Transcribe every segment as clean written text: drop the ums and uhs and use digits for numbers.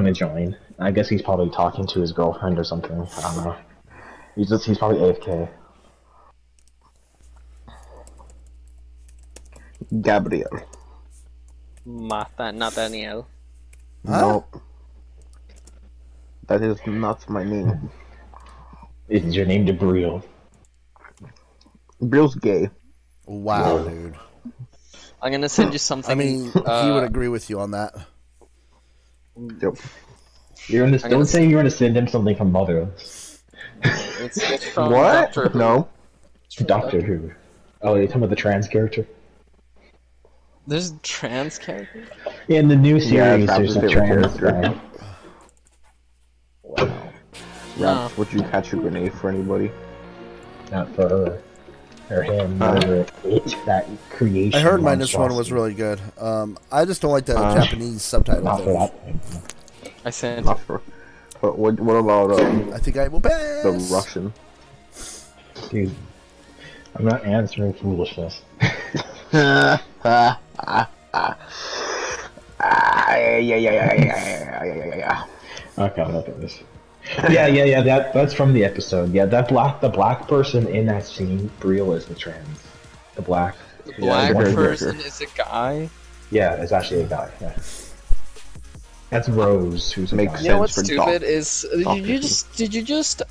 to join. I guess he's probably talking to his girlfriend or something. I don't know. He's probably AFK. Gabriel. Nathaniel. Huh? No. That is not my name. Is your name Gabriel? Gabriel's gay. Wow, Whoa. dude. I'm gonna send you something. I mean, he would agree with you on that. Yep. Don't say you're gonna send him something from Mother. It's from What? Doctor Who. No. Doctor Who. Oh, you're talking about the trans character? There's a trans character? Yeah, in the new series, that's there's a his trans favorite guy. character. Wow. Raps, would you catch a grenade for anybody? Not for her. Or him, whatever. It's that creation. I heard -1 was monstrosity. really good. I just don't like the Japanese subtitle Not for thing. that. I sent Not for. But what about I think I will pass. the Russian? Dude, I'm not answering foolishness. Yeah. Okay, I'll look at this. Yeah. That's from the episode. Yeah, the black person in that scene, Brielle, is the trans. The black. the black Yeah, person is a guy. Yeah, it's actually a guy. Yeah. That's Rose, who's a Makes guy. You know what's for stupid doc- is did you just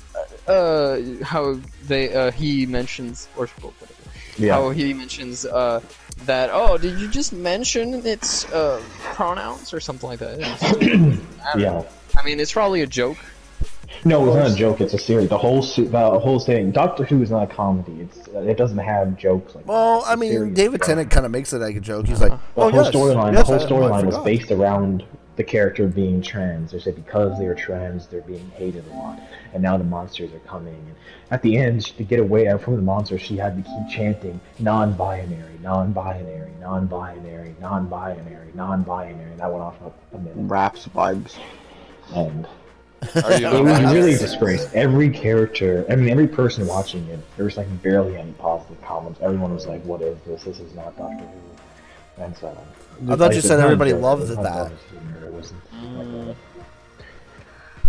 how they he mentions or whatever. Yeah. How he mentions that did you just mention its pronouns or something like that? Yeah. I mean it's probably a joke. No, it's not a joke. It's a series. The whole thing. Doctor Who is not a comedy. It doesn't have jokes like. Well, that. I It's a mean, series, David bro. Tennant kind of makes it like a joke. He's like, The "Oh whole yes, storyline. yes, The whole I storyline was forgot." based around the character being trans. They said because they're trans, they're being hated a lot, and now the monsters are coming. And at the end, to get away from the monsters, she had to keep chanting non-binary, non-binary, non-binary, non-binary, non-binary. And that went off for a minute. Raps vibes. And Are you it was really a disgrace. Every character, I mean, every person watching it, there was like barely any positive comments. Everyone was like, "What is this? This is not Doctor Who." And so, I thought you said everybody loved that.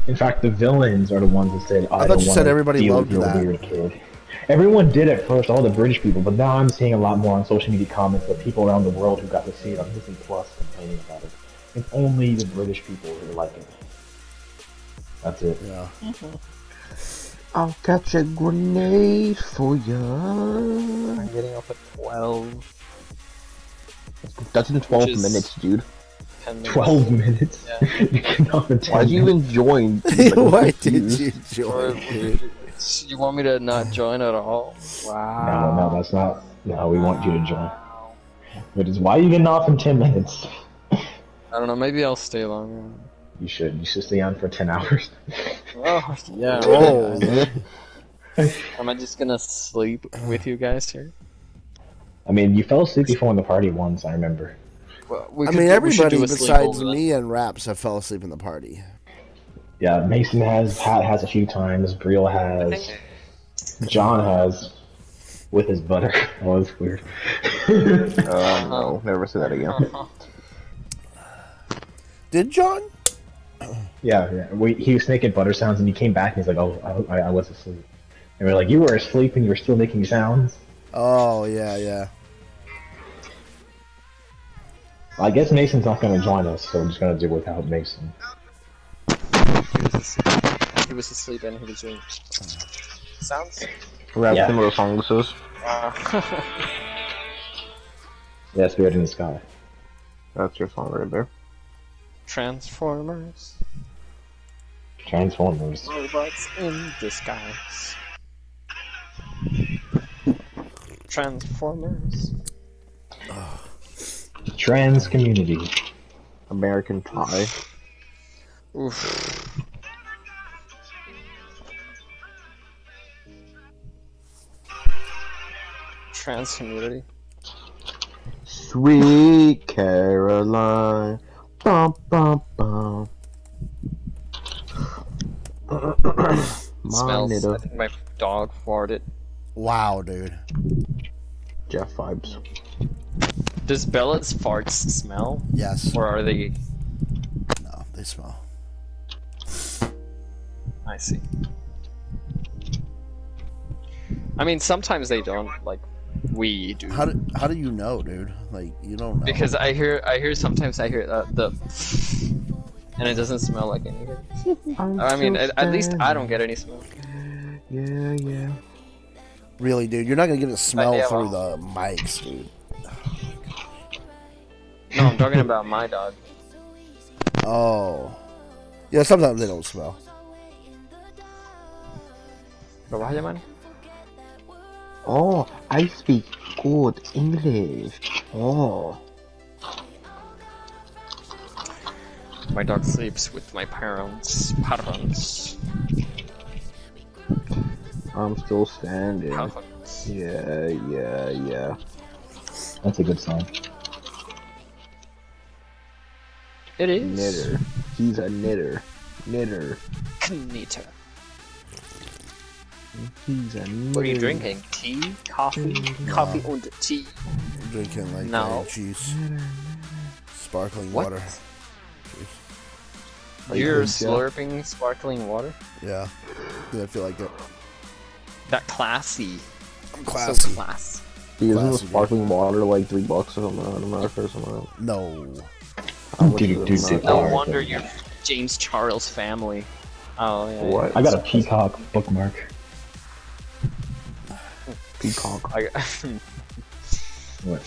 In fact, the villains are the ones that said, I thought don't you said wanna everybody deal loved with your that. weird kid." Everyone did at first, all the British people, but now I'm seeing a lot more on social media comments of people around the world who got to see it on Disney Plus complaining about it. It's only the British people who like it. That's it. Yeah. I'll catch a grenade for ya. I'm getting up at 12. That's in 12 Which is- minutes, dude. 10 minutes. 12 minutes? Yeah. You cannot in 10 Why'd you minutes. even join? Why did confused. you Or- join, dude? You want me to not join at all? Wow. No, that's not. No, we want you to join. But it's why are you getting off in 10 minutes? I don't know, maybe I'll stay longer. You should stay on for 10 hours. Oh, yeah. Oh, Am I just gonna sleep with you guys here? I mean, you fell asleep before in the party once, I remember. Well, I mean, everybody besides me and Raps have fell asleep in the party. Yeah, Mason has, Pat has a few times, Brielle has, John has, with his butter. Oh, that's weird. No, never say that again. Did John? Yeah. He was making butter sounds, and he came back and he's like, "Oh, I was asleep." And we're like, "You were asleep and you were still making sounds?" Oh, yeah. I guess Mason's not going to join us, so we're just going to do it without Mason. He was asleep and he was doing sounds. Rap Yeah. similar songs to this. Yeah, Spirit in the Sky. That's your song right there. Transformers. Transformers. Robots in disguise. Transformers. Trans community. American Pie. Oof. Trans community. Sweet Caroline. Bum, bum, bum. Smells. Nitto. I think my dog farted. Wow, dude. Jeff vibes. Does Bella's farts smell? Yes. Or are they... No, they smell. I see. I mean, sometimes they don't. Like, we do. How do you know, dude? Like, you don't know. Because sometimes I hear the, and it doesn't smell like anything. I mean, at least I don't get any smell. Yeah. Really, dude, you're not gonna get a smell yeah, through well. the mics, dude. No, I'm talking about my dog. Oh. Yeah, sometimes they don't smell. ¿Lo vas a llamar? Oh, I speak good English. Oh. My dog sleeps with my parents. I'm still standing. Parents. Yeah. That's a good song. It is. Knitter. He's a knitter. Knitter. He's a knitter. What are you drinking? Tea? Coffee? Coffee and tea. I'm drinking like No. juice, sparkling What? water. You're Jeff? slurping sparkling water? Yeah, I feel like it. That classy. I'm So classy. class. Isn't the Classy, sparkling water like $3 or something? I don't know. I've heard something else. No. How much Dude, is it? dude, No Alright, wonder then. you're James Charles family. Oh yeah. What? I got a peacock bookmark. Peacock. I, What?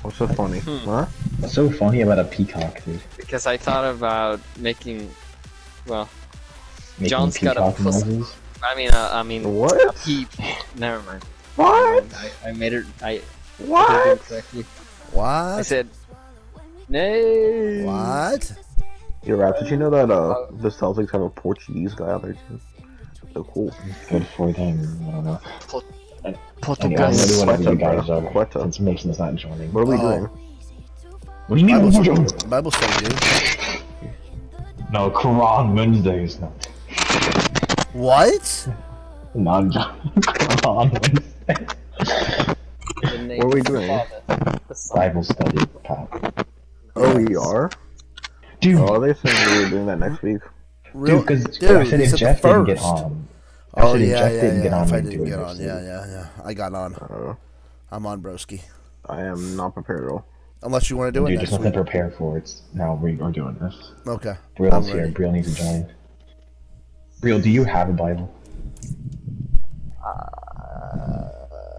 What's so funny? Huh? What's so funny about a peacock, dude? because I thought about making. Well, Making John's got a peacock pussy. noises? I mean, a What? peep. Never mind. What? I made it. I did it What? incorrectly. I What? said, nay. What? Yo, Raps, did you know that the Celtics have a Portuguese guy out there too? So cool. Good for them. I don't know. Portuguese. Anyway, maybe whatever you Quetta, guys are. Quetta. Since Mason's not joining. What are we Oh. doing? What do you mean? Bible study, dude. No, Quran Wednesdays. No. What? Not Quran Wednesday. What are we doing? Bible study, Pat. Oh, we are? Dude, Oh, they said we were doing that next week. Real? because Dude, I said he if said Jeff the didn't get first. on. I Oh said if yeah, Jeff yeah, didn't get yeah. on, If I we'd do didn't it get next on, week. yeah. I got on. I'm on, broski. I am not prepared at all. Unless you want to do it Dude, next there's nothing week. prepared for it. Now we're doing this. Okay. Briel's I'm here. ready. Briel needs to join. Briel, do you have a Bible?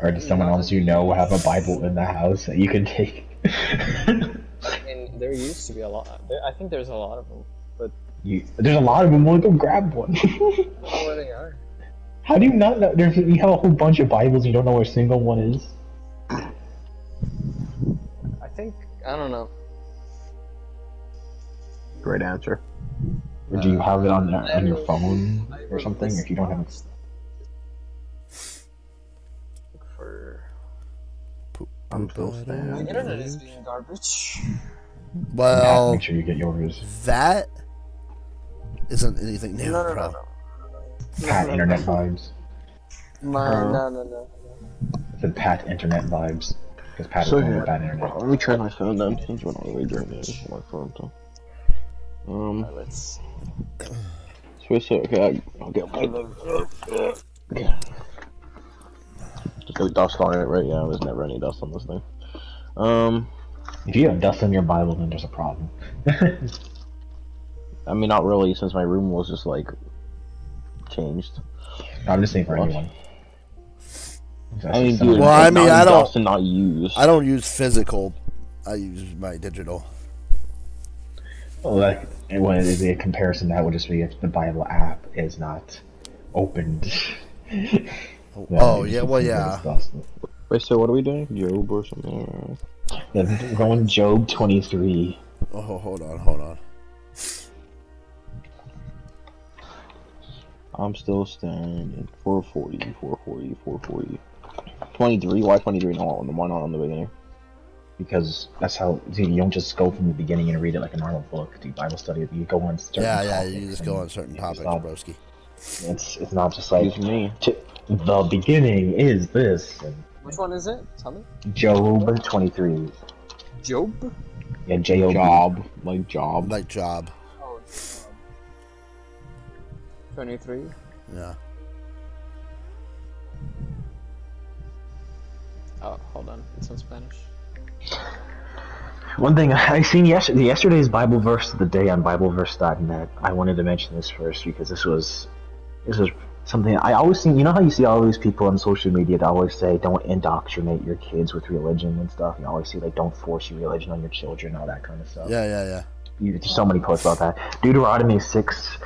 Or does someone else you know have a Bible in the house that you can take? I mean, there used to be a lot. I think there's a lot of them, but There's a lot of them. Well, go grab one. I don't know where they are. How do you not know? You have a whole bunch of Bibles and you don't know where a single one is? I think I don't know. Great answer. Or do you have it on your phone or something? If you don't have it. Look for I'm still the standing. internet is being garbage. Well, Make sure you get yours. that isn't anything new, No, bro. Pat Internet Vibes. No. I said Pat Internet Vibes. Because Pat is So on here, the Pat Internet. let me try my phone then, since we're not really drinking my phone. So. Let's So okay, I'll get my Just got dust on it, right? Yeah, there's never any dust on this thing. If you have dust on your Bible, then there's a problem. I mean, not really, since my room was just like changed. I'm just saying for anyone. I mean, dude, Well, I mean, not I don't- dust and not used. I don't use physical. I use my digital. Well, like, when the comparison that would just be if the Bible app is not opened. Oh, yeah, well, yeah. Wait, so what are we doing? Job or something? Then going Job 23. Oh, hold on. I'm still standing. 440. 23? Why 23? No, why not on the beginning? Because that's how, dude, you don't just go from the beginning and read it like a normal book, dude. Bible study, you go on certain Yeah, topics. you just go on certain and topics, stop. broski. It's not just like, Excuse me. the beginning is this. And Which one is it? Tell me. Job 23. Job? Yeah, J-O-B. Job. Like job. Like job. Oh, 23. Yeah. Oh, hold on. It's in Spanish. One thing I seen yesterday's Bible verse of the day on BibleVerse.net. I wanted to mention this first because this was something I always see. You know how you see all these people on social media that always say, "Don't indoctrinate your kids with religion and stuff." You always see like, "Don't force your religion on your children," all that kind of stuff. Yeah. There's so many posts about that. Deuteronomy 6,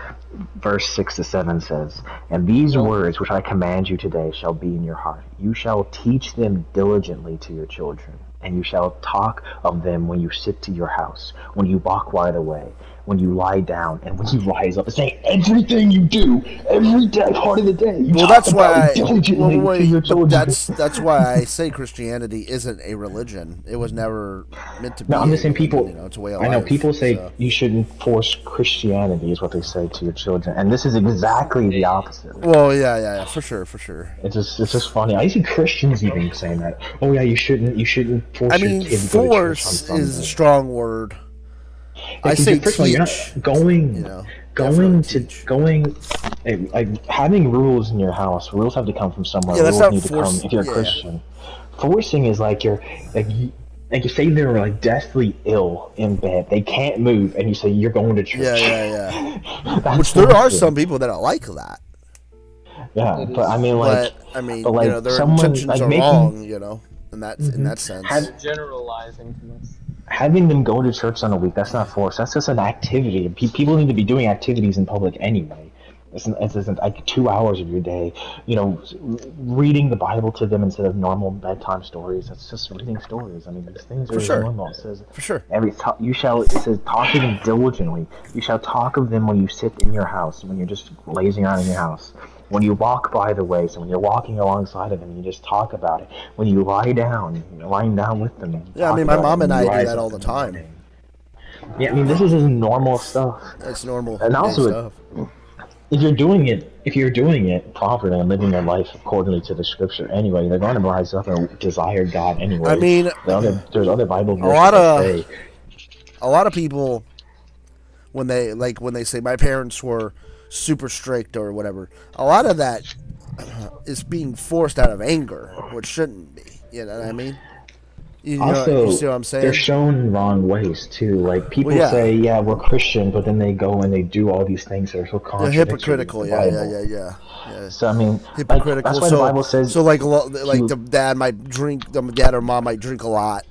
verse 6 to 7 says, "And these words which I command you today shall be in your heart. You shall teach them diligently to your children, and you shall talk of them when you sit to your house, when you walk by the way, when you lie down, and when you rise up." It's saying everything you do, every day, part of the day, you Well, talk that's about why. it diligently to your children. That's why I say Christianity isn't a religion. It was never meant to be. No, I'm just saying people. It's a way of I know life, people say so. you shouldn't force Christianity, is what they say to your children, and this is exactly the opposite. Well, yeah, for sure. It's just funny. I see Christians even saying that. Oh yeah, you shouldn't force I your mean, kid to go to church on force Sunday. is a strong word. I say first of all, teach. you're not going. You know, Having rules in your house. Rules have to come from somewhere. Yeah, that's rules not need to force- come if you're a yeah. Christian. Forcing is like you say they're like deathly ill in bed. They can't move, and you say you're going to church. Yeah. That's Which there are forcing. some people that are like that. Yeah, but I mean, like, their someone intentions like are making wrong. In that sense. Generalizing too much. having them go to church on a week. That's not force. That's just an activity. People need to be doing activities in public anyway. It's like 2 hours of your day, reading the Bible to them instead of normal bedtime stories. That's just reading stories. I mean, these things are sure. normal. It says, For sure. it says, talk to them diligently. You shall talk of them when you sit in your house, when you're just lazing around in your house. When you walk by the way, so when you're walking alongside of them, you just talk about it. When you lie down, you're lying down with them. Yeah, I mean, my mom and I do that all the time. Yeah, I mean, this is just normal stuff. It's normal. And also, stuff. if you're doing it properly and living your life accordingly to the scripture anyway, they're going to rise up and desire God anyway. I mean, there's other Bible verses that say, a lot of people, when they say my parents were super strict or whatever, a lot of that is being forced out of anger, which shouldn't be. You know what I mean? You see what I'm saying? They're shown wrong ways too. Like people say, "Yeah, we're Christian," but then they go and they do all these things that are so contradictory. They're hypocritical. Yeah. So I mean, hypocritical. That's why the Bible says. So the dad or mom might drink a lot,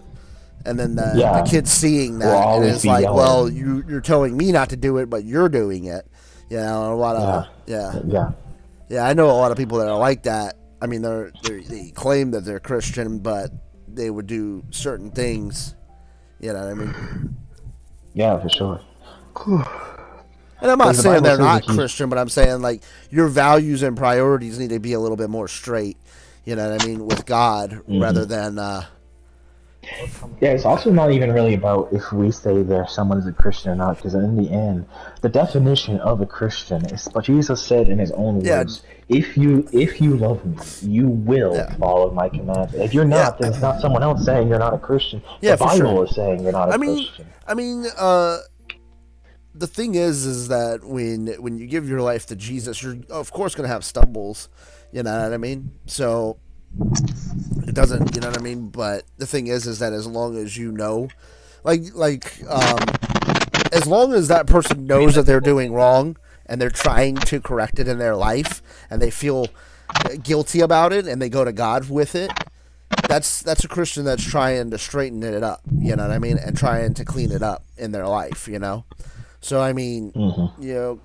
and then the kid's seeing that, and it's like, yelling. well, you're telling me not to do it, but you're doing it. A lot of yeah. I know a lot of people that are like that. I mean, they claim that they're Christian, but they would do certain things. You know what I mean? Yeah, for sure. And I'm not saying they're not Christian, but I'm saying like your values and priorities need to be a little bit more straight. You know what I mean, with God rather than. Yeah, it's also not even really about if we say someone is a Christian or not, because in the end, the definition of a Christian is what Jesus said in his own words. If you love me, you will follow my commandments. If you're not, then it's not someone else saying you're not a Christian. The Bible is saying you're not a Christian. I mean, the thing is that when you give your life to Jesus, you're of course going to have stumbles. You know what I mean? So it doesn't, you know what I mean? But the thing is that as long as you know, as long as that person knows that they're doing wrong and they're trying to correct it in their life and they feel guilty about it and they go to God with it, that's a Christian that's trying to straighten it up, you know what I mean? And trying to clean it up in their life, you know? So, I mean,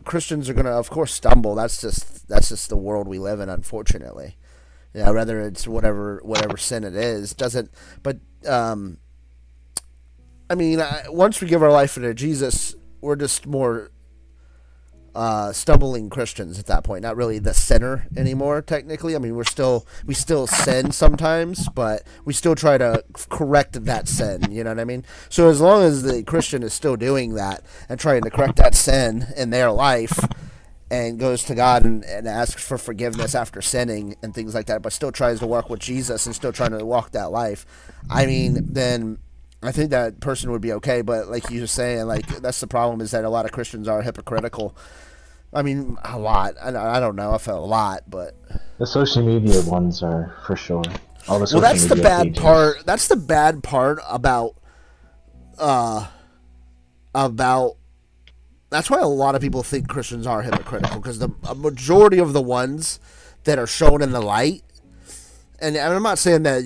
Christians are going to, of course, stumble. That's just the world we live in, unfortunately. Yeah, whether it's whatever sin it is, doesn't. But I mean, once we give our life to Jesus, we're just more stumbling Christians at that point. Not really the sinner anymore. Technically, I mean, we still sin sometimes, but we still try to correct that sin. You know what I mean? So as long as the Christian is still doing that and trying to correct that sin in their life, and goes to God and asks for forgiveness after sinning and things like that, but still tries to walk with Jesus and still trying to walk that life, I mean, then I think that person would be okay. But like you were saying, like that's the problem, is that a lot of Christians are hypocritical, I mean, a lot. I don't know if a lot, but The social media ones are for sure. All the well, social that's the media bad pages. part. That's the bad part about. That's why a lot of people think Christians are hypocritical, because a majority of the ones that are shown in the light, and I'm not saying that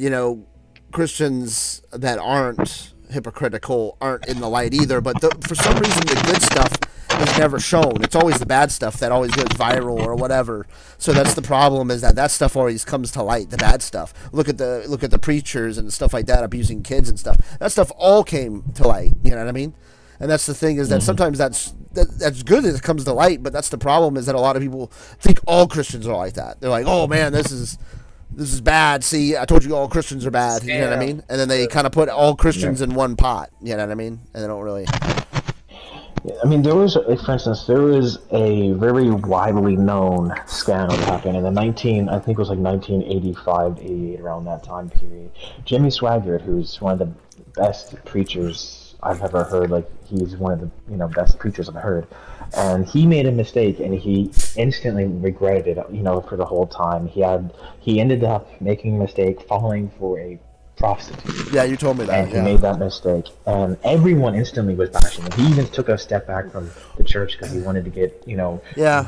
Christians that aren't hypocritical aren't in the light either, but for some reason the good stuff is never shown. It's always the bad stuff that always goes viral or whatever. So that's the problem, is that stuff always comes to light, the bad stuff. Look at the preachers and stuff like that abusing kids and stuff. That stuff all came to light. You know what I mean? And that's the thing, is that sometimes that's good that it comes to light, but that's the problem, is that a lot of people think all Christians are like that. They're like, oh man, this is bad. See, I told you all Christians are bad. You know what I mean? And then they kind of put all Christians in one pot. You know what I mean? And they don't really. I mean, there was, for instance, there was a very widely known scandal that happened in I think it was like 1985, 88, around that time period. Jimmy Swaggart, who's one of the best preachers I've ever heard, like he's one of the best preachers I've heard, and he made a mistake and he instantly regretted it, for the whole time. He ended up making a mistake, falling for a prostitute. Yeah, you told me that. And he made that mistake, and everyone instantly was bashing him. He even took a step back from the church because he wanted to get,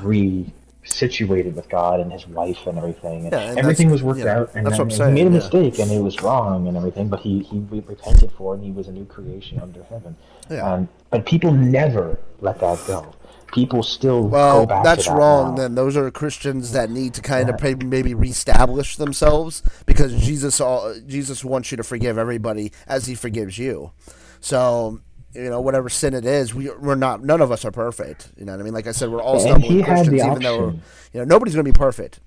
re-situated with God and his wife and everything. And everything was worked out, and that's then what I'm saying, he made a mistake, and it was wrong and everything, but he repented for it, and he was a new creation under heaven. Yeah. But people never let that go. People still go back to that. That's wrong. Now. Then those are Christians that need to kind of maybe reestablish themselves, because Jesus wants you to forgive everybody as He forgives you. So whatever sin it is, we're not. None of us are perfect. You know what I mean? Like I said, we're all stumbling Christians, even though nobody's going to be perfect.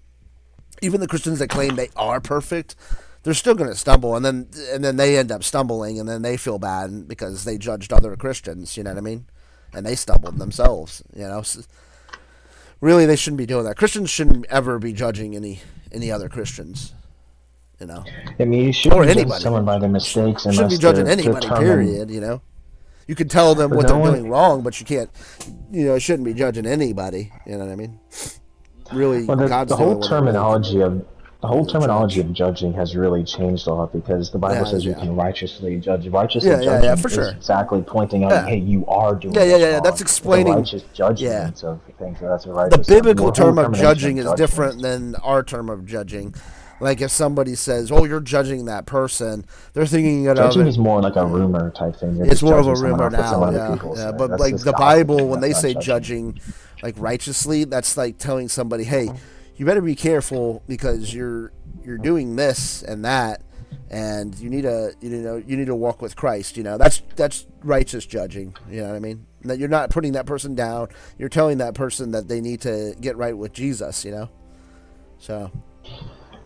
Even the Christians that claim they are perfect, they're still going to stumble, and then they end up stumbling, and then they feel bad because they judged other Christians. You know what I mean? And they stumbled themselves, So really, they shouldn't be doing that. Christians shouldn't ever be judging any other Christians, I mean, you shouldn't judge someone by their mistakes. You shouldn't be judging anybody, period, You can tell them what they're doing wrong, but you can't, shouldn't be judging anybody, you know what I mean? Really, God's the whole terminology of judging has really changed a lot, because the Bible says you can righteously judge. Righteously judging for sure. is exactly pointing out, hey, you are doing wrong. That's explaining the righteous judgment of things. So that's a righteous. The biblical term of judging is different than our term of judging. Like if somebody says, "Oh, you're judging that person," they're thinking judging is more like a rumor type thing. It's more of a rumor now, yeah. But like the Bible, when they say judging, like righteously, that's like telling somebody, "Hey, you better be careful because you're doing this and that, and you need to walk with Christ." That's righteous judging. You know what I mean? That you're not putting that person down. You're telling that person that they need to get right with Jesus. So.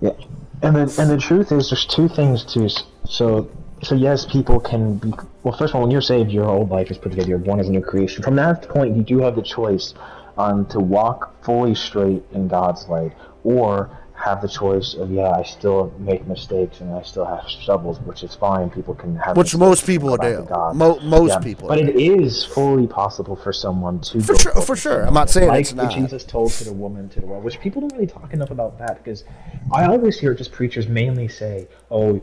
Yeah, and the truth is, there's two things too. So yes, people can be. Well, first of all, when you're saved, your old life is put together. You're born as a new creation. From that point, you do have the choice to walk fully straight in God's light, or have the choice of, I still make mistakes and I still have struggles, which is fine. People can have, which most people do. Most people. But it is fully possible for someone to for sure. I'm not saying it's not. Like Jesus told to the woman to the well, which people don't really talk enough about that, because I always hear just preachers mainly say, "Oh,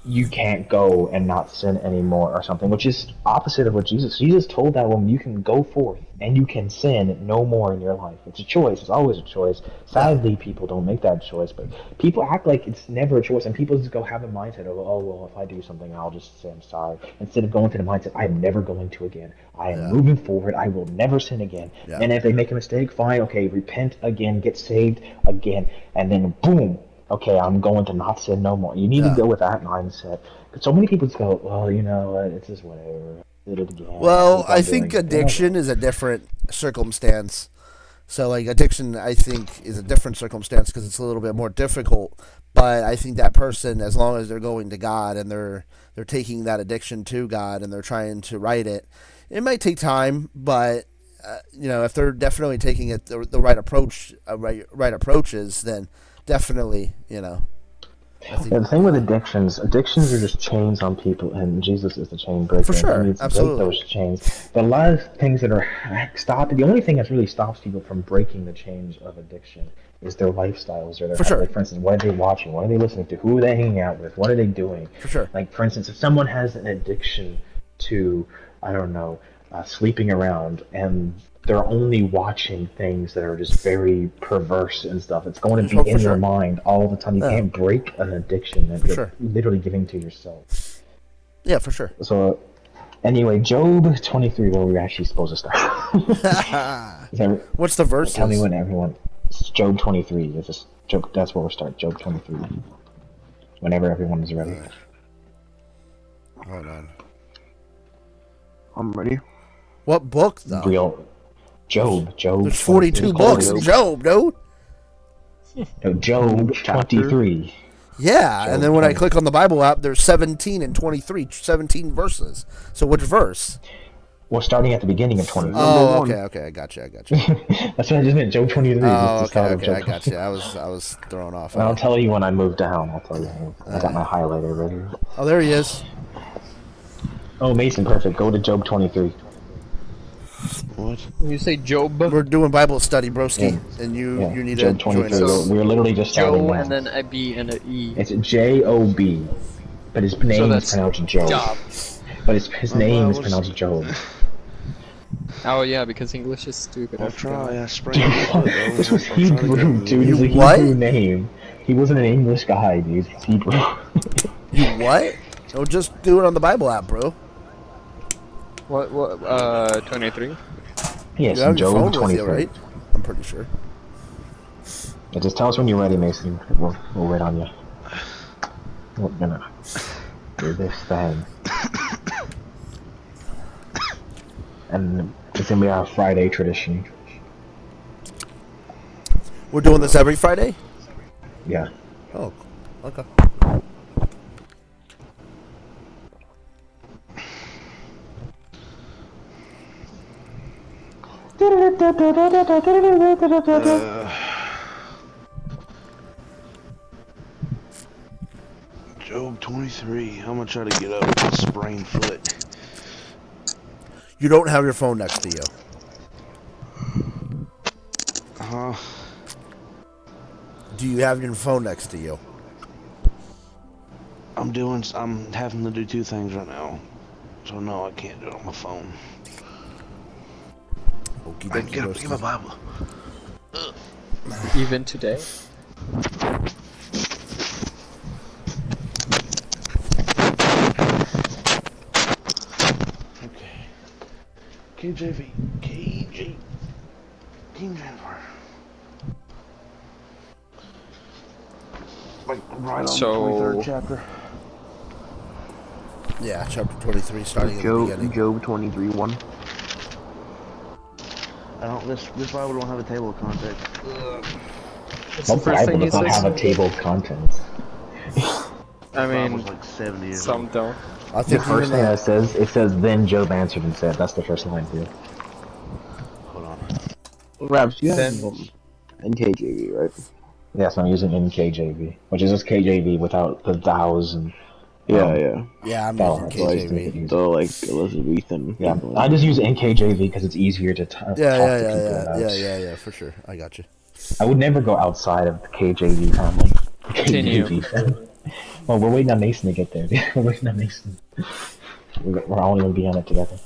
you can't go and not sin anymore," or something, which is opposite of what Jesus told that woman. You can go forth and you can sin no more in your life. It's a choice. It's always a choice. Sadly, people don't make that choice, but people act like it's never a choice, and people just go have a mindset of, "Oh, well, if I do something, I'll just say I'm sorry," instead of going to the mindset, "I'm never going to again. I am moving forward. I will never sin again." And if they make a mistake, fine, okay, repent again, get saved again, and then boom, okay, I'm going to not sin no more. You need to go with that mindset. So many people just go, "Well, it's just whatever. Did it again." Well, I think addiction is a different circumstance. So, like, addiction, I think, is a different circumstance because it's a little bit more difficult. But I think that person, as long as they're going to God and they're taking that addiction to God and they're trying to right it, it might take time, but if they're definitely taking it the right approach, right approaches, then definitely, I think Yeah, the thing with addictions are just chains on people, and Jesus is the chain breaker. For sure, He needs to absolutely. break those chains. But a lot of things that are stopping, the only thing that really stops people from breaking the chains of addiction is their lifestyles or their For sure. Like, for instance, what are they watching? What are they listening to? Who are they hanging out with? What are they doing? For sure. Like, for instance, if someone has an addiction to, I don't know, sleeping around, and they're only watching things that are just very perverse and stuff. It's going to be in their mind all the time. You can't break an addiction that you're literally giving to yourself. Yeah, for sure. So, anyway, Job 23, where we're actually supposed to start. What's the verse? Tell me when everyone. It's Job 23. It's just Job. That's where we'll start. Job 23. Whenever everyone is ready. Hold on. I'm ready. What book though? Real. Job. There's 42 books in Job, dude. No, Job 23. Yeah, Job and then when I 20. click on the Bible app, there's 17 and 23, 17 verses. So which verse? Well, starting at the beginning of 23. Oh, okay, I got you. That's what I just meant. Job 23. Oh, It's the start of okay, Job I got you. I was thrown off. And I'll tell you when I move down. I'll tell you. I got my highlighter right here. Oh, there he is. Oh, Mason, perfect. Go to Job 23. What? When you say Job, We're doing Bible study, broski, Yeah. and you need Job to join 23. us. We're literally just starting Joe now. and then a B and a E. It's J-O-B, but his name is that's pronounced Job. Job. But his name is pronounced Job. Oh yeah, because English is stupid. I'll I forgot. try. I sprayed it. This was Hebrew, dude. It's a What? Hebrew name. He wasn't an English guy, dude. It's Hebrew. You what? Oh, just do it on the Bible app, bro. What? 23. Yes, You have your phone Job with you, 23. right? I'm pretty sure. Yeah, just tell us when you're ready, Mason. We'll wait on you. We're gonna do this thing. And it's gonna be our Friday tradition. We're doing this every Friday? Yeah. Oh, okay. Job 23. I'm gonna try to get up with a sprained foot. You don't have your phone next to you. Huh? Do you have your phone next to you? I'm having to do two things right now. So no, I can't do it on my phone. Okie I dokie, get broski. my Bible. Even today. Okay. KJV. King January. Like right on So- the 23rd chapter. Yeah, chapter 23, starting at the beginning. Job 23:1. This Bible don't have a table of contents. What's the What first thing Bible you does not have a said? table of contents? I Bible's mean, like 70 years some old. don't. I The think first even thing that says, then Job answered and said. That's the first line, dude. Hold on. Raps, you have Then- NKJV, right? Yes, I'm using NKJV, which is just KJV without the thous and Yeah. Yeah, I'm vowels. using So I just make it KJV. easy. So like Elizabethan. Yeah, I just use NKJV because it's easier to talk to people Yeah, for sure. I got you. I would never go outside of the KJV family. Continue. KJV family. Well, we're waiting on Mason to get there. We're waiting on Mason. We're all going to be on it together.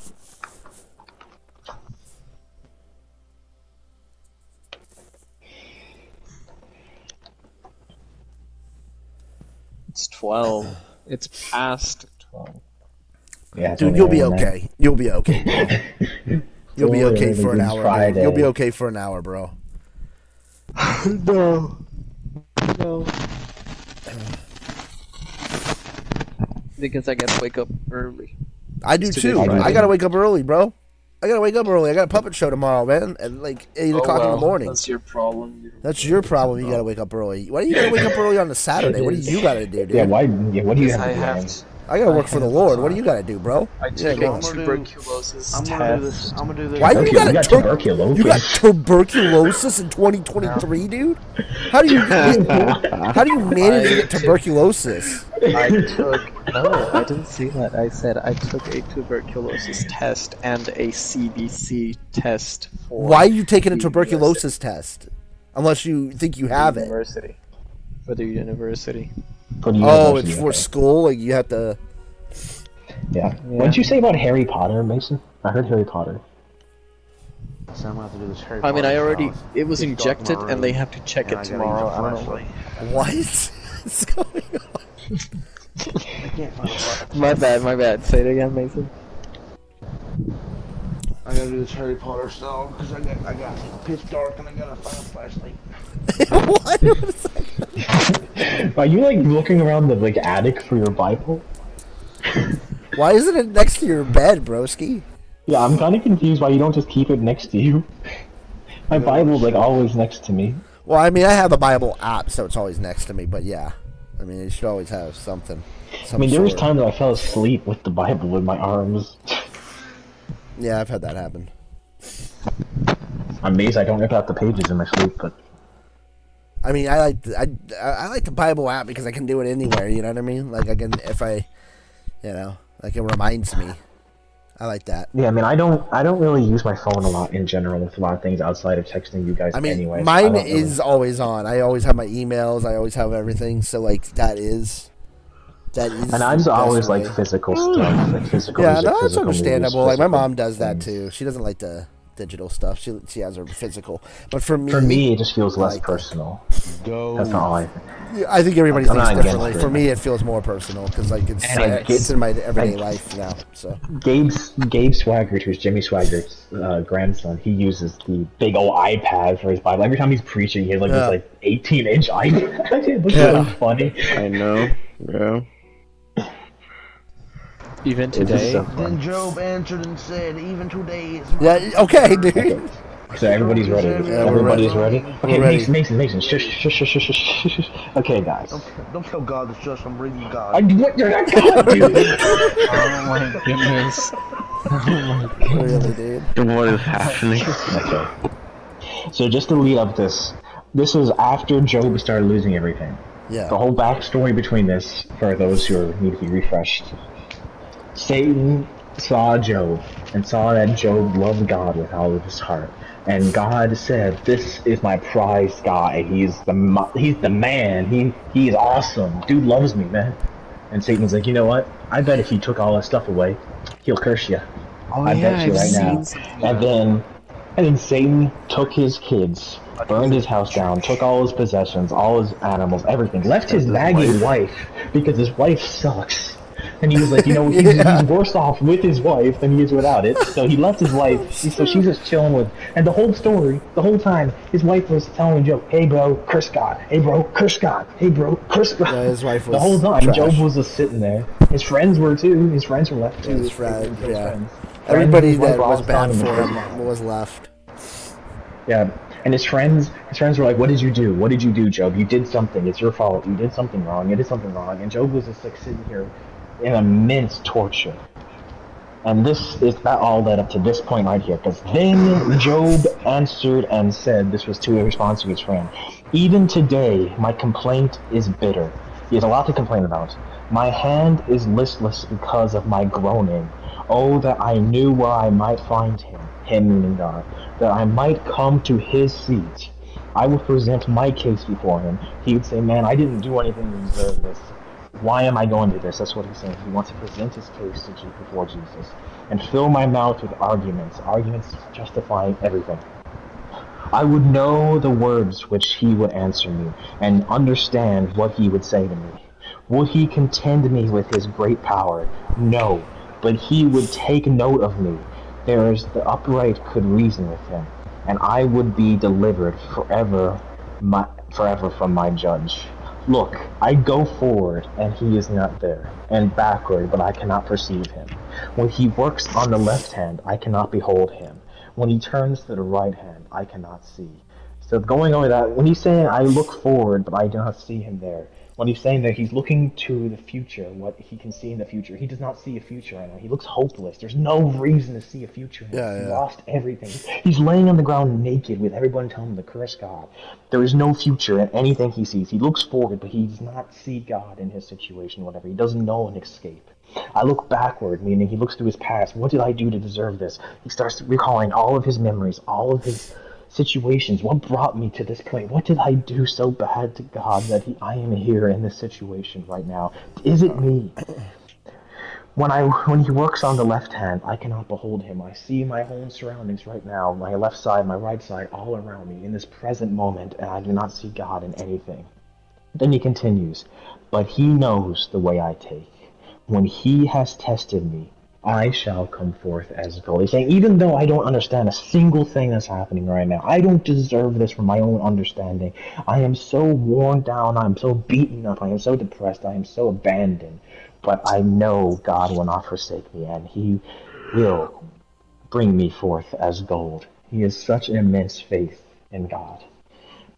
It's 12. It's past 12. Yeah, it's Dude, only you'll be 11 now. okay. You'll be okay. Bro. You'll be only okay for an Good hour, Friday. dude. You'll be okay for an hour, bro. No. Because I gotta wake up early. I do It's too. Friday. I gotta wake up early, bro. I gotta wake up early. I got a puppet show tomorrow, man, at like 8 o'clock in the morning. That's your problem. That's your problem. You gotta wake up early. Why do you gotta wake up early on a Saturday? What do you gotta do, dude? Yeah, why? Yeah, what do you have I to do? have man? to, I gotta work for the Lord. What do you gotta do, bro? I took a tuberculosis I'm test. gonna do this. I'm gonna do this. Why you got tuberculosis? You got tuberculosis in 2023, dude? How do you manage to get tuberculosis? I didn't say that. I said I took a tuberculosis test and a CBC test for. Why are you taking a the tuberculosis test? Unless you think you have it. University. For the university. Oh, it's for school? Like, you have to... Yeah. What did you say about Harry Potter, Mason? I heard Harry Potter. So I'm gonna have to do this Harry I mean, Potter I already... stuff. It was Get injected, Dr. and they have to check and it I gotta use tomorrow. a I don't know flashlight. What is going on? I can't find a flashlight. My bad. Say it again, Mason. I gotta do this Harry Potter stuff because I got pitch dark and I gotta find a flashlight. What? Are you like looking around the like attic for your Bible? Why isn't it next to your bed, broski? Yeah, I'm kind of confused why you don't just keep it next to you. My Bible's like always next to me. Well, I mean, I have the Bible app, so it's always next to me, but yeah. I mean, you should always have something. I mean, there was times that I fell asleep with the Bible in my arms. Yeah, I've had that happen. I'm amazed I don't rip out the pages in my sleep, but... I mean, I like the Bible app because I can do it anywhere, you know what I mean? Like, I can, if I, you know, like, it reminds me. I like that. Yeah, I mean, I don't really use my phone a lot in general with a lot of things outside of texting you guys anyway. Mine is always on. I always have my emails. I always have everything. So, like, that is. And I'm always like physical stuff, like physical. Yeah, music, no, that's physical understandable. movies, Like, my mom physical does that things. too. She doesn't like the digital stuff. She has her physical. But for me, it just feels less like personal. Go. That's not all I think. I think everybody I'm thinks not against differently. it. For me, it feels more personal because like it's in my everyday life now. So Gabe Swaggart, who's Jimmy Swaggart's grandson, he uses the big old iPad for his Bible. Every time he's preaching, he has like this like 18-inch iPad. It looks so funny. I know. Yeah. Even It's just today. so Then funny. Job answered and said, even today is yeah, okay, dude. So everybody's ready. Yeah, we're Everybody's ready. Okay, ready. Mason. Shush. Okay, guys. Don't tell God it's just I'm reading God. What you're not gonna do? Oh my goodness. Really, dude. What is happening? Okay. So just to lead up this was after Job started losing everything. Yeah. The whole backstory between this, for those who need to be refreshed. Satan saw Job and saw that Job loved God with all of his heart. And God said, "This is my prized guy. He's the man. He is awesome. Dude loves me, man." And Satan's like, "You know what? I bet if you took all that stuff away, he'll curse you. I bet you right now." And then Satan took his kids, burned his house down, took all his possessions, all his animals, everything, left his nagging wife because his wife sucks. And he was like, you know, he's worse off with his wife than he is without it. So he left his wife, so she's just chilling with. And the whole story, the whole time, his wife was telling Job, "Hey bro, curse God. Hey bro, curse God. Hey bro, curse God." Yeah, his wife was the whole time. trash. Job was just sitting there. His friends were too. His friends were left too. His friend, His yeah. friends. Everybody Friends, that were was all bad telling for him. him was left. Yeah, and his friends were like, "What did you do? What did you do, Job? You did something. It's your fault. You did something wrong. You did something wrong." And Job was just like sitting here in immense torture. And that all led up to this point right here, because then Job answered and said, this was to a response to his friend, "Even today my complaint is bitter." He has a lot to complain about. "My hand is listless because of my groaning. Oh, that I knew where I might find him," him meaning God, "that I might come to his seat. I will present my case before him." He would say, "Man, I didn't do anything to deserve this. Why am I going to this?" That's what he's saying. He wants to present his case before Jesus. "And fill my mouth with arguments justifying everything. I would know the words which he would answer me, and understand what he would say to me. Would he contend me with his great power? No, but he would take note of me. The upright could reason with him, and I would be delivered forever from my judge. Look, I go forward, and he is not there, and backward, but I cannot perceive him. When he works on the left hand, I cannot behold him. When he turns to the right hand, I cannot see. So going on with that, when he's saying I look forward, but I do not see him there. When he's saying that he's looking to the future, what he can see in the future, he does not see a future right now. He looks hopeless. There's no reason to see a future. Yeah, He yeah. lost everything. He's laying on the ground naked with everyone telling him to curse God. There is no future in anything he sees. He looks forward, but he does not see God in his situation, whatever. He doesn't know an escape. I look backward, meaning he looks through his past. What did I do to deserve this? He starts recalling all of his memories, all of his situations. What brought me to this point? What did I do so bad to God that I am here in this situation right now? Is it me? When he works on the left hand, I cannot behold him. I see my own surroundings right now, my left side, my right side, all around me in this present moment, and I do not see God in anything. Then he continues, but he knows the way I take. When he has tested me, I shall come forth as gold. He's saying, even though I don't understand a single thing that's happening right now, I don't deserve this from my own understanding. I am so worn down, I am so beaten up, I am so depressed, I am so abandoned. But I know God will not forsake me, and he will bring me forth as gold. He has such an immense faith in God.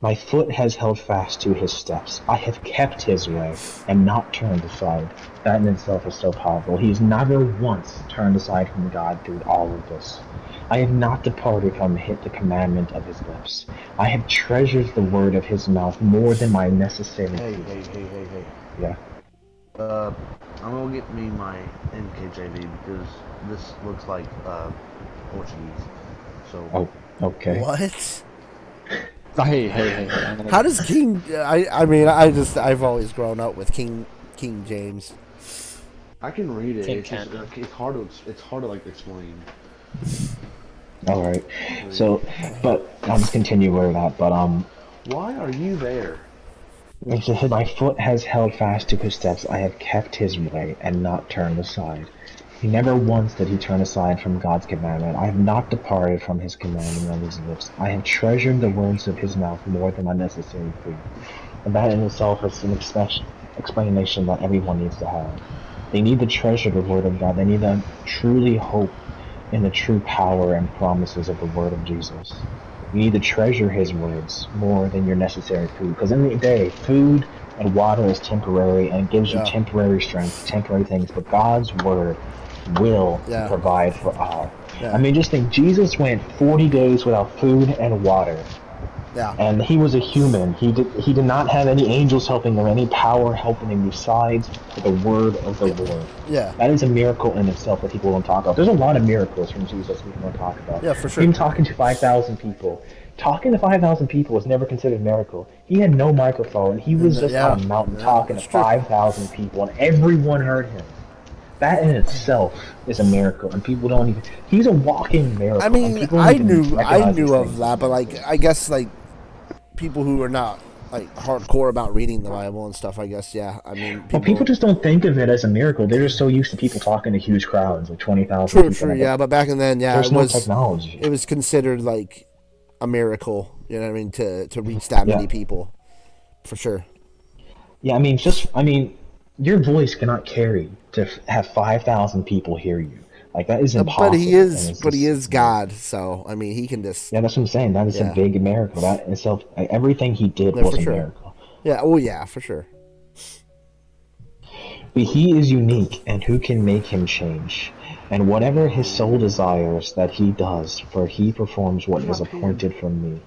My foot has held fast to his steps. I have kept his way and not turned aside. That in itself is so powerful. He has never once turned aside from God through all of this. I have not departed from the commandment of his lips. I have treasured the word of his mouth more than my necessary food. Hey. Yeah. I'm gonna get me my NKJV because this looks like Portuguese. So. Oh, okay. What? Hey. How does King? I've always grown up with King James. I can read it. King It's just, it's hard to like explain. All right. So, but I'll just continue with that. But Why are you there? He said, my foot has held fast to his steps. I have kept his way and not turned aside. He never once did he turn aside from God's commandment. I have not departed from his commandment of his lips. I have treasured the words of his mouth more than my necessary food. And that in itself is an explanation that everyone needs to have. They need to treasure the word of God. They need to truly hope in the true power and promises of the word of Jesus. You need to treasure his words more than your necessary food. Because in the day, food and water is temporary and it gives you temporary strength, temporary things. But God's word will provide for all. Yeah. I mean, just think, Jesus went 40 days without food and water. Yeah. And he was a human. He did not have any angels helping him, any power helping him besides the word of the Lord. Yeah. That is a miracle in itself that people don't talk about. There's a lot of miracles from Jesus we don't talk about. Yeah, for sure. Him talking to 5,000 people. Talking to 5,000 people was never considered a miracle. He had no microphone. He was just on a mountain talking to 5,000 people, and everyone heard him. That in itself is a miracle, and people don't even. He's a walking miracle. I mean, I knew of that, but like, I guess like people who are not like hardcore about reading the Bible and stuff, I guess, yeah. I mean, people just don't think of it as a miracle. They're just so used to people talking to huge crowds, like 20,000 people. True, yeah. But back then, yeah, there's no technology. It was considered like a miracle. You know what I mean? To reach that many people, for sure. Yeah, I mean, your voice cannot carry to have 5,000 people hear you. Like, that is impossible. But he is God, so I mean, he can just. Yeah, that's what I'm saying. That is a big miracle. That in itself, like, everything he did was a miracle. Yeah. Oh yeah, for sure. But he is unique, and who can make him change? And whatever his soul desires, that he does, for he performs what is appointed from me.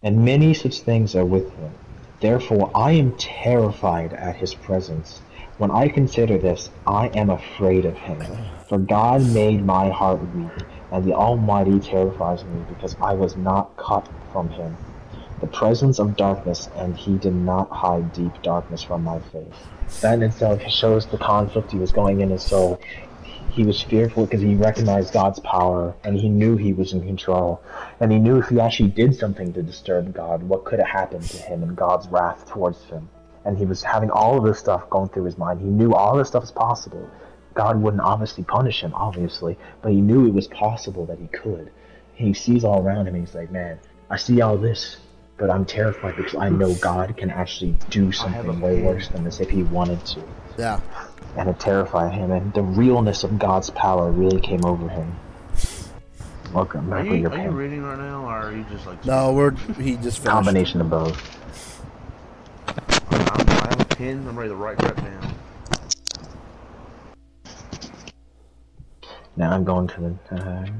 And many such things are with him. Therefore I am terrified at his presence. When I consider this, I am afraid of him. For God made my heart weak, and the Almighty terrifies me, because I was not cut from him. The presence of darkness, and he did not hide deep darkness from my face. That in itself shows the conflict he was going in his soul. He was fearful because he recognized God's power, and he knew he was in control. And he knew if he actually did something to disturb God, what could have happened to him and God's wrath towards him. And he was having all of this stuff going through his mind. He knew all this stuff is possible. God wouldn't obviously punish him, obviously, but he knew it was possible that he could. He sees all around him, and he's like, man, I see all this, but I'm terrified because I know God can actually do something way worse than this if he wanted to. Yeah. And it terrified him, and the realness of God's power really came over him. Welcome Are back with you your are you pen. reading right now, or are you just like? No, he just finished. Combination of both. I have a pen. I'm ready to write crap down. Now I'm going to the.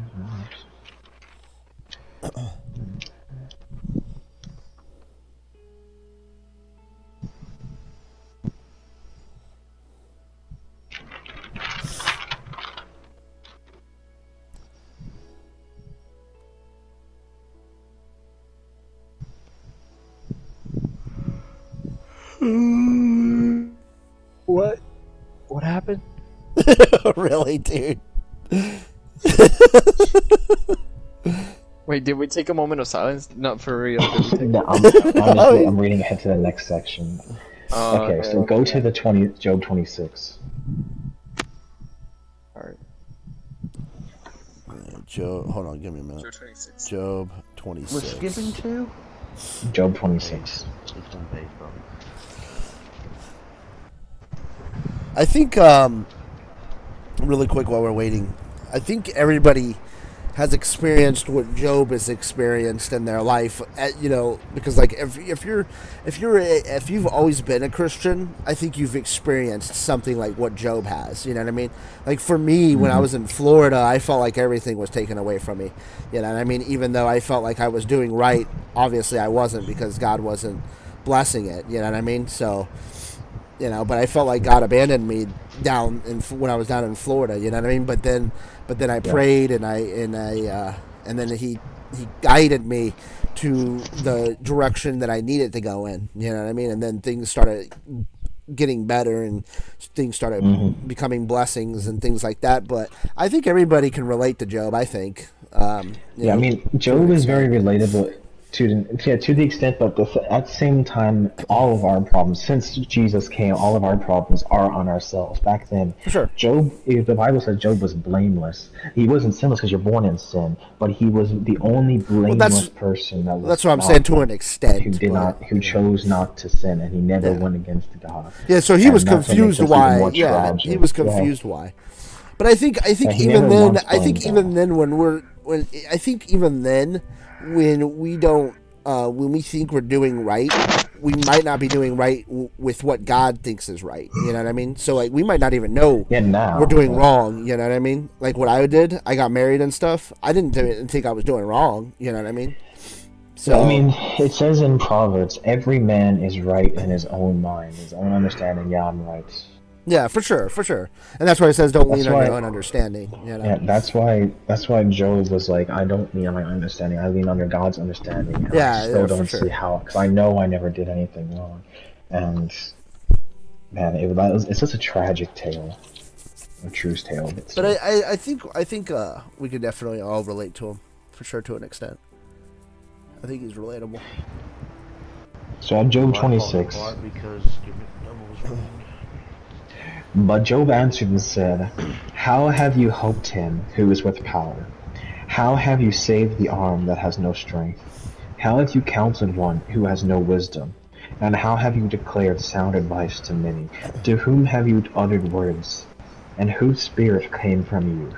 What? What happened? Really, dude? Wait, did we take a moment of silence? Not for real. No, I'm reading ahead to the next section. Okay, so go to the Job 26. Alright. Job, hold on, give me a minute. Job 26. Job 26. We're skipping to. Job 26. It's one page, bro. I think, really quick while we're waiting, I think everybody has experienced what Job has experienced in their life. Because like if you've always been a Christian, I think you've experienced something like what Job has. You know what I mean? Like for me, when I was in Florida, I felt like everything was taken away from me. You know what I mean? Even though I felt like I was doing right, obviously I wasn't, because God wasn't blessing it. You know what I mean? So. But I felt like God abandoned me when I was down in Florida. You know what I mean? But then I prayed and then he guided me to the direction that I needed to go in. You know what I mean? And then things started getting better and things started becoming blessings and things like that. But I think everybody can relate to Job. I think. I mean, Job is very relatable to the extent that at the same time, all of our problems, since Jesus came, all of our problems are on ourselves. Back then, sure. Job, the Bible says Job was blameless. He wasn't sinless because you're born in sin, but he was the only blameless person that was. That's what I'm saying, to an extent. Who chose not to sin, and he never went against God. Yeah, so he was confused why. Yeah, he was confused why. But I think even then when we don't when we think we're doing right, we might not be doing right with what God thinks is right. You know what I mean? So like we might not even know we're doing wrong. You know what I mean? Like what I did, I got married and stuff. I didn't think I was doing wrong. You know what I mean? So I mean, it says in Proverbs, every man is right in his own mind, his own understanding. Yeah, I'm right. Yeah, for sure, and that's why it says don't lean on your own understanding. You know? Yeah, that's why Job was like, I don't lean on my understanding, I lean on God's understanding. And I still don't see how, because I know I never did anything wrong, and man, it's such a tragic tale, a true tale. But I think we could definitely all relate to him, for sure, to an extent. I think he's relatable. So at Job 26. But Job answered and said, How have you helped him who is with power? How have you saved the arm that has no strength? How have you counseled one who has no wisdom? And how have you declared sound advice to many? To whom have you uttered words? And whose spirit came from you?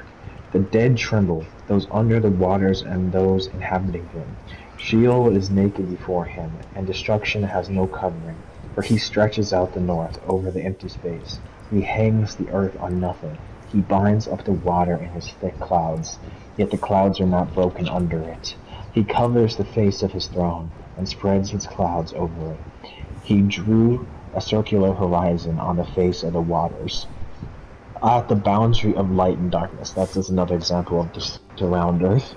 The dead tremble, those under the waters and those inhabiting them. Sheol is naked before him, and destruction has no covering. For he stretches out the north over the empty space. He hangs the earth on nothing. He binds up the water in his thick clouds, yet the clouds are not broken under it. He covers the face of his throne, and spreads his clouds over it. He drew a circular horizon on the face of the waters. At the boundary of light and darkness, that's just another example of just around earth.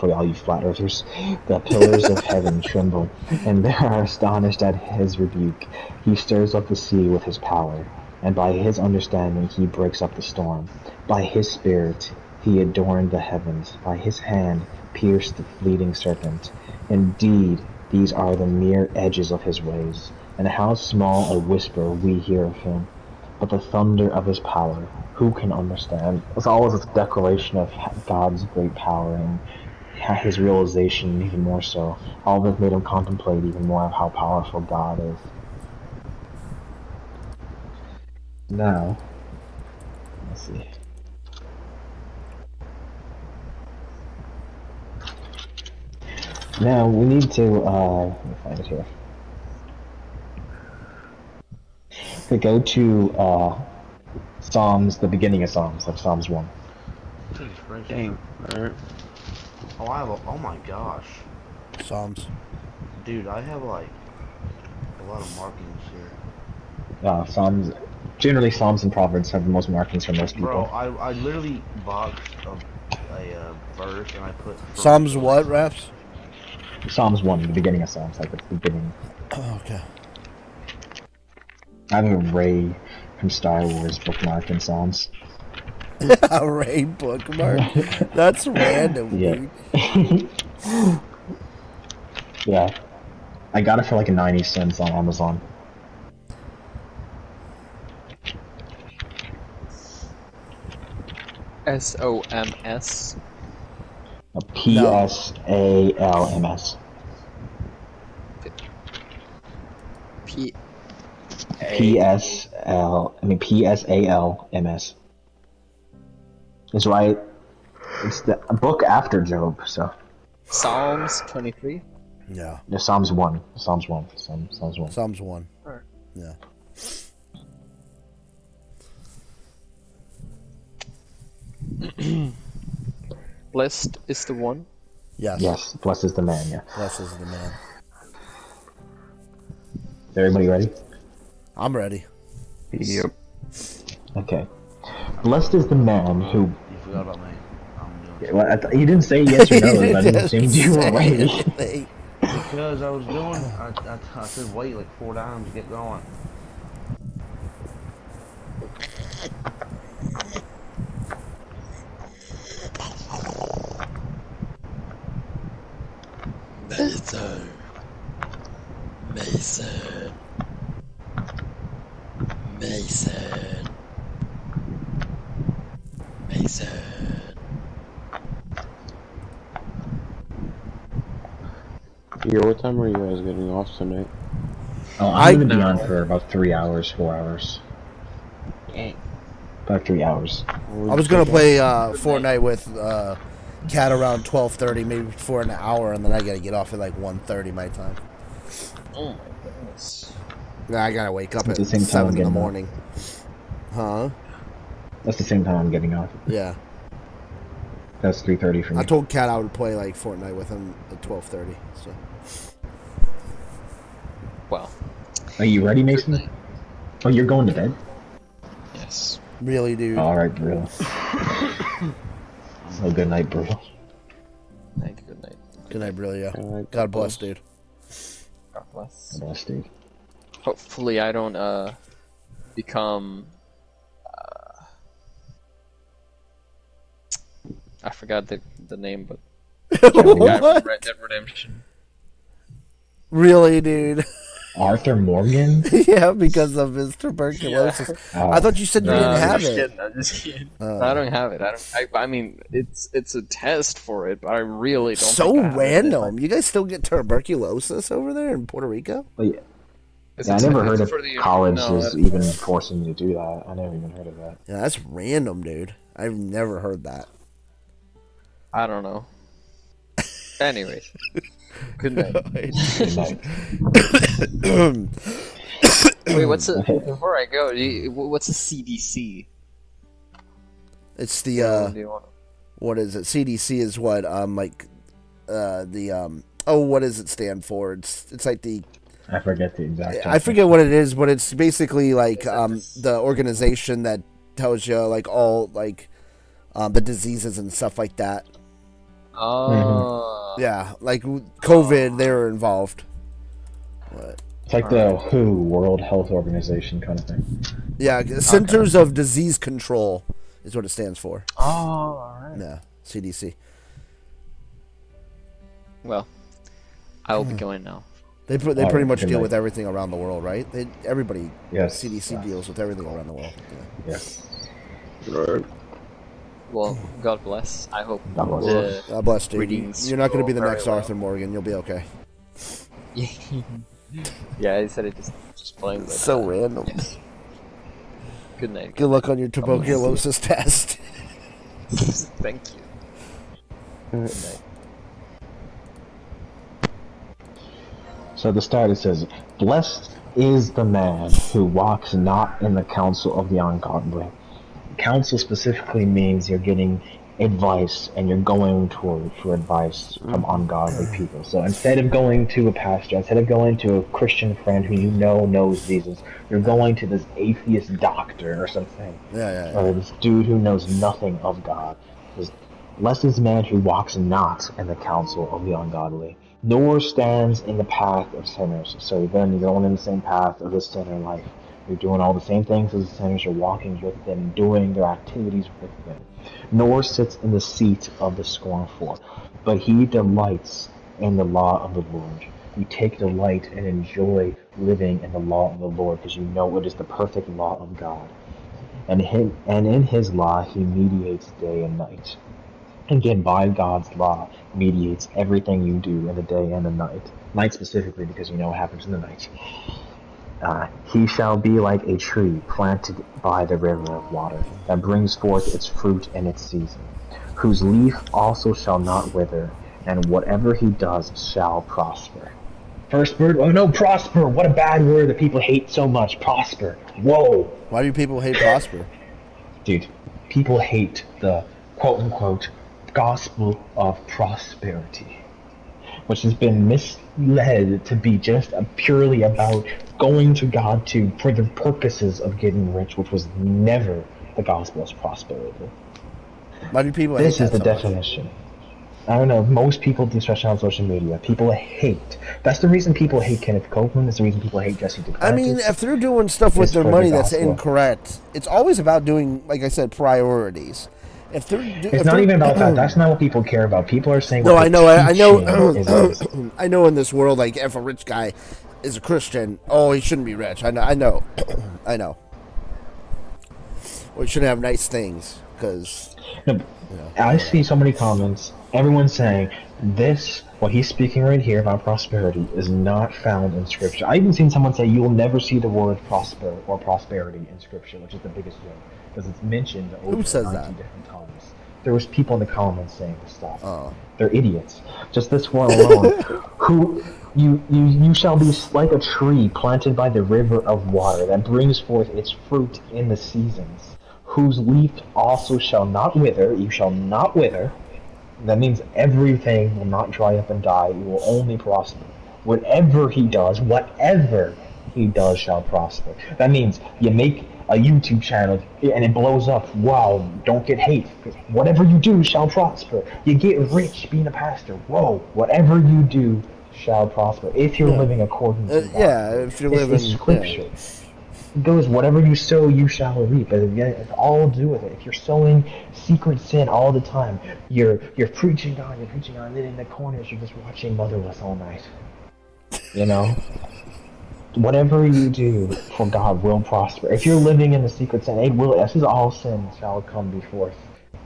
For all you flat earthers, the pillars of heaven tremble, and they are astonished at his rebuke. He stirs up the sea with his power, and by his understanding he breaks up the storm. By his spirit he adorned the heavens, by his hand pierced the fleeting serpent. Indeed, these are the mere edges of his ways, and how small a whisper we hear of him. But the thunder of his power, who can understand? It's always a declaration of God's great power, and his realization even more so. All this made him contemplate even more of how powerful God is. Now, let's see. Now we need to let me find it here. To go to Psalms, the beginning of Psalms, like Psalms 1. Jesus Christ. Dang. Alright. Oh, I have a, oh my gosh. Psalms. Dude, I have like a lot of markings here. Psalms, generally Psalms and Proverbs have the most markings for most people. Bro, I literally boxed a verse and I put... Psalms what, Raps? Psalms 1, the beginning of Psalms, like the beginning. Oh, okay. I have a Ray from Star Wars bookmark in Psalms. A Ray bookmark? That's random, Yeah. dude. Yeah. I got it for like 90 cents on Amazon. SOMS. PSALMS. P. PSALMS. It's right. It's the a book after Job, so. Psalms 23. Yeah. Yeah, Psalms 1. Psalms 1. Psalms 1. Psalms 1. Alright. Yeah. Blessed is the one. Yes. Yes, blessed is the man, yeah. Blessed is the man. Is everybody ready? I'm ready. Yep. Okay. Blessed is the man who. You forgot about me. I'm doing Well, you didn't say yes or no, but I didn't assume you were ready. Anything. Because I was doing, I said wait like 4 times to get going. Mason. Mason. Mason. Mason. Yo, what time are you guys getting off tonight? Oh, I'm gonna be on for about 3 hours, 4 hours. Dang. About 3 hours. I was gonna play Fortnite with Cat around 12:30, maybe for an hour, and then I gotta get off at like 1:30 my time. Oh my goodness. Yeah, I gotta wake up At at the same time 7 in the getting morning. Huh? That's the same time I'm getting off. Yeah. That's 3:30 for me. I told Cat I would play like Fortnite with him at 12:30. So. Well, Are you ready, Mason? Oh, you're going to bed? yes. Really, dude. Alright, bro. So good night, bro. Night, good night. Good night, really. Yeah. Alright, God bless, dude. God bless. Bless, dude. Hopefully I don't become I forgot the name, but the guy What? from Red Dead Redemption. Really, dude. Arthur Morgan? Yeah, because of his tuberculosis. I thought you said you didn't have I'm just it. kidding. I'm just kidding. I don't have it. I mean, it's a test for it, but I really don't. So think I have it. random. You guys still get tuberculosis over there in Puerto Rico? But yeah. It's Yeah, I a never test heard of for the- college no, is even forcing you to do that. I never even heard of that. Yeah, that's random, dude. I've never heard that. I don't know. Anyway, good night. Good night. Wait, what's a Okay. before I go? What's a CDC? It's Do the you want- what is it? CDC is what like what does it stand for? It's like the I forget the exact. I forget what it is, but it's basically like the organization that tells you like all like the diseases and stuff like that. Oh. Yeah, like COVID, they were involved. But, It's like the WHO, World Health Organization kind of thing. yeah, Centers of Disease Control is what it stands for. Oh, alright. Yeah, CDC. Well, I will be going now. They All pretty right, much good deal night. with everything around the world, right? Everybody, Yes. CDC deals with everything around the world. Yeah. Yes. Alright. Well, God bless. I hope God bless. the God bless, dude. readings You're not going to be the go next very well. Arthur Morgan. You'll be okay. Yeah, I said it just playing. But, So random. yes. Good night. Good luck on your tuberculosis test. Thank you. Good night. So at the start it says, "Blessed is the man who walks not in the counsel of the ungodly." Counsel specifically means you're getting advice and you're going for advice from ungodly people. So instead of going to a pastor, instead of going to a Christian friend who you know knows Jesus, you're going to this atheist doctor or something. Or this dude who knows nothing of God. Blessed is the man who walks not in the counsel of the ungodly, nor stands in the path of sinners. So then you're going in the same path of the sinner life. You're doing all the same things as the sinners. You're walking with them, doing their activities with them. Nor sits in the seat of the scornful, but he delights in the law of the Lord. You take delight and enjoy living in the law of the Lord because you know it is the perfect law of God. And in his law he mediates day and night. Again, by God's law, mediates everything you do in the day and the night. Night specifically because you know what happens in the night. He shall be like a tree planted by the river of water, that brings forth its fruit in its season, whose leaf also shall not wither, and whatever he does shall prosper. First word, oh no, prosper! What a bad word that people hate so much. Prosper. Whoa! Why do people hate prosper? Dude, people hate the quote-unquote gospel of prosperity, which has been misled to be just purely about going to God for the purposes of getting rich, which was never the gospel of prosperity. Why do people hate This is that the so much? definition. I don't know, most people do, especially on social media. People hate. That's the reason people hate Kenneth Copeland. That's the reason people hate Jesse Duplantis. I mean, if they're doing stuff with It's their for the money that's gospel. incorrect, it's always about doing, like I said, priorities. If they're It's not even about that. That's not what people care about. People are saying No, what I the know, I know, teaching is this. I know. In this world, like if a rich guy is a Christian, oh, he shouldn't be rich. I know, I know. Or he shouldn't have nice things because. No, I see so many comments. Everyone's saying this, what he's speaking right here about prosperity, is not found in Scripture. I even seen someone say you will never see the word prosper or prosperity in Scripture, which is the biggest joke because it's mentioned over 90 different times. There was people in the comments saying this stuff. They're idiots. Just this one alone. Who you shall be like a tree planted by the river of water that brings forth its fruit in the seasons, whose leaf also shall not wither. You shall not wither. That means everything will not dry up and die. You will only prosper. Whatever he does shall prosper. That means you make a YouTube channel and it blows up. Wow, don't get hate. Whatever you do shall prosper. You get rich being a pastor. Whoa, whatever you do shall prosper. If you're living according to God. If you're living. It's Scripture. It goes, whatever you sow, you shall reap. It's all to do with it. If you're sowing secret sin all the time, you're preaching on, and then in the corners you're just watching Motherless all night. You know? Whatever you do for God will prosper. If you're living in the secret sin, it will. It says all sin shall come before.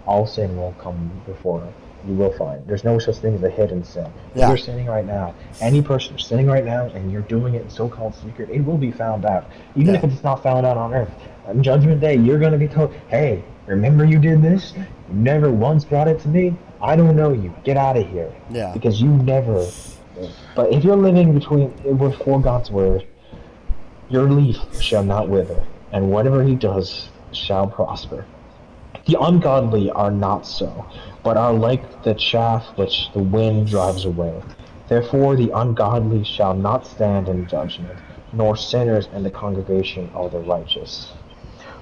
All sin will come before you will find. There's no such thing as a hidden sin. If you're sinning right now, any person who's sinning right now, and you're doing it in so-called secret, it will be found out. Even if it's not found out on earth. On Judgment Day, you're going to be told, hey, remember you did this? You never once brought it to me? I don't know you. Get out of here. Yeah. Because you never... But if you're living before God's word, your leaf shall not wither, and whatever he does shall prosper. The ungodly are not so, but are like the chaff which the wind drives away. Therefore the ungodly shall not stand in judgment, nor sinners in the congregation of the righteous.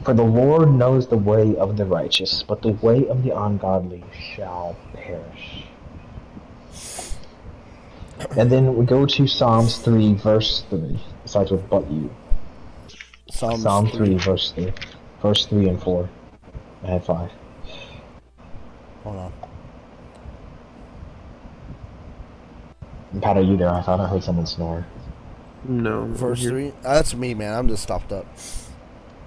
For the Lord knows the way of the righteous, but the way of the ungodly shall perish. And then we go to Psalms 3, verse 3. It starts with, but you. Psalm 3, verse 3. Verse 3 and 4. I had 5. Hold on. Pat, are you there? I thought I heard someone snore. No. Verse 3? That's me, man. I'm just stopped up.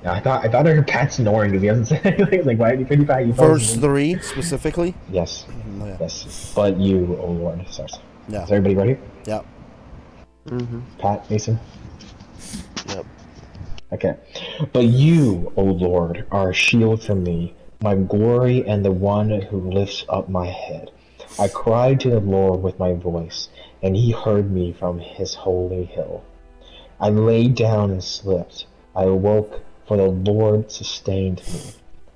Yeah, I thought I heard Pat snoring because he hasn't said anything. Like, why are you pretty bad? You Verse 3 specifically? Yes. Yeah. Yes. But you, O Lord. Sorry. Yeah. Is everybody ready? Yep. Pat, Mason? Yep. Okay. But you, O Lord, are a shield for me, my glory and the one who lifts up my head. I cried to the Lord with my voice, and he heard me from his holy hill. I lay down and slept. I awoke, for the Lord sustained me.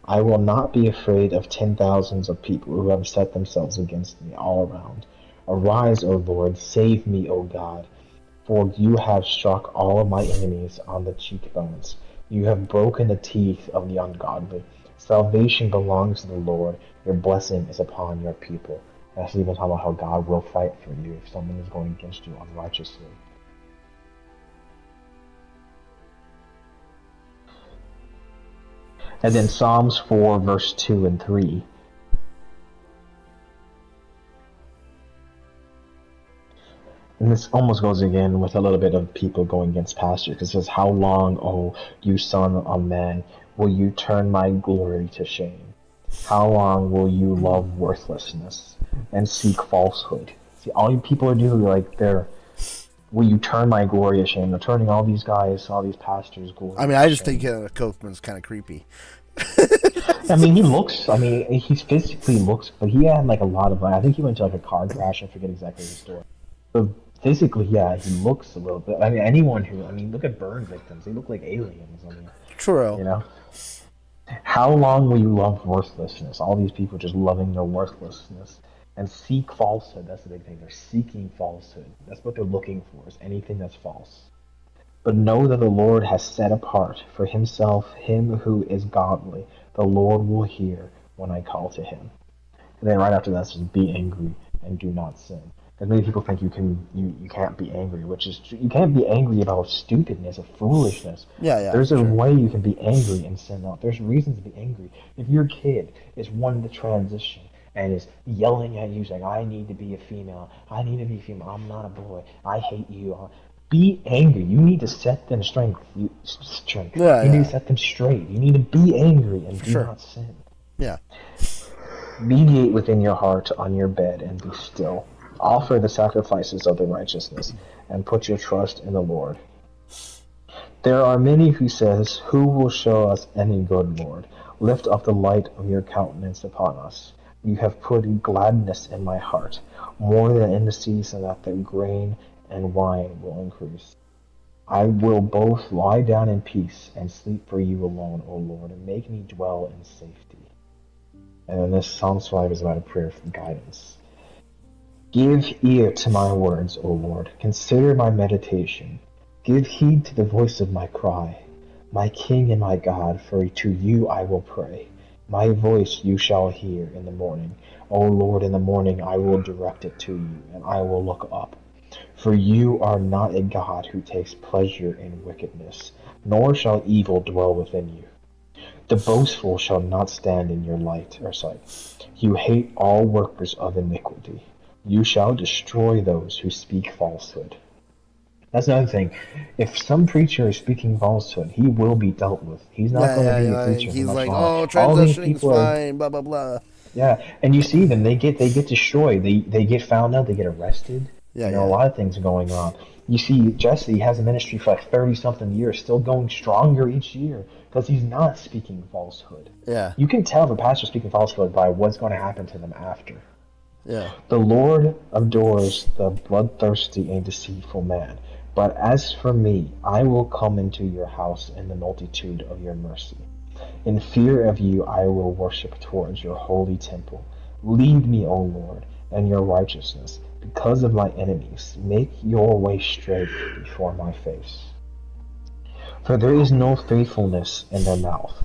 I will not be afraid of 10,000s of people who have set themselves against me all around. Arise, O Lord, save me, O God, for you have struck all of my enemies on the cheekbones. You have broken the teeth of the ungodly. Salvation belongs to the Lord. Your blessing is upon your people. That's even talking about how God will fight for you if someone is going against you unrighteously. And then Psalms 4, verse 2 and 3. And this almost goes again with a little bit of people going against pastors. It says, how long, O you son of man, will you turn my glory to shame? How long will you love worthlessness and seek falsehood? See, all you people are doing, like, will you turn my glory to shame? They're turning all these guys, all these pastors' glory I mean, to I just shame. think Kochman's kind of creepy. I mean, he physically looks, but he had like a lot of, I think he went to like a car crash, I forget exactly the story. But physically, yeah, he looks a little bit, I mean, look at burn victims, they look like aliens, I mean, True. you know? How long will you love worthlessness? All these people just loving their worthlessness and seek falsehood, that's the big thing, they're seeking falsehood. That's what they're looking for, is anything that's false. But know that the Lord has set apart for himself him who is godly. The Lord will hear when I call to him. And then right after that says, be angry and do not sin. Because many people think you can't be angry, which is true. You can't be angry about stupidness or foolishness. Yeah, There's a sure. way you can be angry and sin out. There's reasons to be angry. If your kid is wanting to transition and is yelling at you saying, I need to be a female, I'm not a boy, I hate you, be angry. You need to set them straight. You need to set them straight. You need to be angry and do not sin. Yeah. Mediate within your heart on your bed and be still. Offer the sacrifices of the righteousness and put your trust in the Lord. There are many who says, who will show us any good, Lord? Lift up the light of your countenance upon us. You have put gladness in my heart, more than in the season that the grain and wine will increase. I will both lie down in peace and sleep for you alone, O Lord, and make me dwell in safety. And then this Psalms 5 is about a prayer for guidance. Give ear to my words, O Lord. Consider my meditation. Give heed to the voice of my cry. My King and my God, for to you I will pray. My voice you shall hear in the morning. O Lord, in the morning I will direct it to you, and I will look up. For you are not a God who takes pleasure in wickedness, nor shall evil dwell within you. The boastful shall not stand in your sight. You hate all workers of iniquity. You shall destroy those who speak falsehood. That's another thing. If some preacher is speaking falsehood, he will be dealt with. He's not going to be a preacher He's for much like, longer. oh, All these transitioning's people are, fine, blah, blah, blah. yeah, and you see them. They get destroyed. They get found out. They get arrested. Yeah, a lot of things are going on. You see, Jesse has a ministry for like 30-something years, still going stronger each year because he's not speaking falsehood. Yeah. You can tell the pastor speaking falsehood by what's going to happen to them after. Yeah. The Lord adores the bloodthirsty and deceitful man. But as for me, I will come into your house in the multitude of your mercy. In fear of you, I will worship towards your holy temple. Lead me, O Lord, in your righteousness. Because of my enemies, make your way straight before my face. For there is no faithfulness in their mouth.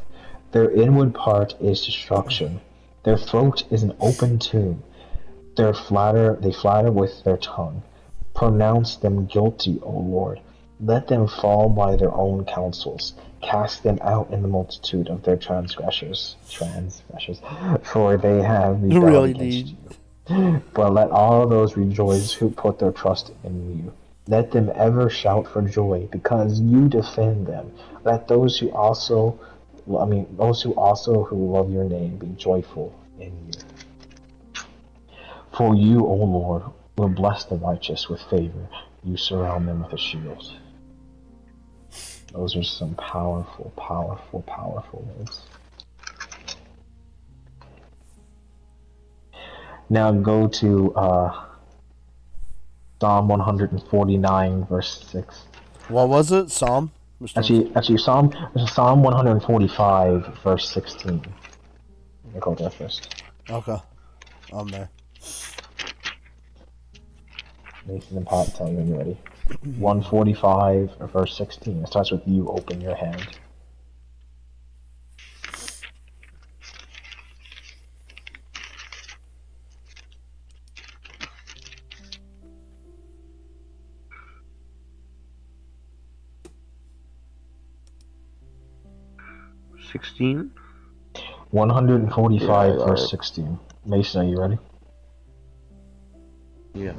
Their inward part is destruction. Their throat is an open tomb. They flatter with their tongue. Pronounce them guilty, O Lord. Let them fall by their own counsels. Cast them out in the multitude of their transgressors, for they have rebelled against you. But let all those rejoice who put their trust in you. Let them ever shout for joy, because you defend them. Let those who also who love your name be joyful in you. For you, O Lord, will bless the righteous with favor. You surround them with a shield. Those are some powerful, powerful, powerful words. Now go to Psalm 149, verse 6. What was it? Psalm? Actually, Psalm 145, verse 16. I'll go there first. Okay. I'm there. Mason and Pat, tell me when you're ready. 145, verse 16. It starts with you open your hand. $16. 145, Yeah, verse 16. Mason, are you ready? Yeah.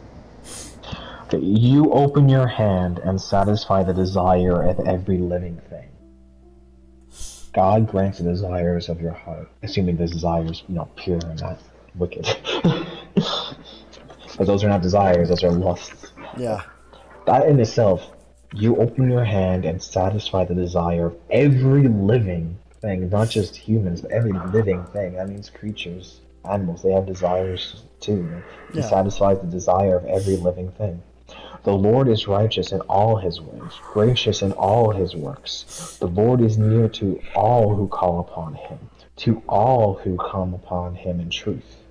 Okay, you open your hand and satisfy the desire of every living thing. God grants the desires of your heart, assuming the desires, pure and not wicked. But those are not desires; those are lusts. Yeah. That in itself, you open your hand and satisfy the desire of every living thing, not just humans, but every living thing. That means creatures, animals. They have desires too. He Yeah. satisfies the desire of every living thing. The Lord is righteous in all his ways, gracious in all his works. The Lord is near to all who call upon him, to all who come upon him in truth.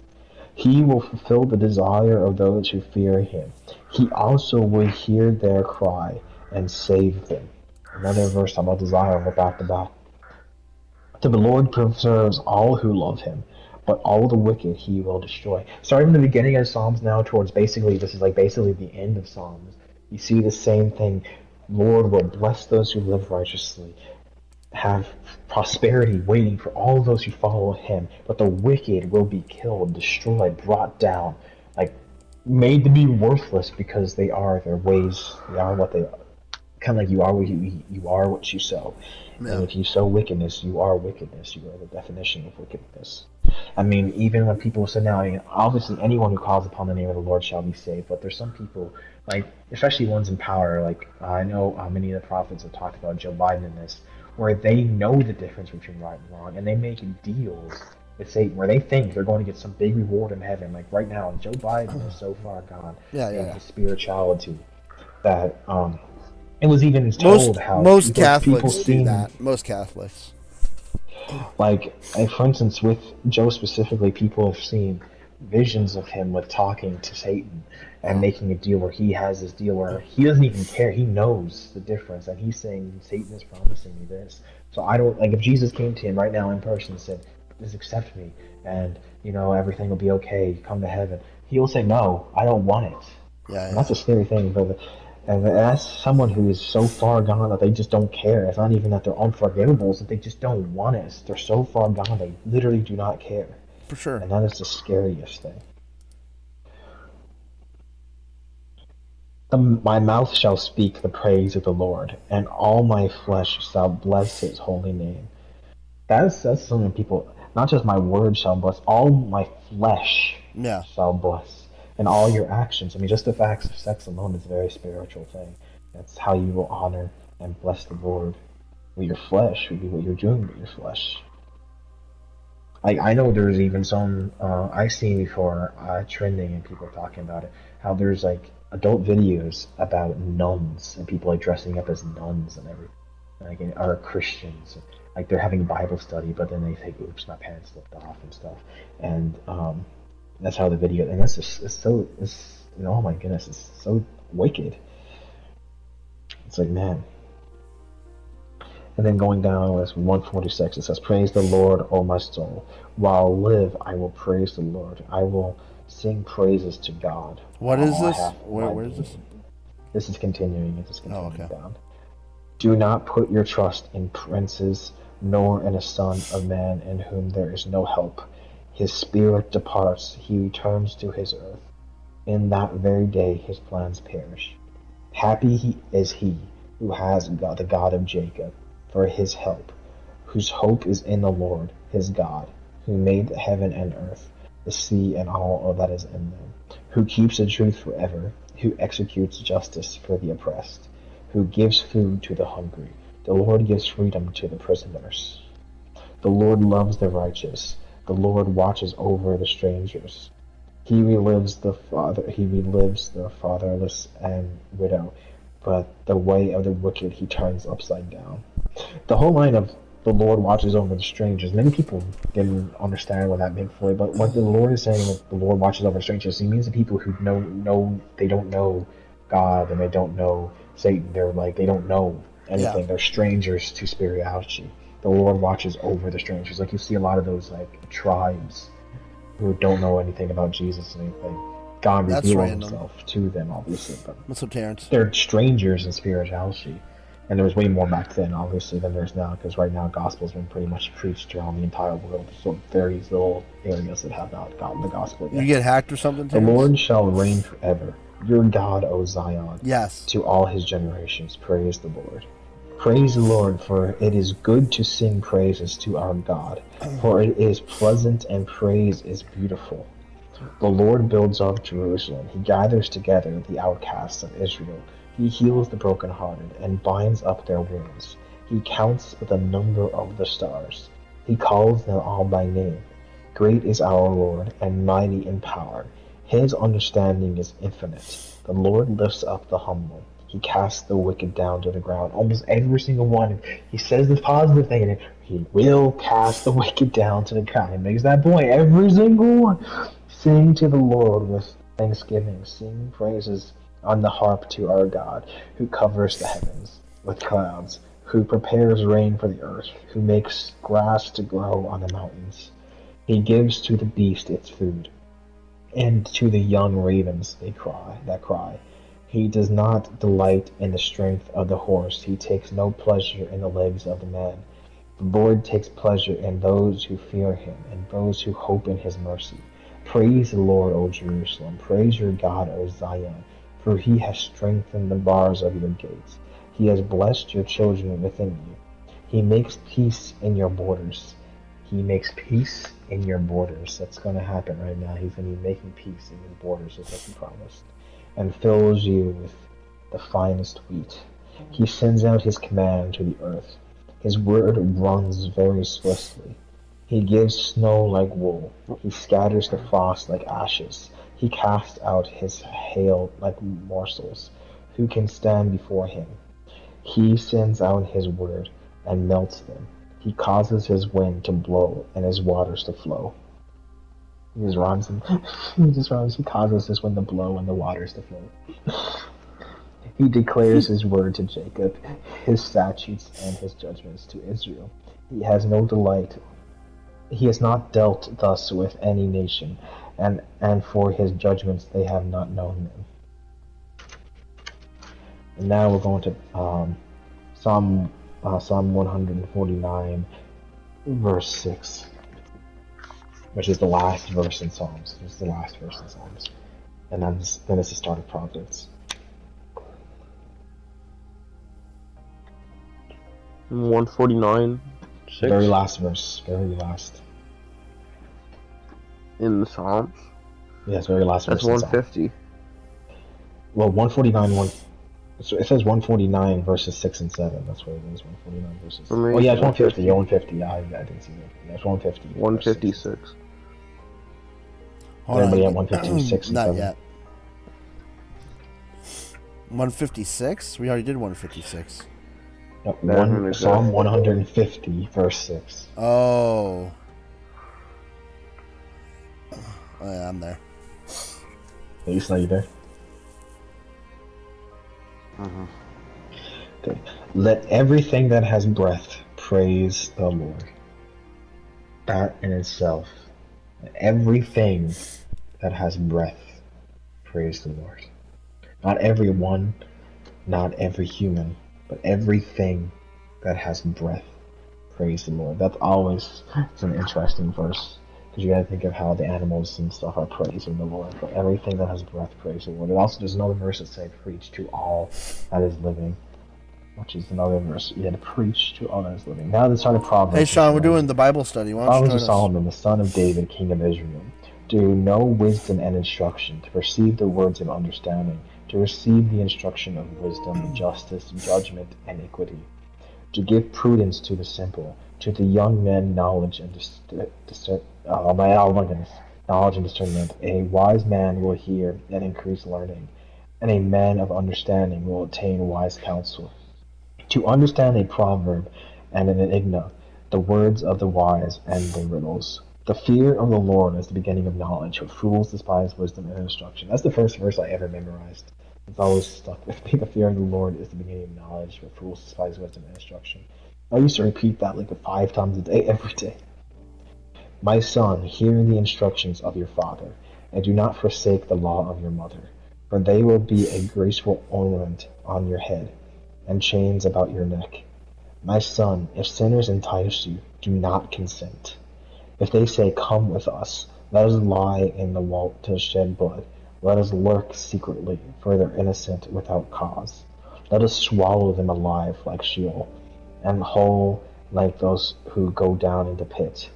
He will fulfill the desire of those who fear him. He also will hear their cry and save them. Another verse about desire, we're back to back. The Lord preserves all who love him, but all the wicked he will destroy. Starting from the beginning of Psalms now towards this is like basically the end of Psalms. You see the same thing. Lord will bless those who live righteously, have prosperity waiting for all those who follow him, but the wicked will be killed, destroyed, brought down, like made to be worthless because they are their ways. They are what they are. Kind of like you are what you eat, you are what you sow. Yeah. And if you sow wickedness, you are wickedness. You are the definition of wickedness. I mean, even when people say now, obviously anyone who calls upon the name of the Lord shall be saved, but there's some people, like, especially ones in power, like, I know many of the prophets have talked about Joe Biden in this, where they know the difference between right and wrong, and they make deals with Satan, where they think they're going to get some big reward in heaven. Like, right now, Joe Biden is so far gone in his spirituality that, it was even told how most people Catholics do seem that. Most Catholics. like, for instance, with Joe specifically, people have seen visions of him with talking to Satan and making a deal where he has this deal where he doesn't even care. He knows the difference, and he's saying Satan is promising me this. So I don't like if Jesus came to him right now in person and said, "Just accept me, and everything will be okay. Come to heaven." He will say, "No, I don't want it." Yeah. And that's a scary thing, but. And that's someone who is so far gone that they just don't care. It's not even that they're unforgivable, it's that they just don't want it. They're so far gone, they literally do not care. For sure. And that is the scariest thing. My mouth shall speak the praise of the Lord, and all my flesh shall bless his holy name. That's something people, not just my words shall bless, all my flesh shall bless. And all your actions. I mean, just the facts of sex alone is a very spiritual thing. That's how you will honor and bless the Lord. With your flesh would be what you're doing with your flesh. I know there's even some I've seen before trending and people talking about it. How there's like adult videos about nuns and people like dressing up as nuns and everything, like are Christians. Like they're having a Bible study, but then they say, "Oops, my pants slipped off" and stuff. And that's how the video, and that's just, oh my goodness, it's so wicked. It's like, man. And then going down, verse 146, it says, "Praise the Lord, O my soul. While I live, I will praise the Lord. I will sing praises to God." What is this? Where is this? This is continuing. It is continuing down. "Do not put your trust in princes, nor in a son of man in whom there is no help. His spirit departs, he returns to his earth. In that very day his plans perish. Happy is he who has the God of Jacob for his help, whose hope is in the Lord, his God, who made heaven and earth, the sea and all that is in them, who keeps the truth forever, who executes justice for the oppressed, who gives food to the hungry. The Lord gives freedom to the prisoners. The Lord loves the righteous. The Lord watches over the strangers. He relives the fatherless and widow, but the way of the wicked he turns upside down. The whole line of the Lord watches over the strangers. Many people didn't understand what that meant fully, but what the Lord is saying that the Lord watches over strangers, he means the people who know they don't know God and they don't know Satan. They're like they don't know anything. Yeah. They're strangers to spirituality. The Lord watches over the strangers. Like you see a lot of those like tribes who don't know anything about Jesus and anything. God That's revealed random. himself to them, obviously, but What's up, Terrence? they're strangers in spirituality. And there was way more back then, obviously, than there's now, because right now gospel's been pretty much preached around the entire world. So various little areas that have not gotten the gospel yet. You get hacked or something, The Terrence? Lord shall reign forever. Your God, O Zion. Yes. To all his generations, praise the Lord. Praise the Lord, for it is good to sing praises to our God, for it is pleasant and praise is beautiful. The Lord builds up Jerusalem. He gathers together the outcasts of Israel. He heals the brokenhearted and binds up their wounds. He counts the number of the stars. He calls them all by name. Great is our Lord, and mighty in power. His understanding is infinite. The Lord lifts up the humble. He casts the wicked down to the ground. Almost every single one. He says this positive thing, and he will cast the wicked down to the ground. He makes that point. Every single one. Sing to the Lord with thanksgiving. Sing praises on the harp to our God, who covers the heavens with clouds, who prepares rain for the earth, who makes grass to grow on the mountains. He gives to the beast its food, and to the young ravens that cry. He does not delight in the strength of the horse. He takes no pleasure in the legs of the man. The Lord takes pleasure in those who fear him, and those who hope in his mercy. Praise the Lord, O Jerusalem. Praise your God, O Zion, for he has strengthened the bars of your gates. He has blessed your children within you. He makes peace in your borders. He makes peace in your borders. That's going to happen right now. He's going to be making peace in your borders, just like he promised, and fills you with the finest wheat. He sends out his command to the earth. His word runs very swiftly. He gives snow like wool. He scatters the frost like ashes. He casts out his hail like morsels. Who can stand before him? He sends out his word and melts them. He causes his wind to blow and his waters to flow. He just rhymes. He just rhymes. He causes his wind to blow and the waters to flow. He declares his word to Jacob, his statutes and his judgments to Israel. He has no delight. He has not dealt thus with any nation, and for his judgments they have not known them. And now we're going to Psalm 149, verse 6, which is the last verse in Psalms. It's the last verse in Psalms. And then it's the start of Proverbs. 149. 6. Very last verse. Very last. In the Psalms. Yes, very last That's verse. 150. Well, 149. So it says 149 verses 6 and 7. That's what it is. 149 verses. Oh yeah, it's 150. Yeah, 150. Yeah, I didn't see that. Yeah, it's 150. 156. Everybody at 156 and Not 7. yet. 156? We already did 156. Psalm 150 verse 6. Oh. Oh yeah, I'm there. Are you there? Okay. Let everything that has breath praise the Lord. That in itself. Everything that has breath praise the Lord. Not everyone, not every human, but everything that has breath praise the Lord. That's always an interesting verse, because you gotta think of how the animals and stuff are praising the Lord. But everything that has breath praise the Lord. It also, there's another verse that says, preach to all that is living, which is another verse. You had to preach to all that is living. Now the start of Proverbs. Hey Sean, we're doing the Bible study. Why don't you Proverbs join of us? Solomon, the son of David, king of Israel, to know wisdom and instruction, to perceive the words of understanding, to receive the instruction of wisdom, justice, judgment, and equity, to give prudence to the simple, to the young men knowledge and oh my goodness, knowledge and discernment. A wise man will hear and increase learning, and a man of understanding will attain wise counsel. To understand a proverb and an enigma, the words of the wise and the riddles. The fear of the Lord is the beginning of knowledge, but fools despise wisdom and instruction. That's the first verse I ever memorized. It's always stuck with me. The fear of the Lord is the beginning of knowledge, but fools despise wisdom and instruction. I used to repeat that like 5 times a day, every day. My son, hear the instructions of your father, and do not forsake the law of your mother, for they will be a graceful ornament on your head, and chains about your neck. My son, if sinners entice you, do not consent. If they say, come with us, let us lie in the vault to shed blood. Let us lurk secretly, for they're innocent without cause. Let us swallow them alive like Sheol, and whole like those who go down into pit.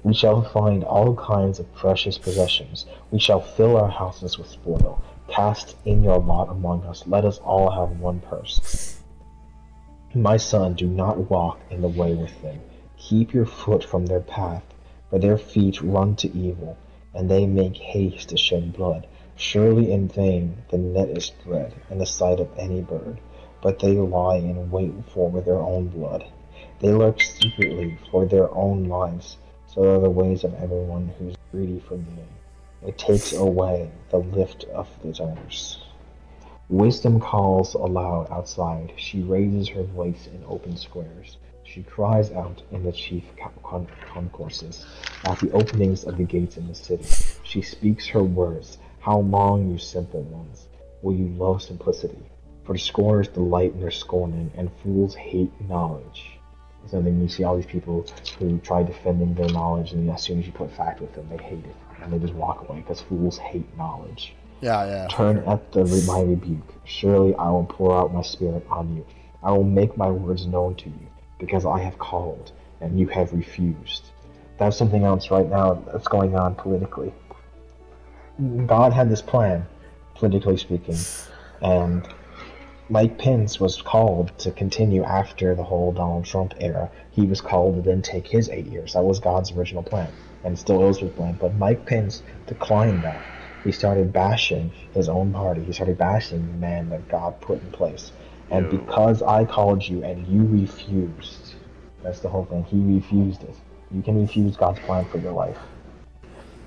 We shall find all kinds of precious possessions. We shall fill our houses with spoil. Cast in your lot among us. Let us all have one purse. My son, do not walk in the way with them. Keep your foot from their path, for their feet run to evil, and they make haste to shed blood. Surely in vain the net is spread in the sight of any bird, but they lie in wait for their own blood. They lurk secretly for their own lives. So are the ways of everyone who's greedy for gain. It takes away the lift of the donors. Wisdom calls aloud outside. She raises her voice in open squares. She cries out in the chief concourses, at the openings of the gates in the city. She speaks her words. How long, you simple ones, will you love simplicity? For scorners delight in their scorning, and fools hate knowledge. So then you see all these people who try defending their knowledge, and as soon as you put fact with them, they hate it, and they just walk away, because fools hate knowledge. Yeah. Turn at my rebuke. Surely I will pour out my spirit on you. I will make my words known to you, because I have called, and you have refused. That's something else right now that's going on politically. God had this plan, politically speaking, and Mike Pence was called to continue after the whole Donald Trump era. He was called to then take his 8 years. That was God's original plan, and still is his plan. But Mike Pence declined that. He started bashing his own party. He started bashing the man that God put in place. And because I called you and you refused, that's the whole thing. He refused it. You can refuse God's plan for your life.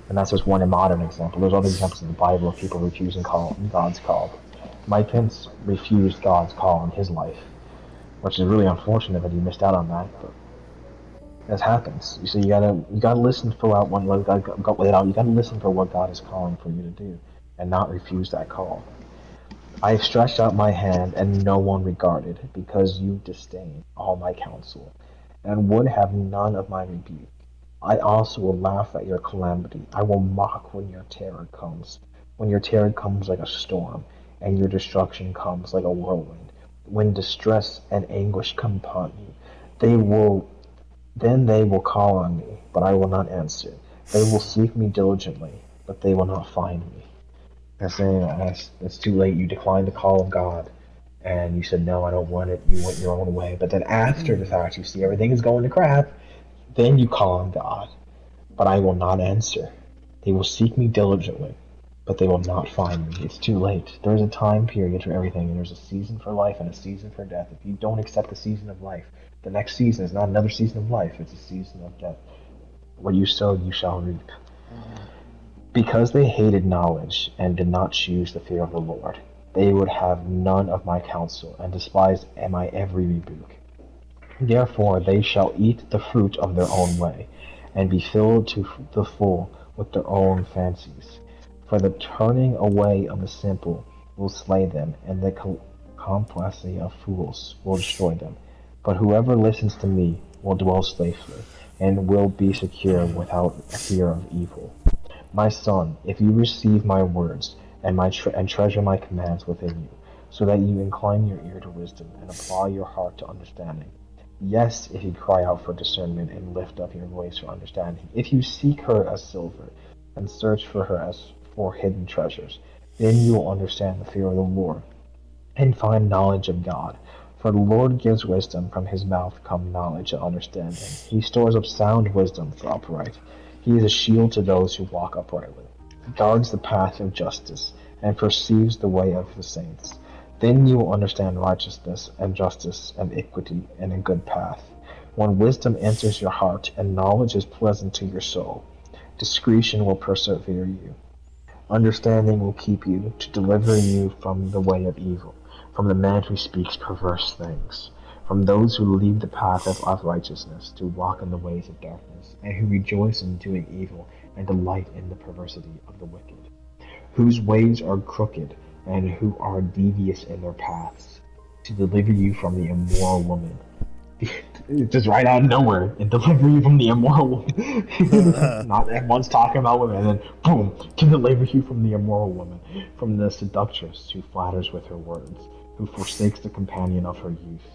And that's just one modern example. There's other examples in the Bible of people refusing God's call. Mike Pence refused God's call in his life, which is really unfortunate that he missed out on that. But this happens. You see, you gotta listen for what God laid out. You gotta listen for what God is calling for you to do, and not refuse that call. I have stretched out my hand, and no one regarded, because you disdain all my counsel, and would have none of my rebuke. I also will laugh at your calamity. I will mock when your terror comes. When your terror comes like a storm, and your destruction comes like a whirlwind. When distress and anguish come upon you, then they will call on me, but I will not answer. They will seek me diligently, but they will not find me. They're saying it's too late. You declined the call of God, and you said, no, I don't want it. You went your own way. But then after the fact, you see everything is going to crap, then you call on God, but I will not answer. They will seek me diligently, but they will not find me. It's too late. There's a time period for everything, and there's a season for life and a season for death. If you don't accept the season of life, the next season is not another season of life. It's a season of death. What you sow, you shall reap. Because they hated knowledge and did not choose the fear of the Lord, they would have none of my counsel, and despised my every rebuke. Therefore they shall eat the fruit of their own way, and be filled to the full with their own fancies. For the turning away of the simple will slay them, and the complacency of fools will destroy them. But whoever listens to me will dwell safely, and will be secure without fear of evil. My son, if you receive my words, and treasure my commands within you, so that you incline your ear to wisdom, and apply your heart to understanding. Yes, if you cry out for discernment, and lift up your voice for understanding. If you seek her as silver, and search for her as for hidden treasures, then you will understand the fear of the Lord, and find knowledge of God. For the Lord gives wisdom, from his mouth come knowledge and understanding. He stores up sound wisdom for upright. He is a shield to those who walk uprightly. He guards the path of justice and perceives the way of the saints. Then you will understand righteousness and justice and equity and a good path. When wisdom enters your heart and knowledge is pleasant to your soul, discretion will persevere you. Understanding will keep you to deliver you from the way of evil, from the man who speaks perverse things, from those who leave the path of righteousness to walk in the ways of darkness, and who rejoice in doing evil and delight in the perversity of the wicked, whose ways are crooked and who are devious in their paths, to deliver you from the immoral woman. Just right out of nowhere, and deliver you from the immoral woman. Not everyone's talking about women, and then boom, to deliver you from the immoral woman, from the seductress who flatters with her words, who forsakes the companion of her youth,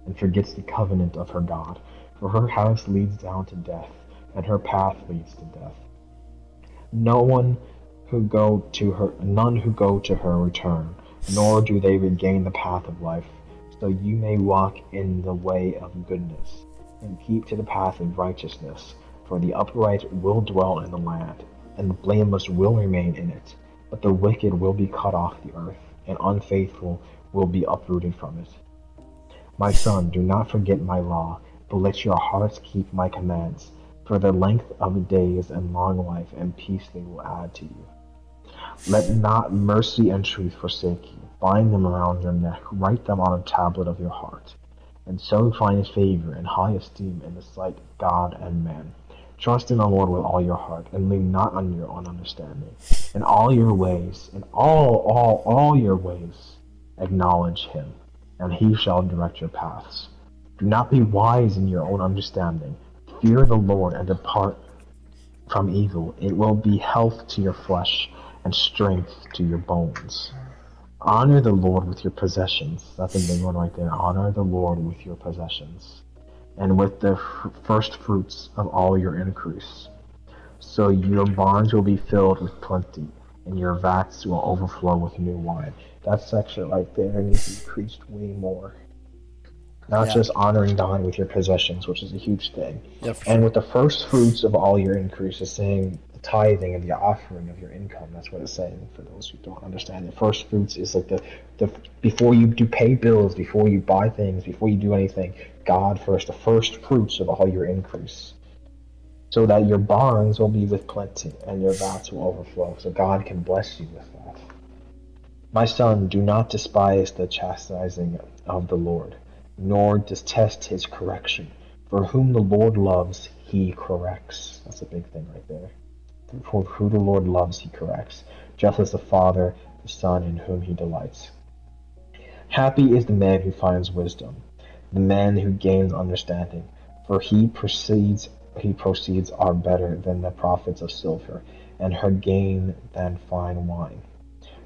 and forgets the covenant of her God. For her house leads down to death, and her path leads to death. None who go to her return, nor do they regain the path of life. So you may walk in the way of goodness, and keep to the path of righteousness. For the upright will dwell in the land, and the blameless will remain in it. But the wicked will be cut off the earth, and unfaithful will be uprooted from it. My son, do not forget my law, but let your hearts keep my commands. For the length of days and long life and peace they will add to you. Let not mercy and truth forsake you. Bind them around your neck, write them on a tablet of your heart, and so find favor and high esteem in the sight of God and man. Trust in the Lord with all your heart, and lean not on your own understanding. In all your ways, in all your ways, acknowledge him, and he shall direct your paths. Do not be wise in your own understanding. Fear the Lord and depart from evil. It will be health to your flesh and strength to your bones. Honor the Lord with your possessions. That's a big one right there. Honor the Lord with your possessions, and with the first fruits of all your increase. So your barns will be filled with plenty, and your vats will overflow with new wine. That section right there needs to be preached way more. Not just honoring God with your possessions, which is a huge thing. Yeah, for And sure. with the first fruits of all your increase is saying the tithing and the offering of your income. That's what it's saying for those who don't understand. The first fruits is like the before you do pay bills, before you buy things, before you do anything, God first, the first fruits of all your increase. So that your barns will be with plenty and your vats will overflow. So God can bless you with that. My son, do not despise the chastising of the Lord, nor detest his correction. For whom the Lord loves, he corrects. That's a big thing right there. For who the Lord loves, he corrects, just as the Father, the Son, in whom he delights. Happy is the man who finds wisdom, the man who gains understanding, for he proceeds are better than the profits of silver, and her gain than fine wine.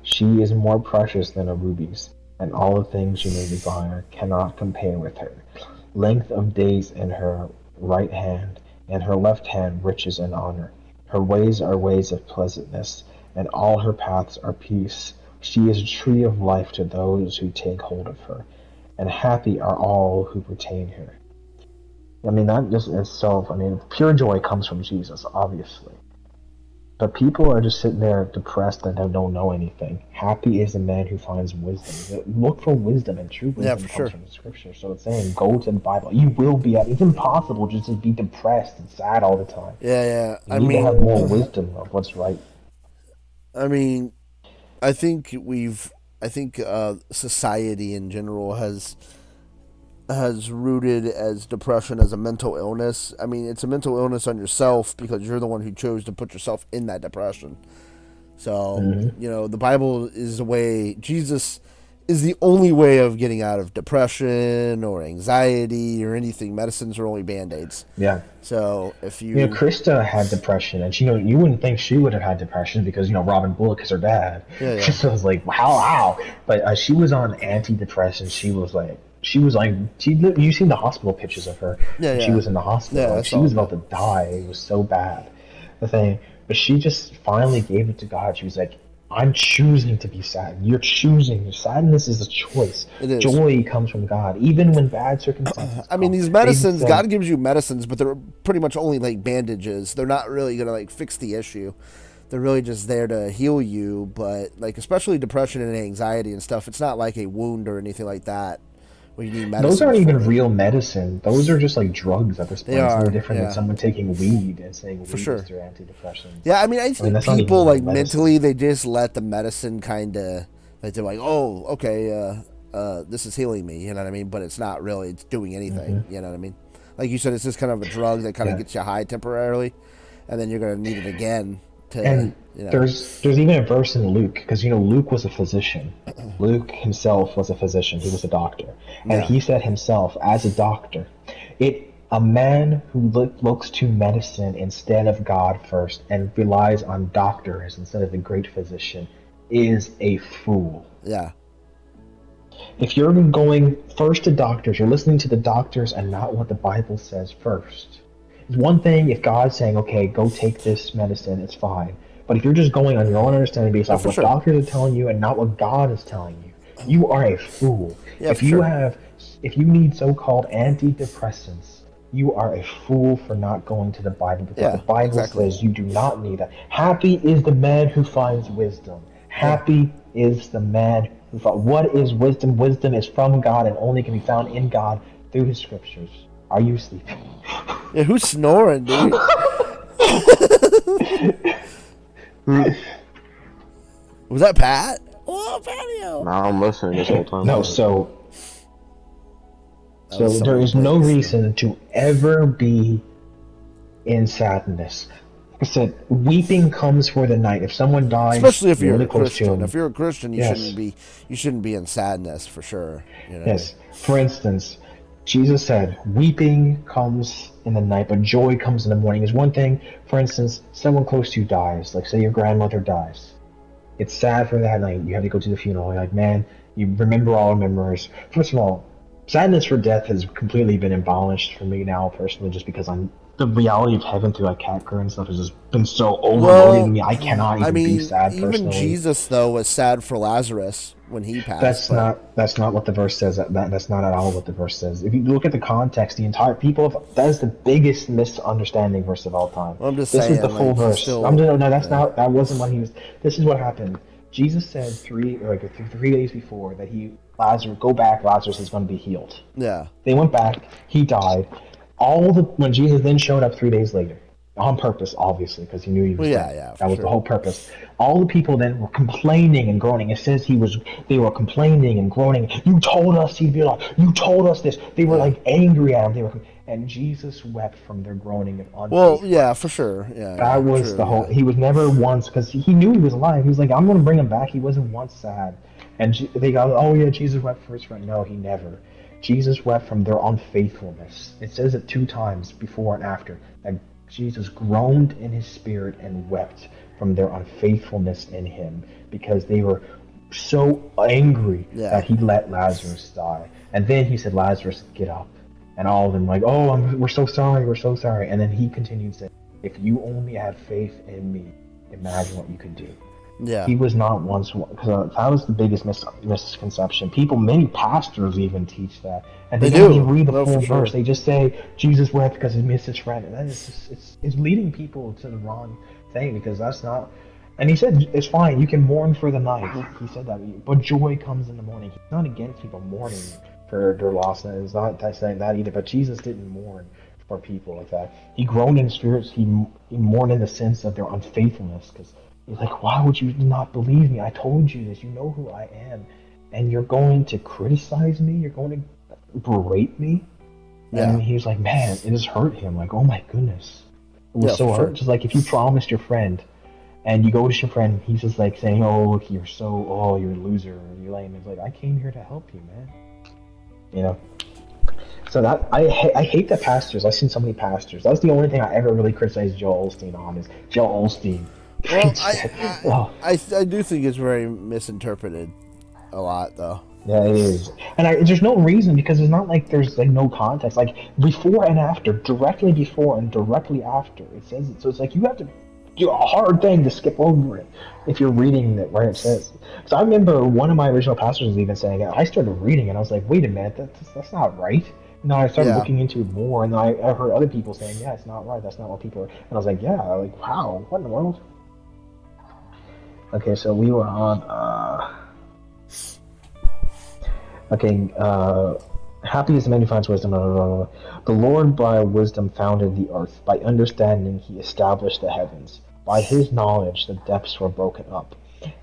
She is more precious than the rubies, and all the things you may desire cannot compare with her. Length of days in her right hand, and her left hand riches and honor. Her ways are ways of pleasantness, and all her paths are peace. She is a tree of life to those who take hold of her, and happy are all who retain her. I mean, that just itself, pure joy comes from Jesus, obviously. But people are just sitting there depressed and don't know anything. Happy is the man who finds wisdom. Look for wisdom, and true wisdom comes from the scripture. So it's saying, go to the Bible. You will be. It's impossible just to be depressed and sad all the time. Yeah. You need to have more wisdom of what's right. I mean, I think society in general has rooted as depression as a mental illness. I mean, it's a mental illness on yourself because you're the one who chose to put yourself in that depression. So, the Bible is the way. Jesus is the only way of getting out of depression or anxiety or anything. Medicines are only Band-Aids. Yeah. So if you... Krista had depression, and you wouldn't think she would have had depression because, Robin Bullock is her dad. Yeah. So I was like, wow. But she was on antidepressants. You seen the hospital pictures of her. Yeah. She was in the hospital. Yeah, she was about to die. It was so bad. But she just finally gave it to God. She was like, I'm choosing to be sad. You're choosing. Sadness is a choice. It is. Joy comes from God, even when bad circumstances. I mean, come. these medicines, David said, God gives you medicines, but they're pretty much only like bandages. They're not really gonna like fix the issue. They're really just there to heal you. But like, especially depression and anxiety and stuff, it's not like a wound or anything like that where you need medicine. those aren't even real medicine. Those are just like drugs at this point. They It's are, no different yeah. than someone taking weed and saying weed sure. is their antidepressant. Yeah, I mean, I think that's not people even like medicine. mentally they just let the medicine kind of like they're like, oh, okay, this is healing me, you know what I mean? But it's not really. It's doing anything, Mm-hmm. you know what I mean? Like you said, it's just kind of a drug that kind of gets you high temporarily, and then you're gonna need it again. And there's even a verse in Luke, because Luke was a physician. Luke himself was a physician. He was a doctor, and he said himself as a doctor, a man who looks to medicine instead of God first and relies on doctors instead of the great physician is a fool. Yeah. If you're going first to doctors, you're listening to the doctors and not what the Bible says first. It's one thing if God's saying, okay, go take this medicine, it's fine. But if you're just going on your own understanding based off what doctors are telling you and not what God is telling you, you are a fool. If you need so-called antidepressants, you are a fool for not going to the Bible, because the Bible says you do not need that. Happy is the man who finds wisdom. Happy is the man who finds. What is wisdom? Wisdom is from God and only can be found in God through his scriptures. Are you sleeping? Yeah, who's snoring, dude? Was that Pat? Oh, patio. No, I'm listening this whole time. No, so there is no reason to ever be in sadness. Like I said, weeping comes for the night. If someone dies, especially if you're really a close to Christian. him, If you're a Christian, you shouldn't be in sadness for sure. Yes. For instance, Jesus said, weeping comes in the night, but joy comes in the morning. Is one thing, for instance, someone close to you dies, like say your grandmother dies. It's sad for that night. You have to go to the funeral. You're like, man, you remember all memories. First of all, sadness for death has completely been abolished for me now, personally, just because the reality of heaven through like Catker and stuff has just been so overloaded in me. I cannot even be sad personally. Even Jesus though was sad for Lazarus when he passed. That's not what the verse says. That's not at all what the verse says. If you look at the context, the entire that is the biggest misunderstanding verse of all time. Well, I'm just this saying, is the full verse. Not. That wasn't what he was. This is what happened. Jesus said 3 days before that Lazarus, go back. Lazarus is going to be healed. Yeah. They went back. He died. When Jesus then showed up 3 days later, on purpose, obviously, because he knew he was dead. That was the whole purpose. All the people then were complaining and groaning. It says they were complaining and groaning. You told us he'd be alive. You told us this. They were like angry at him. And Jesus wept from their groaning and unfaith. Well, yeah, for sure. Yeah. That was the whole. He was never once, because he knew he was alive. He was like, I'm going to bring him back. He wasn't once sad. And they got, oh yeah, Jesus wept for his friend. No, he never. Jesus wept from their unfaithfulness. It says it 2 times before and after that Jesus groaned in his spirit and wept from their unfaithfulness in him, because they were so angry that he let Lazarus die. And then he said, Lazarus, get up. And all of them like, oh, we're so sorry, we're so sorry. And then he continued saying, if you only had faith in me, imagine what you could do. Yeah. He was not once, because that was the biggest misconception. Many pastors even teach that. And they don't even read the full verse. They just say, Jesus wept because he missed his friend. And that is just, it's leading people to the wrong thing, because that's not. And he said, it's fine, you can mourn for the night. He said that, but joy comes in the morning. He's not against people mourning for their loss. And it's not saying that either, but Jesus didn't mourn for people like that. He groaned in spirits. He mourned in the sense of their unfaithfulness, because he's like, why would you not believe me? I told you this. You know who I am. And you're going to criticize me? You're going to berate me? Yeah. And he's like, man, it just hurt him. Like, oh my goodness. It was so hurt. Just like if you promised your friend, and you go to your friend, he's just like saying, oh, look, you're a loser, you're lame. It's like, I came here to help you, man. You know? So that I hate that pastors. I've seen so many pastors. That's the only thing I ever really criticized Joel Osteen on, is Joel Osteen. Well, I do think it's very misinterpreted a lot, though. Yeah, it is. And there's no reason, because it's not like there's like no context. Like before and after, directly before and directly after, it says it. So it's like you have to a hard thing to skip over it if you're reading it where it says. So I remember one of my original pastors was even saying it. I started reading it, and I was like, wait a minute, that's not right. And then I started Yeah. looking into it more, and then I heard other people saying, yeah, it's not right. That's not what people are. And I was like, yeah, like, wow, what in the world? Okay, so we were on. Okay, happy is the man who finds wisdom. Blah, blah, blah, blah. The Lord by wisdom founded the earth. By understanding he established the heavens. By his knowledge the depths were broken up,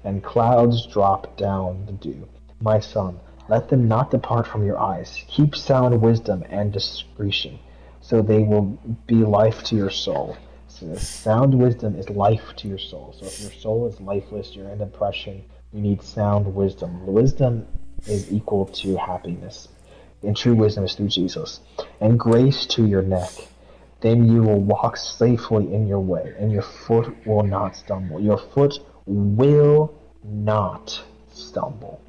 and clouds dropped down the dew. My son, let them not depart from your eyes. Keep sound wisdom and discretion, so they will be life to your soul. So sound wisdom is life to your soul. So if your soul is lifeless, you're in depression, you need sound wisdom. Wisdom is equal to happiness. And true wisdom is through Jesus. And grace to your neck. Then you will walk safely in your way, and your foot will not stumble. Your foot will not stumble.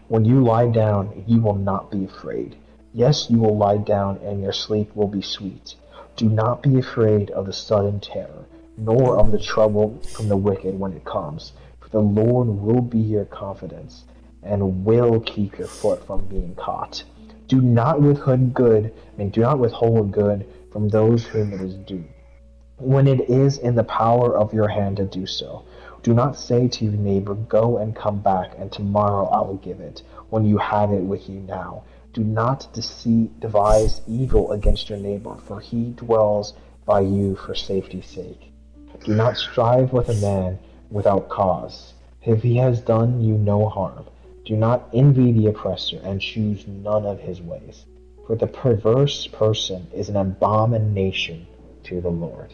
When you lie down, you will not be afraid. Yes, you will lie down, and your sleep will be sweet. Do not be afraid of the sudden terror, nor of the trouble from the wicked when it comes. For the Lord will be your confidence, and will keep your foot from being caught. Do not withhold good, do not withhold good from those whom it is due, when it is in the power of your hand to do so. Do not say to your neighbor, go and come back, and tomorrow I will give it, when you have it with you now. Do not devise evil against your neighbor, for he dwells by you for safety's sake. Do not strive with a man without cause, if he has done you no harm. Do not envy the oppressor, and choose none of his ways. For the perverse person is an abomination to the Lord.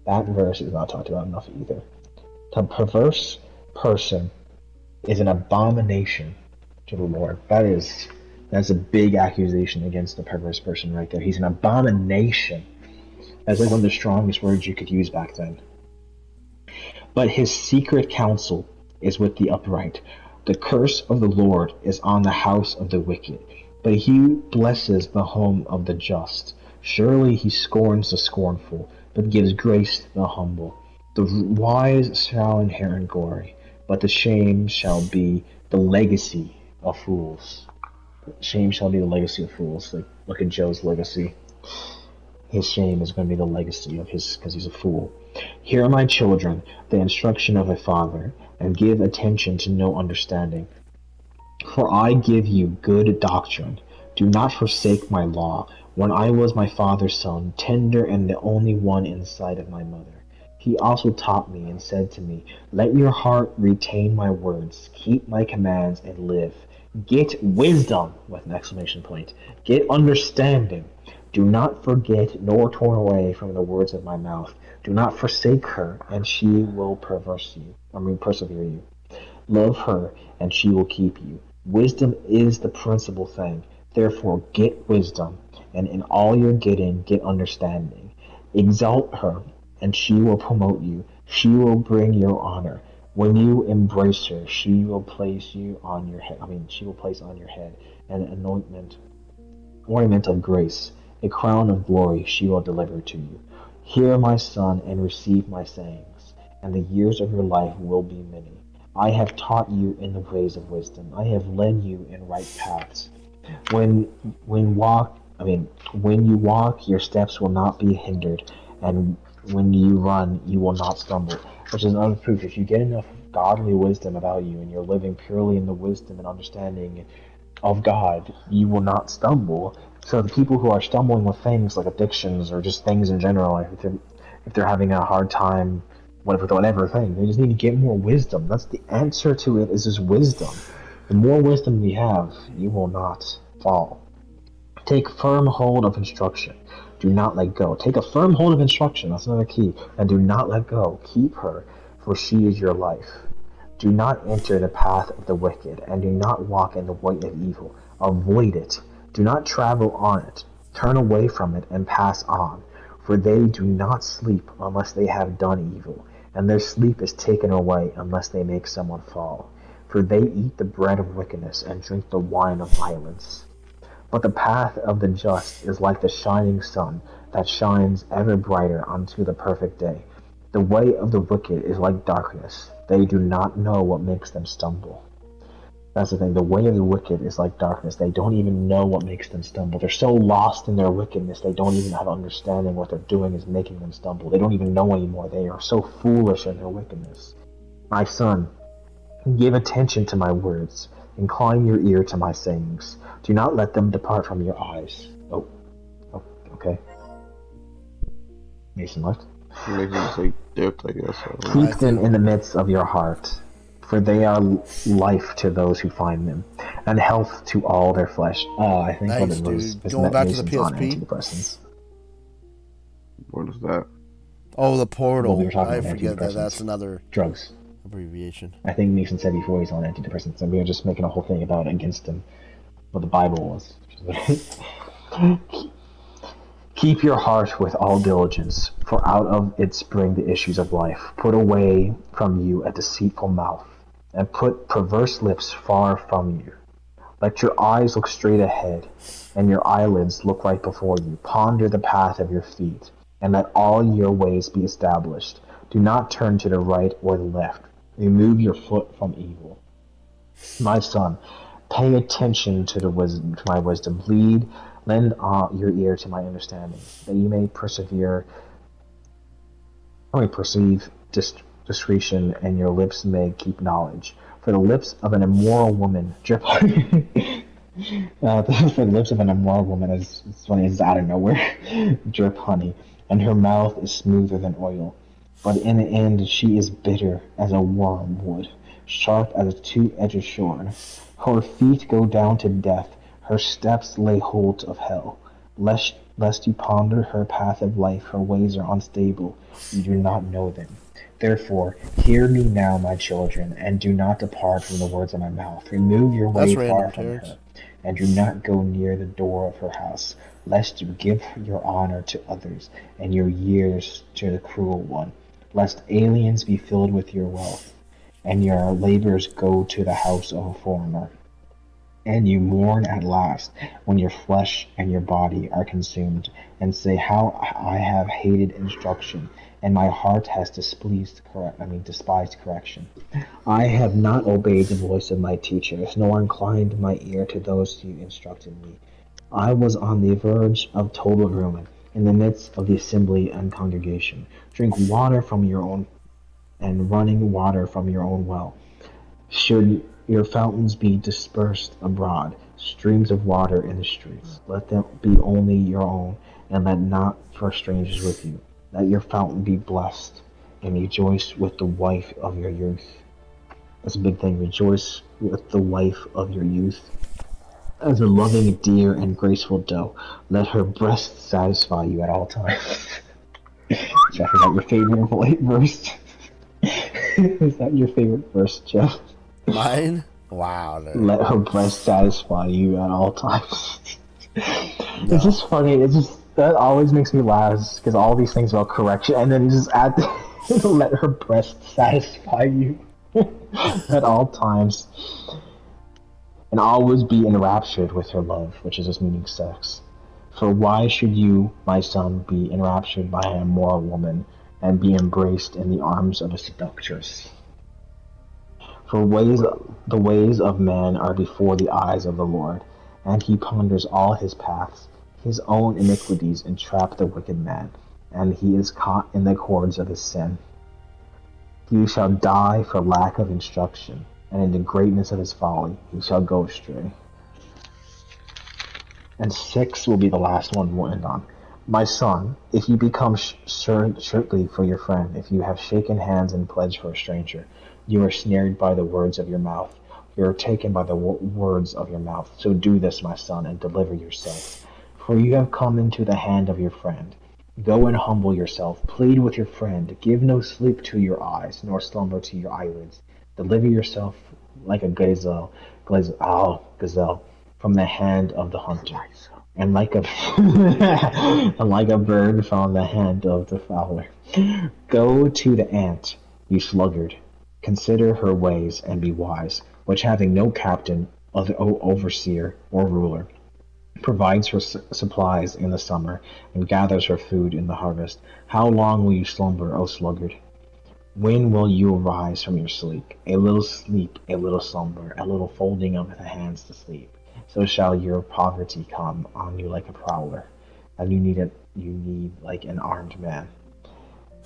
That verse is not talked about enough either. The perverse person is an abomination to the Lord. That's a big accusation against the perverse person right there. He's an abomination. That's like one of the strongest words you could use back then. But his secret counsel is with the upright. The curse of the Lord is on the house of the wicked, but he blesses the home of the just. Surely he scorns the scornful, but gives grace to the humble. The wise shall inherit glory, but the shame shall be the legacy of fools. Shame shall be the legacy of fools. Like, look at Joe's legacy. His shame is going to be the legacy of his, because he's a fool. Hear, my children, the instruction of a father, and give attention to no understanding. For I give you good doctrine. Do not forsake my law. When I was my father's son, tender and the only one in sight of my mother, he also taught me and said to me, let your heart retain my words, keep my commands, and live. Get wisdom, with an exclamation point. Get understanding. Do not forget nor turn away from the words of my mouth. Do not forsake her, and she will persevere you. Love her, and she will keep you. Wisdom is the principal thing. Therefore, get wisdom, and in all your getting, get understanding. Exalt her, and she will promote you. She will bring you honor. When you embrace her, she will place on your head an ornament of grace, a crown of glory she will deliver to you. Hear, my son, and receive my sayings, and the years of your life will be many. I have taught you in the ways of wisdom. I have led you in right paths. When you walk, your steps will not be hindered, and when you run, you will not stumble. Which is another proof. If you get enough godly wisdom about you, and you're living purely in the wisdom and understanding of God, you will not stumble. So the people who are stumbling with things like addictions or just things in general, if they're having a hard time, whatever thing, they just need to get more wisdom. That's the answer to it, is just wisdom. The more wisdom we have, you will not fall. Take firm hold of instruction. Do not let go. Take a firm hold of instruction. That's another key. And do not let go. Keep her, for she is your life. Do not enter the path of the wicked, and do not walk in the way of evil. Avoid it. Do not travel on it. Turn away from it and pass on. For they do not sleep unless they have done evil, and their sleep is taken away unless they make someone fall. For they eat the bread of wickedness and drink the wine of violence. But the path of the just is like the shining sun that shines ever brighter unto the perfect day. The way of the wicked is like darkness. They do not know what makes them stumble. That's the thing. The way of the wicked is like darkness. They don't even know what makes them stumble. They're so lost in their wickedness, they don't even have understanding what they're doing is making them stumble. They don't even know anymore. They are so foolish in their wickedness. My son, give attention to my words. Incline your ear to my sayings. Do not let them depart from your eyes. Oh, okay. Mason left. Mason's like dipped, I guess. Keep them in the midst of your heart, for they are life to those who find them, and health to all their flesh. Oh, I think Nice, what it was dude. is Going that back to the Mason's on PSP? antidepressants. What is that? Oh, the portal. Well, we were talking I about forget that antidepressants. that's another Drugs. abbreviation. I think Mason said before he's on antidepressants, and we were just making a whole thing about it against him, what the Bible was. Keep your heart with all diligence, for out of it spring the issues of life. Put away from you a deceitful mouth, and put perverse lips far from you. Let your eyes look straight ahead, and your eyelids look right before you. Ponder the path of your feet, and let all your ways be established. Do not turn to the right or the left. Remove your foot from evil. My son, pay attention to my wisdom. Lend your ear to my understanding, that you may perceive discretion, and your lips may keep knowledge. For the lips of an immoral woman drip honey. For the lips of an immoral woman is funny, it's out of nowhere. Drip honey, and her mouth is smoother than oil. But in the end she is bitter as a wormwood, sharp as a two-edged sword. Her feet go down to death, her steps lay hold of hell. Lest you ponder her path of life, her ways are unstable, you do not know them. Therefore, hear me now, my children, and do not depart from the words of my mouth. Remove your way far from her, and do not go near the door of her house, lest you give your honor to others, and your years to the cruel one. Lest aliens be filled with your wealth, and your labors go to the house of a foreigner. And you mourn at last, when your flesh and your body are consumed, and say, how I have hated instruction, and my heart has despised correction. I have not obeyed the voice of my teachers, nor inclined my ear to those who instructed me. I was on the verge of total ruin, in the midst of the assembly and congregation. Drink water from your own, and running water from your own well. Should your fountains be dispersed abroad, streams of water in the streets, let them be only your own, and let not for strangers with you. Let your fountain be blessed, and rejoice with the wife of your youth. That's a big thing. Rejoice with the wife of your youth. As a loving deer and graceful doe, let her breast satisfy you at all times. Jeff, is that your favorite verse? Is that your favorite verse, Jeff? Mine? Wow. Dude. Let her breast satisfy you at all times. It's just funny. It's just that always makes me laugh because all these things about correction, and then you just add let her breast satisfy you at all times, and always be enraptured with her love, which is just meaning sex. For why should you, my son, be enraptured by an immoral woman, and be embraced in the arms of a seductress? For the ways of man are before the eyes of the Lord, and he ponders all his paths. His own iniquities entrap the wicked man, and he is caught in the cords of his sin. He shall die for lack of instruction, and in the greatness of his folly he shall go astray. And 6 will be the last one we'll end on. My son, if you become shortly for your friend, if you have shaken hands and pledged for a stranger, you are snared by the words of your mouth. You are taken by the words of your mouth. So do this, my son, and deliver yourself. For you have come into the hand of your friend. Go and humble yourself. Plead with your friend. Give no sleep to your eyes, nor slumber to your eyelids. Deliver yourself like a gazelle from the hand of the hunter, and like a and like a bird from the hand of the fowler. Go to the ant, you sluggard. Consider her ways and be wise, which having no captain, overseer, or ruler, provides her supplies in the summer, and gathers her food in the harvest. How long will you slumber, O sluggard? When will you arise from your sleep, a little slumber, a little folding of the hands to sleep. So shall your poverty come on you like a prowler, and you need like an armed man.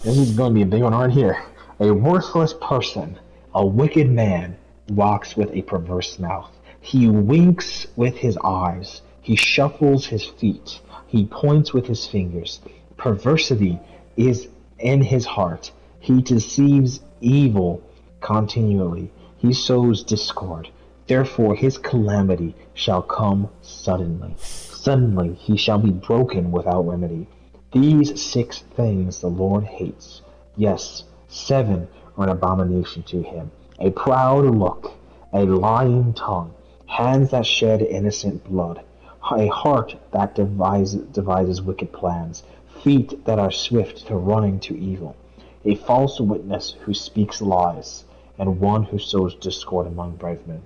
This is going to be a big one right here. A worthless person, a wicked man, walks with a perverse mouth. He winks with his eyes. He shuffles his feet. He points with his fingers. Perversity is in his heart. He deceives evil continually. He sows discord. Therefore his calamity shall come suddenly. Suddenly he shall be broken without remedy. These 6 things the Lord hates. Yes, 7 are an abomination to him. A proud look, a lying tongue, hands that shed innocent blood, a heart that devises wicked plans, feet that are swift to running to evil, a false witness who speaks lies, and one who sows discord among brethren.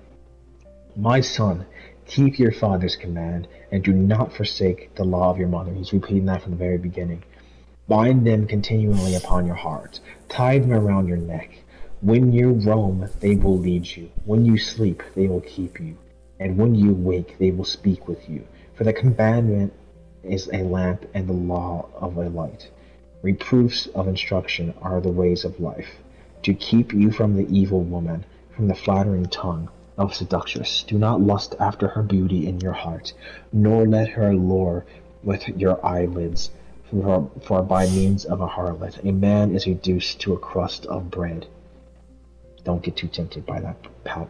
My son, keep your father's command, and do not forsake the law of your mother. He's repeating that from the very beginning. Bind them continually upon your heart. Tie them around your neck. When you roam, they will lead you. When you sleep, they will keep you. And when you wake, they will speak with you. For the commandment is a lamp, and the law of a light. Reproofs of instruction are the ways of life, to keep you from the evil woman, from the flattering tongue of seductress. Do not lust after her beauty in your heart, nor let her allure with your eyelids. For by means of a harlot, a man is reduced to a crust of bread. Don't get too tempted by that, pal.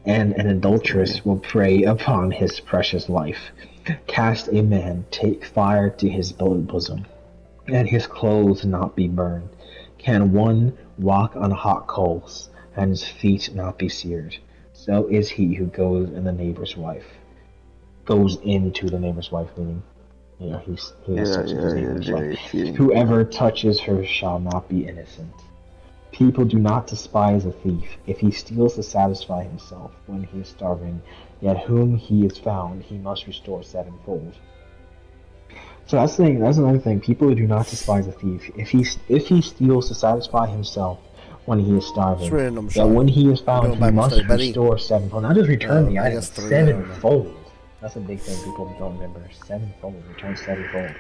And an adulteress will prey upon his precious life. Cast a man, take fire to his bosom, and his clothes not be burned. Can one walk on hot coals, and his feet not be seared? So is he who goes into the neighbor's wife, meaning, he has sex with his neighbor's wife. Whoever touches her shall not be innocent. People do not despise a thief if he steals to satisfy himself when he is starving, yet whom he is found he must restore 7-fold. So that's another thing. People do not despise a thief if he steals to satisfy himself when he is starving. That when he is found, he must restore 7-fold. Not just return the item, 7-fold. That's a big thing people don't remember. 7-fold, return 7-fold.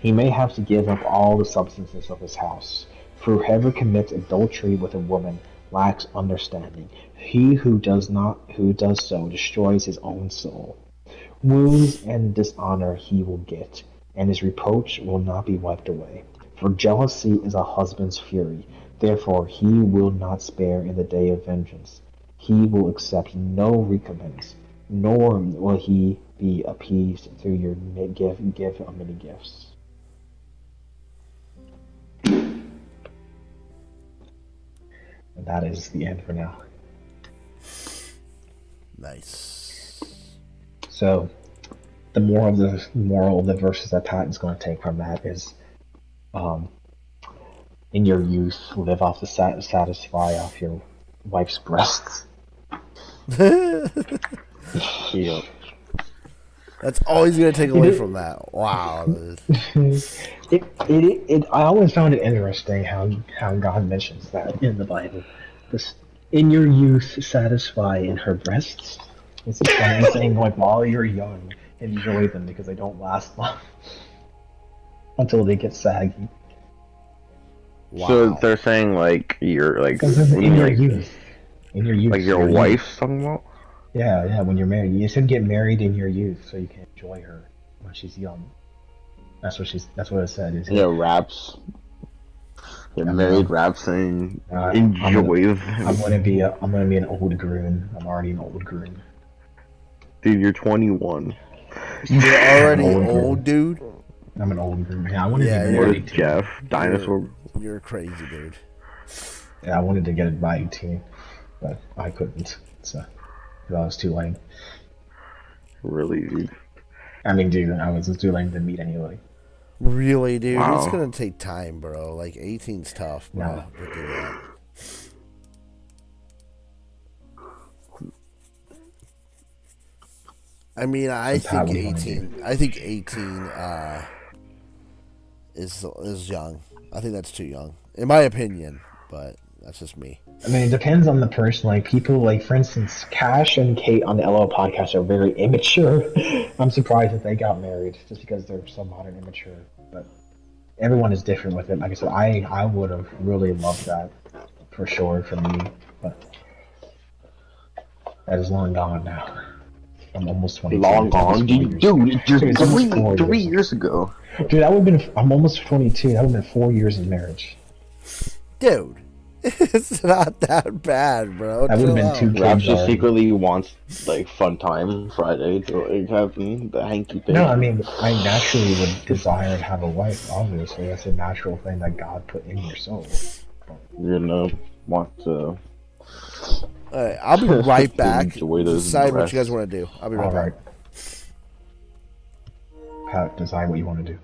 He may have to give up all the substances of his house. For whoever commits adultery with a woman lacks understanding. He who does so destroys his own soul. Wounds and dishonor he will get, and his reproach will not be wiped away. For jealousy is a husband's fury. Therefore he will not spare in the day of vengeance. He will accept no recompense, nor will he be appeased through your give many gifts. And that is the end for now. Nice. So, the moral of the verses that Patton's going to take from that is, in your youth, live off the satisfy off your wife's breasts. Yep. That's always going to take away from that. Wow. I always found it interesting how God mentions that in the Bible. This, in your youth, satisfy in her breasts. It's funny saying, like, while you're young, enjoy them because they don't last long until they get saggy. Wow. So they're saying like you're like in your youth, like your wife's talking about. Yeah, when you're married, you should get married in your youth so you can enjoy her when she's young. That's what it said. Yeah, raps. Get married, raps, and enjoy them. I'm gonna be an old groom. I'm already an old groom. Dude, you're 21. You're already old, dude? I'm an old groom. Yeah, I wanted to get What married is Jeff? Dinosaur? You're crazy, dude. Yeah, I wanted to get it by 18, but I couldn't. So I was too lame. Really, dude? I mean, dude, I was too lame to meet anyway. Really, dude? Wow. It's gonna take time, bro. Like, 18's tough, bro, No. to do that. I mean, I Pat, think what do you want to 18. do? I think 18 is young. I think that's too young, in my opinion. But that's just me. I mean, it depends on the person. Like people, like for instance, Cash and Kate on the LO podcast are very immature. I'm surprised that they got married just because they're so modern immature. But everyone is different with it. Like I said, I would have really loved that for sure for me, but that is long gone now. I'm almost 22. Long It's almost gone, 4 dude. years. Dude, just Dude, it's almost 4 three years. years ago. Dude, that would have been. I'm almost 22. That would have been 4 years of marriage. Dude, it's not that bad, bro. That would have Chill been out. 2 kids Raps just already. secretly wants like fun time Friday to like have the hanky No, panky. I mean, I naturally would desire to have a wife. Obviously, that's a natural thing that God put in your soul. You're gonna want to All right, I'll be right back. enjoy those Decide what you guys breasts. want to do. I'll be right All back. right, Pat, decide what you want to do.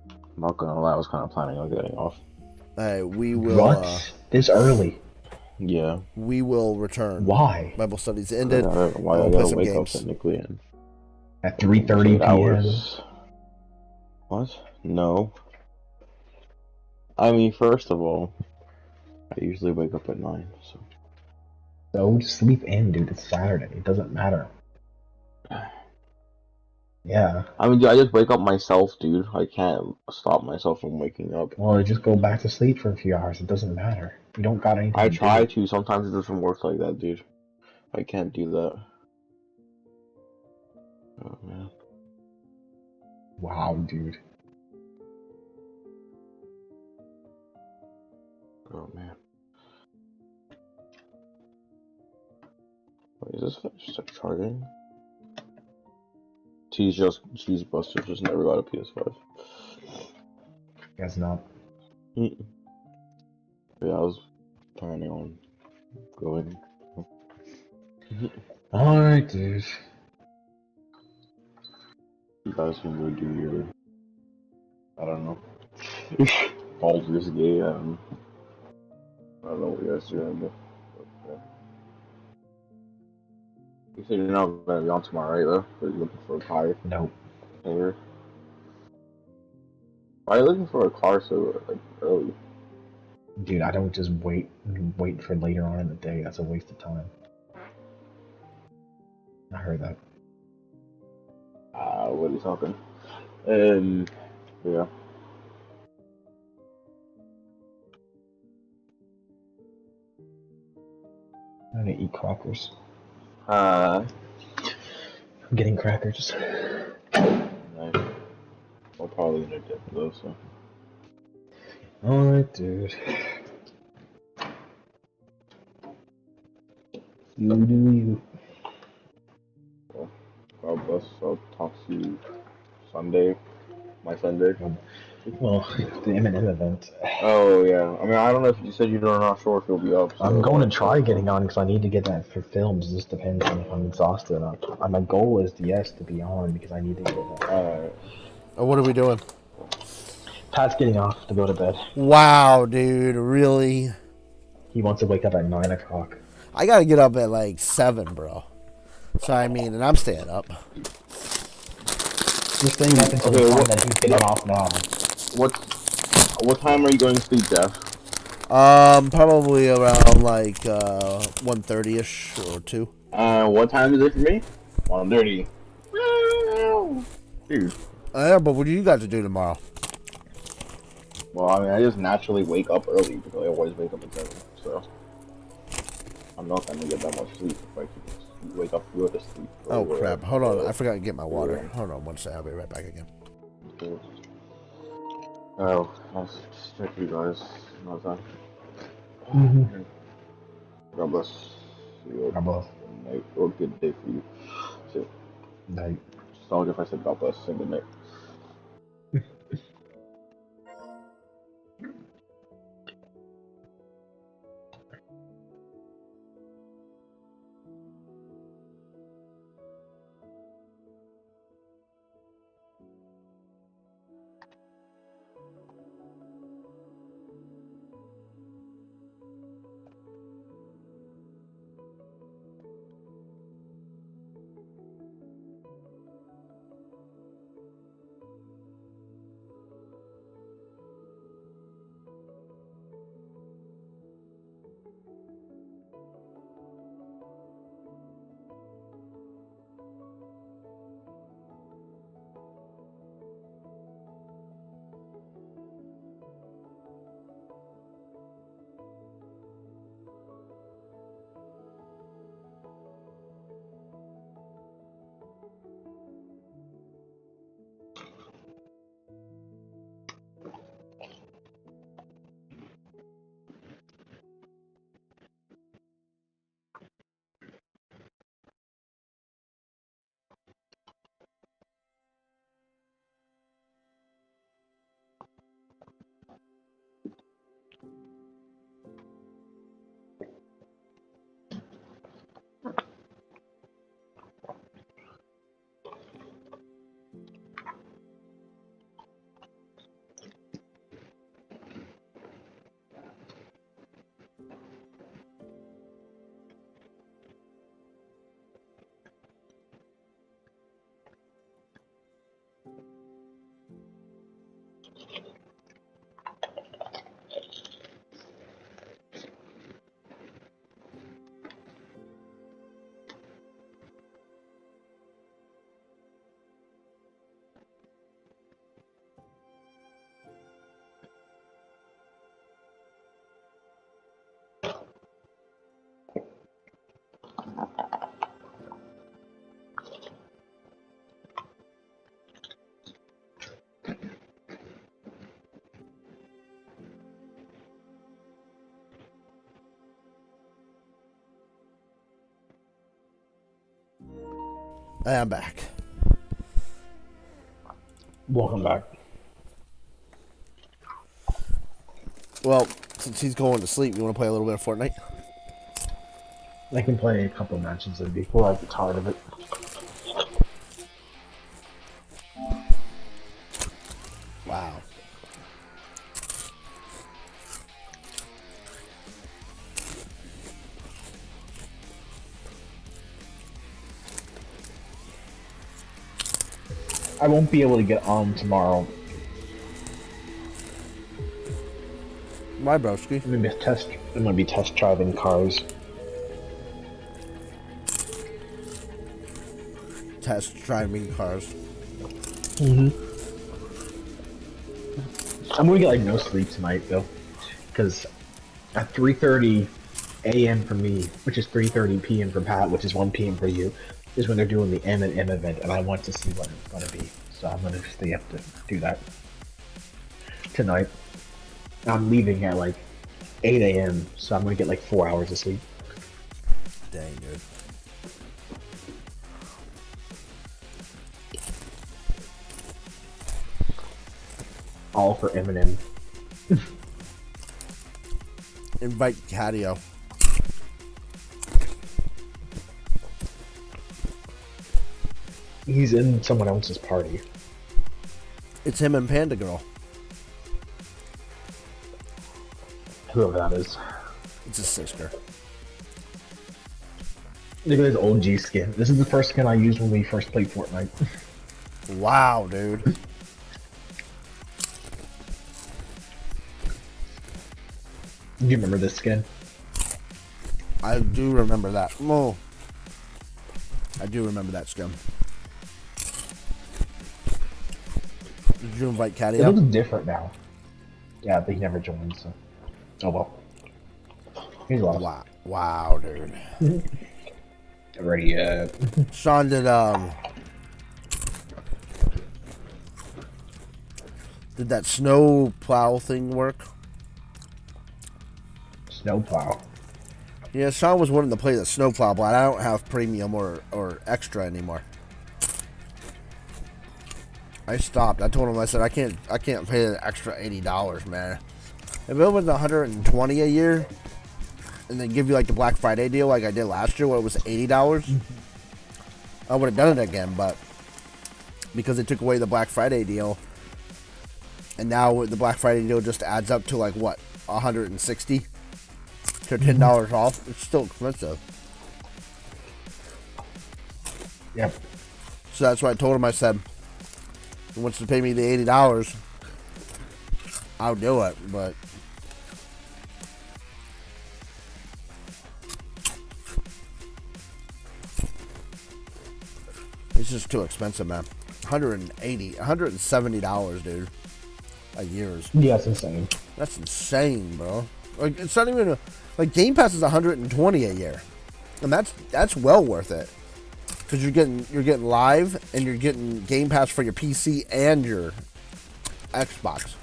I'm not gonna lie, I was kind of planning on getting off. All right, we will. What? This early? Yeah. We will return. Why? Bible studies ended. Why We'll I play gotta some wake games. up technically in At 3:30 8 p.m. hours? What? No. I mean, first of all, I usually wake up at 9, so. So sleep in, dude. It's Saturday. It doesn't matter. Yeah. I mean, dude, I just wake up myself, dude. I can't stop myself from waking up. Well, just go back to sleep for a few hours. It doesn't matter. You don't got anything I to try do. to, sometimes it doesn't work like that, dude. I can't do that. Oh, man. Wow, dude. Oh, man. Wait, is this just like charging? Cheese Buster just never got a PS5. Guess not. Yeah, I was planning on going. Alright, dude. You guys can go do your, I don't know, Baldur's Gate. I don't know what you guys are doing, but you said you're not gonna be on tomorrow, right? Though, but you're looking for a car. Nope. Or why are you looking for a car so like early? Dude, I don't just wait for later on in the day. That's a waste of time. I heard that. What are you talking? Yeah. I'm gonna eat crackers. Uh, I'm getting crackers. nice. I'll probably gonna dip though, so. Alright, dude. You do you. Well, God bless. I'll talk to you Sunday. My Sunday. Well, the M&M event. Oh yeah. I mean, I don't know if you said you're not sure if you'll be up. So, I'm going to try getting on because I need to get that for films. It just depends on if I'm exhausted or not. My goal is yes to be on because I need to get that. Alright. What are we doing? Pat's getting off to go to bed. Wow, dude, really? He wants to wake up at 9 o'clock. I gotta get up at like 7, bro. So I mean, and I'm staying up. You're staying up until the time that he's getting off now. What time are you going to sleep, Jeff? Probably around like 1:30ish or 2. What time is it for me? 1:30. Dude. Yeah, but what do you got to do tomorrow? Well, I mean, I just naturally wake up early because I always wake up at 7, so I'm not gonna get that much sleep if I can wake up good to sleep. Oh crap! Hold on, I forgot to get my water. Hold on one second, I'll be right back again. Okay. Oh, I'll just check you guys another time. Mm-hmm. God bless you. God bless. Good night or good day for you. So, Night. so if I said God bless, say good night. I'm back. Welcome back. Well, since he's going to sleep, you want to play a little bit of Fortnite? I can play a couple matches before I get tired of it. Wow. I won't be able to get on tomorrow. My broski. I'm gonna be test driving cars. Test driving cars. I'm gonna get like no sleep tonight though, because at 3:30 a.m. for me, which is 3:30 p.m. for Pat, which is 1 p.m. for you, is when they're doing the M&M event, and I want to see what it's gonna be. So I'm gonna stay up to do that tonight. I'm leaving at like 8 a.m., so I'm gonna get like 4 hours of sleep. Dang, dude. All for M&M. Invite Catio. He's in someone else's party. It's him and Panda Girl. Whoever that is. It's his sister. Look at his old G skin. This is the first skin I used when we first played Fortnite. Wow, dude. Do you remember this skin? I do remember that. Oh. I do remember that skin. Did you invite Catio? It looks different now. Yeah, but he never joined, so. Oh well. He's lost. Wow. Wow, dude. Already, Sean, did that snow plow thing work? Snowplow. Yeah, Sean was wanting to play the snowplow, but I don't have premium or extra anymore. I stopped. I told him, I said, I can't pay the extra $80, man. If it was $120 a year, and then give you like the Black Friday deal like I did last year where it was $80, I would have done it again, but because they took away the Black Friday deal, and now the Black Friday deal just adds up to like what, $160 to $10 off. It's still expensive. Yep. So that's why I told him, I said, he wants to pay me the $80, I'll do it, but it's just too expensive, man. $170, dude. A year's. Yeah, that's insane. That's insane, bro. Like, it's not even like Game Pass is $120 a year, and that's well worth it because you're getting live and you're getting Game Pass for your PC and your Xbox.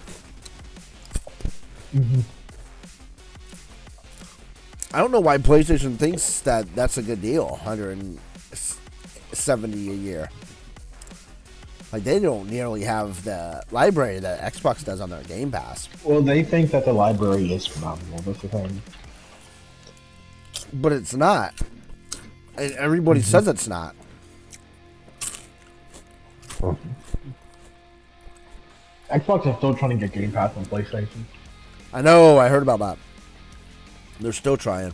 I don't know why PlayStation thinks that that's a good deal. $170 a year. Like, they don't nearly have the library that Xbox does on their Game Pass. Well, they think that the library is phenomenal. That's the thing. But it's not. And everybody says it's not. Xbox is still trying to get Game Pass on PlayStation. I know. I heard about that. They're still trying.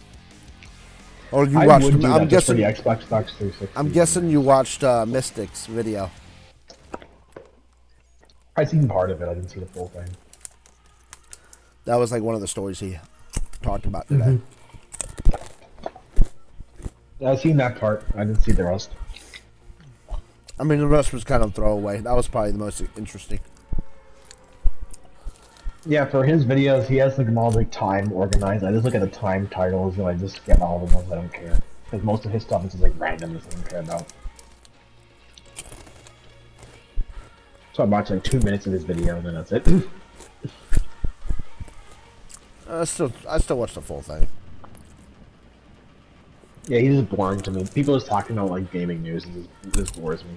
Or you I watched? would do that I'm just for guessing. the Xbox 360. I'm guessing you watched Mystic's video. I seen part of it. I didn't see the full thing. That was like one of the stories he talked about today. Yeah, I seen that part. I didn't see the rest. I mean, the rest was kind of throwaway. That was probably the most interesting. Yeah, for his videos, he has like them all like time organized. I just look at the time titles and I just get all the ones I don't care. Because most of his stuff is just like random that I don't care about. So I watch like 2 minutes of his video and then that's it. I still watch the full thing. Yeah, he's just boring to me. People just talking about like gaming news and it just bores me.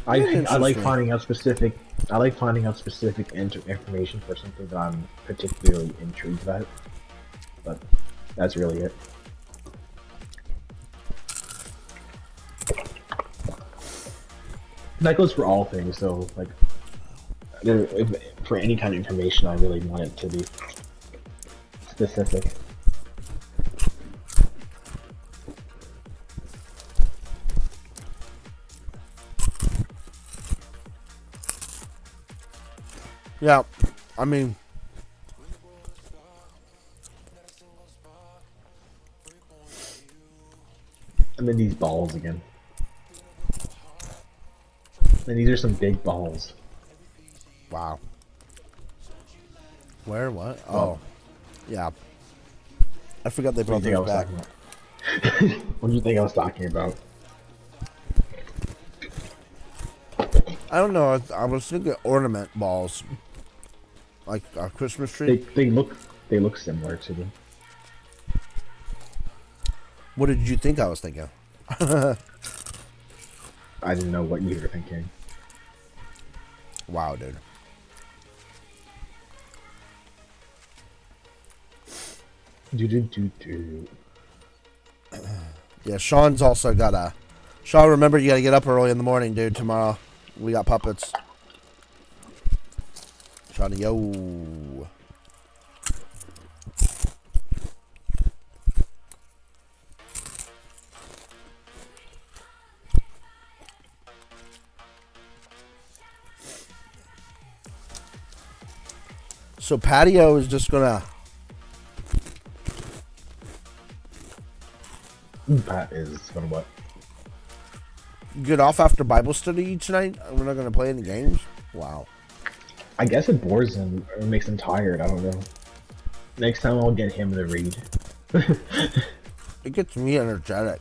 I like finding out specific. I like finding out specific information for something that I'm particularly intrigued about. But that's really it. That goes for all things. So like, for any kind of information, I really want it to be specific. Yeah, I mean, I'm in these balls again. And these are some big balls. wow. Where? What? Oh, yeah. I forgot they brought those back. What do you think I was talking about? I don't know. I was thinking ornament balls, like a Christmas tree. They look similar to them. What did you think I was thinking? I didn't know what you were thinking. Wow, dude. Yeah, Sean's also got a. Sean, remember you gotta get up early in the morning, dude. Tomorrow, we got puppets. Sean, yo. So Patio is just gonna. Pat is gonna what? Get off after Bible study each night? We're not gonna play any games? Wow. I guess it bores him or makes him tired. I don't know. Next time I'll get him to read. It gets me energetic.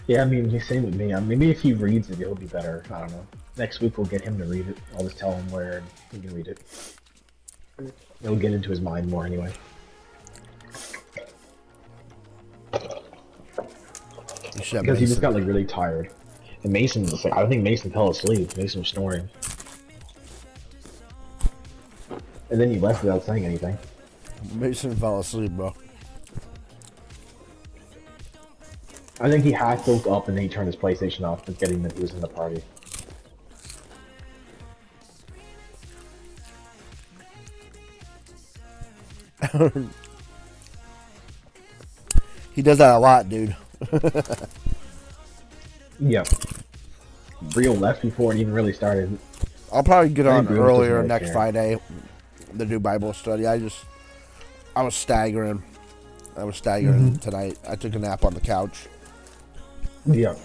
Yeah, I mean, same with me. Maybe if he reads it, it'll be better. I don't know. Next week we'll get him to read it. I'll just tell him where and he can read it. It'll get into his mind more anyway. Because he just got like really tired. And Mason was like, I don't think Mason fell asleep. Mason was snoring. And then he left without saying anything. Mason fell asleep, bro. I think he half woke up and then he turned his PlayStation off, forgetting that he was in the party. He does that a lot, dude. Yeah. Real left before it even really started. I'll probably get on Real earlier doesn't really next care. Friday to do Bible study. I was staggering. Tonight. I took a nap on the couch. Yeah.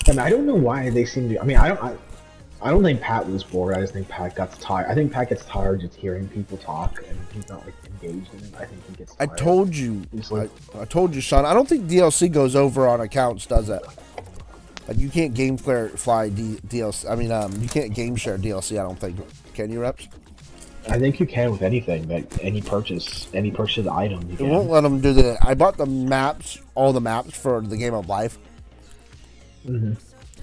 And I don't know why they seem to. I mean, I don't think Pat was bored. I just think Pat got tired. I think Pat gets tired just hearing people talk, and he's not like engaged in it. I think he gets I tired. told you. Like, I told you, Sean. I don't think DLC goes over on accounts, does it? Like you can't game fly DLC. I mean, you can't game share DLC. I don't think. Can you, Reps? I think you can with anything, that any purchase of the item. You It can. won't let them do that. I bought the maps, all the maps for the Game of Life. Mm-hmm.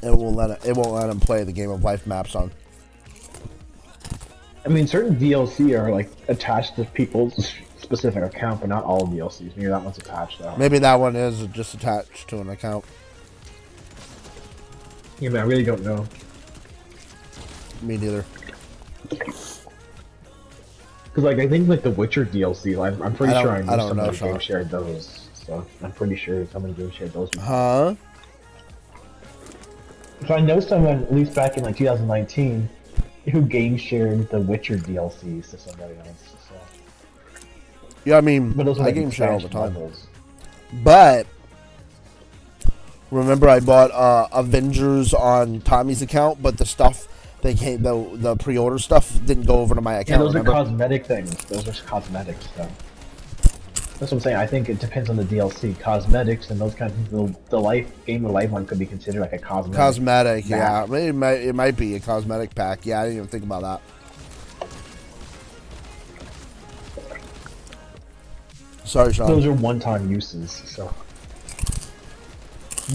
It won't let them play the Game of Life maps on. I mean, certain DLC are like attached to people's specific account, but not all DLCs. Maybe that one's attached. Though. Maybe that one is just attached to an account. Yeah, but I really don't know. Me neither. Because like I think like the Witcher DLC, I'm pretty sure I don't know, somebody Sean. game shared those. So I'm pretty sure somebody game shared those. Huh? So I know someone, at least back in like 2019, who game shared the Witcher DLCs to somebody else. So. Yeah, I mean, But those are I like game share all the expansion time. levels. But remember, I bought Avengers on Tommy's account, but the stuff they came, the pre-order stuff didn't go over to my Yeah, account. those remember? are cosmetic things. Those are cosmetic stuff. That's what I'm saying. I think it depends on the DLC. Cosmetics and those kinds of things. The game of life one could be considered like a cosmetic. Cosmetic, yeah. map. It might be a cosmetic pack. Yeah, I didn't even think about that. Sorry, Sean. Those are one-time uses. So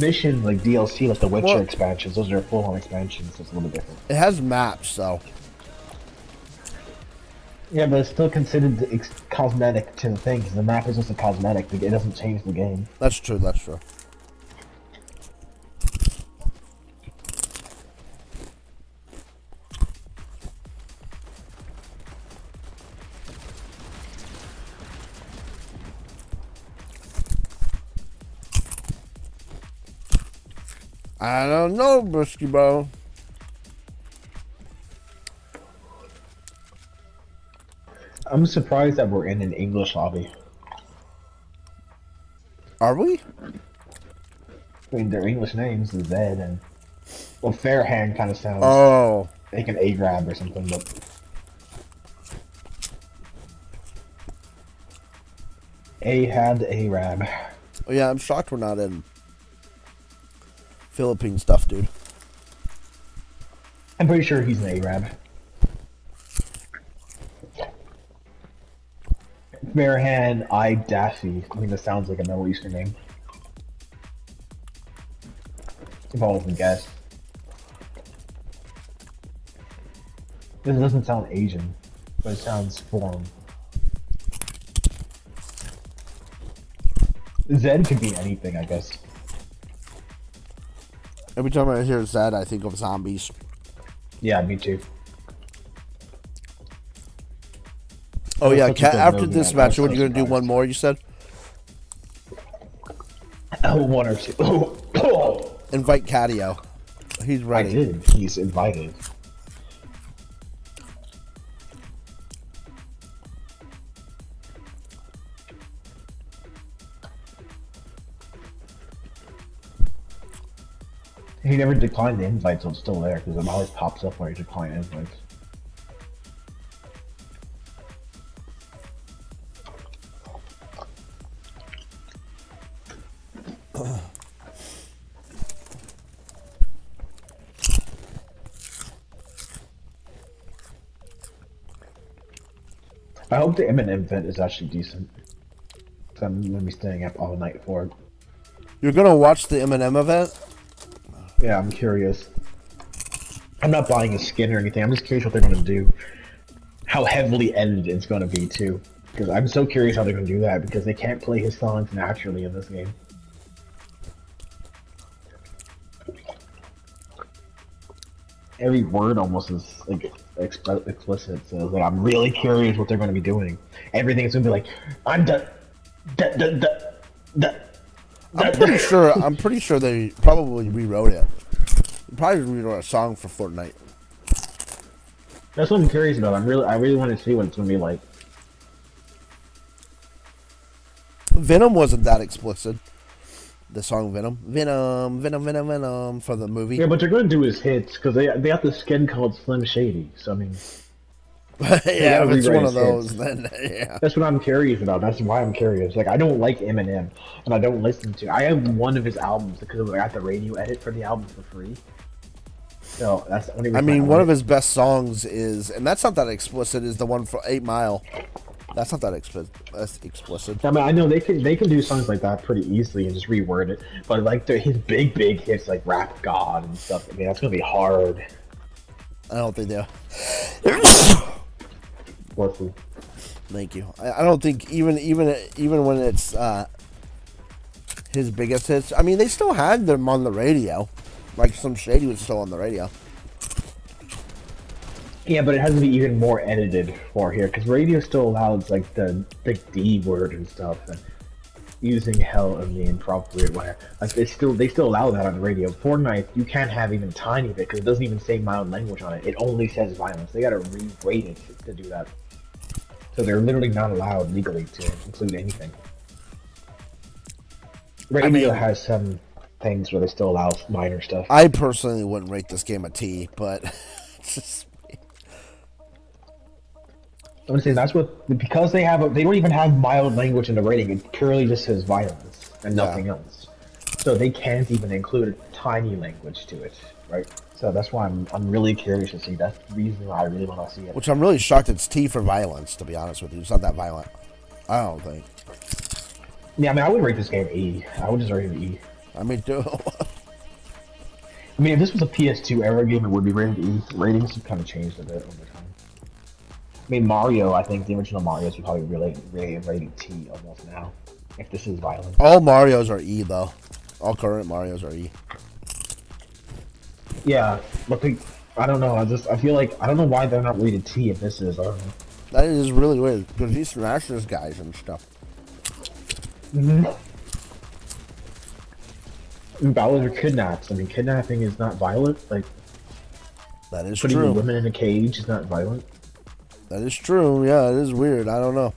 mission like DLC, like the Witcher Well- expansions. Those are full-on expansions. So it's a little different. It has maps, though. Yeah, but it's still considered cosmetic to the thing. 'Cause the map is just a cosmetic. It doesn't change the game. That's true. That's true. I don't know, Brisky Bro. I'm surprised that we're in an English lobby. Are we? I mean, their English names is Zed and well, Fairhand kind of sounds Oh. like an A-grab or something, but A-had A-rab. Oh, yeah, I'm shocked we're not in Philippine stuff, dude. I'm pretty sure he's an A-rab. Fairhand I Daffy. I mean, that sounds like a Middle Eastern name. If I was to guess. This doesn't sound Asian, but it sounds foreign. Zed could be anything, I guess. Every time I hear Zed, I think of zombies. Yeah, me too. Oh, yeah, Such a good after movie, this I'm match, so what are you going to do? surprised. One more, you said? Oh, one or two. Invite Catio. He's I ready. did. He's invited. He never declined the invite, so it's still there because it always pops up where he declined invites. I hope the Eminem event is actually decent. 'Cause I'm gonna be staying up all night for it. You're going to watch the Eminem event? Yeah, I'm curious. I'm not buying a skin or anything. I'm just curious what they're gonna do. How heavily edited it's gonna be too. Because I'm so curious how they're gonna do that because they can't play his songs naturally in this game. Every word almost is like explicit, so like, I'm really curious what they're gonna be doing. Everything's gonna be like, I'm done. I'm pretty sure they probably rewrote it. They probably rewrote a song for Fortnite. That's what I'm curious about. I really want to see what it's gonna be like. Venom wasn't that explicit. The song Venom. Venom for the movie. Yeah, but they're gonna do his hits because they have the skin called Slim Shady. So I mean, yeah, if it's rewrite one of his those, hits. then yeah. That's what I'm curious about. That's why I'm curious. Like, I don't like Eminem, and I don't listen to. I have one of his albums because I got the radio edit for the album for free. So that's the only reason I mean, own one it. of his best songs is, and that's not that explicit, is the one for 8 Mile. That's not that explicit. I mean, I know they can do songs like that pretty easily and just reword it, but like his big hits like Rap God and stuff. I mean, that's gonna be hard. I don't think they. What's the- Thank you. I don't think even when it's his biggest hits. I mean, they still had them on the radio. Like Slim Shady was still on the radio. Yeah, but it has to be even more edited for here because radio still allows like the big D word and stuff. And using hell in the inappropriate way. Like they still allow that on the radio. Fortnite, you can't have even a tiny bit because it doesn't even say mild language on it. It only says violence. They gotta re-rate it to do that. So they're literally not allowed legally to include anything. Radio has some things where they still allow minor stuff. I personally wouldn't rate this game a T, but it's just... I'm saying that's what because they don't even have mild language in the rating. It purely just says violence and nothing else. So they can't even include a tiny language to it, right? So that's why I'm really curious to see. That's the reason why I really want to see it. Which I'm really shocked it's T for violence. To be honest with you, it's not that violent. I don't think. Yeah, I mean, I would rate this game E. I would just rate it E. I mean, dude. I mean, if this was a PS2 era game, it would be rated E. Ratings have kind of changed a bit over time. I mean, Mario, I think the original Marios would probably rated T almost now, if this is violent. All Marios are E, though. All current Marios are E. Yeah, but I don't know. I feel like, I don't know why they're not rated T if this is, I don't know. That is really weird, because he smashes guys and stuff. Mm-hmm. Bowser kidnaps. I mean, kidnapping is not violent. Like, that is putting true. women in a cage is not violent. That is true. Yeah, it is weird. I don't know.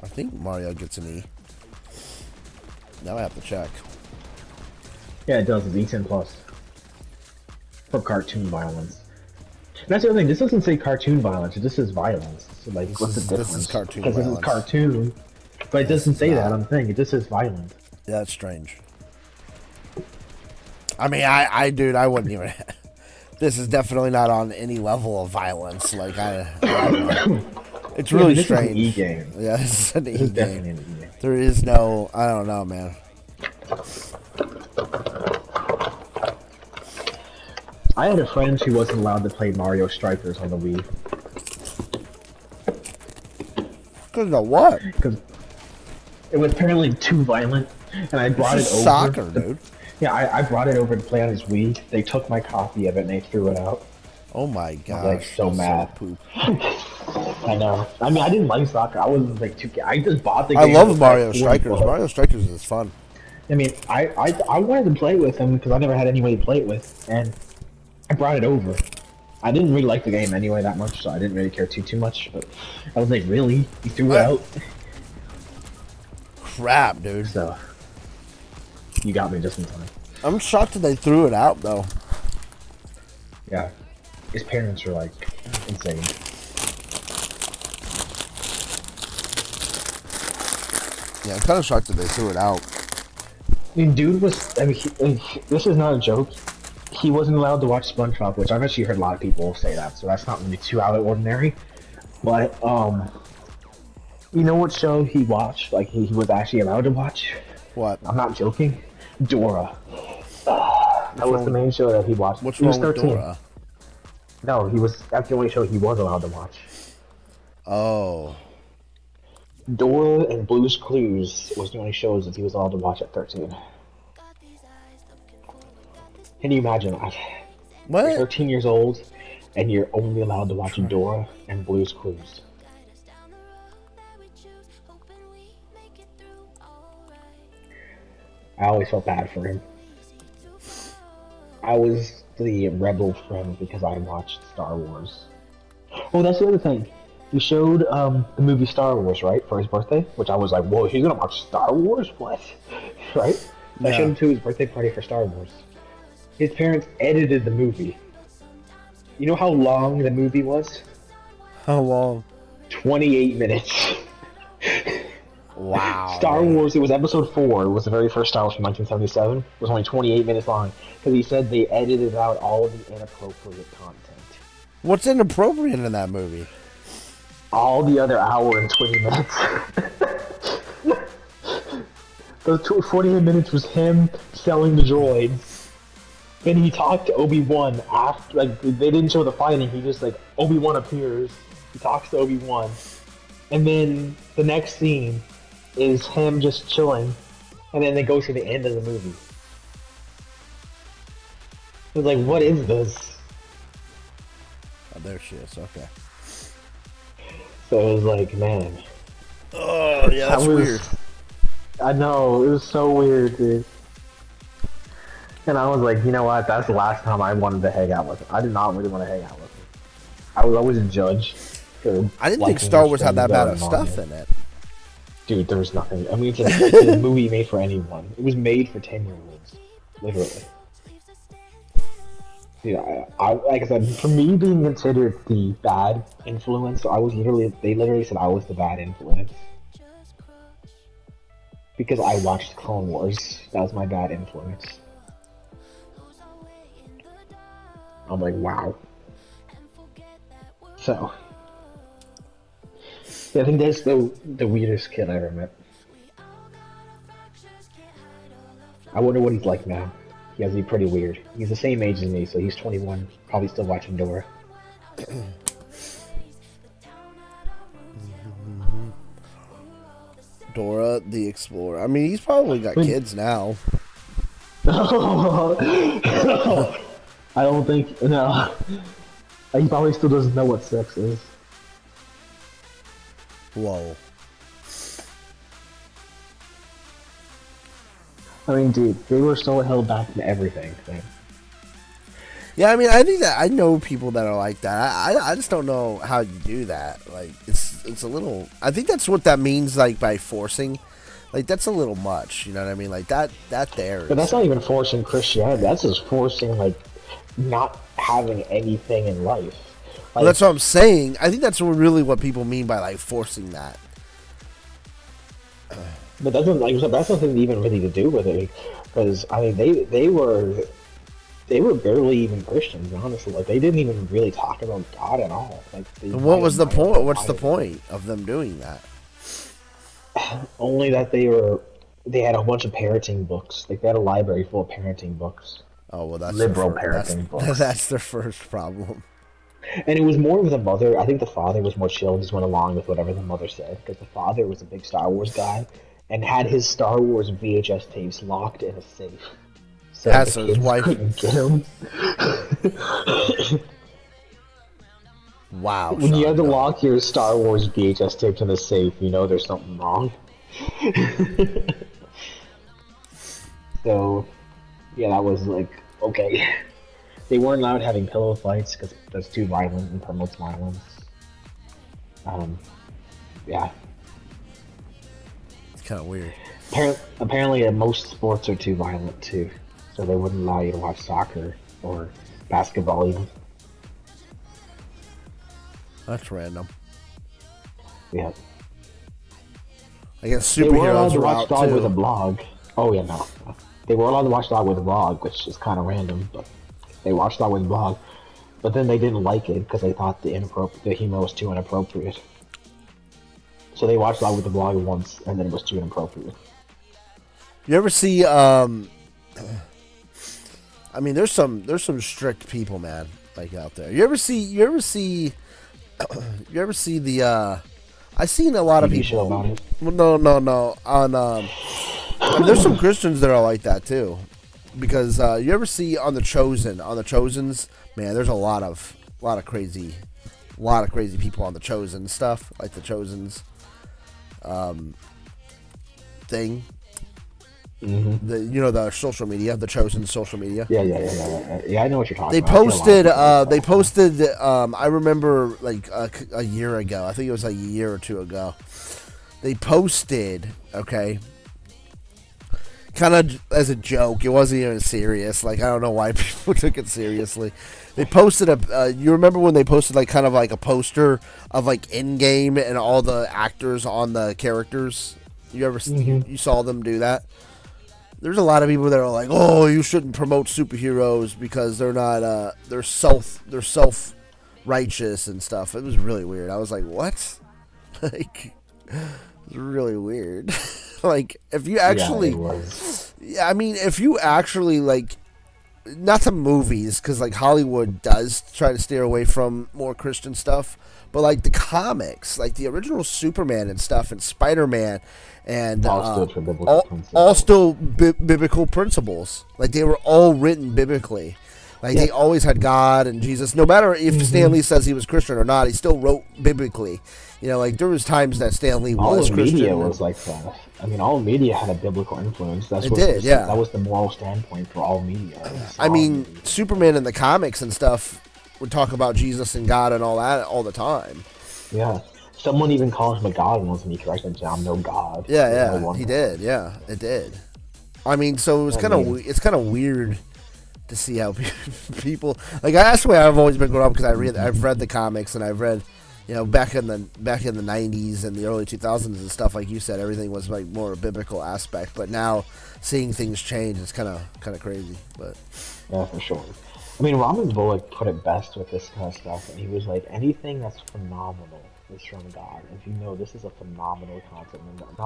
I think Mario gets an E. Now I have to check. Yeah, it does. It's E10 plus for cartoon violence. And that's the other thing. This doesn't say cartoon violence. It just says violence. So, like, what's the difference? This is cartoon because violence. this is cartoon, but it doesn't say that on the thing. It just says violent. Yeah, that's strange. I mean, dude, I wouldn't even. This is definitely not on any level of violence. Like, it's really this strange. Is an E game. Yeah, this is an E game. Definitely an E game. There is no, I don't know, man. I had a friend who wasn't allowed to play Mario Strikers on the Wii. Because of what? Because it was apparently too violent, and I brought it over. Soccer, dude. Yeah, I brought it over to play on his Wii. They took my copy of it and they threw it out. Oh my gosh. I was like so mad. poop. I know. I mean, I didn't like soccer. I wasn't like too. I just bought the game. I love Mario Strikers. Mario Strikers is fun. I mean, I wanted to play with him because I never had anybody to play it with, and I brought it over. I didn't really like the game anyway that much, so I didn't really care too much. But I was like, really? You threw it out? Crap, dude. So you got me just in time. I'm shocked that they threw it out, though. Yeah, his parents were like insane. Yeah, I'm kind of shocked that they threw it out. I mean, dude was. I mean, this is not a joke. He wasn't allowed to watch SpongeBob, which I've actually heard a lot of people say that, so that's not really too out of the ordinary. But you know what show he watched? Like he was actually allowed to watch. What? I'm not joking. Dora. That was the main show that he watched. What's he was wrong with 13. Dora? No, that's the only show he was allowed to watch. Oh. Dora and Blue's Clues was the only shows that he was allowed to watch at 13. Can you imagine that? What? You're 13 years old, and you're only allowed to watch Dora and Blue's Clues. I always felt bad for him. I was the rebel friend because I watched Star Wars. Oh, that's the other thing. You showed the movie Star Wars, right, for his birthday? Which I was like, whoa, he's gonna watch Star Wars? What? Right? I showed him to his birthday party for Star Wars. His parents edited the movie. You know how long the movie was? How long? 28 minutes. Wow. Star Wars, it was episode 4. It was the very first Star Wars from 1977. It was only 28 minutes long. Because he said they edited out all of the inappropriate content. What's inappropriate in that movie? All the other hour and 20 minutes. Those 48 minutes was him selling the droids. Then he talked to Obi-Wan after, like, they didn't show the fighting. He just, like, Obi-Wan appears. He talks to Obi-Wan. And then the next scene is him just chilling. And then they go to the end of the movie. It's like, what is this? Oh, there she is. Okay. So it was like, man. Oh yeah, that's weird. I know, it was so weird, dude. And I was like, you know what? That's the last time I wanted to hang out with him. I did not really want to hang out with him. I was always a judge. I didn't think Star Wars had that bad of stuff in it. Dude, there was nothing. I mean, it's a movie made for anyone. It was made for 10-year-olds, literally. Dude, like I said, for me being considered the bad influence, they literally said I was the bad influence. Because I watched Clone Wars. That was my bad influence. I'm like, wow. So, yeah, I think that's the weirdest kid I ever met. I wonder what he's like now. He has to be pretty weird. He's the same age as me, so he's 21, probably still watching Dora. Dora the Explorer. I mean, he's probably got kids now. I don't think, no. He probably still doesn't know what sex is. Whoa. I mean, dude, they were so held back from everything. Man. Yeah, I mean, I think that I know people that are like that. I just don't know how you do that. Like, it's a little. I think that's what that means. Like by forcing, like that's a little much. You know what I mean? Like that there. But that's not even forcing Christianity. That's just forcing like not having anything in life. Like, well, that's what I'm saying. I think that's really what people mean by like forcing that. But that's nothing even really to do with it, because I mean they were barely even Christians, honestly. Like they didn't even really talk about God at all. Like, what was the point? What's the point of them doing that? Only that they had a bunch of parenting books. Like they had a library full of parenting books. Oh well, that's liberal parenting books. That's their first problem. And it was more of the mother. I think the father was more chill and just went along with whatever the mother said, because the father was a big Star Wars guy and had his Star Wars VHS tapes locked in a safe. So his wife couldn't get him. Wow. When you have to lock your Star Wars VHS tapes in a safe, you know there's something wrong. So, yeah, that was like, okay. They weren't allowed having pillow fights because that's too violent and promotes violence. Yeah. It's kind of weird. Apparently, most sports are too violent too, so they wouldn't allow you to watch soccer or basketball even. That's random. Yeah. I guess superheroes they were allowed to watch Dog too. With a Blog. Oh yeah, no. They were allowed to watch Dog With a Blog, which is kind of random, but they watched Dog With a Blog. But then they didn't like it because they thought the humor was too inappropriate. So they watched Dog With a Blog once, and then it was too inappropriate. You ever see? I mean, there's some strict people, man, like out there. You ever see the? I've seen a lot of people. About it? Well, no. On there's some Christians that are like that too, because you ever see on the Chosens, man, there's a lot of crazy people on the Chosen stuff, like the Chosens thing. Mm-hmm. The social media, the Chosen social media. Yeah. I know what you're talking about. They posted. I remember like a year ago. I think it was like a year or two ago. They posted, okay, kind of as a joke. It wasn't even serious. Like, I don't know why people took it seriously. They posted you remember when they posted like kind of like a poster of like in-game and all the actors on the characters? You ever you saw them do that? There's a lot of people that are like, "Oh, you shouldn't promote superheroes because they're not they're self-righteous and stuff." It was really weird. I was like, "What?" Like, it's really weird. Like, if you actually I mean, if you actually like, not the movies, because like Hollywood does try to steer away from more Christian stuff, but like the comics, like the original Superman and stuff, and Spider-Man, and all still biblical principles. Like, they were all written biblically. Like they always had God and Jesus. No matter if Stan Lee says he was Christian or not, he still wrote biblically. You know, like there was times that Stan Lee all was of Christian. media was like that. I mean, all media had a biblical influence. It did, yeah. That was the moral standpoint for all media. I mean, Superman in the comics and stuff would talk about Jesus and God and all that all the time. Yeah. Someone even called him a god once, and he corrected him, "I'm no god." Yeah, he did. Yeah, it did. I mean, so it was it's kind of weird to see how people like. That's the way I've always been growing up because I've read the comics and I've read, you know, back in the '90s and the early 2000s and stuff. Like you said, everything was like more a biblical aspect. But now seeing things change, it's kind of crazy. But yeah, for sure. I mean, Robin Bullock put it best with this kind of stuff, and he was like, anything that's phenomenal is from God. If you know this is a phenomenal concept, and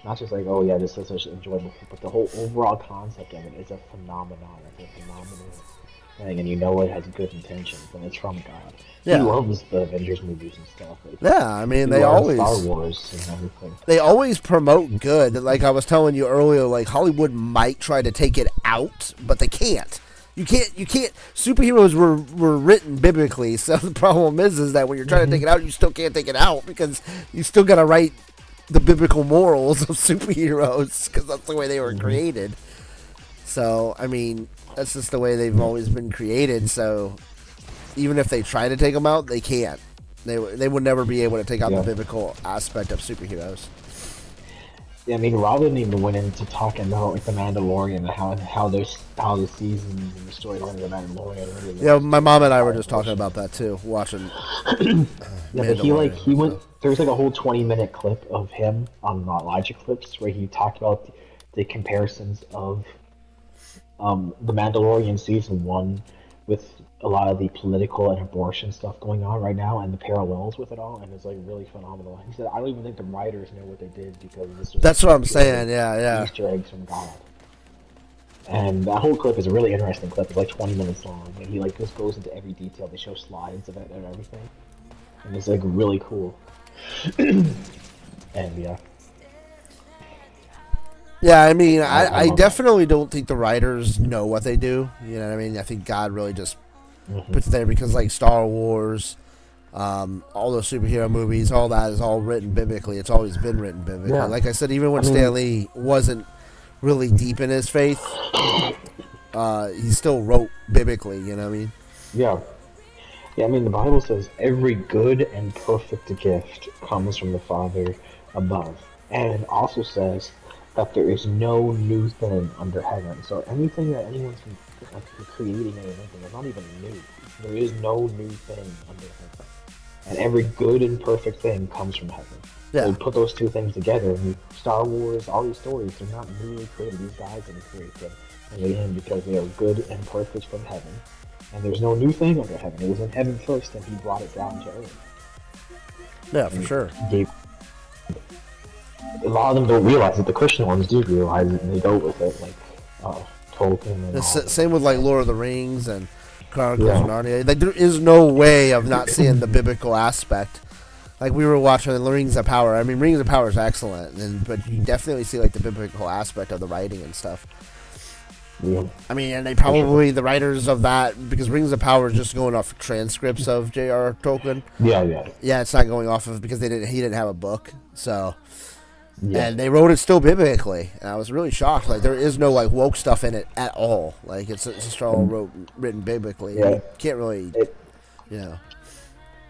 not just like, oh yeah, this is just enjoyable, but the whole overall concept of it is a phenomenon. It's a phenomenal thing, and you know it has good intentions, and it's from God. Yeah. He loves the Avengers movies and stuff. Like, yeah, I mean, they always Star Wars and everything. They always promote good. Like I was telling you earlier, like Hollywood might try to take it out, but they can't. You can't. Superheroes were written biblically, so the problem is that when you're trying to take it out, you still can't take it out because you still got to write the biblical morals of superheroes because that's the way they were created. So I mean, that's just the way they've always been created. So even if they try to take them out, they can't. They would never be able to take out the biblical aspect of superheroes. Yeah, I mean, Robin even went into talking about like the Mandalorian and how the seasons and the storyline of the Mandalorian. Really Yeah, my mom and I were just talking about that too, watching. Yeah, but he went. There was like a whole 20-minute clip of him on Elijah Clips where he talked about the comparisons of the Mandalorian season 1 with a lot of the political and abortion stuff going on right now and the parallels with it all, and it's like really phenomenal. He said, I don't even think the writers know what they did because this was That's what I'm saying, yeah. Easter eggs from God. And that whole clip is a really interesting clip. It's like 20 minutes long, and he like just goes into every detail. They show slides of it and everything, and it's like really cool. And yeah. Yeah, I mean, I definitely don't think the writers know what they do. You know what I mean? I think God really just puts it there because, like, Star Wars, all those superhero movies, all that is all written biblically. It's always been written biblically. Yeah. Like I said, even when Stan Lee wasn't really deep in his faith, he still wrote biblically, you know what I mean? Yeah. Yeah, I mean, the Bible says every good and perfect gift comes from the Father above. And it also says that there is no new thing under heaven. So anything that anyone's creating or anything is not even new. There is no new thing under heaven. And every good and perfect thing comes from heaven. Yeah. So you put those two things together, and Star Wars, all these stories, they're not newly created. These guys didn't create them. And they did because they are good and perfect from heaven. And there's no new thing under heaven. It was in heaven first, and he brought it down to earth. Yeah, for sure. A lot of them don't realize it. The Christian ones do realize it, and they go with it, like Tolkien and all Same with like Lord of the Rings and Chronicles of Narnia. Like, there is no way of not seeing the biblical aspect. Like we were watching the Rings of Power. I mean, Rings of Power is excellent, but you definitely see like the biblical aspect of the writing and stuff. Yeah. I mean, and they probably the writers of that, because Rings of Power is just going off transcripts of J.R. Tolkien. Yeah, it's not going off of because he didn't have a book, so. Yeah. And they wrote it still biblically, and I was really shocked. Like, there is no like woke stuff in it at all. Like, it's just all written biblically. Yeah. You can't really,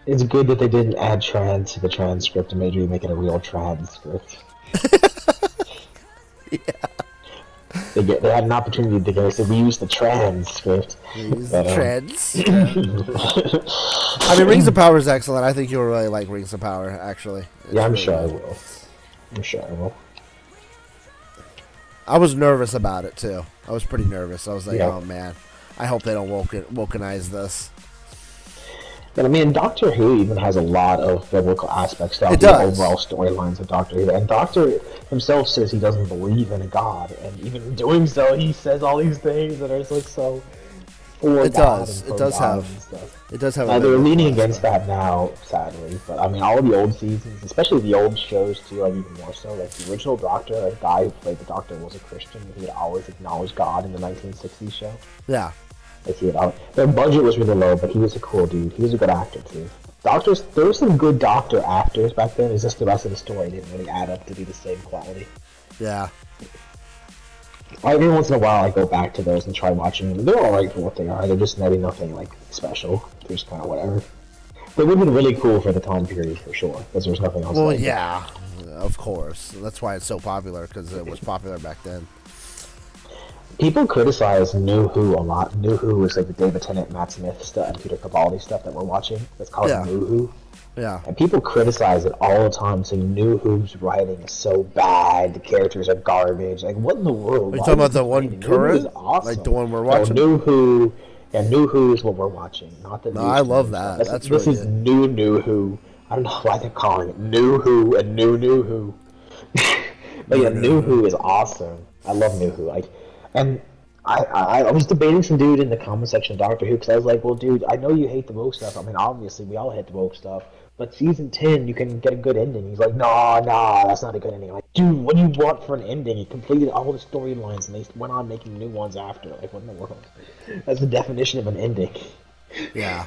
It's good that they didn't add trans to the transcript and made you make it a real transcript. Yeah. They had an opportunity to go, so we use the transcript. I mean, Rings of Power is excellent. I think you'll really like Rings of Power, actually. I'm sure I will. I'm sure I will. I was nervous about it, too. I was pretty nervous. I was like, oh, man. I hope they don't wokenize this. But I mean, Doctor Who even has a lot of biblical aspects to the overall storylines of Doctor Who. And Doctor himself says he doesn't believe in a God. And even in doing so, he says all these things that are like so for God. It does have. They're leaning against that now, sadly. But I mean, all of the old seasons, especially the old shows too, like even more so. Like the original Doctor, a guy who played the Doctor was a Christian. He would always acknowledge God in the 1960s show. Yeah. Like their budget was really low, but he was a cool dude. He was a good actor too. Doctors, there were some good doctor actors back then. It's just the rest of the story didn't really add up to be the same quality. Yeah. Every once in a while, I go back to those and try watching them. They're alright for what they are. They're just maybe nothing like special. They're just kind of whatever. They would have been really cool for the time period for sure, because there's nothing else. Well, like yeah, of course. That's why it's so popular, because it was popular back then. People criticize New Who a lot. New Who is like the David Tennant, Matt Smith stuff, and Peter Capaldi stuff that we're watching. That's called New Who. Yeah. And people criticize it all the time, saying New Who's writing is so bad, the characters are garbage. Like, what in the world? Are you talking about the one current? Awesome. Like the one we're watching? No, New Who. Yeah, New Who is what we're watching, not the new. No, I love that. That's this really is New Who. I don't know why they're calling it New Who and New Who. But yeah, New Who is awesome. I love New Who. I was debating some dude in the comment section of Doctor Who because I was like, well, dude, I know you hate the woke stuff. I mean, obviously, we all hate the woke stuff. But season 10, you can get a good ending. He's like, nah, that's not a good ending. I'm like, dude, what do you want for an ending? He completed all the storylines, and they went on making new ones after. Like, what in the world? That's the definition of an ending. Yeah.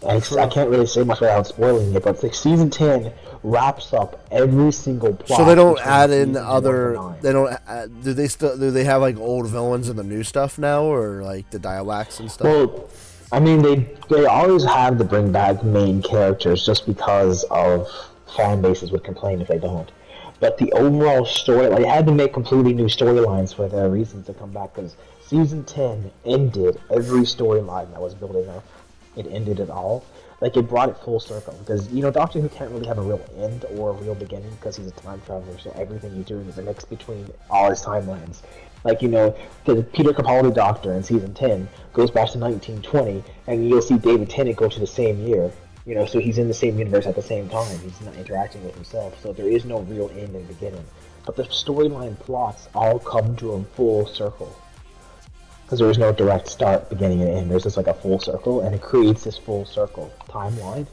I can't really say much without spoiling it, but like season 10 wraps up every single plot. So they don't add in other. They don't. Do they have like old villains in the new stuff now, or like the dialects and stuff? Well, I mean, they always have to bring back main characters just because of fan bases would complain if they don't. But the overall story, like, they had to make completely new storylines for their reasons to come back, because season 10 ended every storyline that was building up. It ended it all. Like, it brought it full circle, because, you know, Doctor Who can't really have a real end or a real beginning because he's a time traveler, so everything he's doing is a mix between all his timelines. Like, you know, the Peter Capaldi Doctor in season 10 goes back to 1920, and you'll see David Tennant go to the same year. You know, so he's in the same universe at the same time. He's not interacting with himself, so there is no real end and beginning. But the storyline plots all come to a full circle. Because there is no direct start, beginning, and end. There's just like a full circle, and it creates this full circle timeline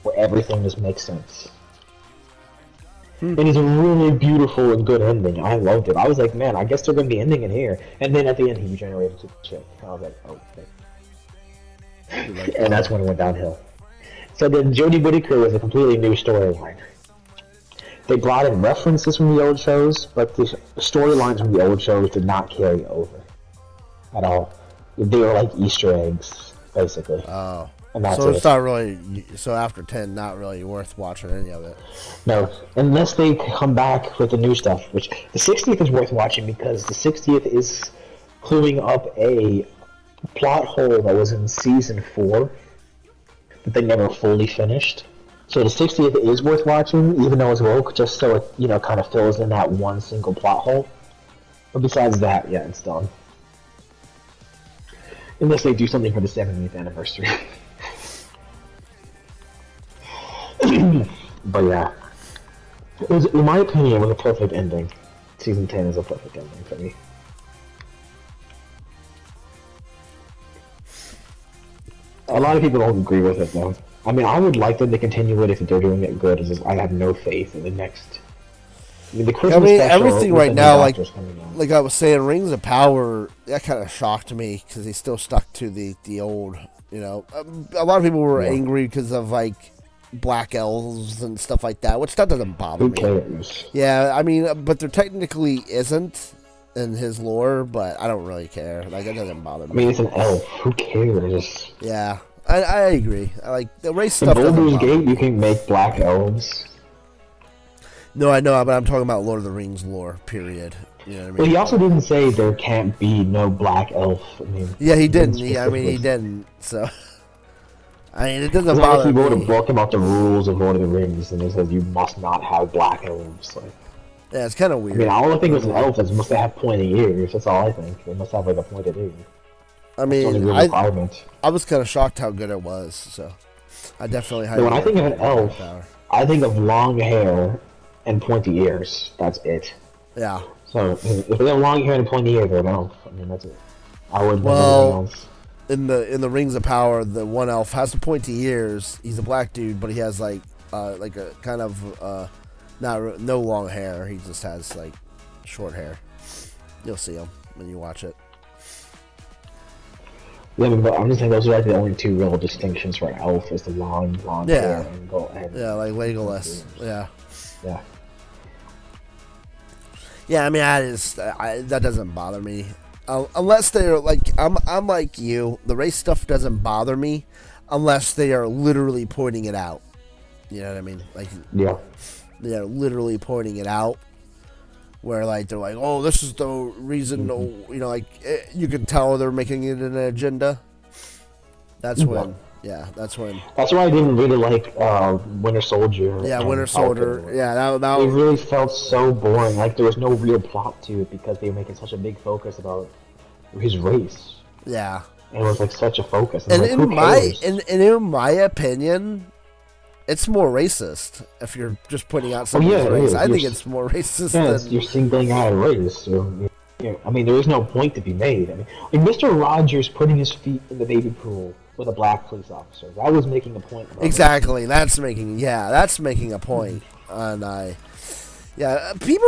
where everything just makes sense. And it's a really beautiful and good ending. I loved it. I was like, man, I guess they're going to be ending it here. And then at the end, he regenerated to the chick. I was like, oh, okay. And that's when it went downhill. So then Jodie Whittaker was a completely new storyline. They brought in references from the old shows, but the storylines from the old shows did not carry over at all. They were like Easter eggs, basically. Oh. And that's So it. it's not really. So after 10, not really worth watching any of it. No, unless they come back with the new stuff, which the 60th is worth watching because the 60th is cluing up a plot hole that was in season 4 that they never fully finished. So the 60th is worth watching, even though it's woke, just so it, you know, kind of fills in that one single plot hole. But besides that, yeah, it's done. Unless they do something for the 70th anniversary. But yeah, it was, in my opinion, it was a perfect ending. Season 10 is a perfect ending for me. A lot of people don't agree with it, though. I mean, I would like them to continue it if they're doing it good. It's just, I have no faith in the next. I mean, the Christmas special everything with right the now, new like Doctor's coming out. I was saying, Rings of Power, that kind of shocked me because they still stuck to the old. You know, a lot of people were angry because of like black elves and stuff like that, which that doesn't bother Who me. cares? Yeah, I mean, but there technically isn't in his lore, but I don't really care. Like, it doesn't bother me. I mean, it's an elf. Who cares? Yeah, I agree. I like the race In stuff. doesn't Baldur's bother Gate, me. you can make black elves. No, I know, but I'm talking about Lord of the Rings lore. Period. You know what I mean? Well, he also didn't say there can't be no black elf. I mean, Yeah, he didn't. He specifically. didn't. So, I mean, it doesn't It's not like bother he wrote a me. book about the rules of Lord of the Rings, and it says you must not have black elves. Like, Yeah, it's kind of I weird. mean, all I think was an elf is must they have pointy ears. That's all I think. They must have like a pointed ear. I It's only mean, real requirement. I was kind of shocked how good it was. So, I definitely. So when I think of an elf, Power. I think of long hair and pointy ears. That's it. Yeah. So if they have long hair and pointy ears, they're an elf. I mean, that's it. I wouldn't know Well, anything else. In the Rings of Power, the one elf has the pointy ears. He's a black dude, but he has like a kind of no long hair. He just has like short hair. You'll see him when you watch it. Yeah, but I'm just saying those are like the only two real distinctions for an elf is the long blonde hair and go and Yeah, like Legolas. Yeah. Yeah. Yeah, I mean, that doesn't bother me. Unless they're like, I'm like you. The race stuff doesn't bother me unless they are literally pointing it out. You know what I mean? Like, Yeah. they are literally pointing it out. Where like they're like, oh, this is the reason. You know, like you can tell they're making it an agenda. That's when. Yeah, that's when. That's why I didn't really like Winter Soldier. Yeah, Winter Soldier. Falcon. Yeah, that It was, really felt so boring. Like there was no real plot to it because they were making such a big focus about his race. yeah. And it was like such a focus. And like, in who my cares? in my opinion, it's more racist if you're just pointing out somebody's it race. is. I think You're- it's more racist Yeah, than you're singling out a race. So, I mean, there is no point to be made. I mean, like Mr. Rogers putting his feet in the baby pool with a black police officer. That was making a point. About exactly. That's making a point. And people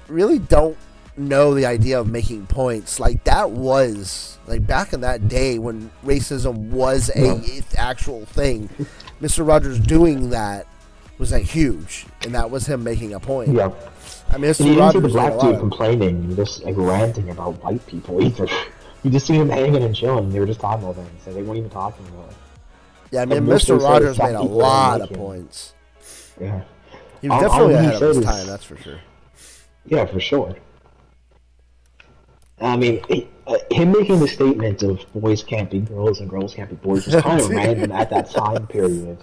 really don't know the idea of making points. Like that was like back in that day when racism was a actual thing. Mr. Rogers doing that was like huge, and that was him making a point. Yeah. I mean, And Mr. you didn't see Rogers the did a black lot dude of- complaining, just like ranting about white people either. You just see him hanging and chilling. They were just talking about things. So they weren't even talking about it. Yeah, I mean, And most Mr. of the Rogers stuff made a people lot don't of like him. points. Yeah. He was All definitely he ahead of his said is- time, that's for sure. Yeah, for sure. I mean, him making the statement of boys can't be girls and girls can't be boys was kind of random at that time period.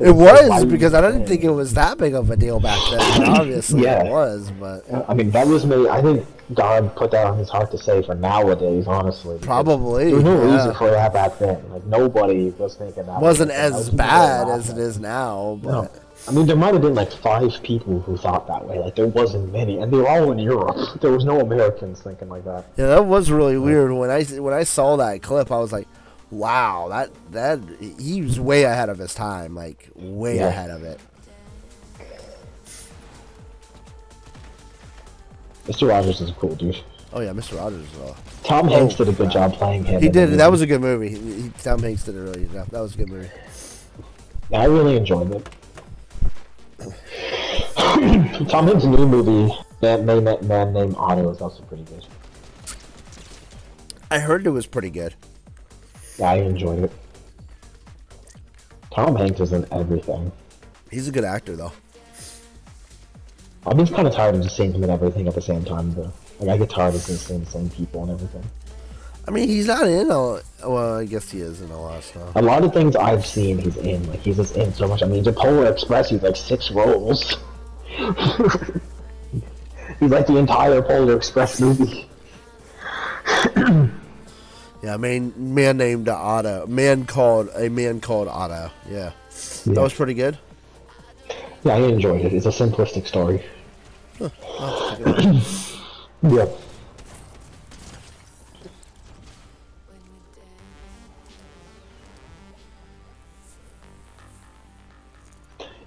It It's like, why was, would because you I didn't say think it was that big of a deal back then. But obviously Yeah. it was, but I mean, that was me. I think God put that on his heart to say for nowadays, honestly. because Probably, There was no yeah. reason for that back then. Like, nobody was thinking that. wasn't That as was bad people as it laughing. is now. But No. I mean, there might have been like 5 people who thought that way. Like, there wasn't many. And they were all in Europe. There was no Americans thinking like that. yeah, that was really weird. When I saw that clip, I was like, wow, that he was way ahead of his time, like way Yeah. ahead of it. Mr. Rogers is a cool dude. Oh yeah, Mr. Rogers. Tom Hanks did a good job playing him. He in the did. movie. That was a good movie. Tom Hanks did it really good. That was a good movie. I really enjoyed it. Tom Hanks' new movie, Man Named Otto, is also pretty good. I heard it was pretty good. Yeah, I enjoyed it. Tom Hanks is in everything. He's a good actor though. I'm just kind of tired of just seeing him in everything at the same time, though. Like, I get tired of just seeing the same people and everything. I mean, he's not in a. Well, I guess he is in a lot of stuff. A lot of things I've seen, he's in. Like, he's just in so much. I mean, the Polar Express, he's like 6 roles. He's like the entire Polar Express movie. Yeah, man named Otto. A man called Otto. Yeah, that was pretty good. Yeah, I enjoyed it. It's a simplistic story. Yeah.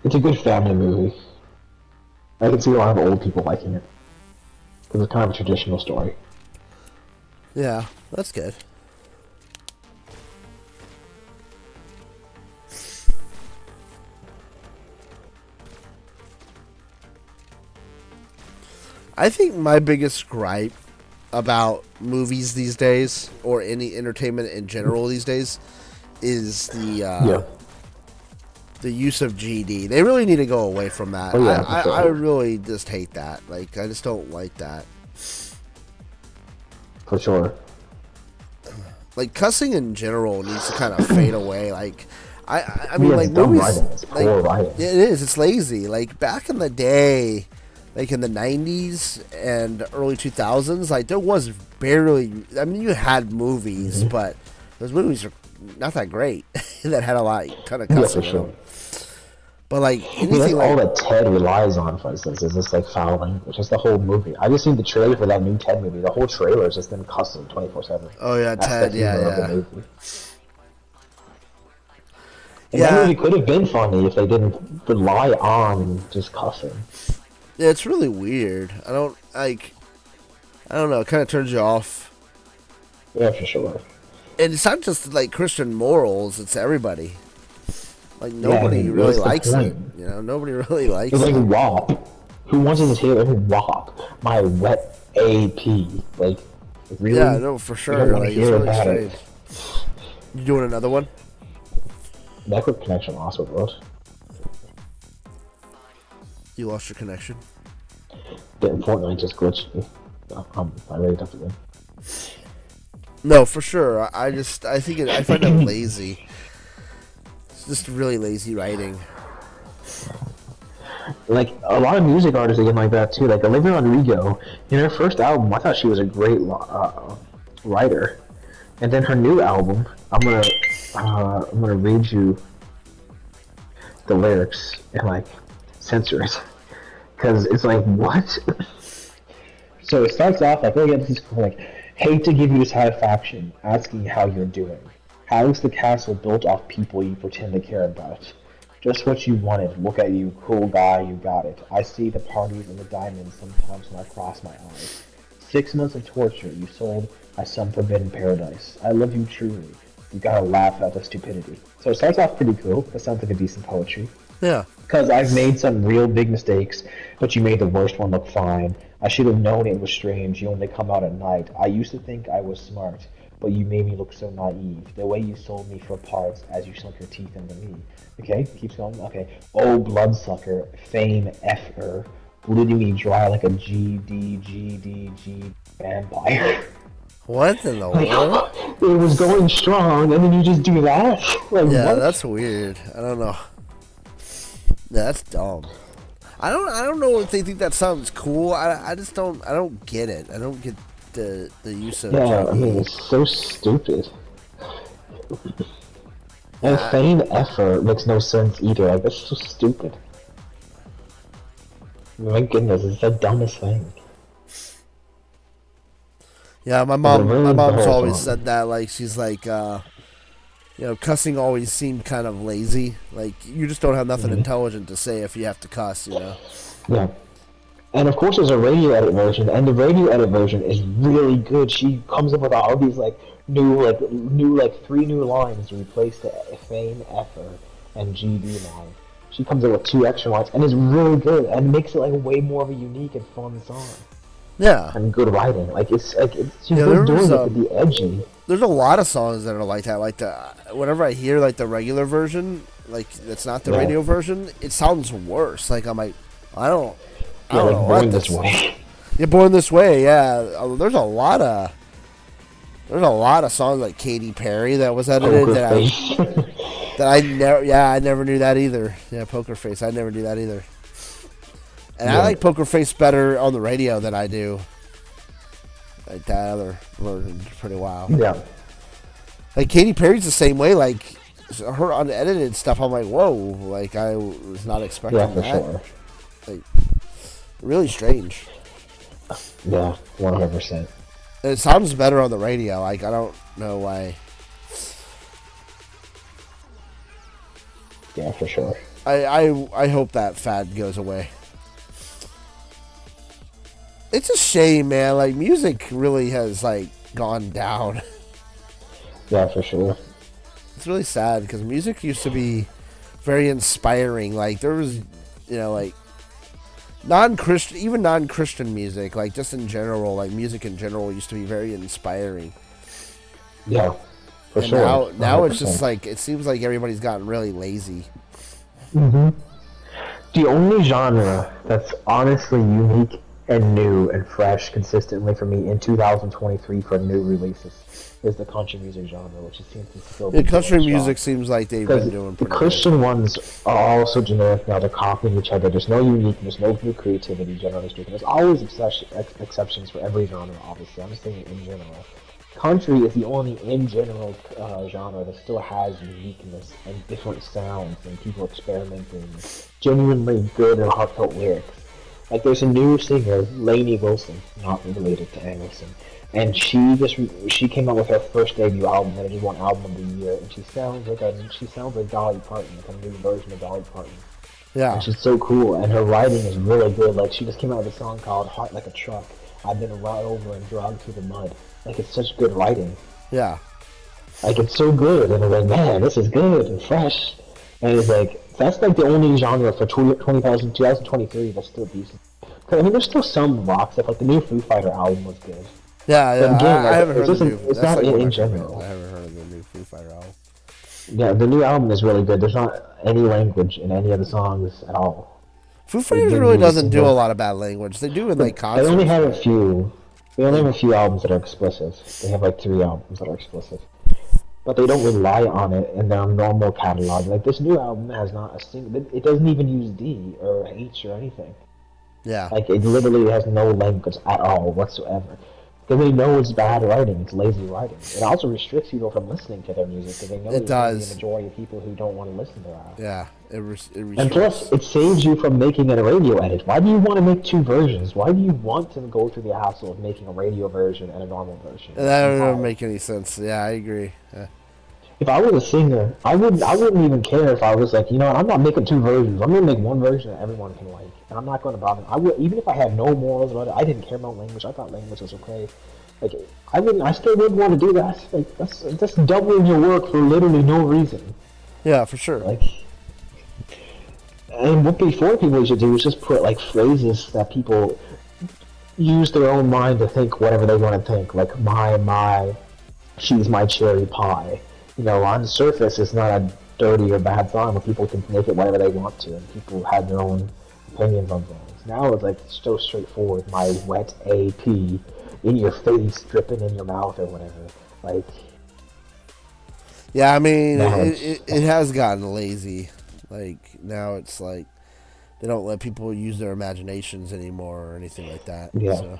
It's a good family movie. I can see a lot of old people liking it. Because it's kind of a traditional story. Yeah, that's good. I think my biggest gripe about movies these days, or any entertainment in general these days, is the use of GD. They really need to go away from that. Oh, yeah, for sure. I really just hate that. Like, I just don't like that. For sure. Like, cussing in general needs to kind of fade away. Like, I mean, Yeah, like it's dumb movies. writing. It's Like, poor writing. it is. It's lazy. Like back in the day, like in the 90s and early 2000s, like there was barely. I mean, you had movies, Mm-hmm. but those movies are not that great. That had a ton of Yeah, cussing. for in sure. them. But like I mean, anything that's all like that Ted relies on, for instance, is just like foul language. That's the whole movie. I just seen the trailer for that new Ted movie. The whole trailer is just them cussing 24/7. oh yeah, That's Ted, the yeah, humor of the yeah. movie. And Yeah. that movie could have been funny if they didn't rely on just cussing. Yeah, it's really weird. I don't know. It kind of turns you off. Yeah, for sure. And it's not just like Christian morals; it's everybody. Like nobody Yeah, really what's the likes it. point? You know, nobody really likes It's like it. WAP. Who wants to hear WAP? My wet AP. Like, really? Yeah, no, for I sure. don't want Like to it's hear really about strange. it. You doing another one? Network connection lost with what? You lost your connection. Damn, Fortnite just glitched me. I really have to win. No, for sure. I find it lazy. It's just really lazy writing. Like, a lot of music artists are getting like that too. Like, Olivia Rodrigo, in her first album, I thought she was a great writer. And then her new album, I'm gonna read you the lyrics and like censor it, because it's like, what? So it starts off like, oh yeah, this is cool. Like, hate to give you satisfaction, asking how you're doing. How's the castle built off people you pretend to care about? Just what you wanted. Look at you, cool guy, you got it. I see the parties and the diamonds sometimes when I cross my eyes. 6 months of torture you sold as some forbidden paradise. I love you truly. You gotta laugh at the stupidity. So it starts off pretty cool. That sounds like a decent poetry. Yeah. Because I've made some real big mistakes, but you made the worst one look fine. I should have known it was strange. You only come out at night. I used to think I was smart, but you made me look so naive. The way you sold me for parts as you sunk your teeth into me. Okay, keeps going. Okay. Oh, bloodsucker, fame F-er, bleeding me dry like a GDGDG vampire. What in the Like, world? it was going strong, and then you just do that? Like, Yeah, what? that's weird. I don't know. Yeah, that's dumb. I don't know if they think that sounds cool. I just don't get it. I don't get the use of Yeah, I JD. mean, it's so stupid. And fame effort makes no sense either. Like, that's so stupid. My goodness, it's the dumbest thing. Yeah, my But it ruins the mom's whole always song. said that. Like she's like, cussing always seemed kind of lazy. Like you just don't have nothing intelligent to say if you have to cuss. You know. Yeah. And of course there's a radio edit version, and the radio edit version is really good. She comes up with all these new 3 new lines to replace the fame effort and GD line. She comes up with 2 extra lines, and it's really good, and makes it like way more of a unique and fun song. Yeah. And good writing. She's Yeah, just doing was, it to be edgy. There's a lot of songs that are like that. Like whenever I hear like the regular version, like that's not the Yeah. radio version, it sounds worse. Like I'm like, I don't Yeah, know like what Born This Way. You're Born This Way, yeah. There's a lot of songs like Katy Perry that was edited Poker that Face. I never knew that either. Yeah, Poker Face, I never knew that either. And I Yeah. like Poker Face better on the radio than I do like that other version's pretty wild. Yeah. Like Katy Perry's the same way. Like her unedited stuff, I'm like, whoa! Like I was not expecting Yeah, for that. sure. Like really strange. Yeah, 100%. It sounds better on the radio. Like I don't know why. Yeah, for sure. I hope that fad goes away. It's a shame, man. Like music really has like gone down. Yeah, for sure. It's really sad because music used to be very inspiring. Like there was, like non-Christian music, like just in general, like music in general used to be very inspiring. Yeah, for And sure. now it's just 100%. like it seems like everybody's gotten really lazy. The only genre that's honestly unique and new and fresh consistently for me in 2023 for new releases is the country music genre, which it seems to still be The country going strong. music seems like they've Because been doing the pretty Christian ones are all so generic now, they're copying each other. There's no uniqueness, no new creativity, generally speaking. There's always exceptions for every genre, obviously. I'm just saying in general. Country is the only in general genre that still has uniqueness and different sounds and people experimenting, genuinely good and heartfelt lyrics. Like there's a new singer, Lainey Wilson, not related to Anderson, and she came out with her first debut album, and it just won album of the year, and she sounds like Dolly Parton, like a new version of Dolly Parton. Yeah. And she's so cool, and her writing is really good. Like she just came out with a song called "Heart Like a Truck." I've been run over and dragged through the mud. Like it's such good writing. Yeah. Like it's so good, and I'm like, man, this is good and fresh. And it's like that's like the only genre for 2023 that's still decent. 'Cause, I mean, there's still some rock stuff. Like the new Foo Fighter album was good. Yeah, But yeah. again, like I haven't heard it's the just new. it's That's not like one of in my favorite bands. general. I haven't heard of the new Foo Fighter album. Yeah, the new album is really good. There's not any language in any of the songs at all. Foo They Fighters didn't really use a doesn't do a single. lot of bad language. They do in like They concerts. only have a but- few. They only have a few albums that are explicit. They have like 3 albums that are explicit, but they don't rely on it in their normal catalog. Like this new album has not a single. It doesn't even use D or H or anything. Yeah. Like it literally has no language at all whatsoever. Because they know it's bad writing, it's lazy writing. It also restricts people from listening to their music because they know It there's going to be does. a majority of people who don't want to listen to that. Yeah. It And plus, it saves you from making a radio edit. Why do you want to make 2 versions? Why do you want to go through the hassle of making a radio version and a normal version? that Why? doesn't make any sense. Yeah, I agree. Yeah. If I was a singer, I wouldn't even care if I was like, you know what, I'm not making 2 versions. I'm gonna make 1 version that everyone can like, and I'm not going to bother. I would, even if I had no morals about it. I didn't care about language. I thought language was okay. Like, I wouldn't. I still wouldn't want to do that. Like, that's doubling your work for literally no reason. Yeah, for sure. Like, and what before people should do is just put like phrases that people use their own mind to think whatever they want to think. Like my, she's my cherry pie. You know, on the surface, it's not a dirty or bad song, but people can make it whatever they want to, and people have their own opinions on things. Now it's like so straightforward. My wet AP in your face, dripping in your mouth, or whatever. Like, Yeah, I mean, No, it has gotten lazy. Like, now it's like they don't let people use their imaginations anymore or anything like that. Yeah. So.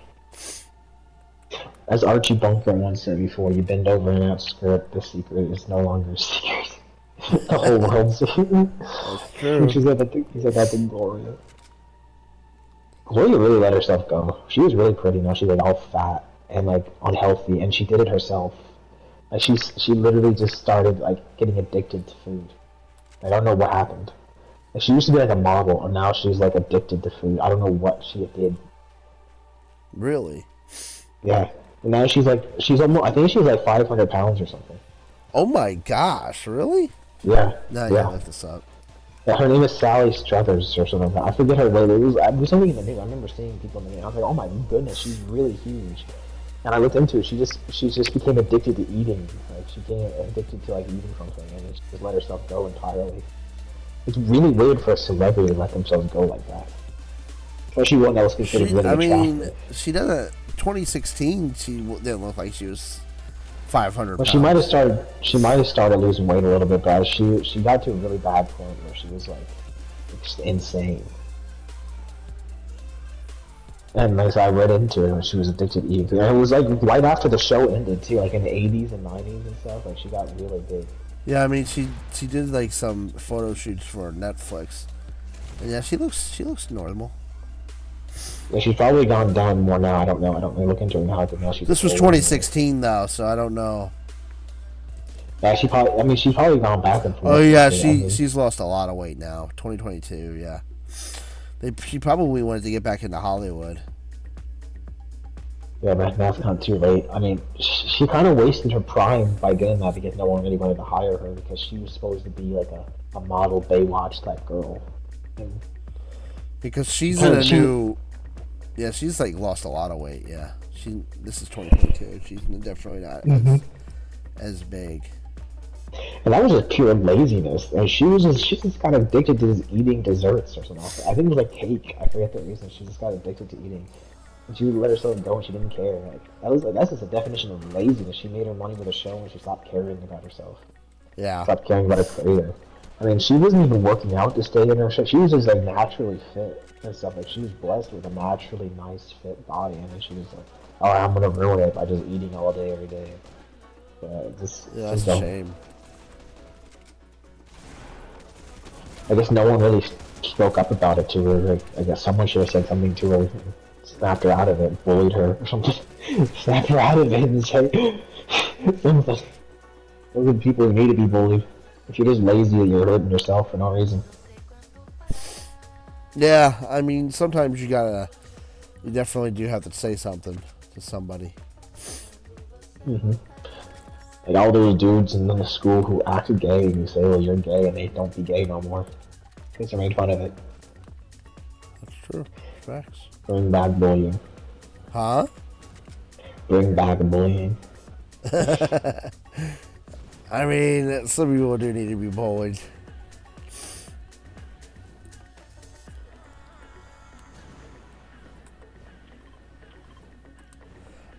as Archie Bunker once said before, you bend over and outskirt, the secret is no longer a secret. The whole world's secret. That's true. He said that to Gloria. Gloria really let herself go. She was really pretty. Now she was all fat and like unhealthy, and she did it herself. Like she literally just started like getting addicted to food. I don't know what happened. Like, she used to be like a model, and now she's like addicted to food. I don't know what she did. Really? Yeah. And now she's almost. I think she's like 500 pounds or something. Oh my gosh! Really? Yeah. No, you yeah. gotta look this up. Yeah, her name is Sally Struthers or something like that. I forget her weight. It was something in the news. I remember seeing people in the news. I was like, oh my goodness, she's really huge. And I looked into it. She just became addicted to eating. Like she became addicted to like eating something, and she just let herself go entirely. It's really weird for a celebrity to let themselves go like that. Especially one that was considered really attractive. She doesn't. 2016, she didn't look like she was 500 Well, pounds. she might have started losing weight a little bit, but she got to a really bad point where she was like just insane. And as I read into it, she was addicted to eating. And it was like right after the show ended too, like in the 80s and 90s and stuff. Like she got really big. Yeah, I mean, she did like some photo shoots for Netflix, and yeah, she looks normal. Yeah, she's probably gone down more now. I don't know. I don't really look into her now. But now she's This was old. 2016 though, so I don't know. Yeah, she's probably gone back and forth. Oh yeah, I mean, she's lost a lot of weight now. 2022, yeah. She probably wanted to get back into Hollywood. Yeah, but now it's not too late. I mean, she kind of wasted her prime by getting that because no one really wanted to hire her because she was supposed to be like a model Baywatch type girl. And Because she's in a new... Yeah, she's like lost a lot of weight, yeah. This is 2022. She's definitely not as big. And that was just pure laziness. Like she just got addicted to just eating desserts or something. I think it was like cake. I forget the reason. She just got addicted to eating. And she would let herself go and she didn't care. That's just a definition of laziness. She made her money with a show and she stopped caring about herself. Yeah. Stopped caring about her career. I mean, she wasn't even working out to stay in her show. She was just like naturally fit and stuff. Like she was blessed with a naturally nice fit body, and then she was like, "Oh, I'm gonna ruin it by just eating all day every day." That's a shame. I guess no one really spoke up about it to her. Like, I guess someone should have said something to her, snapped her out of it, bullied her or something. Snapped her out of it and said something. Those are the people who need to be bullied. If you're just lazy, you're hurting yourself for no reason. Yeah, I mean, sometimes you definitely do have to say something to somebody. Mm-hmm. Like all those dudes in the school who acted gay, and you say, "Well, you're gay," and they don't be gay no more because they made fun of it. That's true. Facts. Bring back bullying. Huh? Bring back bullying. I mean, some people do need to be bullied.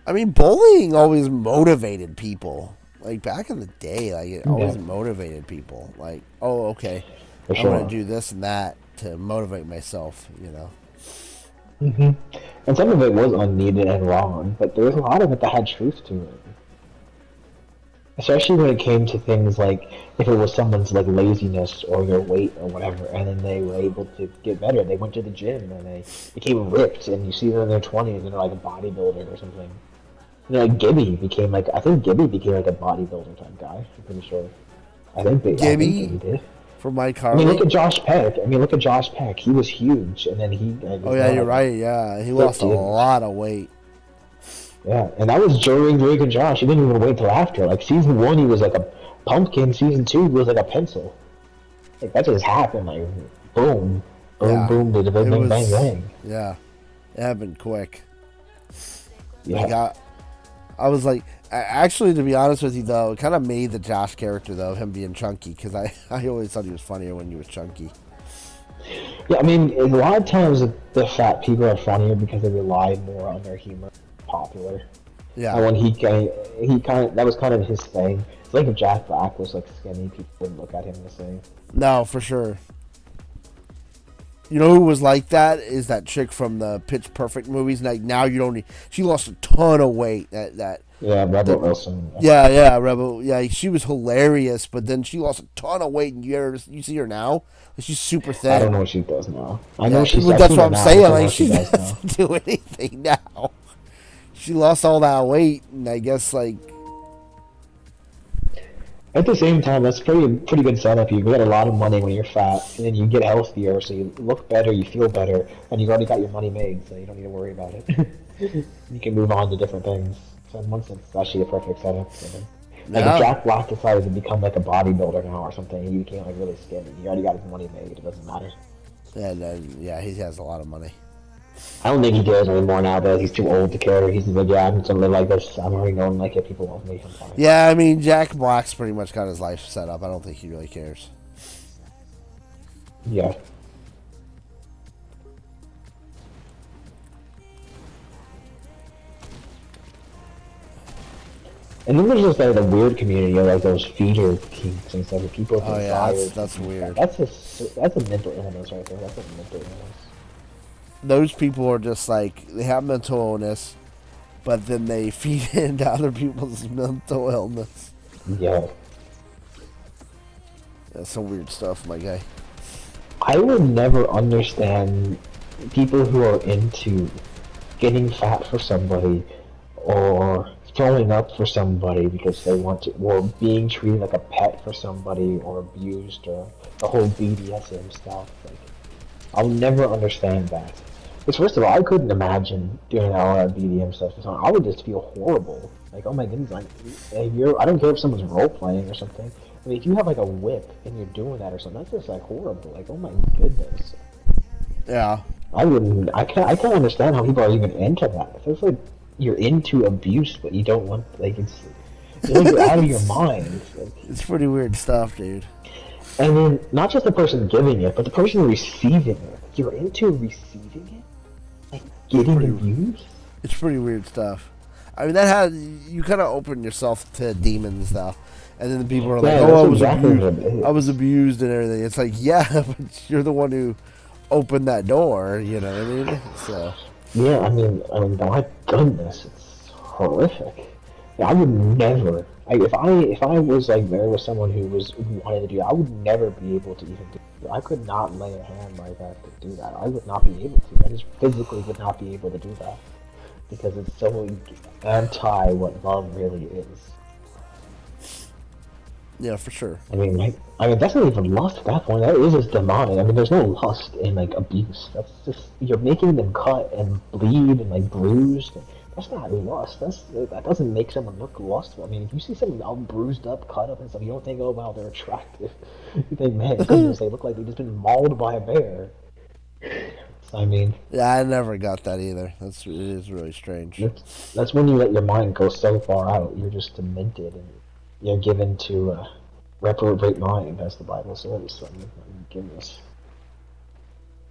I mean, bullying always motivated people. Like, back in the day, like, it always motivated people. Like, oh, okay, For I'm sure. going to do this and that to motivate myself, you know? And some of it was unneeded and wrong, but there was a lot of it that had truth to it. Especially when it came to things like if it was someone's like laziness or their weight or whatever, and then they were able to get better. They went to the gym and they became ripped, and you see them in their 20s and they're like a bodybuilder or something. You know, like Gibby became like, I think Gibby became like a bodybuilder type guy. I'm pretty sure. I think Gibby did. For Mike I Harley. mean, look at Josh Peck. He was huge, and then he. Oh yeah, you're right. Yeah, he lost a lot of weight. Yeah, and that was during Drake and Josh. He didn't even wait till after. Like season 1, he was like a pumpkin. Season 2, he was like a pencil. Like that just happened. Like boom, boom, Yeah. boom, bang, bang, bang, bang. Yeah, it happened quick. Yeah. I was like, actually, to be honest with you, though, it kind of made the Josh character, though, him being chunky, because I always thought he was funnier when he was chunky. Yeah, I mean, a lot of times the fat people are funnier because they rely more on their humor. Popular. Yeah. And when he kind of, that was kind of his thing. It's like if Jack Black was like skinny, people wouldn't look at him the same. No, for sure. You know who was like that is that chick from the Pitch Perfect movies. Like now you don't need. She lost a ton of weight. Rebel Wilson. Yeah, Rebel. Yeah, she was hilarious, but then she lost a ton of weight. And you see her now. She's super thin. I don't know what she does now. I know she's. That's what I'm saying. Like she doesn't do anything now. She lost all that weight, and I guess like. At the same time, that's pretty good setup. You get a lot of money when you're fat, and then you get healthier, so you look better, you feel better, and you've already got your money made, so you don't need to worry about it. You can move on to different things. So in one sense, it's actually a perfect setup. Like if Jack Black decided to become like a bodybuilder now or something, he became like really skinny. He already got his money made. It doesn't matter. And he has a lot of money. I don't think he cares anymore now, though. He's too old to care. He's like, yeah, I'm just gonna live like this. I'm already known like if people love me, I'm fine. Yeah, I mean, Jack Black's pretty much got his life set up. I don't think he really cares. Yeah. And then there's just like the weird community of like those feeder kinks and stuff. People with that's weird. That's a mental illness right there. That's a mental illness. Those people are just like, they have mental illness, but then they feed into other people's mental illness. Yeah. That's some weird stuff, my guy. I will never understand people who are into getting fat for somebody or throwing up for somebody because they want to, or being treated like a pet for somebody, or abused, or the whole BDSM stuff. Like, I'll never understand that. Because first of all, I couldn't imagine doing all that BDSM stuff. I would just feel horrible. Like, oh my goodness, I don't care if someone's role playing or something. I mean, if you have like a whip and you're doing that or something, that's just like horrible. Like, oh my goodness. Yeah. I can't understand how people are even into that. It's like you're into abuse, but you don't want, like, it's like you're out of your mind. It's pretty weird stuff, dude. And then not just the person giving it, but the person receiving it. You're into receiving it, like getting abused. It's pretty weird stuff. I mean, you kind of open yourself to demons, though. And then the people are like, I was abused and everything. It's like, yeah, but you're the one who opened that door, you know what I mean? So. Yeah, I mean, my goodness, it's horrific. I would never, if I was like there with someone who wanted to do that, I would never be able to even do that. I could not lay a hand like that to do that. I would not be able to. I just physically would not be able to do that. Because it's so anti what love really is. Yeah, for sure. I mean, that's not even lust at that point. That is just demonic. I mean, there's no lust in, like, abuse. That's just, you're making them cut and bleed and, like, bruised. That's not lust. That doesn't make someone look lustful. I mean, if you see someone all bruised up, cut up, and stuff, you don't think, oh wow, they're attractive. You think, man, goodness, they look like they've just been mauled by a bear. So, I mean, Yeah, I never got that either. It is really strange. that's when you let your mind go so far out. You're just demented, and you're given to reprobate mind, as the Bible says. So, I mean, goodness.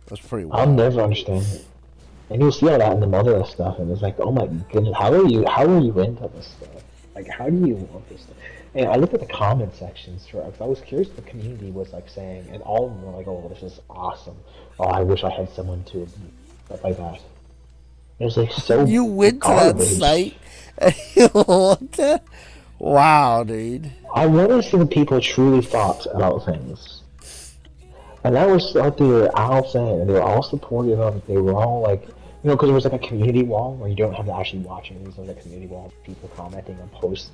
That's pretty I'll wild. never understand it. And you'll see all that in the mother stuff, and it's like, oh my goodness, how are you into this stuff? Like, how do you want this stuff? And I looked at the comment sections for, because I was curious what the community was like saying, and all of them were like, oh, this is awesome. Oh, I wish I had someone to stuff like that. It was like so. You went to that site and you looked at. Wow, dude. I wanted to see what people truly thought about things. And that was what they were all saying, and they were all supportive of it. They were all like, you know, because there was like a community wall where you don't have to actually watch it. There's like a community wall of people commenting on posts.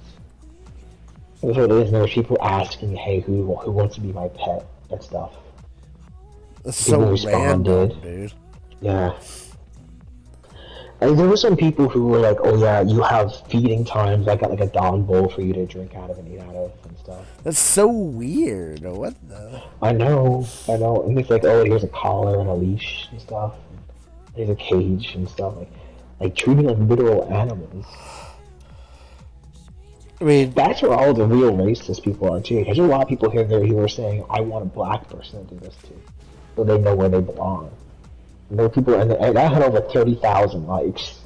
That's what it is. And there were people asking, hey, who wants to be my pet and stuff. That's People so random, responded. dude. Yeah. And there were some people who were like, oh yeah, you have feeding times. I got like a dog bowl for you to drink out of and eat out of and stuff. That's so weird. What the? I know. And it's like, oh, here's a collar and a leash and stuff. Here's a cage and stuff. Like treating like literal animals. I mean, That's where all the real racist people are too. There's a lot of people here who are saying, I want a black person to do this too. So they know where they belong. And there are people, and that had over 30,000 likes.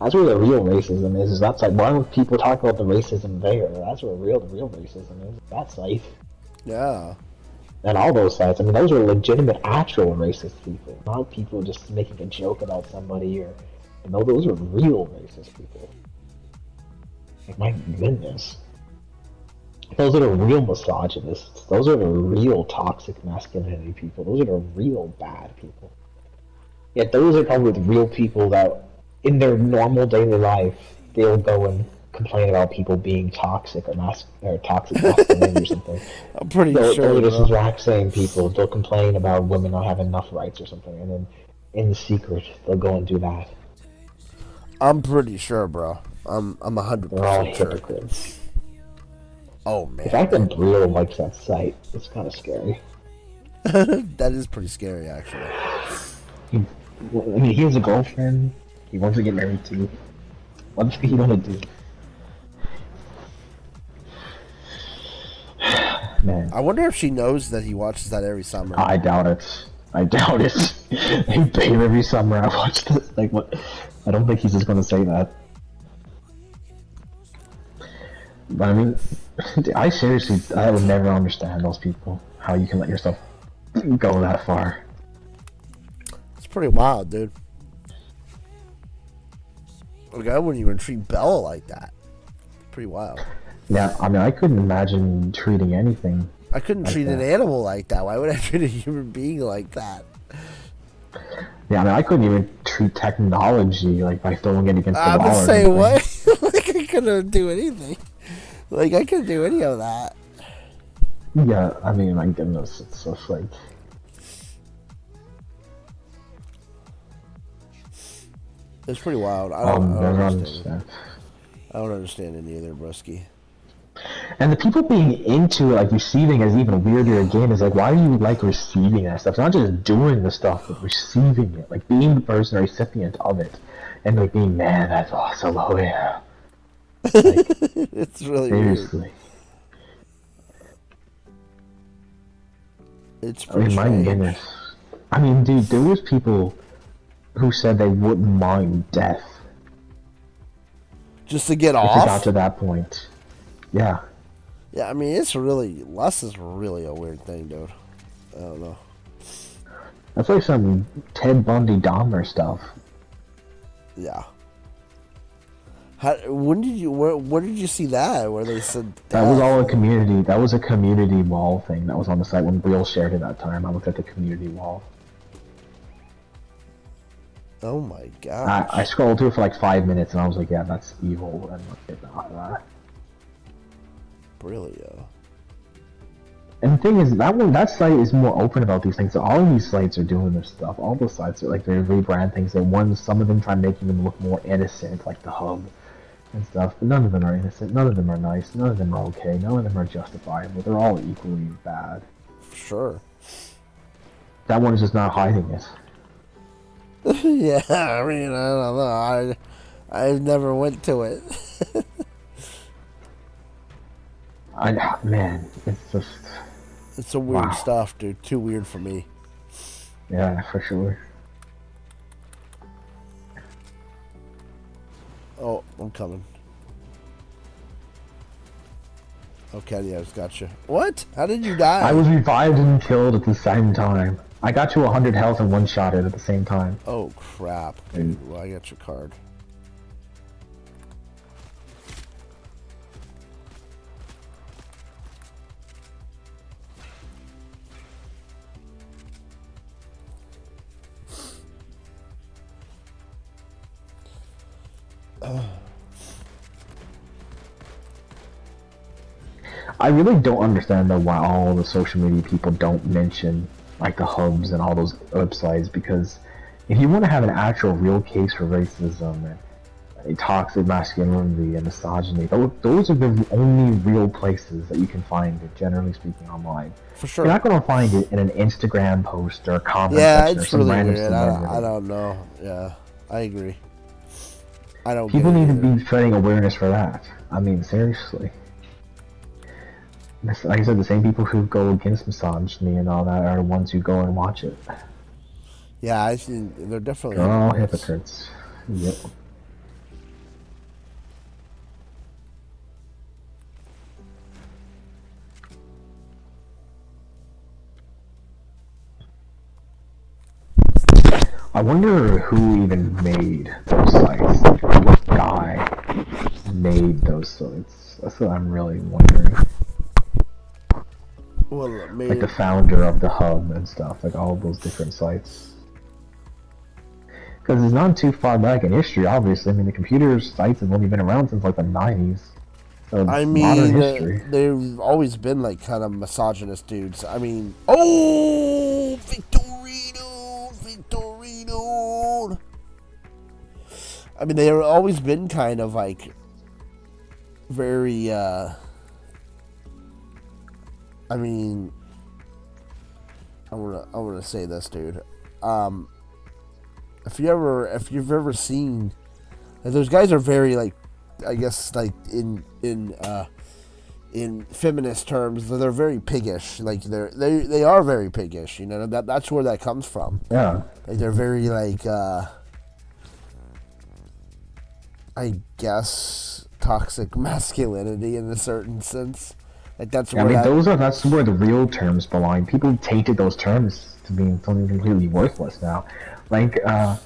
That's where the real racism is. That's like, why don't people talk about the racism there? That's where the real racism is. That site. yeah. And all those sites. I mean, those are legitimate, actual racist people. Not people just making a joke about somebody or... No, those are real racist people. Like, my goodness. Those are the real misogynists. Those are the real toxic masculinity people. Those are the real bad people. Yet those are probably the real people that, in their normal daily life, they'll go and complain about people being toxic or toxic masculinity or something. I'm pretty Those sure. are this Bro. exact same people. They'll complain about women not having enough rights or something, and then in the secret, they'll go and do that. I'm pretty sure, bro. I'm 100% They're all sure. hypocrites. Oh The man, fact that Brio likes that site, it's kind of scary. that is pretty scary, actually. I mean, he has a girlfriend. He wants to get married to. What's he gonna do? Man, I wonder if she knows that he watches that every summer. I doubt it. I doubt it. Hey, babe, every summer I watch this. Like, what? I don't think he's just gonna say that. But I mean, I would never understand those people. How you can let yourself go that far. It's pretty wild, dude. Like, I wouldn't even treat Bella like that. Pretty wild. Yeah, I mean, I couldn't imagine treating anything. I couldn't Like treat an that. animal like that. Why would I treat a human being like that? Yeah, I mean, I couldn't even treat technology like by throwing it against the I'm wall. the or same something. way. Like, I couldn't do anything. Like, I couldn't do any of that. Yeah, I mean, my goodness, it's just like. It's pretty wild. I don't never understand. I don't understand it either, Brusky. And the people being into like receiving is even weirder again. Is like, why do you like receiving that stuff? It's not just doing the stuff, but receiving it, like being the person or recipient of it, and like being, man, that's awesome. Oh yeah. Like, It's really weird. seriously. It's I pretty mean, my strange. goodness. I mean, dude, there was people who said they wouldn't mind death Just to get if it got off? to that point. Yeah. Yeah, I mean, it's really... Lust is really a weird thing, dude. I don't know. That's like some Ted Bundy Dahmer stuff. Yeah. Where did you see that? Where they said That was death? all a community. That was a community wall thing that was on the site when Brill shared it that time. I looked at the community wall. Oh my god. I scrolled through it for like 5 minutes and I was like, yeah, that's evil. And look at that. Brilliant. And the thing is, that site is more open about these things. So all of these sites are doing this stuff. All those sites are like they rebrand things. Some of them try making them look more innocent, like the hub and stuff. But none of them are innocent. None of them are nice. None of them are okay. None of them are justifiable. They're all equally bad. Sure. That one is just not hiding it. Yeah, I mean, I don't know. I never went to it. Man, it's just. It's some weird Wow. stuff, dude. Too weird for me. Yeah, for sure. Oh, I'm coming. Okay, yeah, I got you. What? How did you die? I was revived and killed at the same time. I got to 100 health and one-shot it at the same time. Oh, crap. Dude, well, I got your card. I really don't understand though why all the social media people don't mention like the hubs and all those websites, because if you want to have an actual real case for racism and toxic masculinity and misogyny, those are the only real places that you can find it, generally speaking, online. For sure. You're not going to find it in an Instagram post or a comment Yeah, section or it's some really random weird. celebrity. I don't know. Yeah, I agree. I don't People get it need to either. be spreading awareness for that. I mean, seriously. Like I said, the same people who go against misogyny and all that are the ones who go and watch it. Yeah, I think they're definitely They're all hypocrites. hypocrites. Yep. I wonder who even made those sites. What guy made those sites? That's what I'm really wondering. Well, Like the founder of the hub and stuff, like all those different sites. Because it's not too far back in history, obviously. I mean, the computer sites have only been around since like the 90s. So it's I modern mean, history. they've always been like kind of misogynist dudes. I mean, oh, Victorino, Victorino. I mean, they've always been kind of like very. I mean, I wanna say this, dude. If you've ever seen, those guys are very like, I guess like in feminist terms, they're very piggish. Like they are very piggish. You know, that's where that comes from. Yeah. Like they're very like, I guess toxic masculinity in a certain sense. Like that's where that's where the real terms belong. People tainted those terms to being something completely worthless now. Like all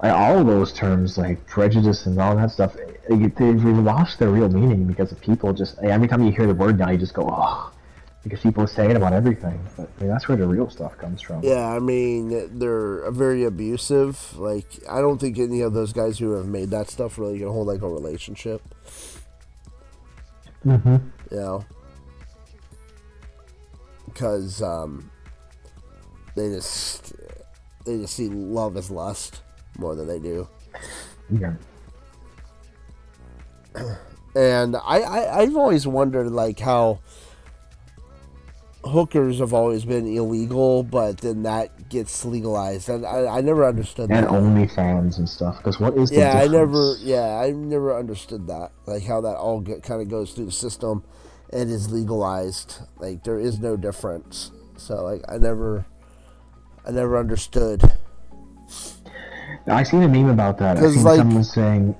of those terms, like prejudice and all that stuff, they've lost their real meaning because of people just, every time you hear the word now, you just go, oh, because people say it about everything. But I mean, that's where the real stuff comes from. Yeah, I mean, they're very abusive. Like, I don't think any of those guys who have made that stuff really can hold like a relationship. Mm-hmm. You know, because they just see love as lust more than they do. Yeah. And I've always wondered like how hookers have always been illegal, but then that gets legalized, and I never understood And that. OnlyFans and stuff. Because what is the difference? I never understood that, like how that all kind of goes through the system and is legalized. Like there is no difference. So like I never understood. I seen a meme about that. I seen like, someone saying,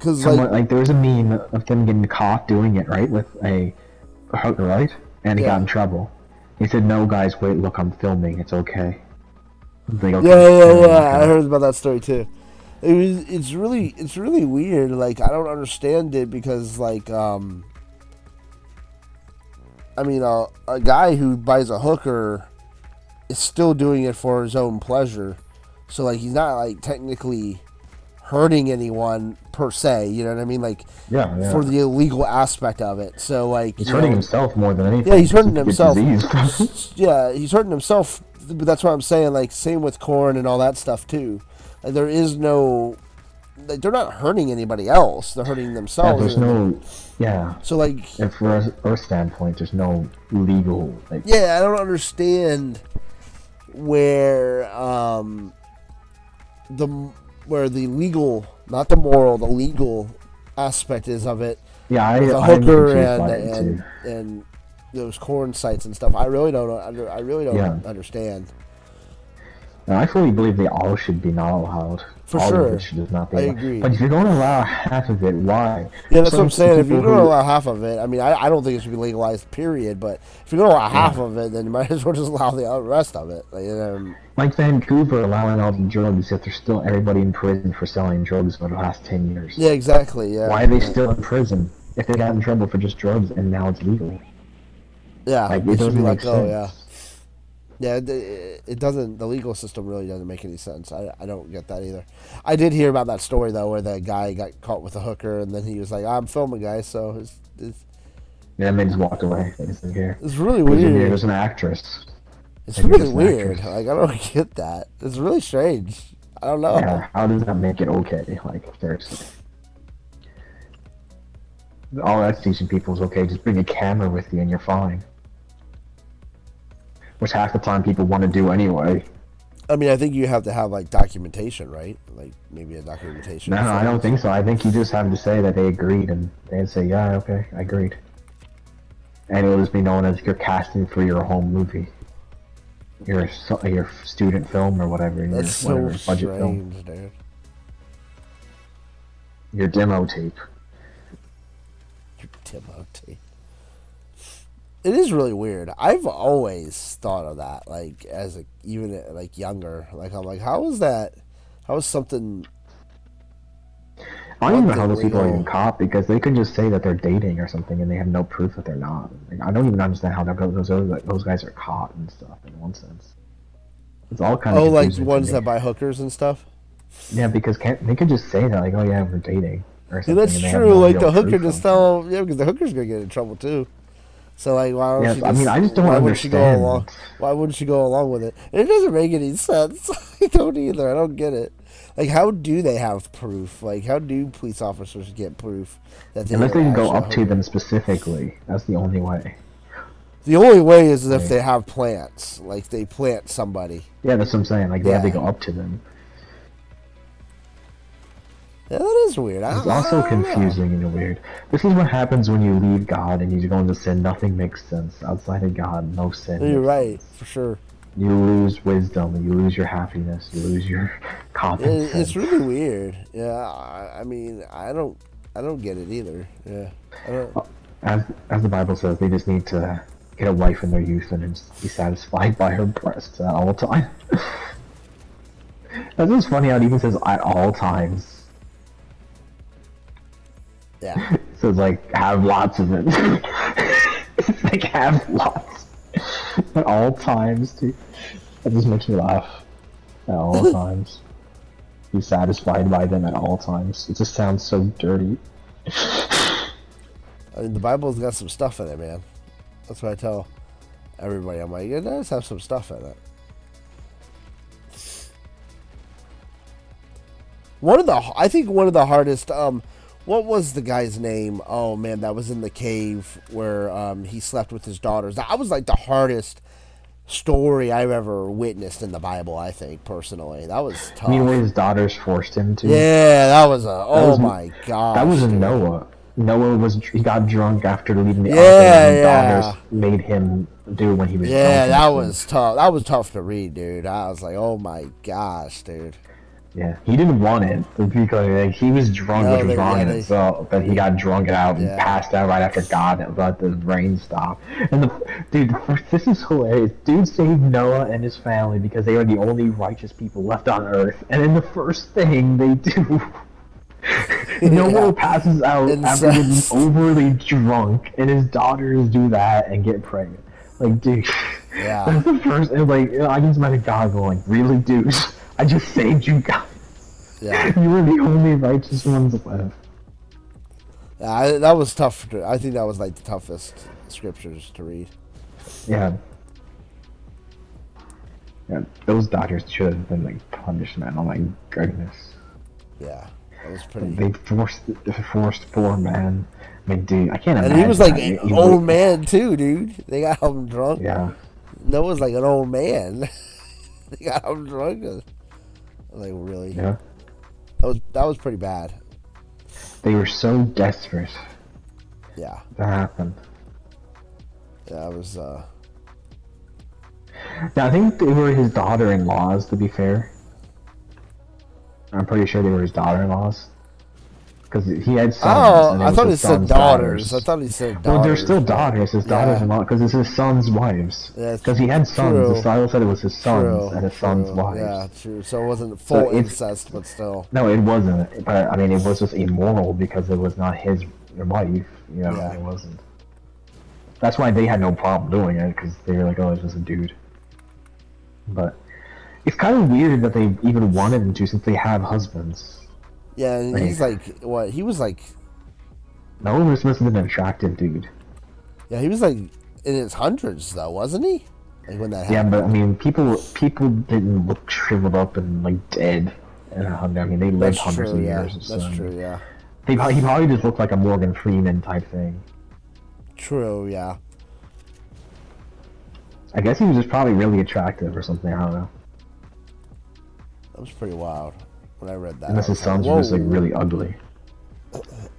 like there was a meme of them getting caught doing it, right, with a hooker, right? And he got in trouble. He said, "No, guys, wait, look, I'm filming. It's okay." Like, okay, Yeah. I heard about that story too. It's really weird. Like I don't understand it because like I mean a guy who buys a hooker is still doing it for his own pleasure. So like he's not like technically hurting anyone per se. You know what I mean? Like Yeah. for the illegal aspect of it. So like He's hurting himself more than anything. Yeah, he's hurting himself. Disease. Yeah, he's hurting himself. But that's what I'm saying. Like same with corn and all that stuff too. Like, there is no. Like, they're not hurting anybody else. They're hurting themselves. There's no. Yeah. So like, and from our standpoint, there's no legal. Like, yeah, I don't understand where the legal, not the moral, the legal aspect is of it. Yeah, the hooker and those corn sites and stuff. I really don't understand. Now, I fully believe they all should be not allowed. For all sure. Of it should just not be I allowed. agree. But if you're going to allow half of it, why? Yeah, that's what I'm saying. If you're going to allow half of it, I mean, I don't think it should be legalized, period. But if you're going to allow half of it, then you might as well just allow the rest of it. Like Vancouver allowing all the drugs, yet there's still everybody in prison for selling drugs for the last 10 years. Yeah, exactly. Yeah. Why are they still in prison if they got in trouble for just drugs and now it's legal? Yeah, like, it doesn't make sense. Yeah. Yeah, it doesn't. The legal system really doesn't make any sense. I don't get that either. I did hear about that story though, where the guy got caught with a hooker, and then he was like, "I'm filming, guys." So yeah, and they just walked away. They just didn't care. It's really weird. There's an actress. It's really weird. Like, I don't get that. It's really strange. I don't know. Yeah, how does that make it okay? Like, seriously. All that's teaching people is okay. Just bring a camera with you and you're fine. Which half the time people want to do anyway. I mean, I think you have to have like documentation, right? Like maybe a documentation. No, I don't think so. I think you just have to say that they agreed, and they'd say, "Yeah, okay, I agreed." And it'll just be known as you're casting for your home movie, your student film or whatever. That's your, whatever, so budget strange, film. dude. Your demo tape. Your demo tape. It is really weird. I've always thought of that, like as even like younger. Like I'm like, how is that? How is something? I don't even know how those people are even caught, because they could just say that they're dating or something and they have no proof that they're not. Like, I don't even understand how those guys are caught and stuff in one sense. It's all kind of like ones that buy hookers and stuff. Yeah, because they could just say that, like, "Oh yeah, we're dating," or something. Yeah, that's true. Like the hooker just tell, yeah, because the hooker's gonna get in trouble too. So like, why don't she just, I mean, I just don't understand. Why wouldn't she go along with it? And it doesn't make any sense. I don't either. I don't get it. Like, how do they have proof? Like, how do police officers get proof that they? Unless they can go up to them specifically. That's the only way. The only way is if they have plants. Like, they plant somebody. Yeah, that's what I'm saying. Like, they have to go up to them. Yeah, that is weird. It's also confusing and weird. This is what happens when you leave God and you go into sin. Nothing makes sense. Outside of God, no sin. You're right, for sure. You lose wisdom, you lose your happiness, you lose your confidence. It's really weird. Yeah, I mean, I don't get it either. Yeah, I don't. As the Bible says, they just need to get a wife in their youth and just be satisfied by her breasts at all times. That's just funny how it even says at all times. Yeah. So it's like, have lots of it. It's like, have lots. At all times, too. That just makes me laugh. At all times. Be satisfied by them at all times. It just sounds so dirty. I mean, the Bible's got some stuff in it, man. That's what I tell everybody. I'm like, it does have some stuff in it. I think one of the hardest, what was the guy's name? Oh man, that was in the cave where he slept with his daughters. That was like the hardest story I've ever witnessed in the Bible, I think, personally. That was tough. You mean where his daughters forced him to? Yeah, that was my god. That was in Noah. He got drunk after leaving the ark, and his daughters made him do it when he was drunk. Yeah, that was tough. That was tough to read, dude. I was like, oh my gosh, dude. Yeah, he didn't want it because like, he was drunk, which was wrong in itself. But he got drunk out and passed out right after God let the rain stop. And this is hilarious. Dude saved Noah and his family because they are the only righteous people left on Earth. And then the first thing they do, Noah passes out after getting overly drunk, and his daughters do that and get pregnant. Like, dude, that's the first. And like, I can just imagine God going, "Really, dude? I just saved you guys." Yeah. You were the only righteous ones left. Yeah, that was tough. I think that was like the toughest scriptures to read. Yeah. Yeah, those daughters should have been like punished, man. Oh my goodness. Yeah, that was pretty. They forced poor man. I mean, dude, I can't imagine. And he was like that. an old man too, dude. They got him drunk. Yeah. Noah's like an old man. They got him drunk. Like really? Yeah. That was pretty bad. They were so desperate. Yeah. That happened. Yeah, it was. Yeah, I think they were his daughter-in-laws. To be fair, I'm pretty sure they were his daughter-in-laws. Because he had sons. Oh, and I thought he his said son's daughters. I thought he said daughters. Well, they're still daughters. His daughters-in-law, because it's his son's wives. Because he had sons. True. The Bible said it was his sons True, and his sons' wives. Yeah, true. So it wasn't full it's- incest, but still. No, it wasn't. But I mean, it was just immoral because it was not his wife. You know, Yeah. it wasn't. That's why they had no problem doing it, because they were like, "Oh, it's just a dude." But it's kind of weird that they even wanted him to, since they have husbands. Yeah, and he's like, what? He was like, No one was supposed to be an attractive dude. yeah, he was like in his hundreds though, wasn't he? Like when that Yeah, happened. but I mean, people didn't look shriveled up and like dead. And I mean, they lived hundreds of yeah. years. That's so true, yeah. He probably just looked like a Morgan Freeman type thing. True, yeah. I guess he was just probably really attractive or something. I don't know. That was pretty wild when I read that. Unless I his was like, sons were just like whoa. really ugly.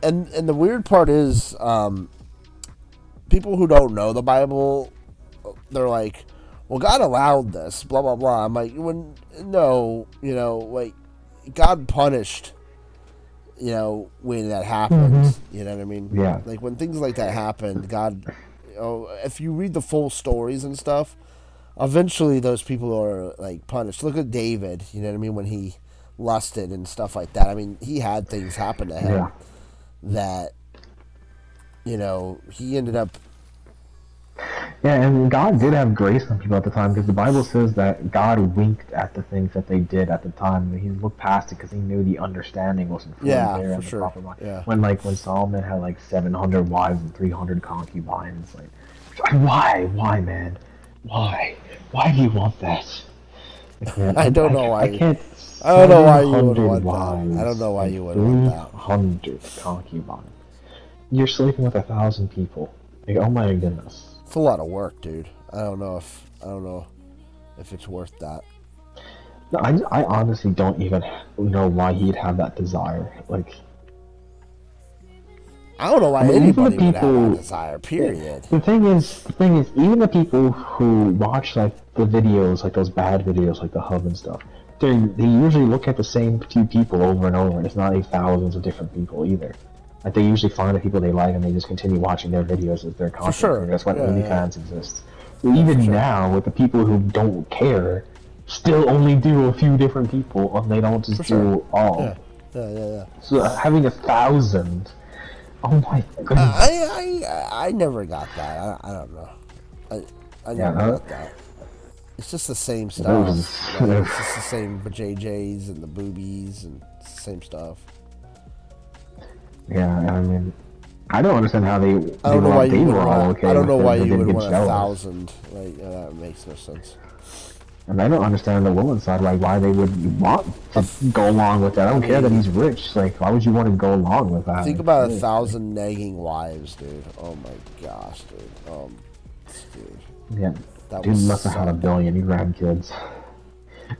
And the weird part is, people who don't know the Bible, they're like, well, God allowed this, blah blah blah. I'm like, no, like God punished, when that happened. You know what I mean? Yeah. Like when things like that happen, God, if you read the full stories and stuff, eventually those people are like punished. Look at David. You know what I mean? When he lusted and stuff like that. I mean, he had things happen to him. Yeah. That he ended up. Yeah, and God did have grace on people at the time, because the Bible says that God winked at the things that they did at the time. And he looked past it because he knew the understanding wasn't fully Yeah, there for in the sure. proper mind. Yeah. When Solomon had like 700 wives and 300 concubines, like, why, man? Why do you want that? I don't know why. I can't. I don't know why you would 700 want that. wives I don't know why you would and want that. 300 concubines. You're sleeping with 1,000 people. Like, oh my goodness. It's a lot of work, dude. I don't know if it's worth that. No, I honestly don't even know why he'd have that desire. Like, I don't know why I mean, even the anybody would have people- that desire. Period. the thing is, even the people who watch like the videos, like those bad videos, like the hub and stuff, they usually look at the same two people over and over, and it's not like thousands of different people either. Like they usually find the people they like, and they just continue watching their videos as their content. sure. creator. That's why Yeah, OnlyFans exists. So even now, with the people who don't care, still only do a few different people, and they don't just sure. do all. Yeah. So having 1,000, oh my goodness. I never got that. I don't know. I Yeah, never huh? got that. It's just the same stuff. was- Like, it's just the same JJs and the boobies and it's the same stuff. Yeah, I mean, I don't understand how I don't know why you would were all want. okay I don't with know it, why but you they would get want jealous. 1,000. Like that makes no sense. And I don't understand the woman's side, like why they would want to go along with that. I don't care that he's rich. Like, why would you want to go along with that? Think about 1,000 nagging wives, dude. Oh my gosh, dude. Dude. Yeah, That dude was must have had a suck. billion grandkids.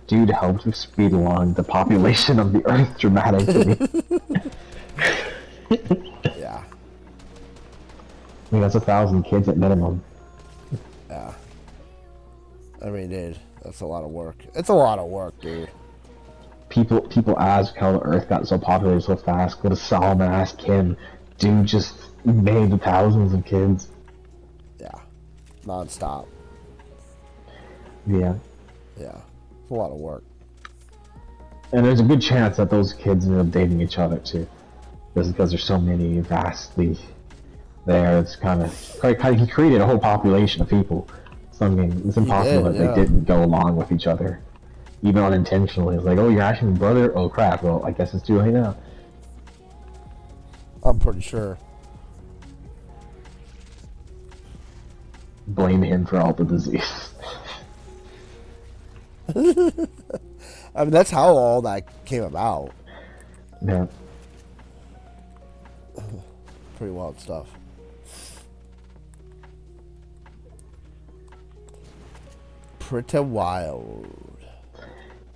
Dude helped speed along the population of the Earth dramatically. Yeah. I mean, that's 1,000 kids at minimum. Yeah. I mean, dude, that's a lot of work. It's a lot of work, dude. People ask how the Earth got so populated so fast. Go to Solomon, ask him. Dude just made the thousands of kids. Yeah. Non-stop. Yeah. Yeah. It's a lot of work. And there's a good chance that those kids end up dating each other too. Just because there's so many vastly there. It's kind of he created a whole population of people. So I mean, it's impossible did, that yeah. they didn't go along with each other. even unintentionally. It's like, oh, you're actually my brother? Oh, crap. Well, I guess it's too late now. I'm pretty sure. Blame him for all the disease. I mean, that's how all that came about. Yeah. Pretty wild stuff. Pretty wild.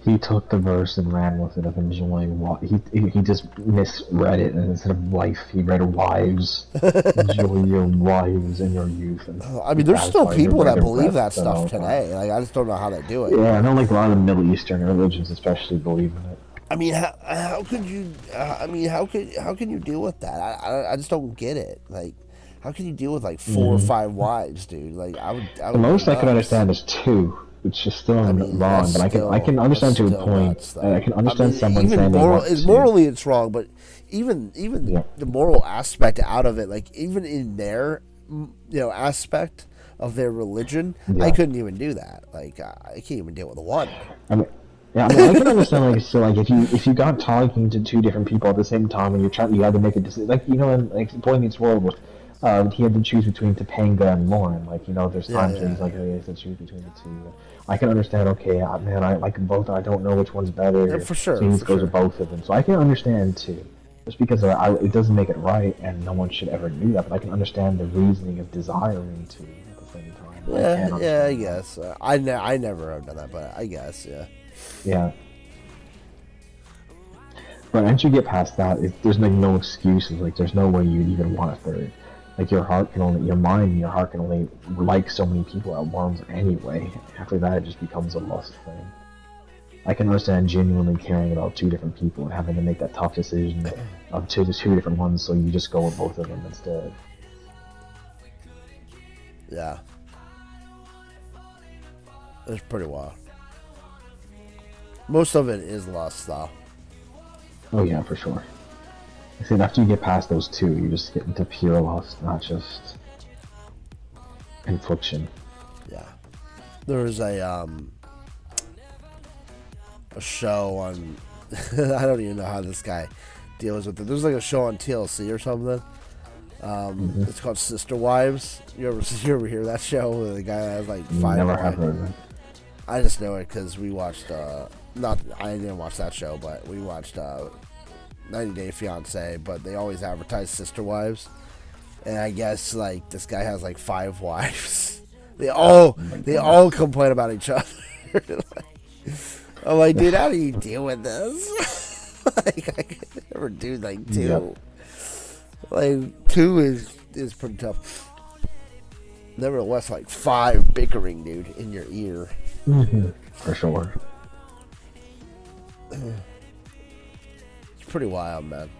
He took the verse and ran with it of enjoying what he just misread it, and instead of wife he read wives. Enjoy your wives and your youth. And I mean, there's still people that believe that stuff stuff today. Like, I just don't know how they do it. Yeah, I know, like a lot of the Middle Eastern religions especially believe in it. I mean, how could you? I mean, how can you deal with that? I just don't get it. Like, how can you deal with like 4 or 5 wives, dude? Like, I would the most I can understand is 2. Which is still wrong, but I can understand to a point. Nuts, I can understand someone even saying morally it's wrong, but even the moral aspect out of it, like even in their aspect of their religion, I couldn't even do that. Like I can't even deal with one. I mean, I can understand like so like if you got talking to 2 different people at the same time and you had to make a decision, like in like Boy Meets World. He had to choose between Topanga and Lauren. Like, there's times where he's like, oh, he has to choose between the 2. I can understand, okay, man, I like them both. I don't know which one's better. Yeah, for sure. So he goes with both of them. So I can understand, too. Just because it doesn't make it right, and no one should ever do that. But I can understand the reasoning of desiring to at the same time. Yeah, I guess. I never have done that, but I guess, yeah. Yeah. But once you get past that, there's like no excuses. Like, there's no way you'd even want a third. Like your mind and your heart can only like so many people at once anyway. After that, it just becomes a lust thing. I can understand genuinely caring about 2 different people and having to make that tough decision of two different ones, so you just go with both of them instead. Yeah. It's pretty wild. Most of it is lust, though. Oh yeah, for sure. I said after you get past those 2, you just get into pure lust, not just infliction. Yeah. There was a show on I don't even know how this guy deals with it. There's like a show on TLC or something. It's called Sister Wives. You ever hear that show where the guy has like 5 Never wives? have heard of it. I just know it because we watched I didn't watch that show, but we watched 90 Day Fiance, but they always advertise Sister Wives, and I guess like this guy has like 5 wives. They all complain about each other. I'm like, dude, how do you deal with this? Like, I could never do like 2. Yep. Like 2 is pretty tough. Nevertheless, like 5 bickering, dude, in your ear. For sure. Pretty wild, man.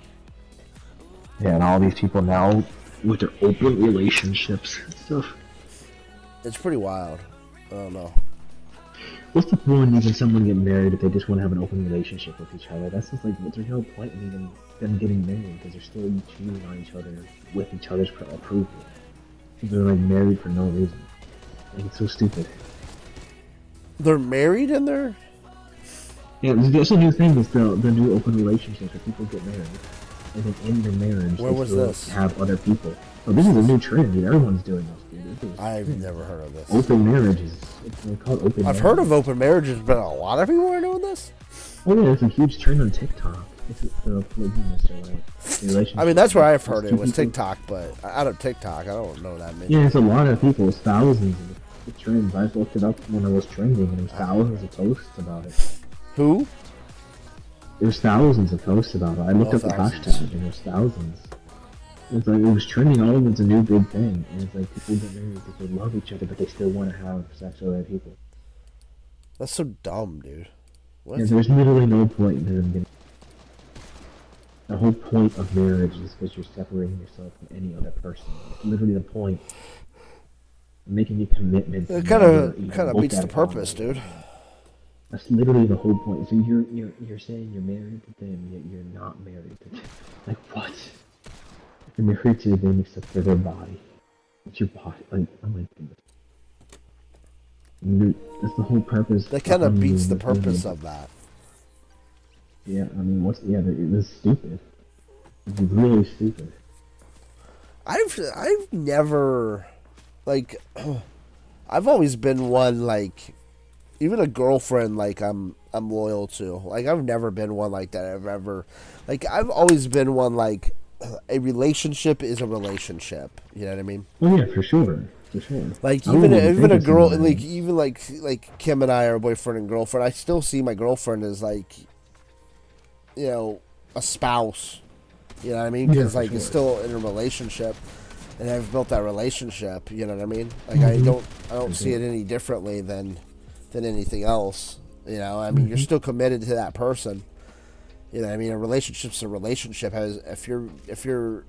Yeah, and all these people now with their open relationships and stuff. It's pretty wild. I don't know. What's the point in even someone getting married if they just want to have an open relationship with each other? That's just like, there's no point in even them getting married because they're still cheating on each other with each other's approval. They're like married for no reason. Like, it's so stupid. They're married and they're... Yeah, there's a new thing. It's the new open relationship where people get married, and then in their marriage, where was this? Have other people. Oh, this is a new trend, dude. Everyone's doing this, dude. I've never heard of this. Open marriages. They're called open. I've heard of open marriages, but a lot of people are doing this. Oh yeah, it's a huge trend on TikTok. It's the polygamous or whatever. I mean, that's where I've heard it was TikTok, but out of TikTok, I don't know that many. Yeah, it's a lot of people. It's thousands of trends. I looked it up when it was trending, and there's thousands of posts about it. Who? There's thousands of posts about it. I looked up the hashtag, and there's thousands. It's like, it was trending all over. It's a new big thing. And it's like, people get married because they love each other, but they still want to have sex with other people. That's so dumb, dude. What? Yeah, there's literally no point in them getting... The whole point of marriage is because you're separating yourself from any other person. It's literally the point. Making a commitment. It kind of beats the purpose, dude. That's literally the whole point. So you're saying you're married to them, yet you're not married to them. Like, what? You're married to them except for their body. It's your body. Like, oh my goodness. That's the whole purpose. That kind of beats the behind purpose of that. Yeah, I mean, it was stupid. It was really stupid. I've never, like, I've always been one, like, even a girlfriend, like, I'm loyal to. Like, I've never been one like that. I've always been one, like, a relationship is a relationship. You know what I mean? Oh yeah, for sure. For sure. Like, I wouldn't even a think of girl, something like, even like Kim and I are boyfriend and girlfriend, I still see my girlfriend as, like, you know, a spouse. You know what I mean? Because, Yeah, like, sure. it's still in a relationship. And I've built that relationship, you know what I mean? Like, I don't see it any differently than anything else. You know, I mean, you're still committed to that person. You know what I mean? A relationship's a relationship. If you're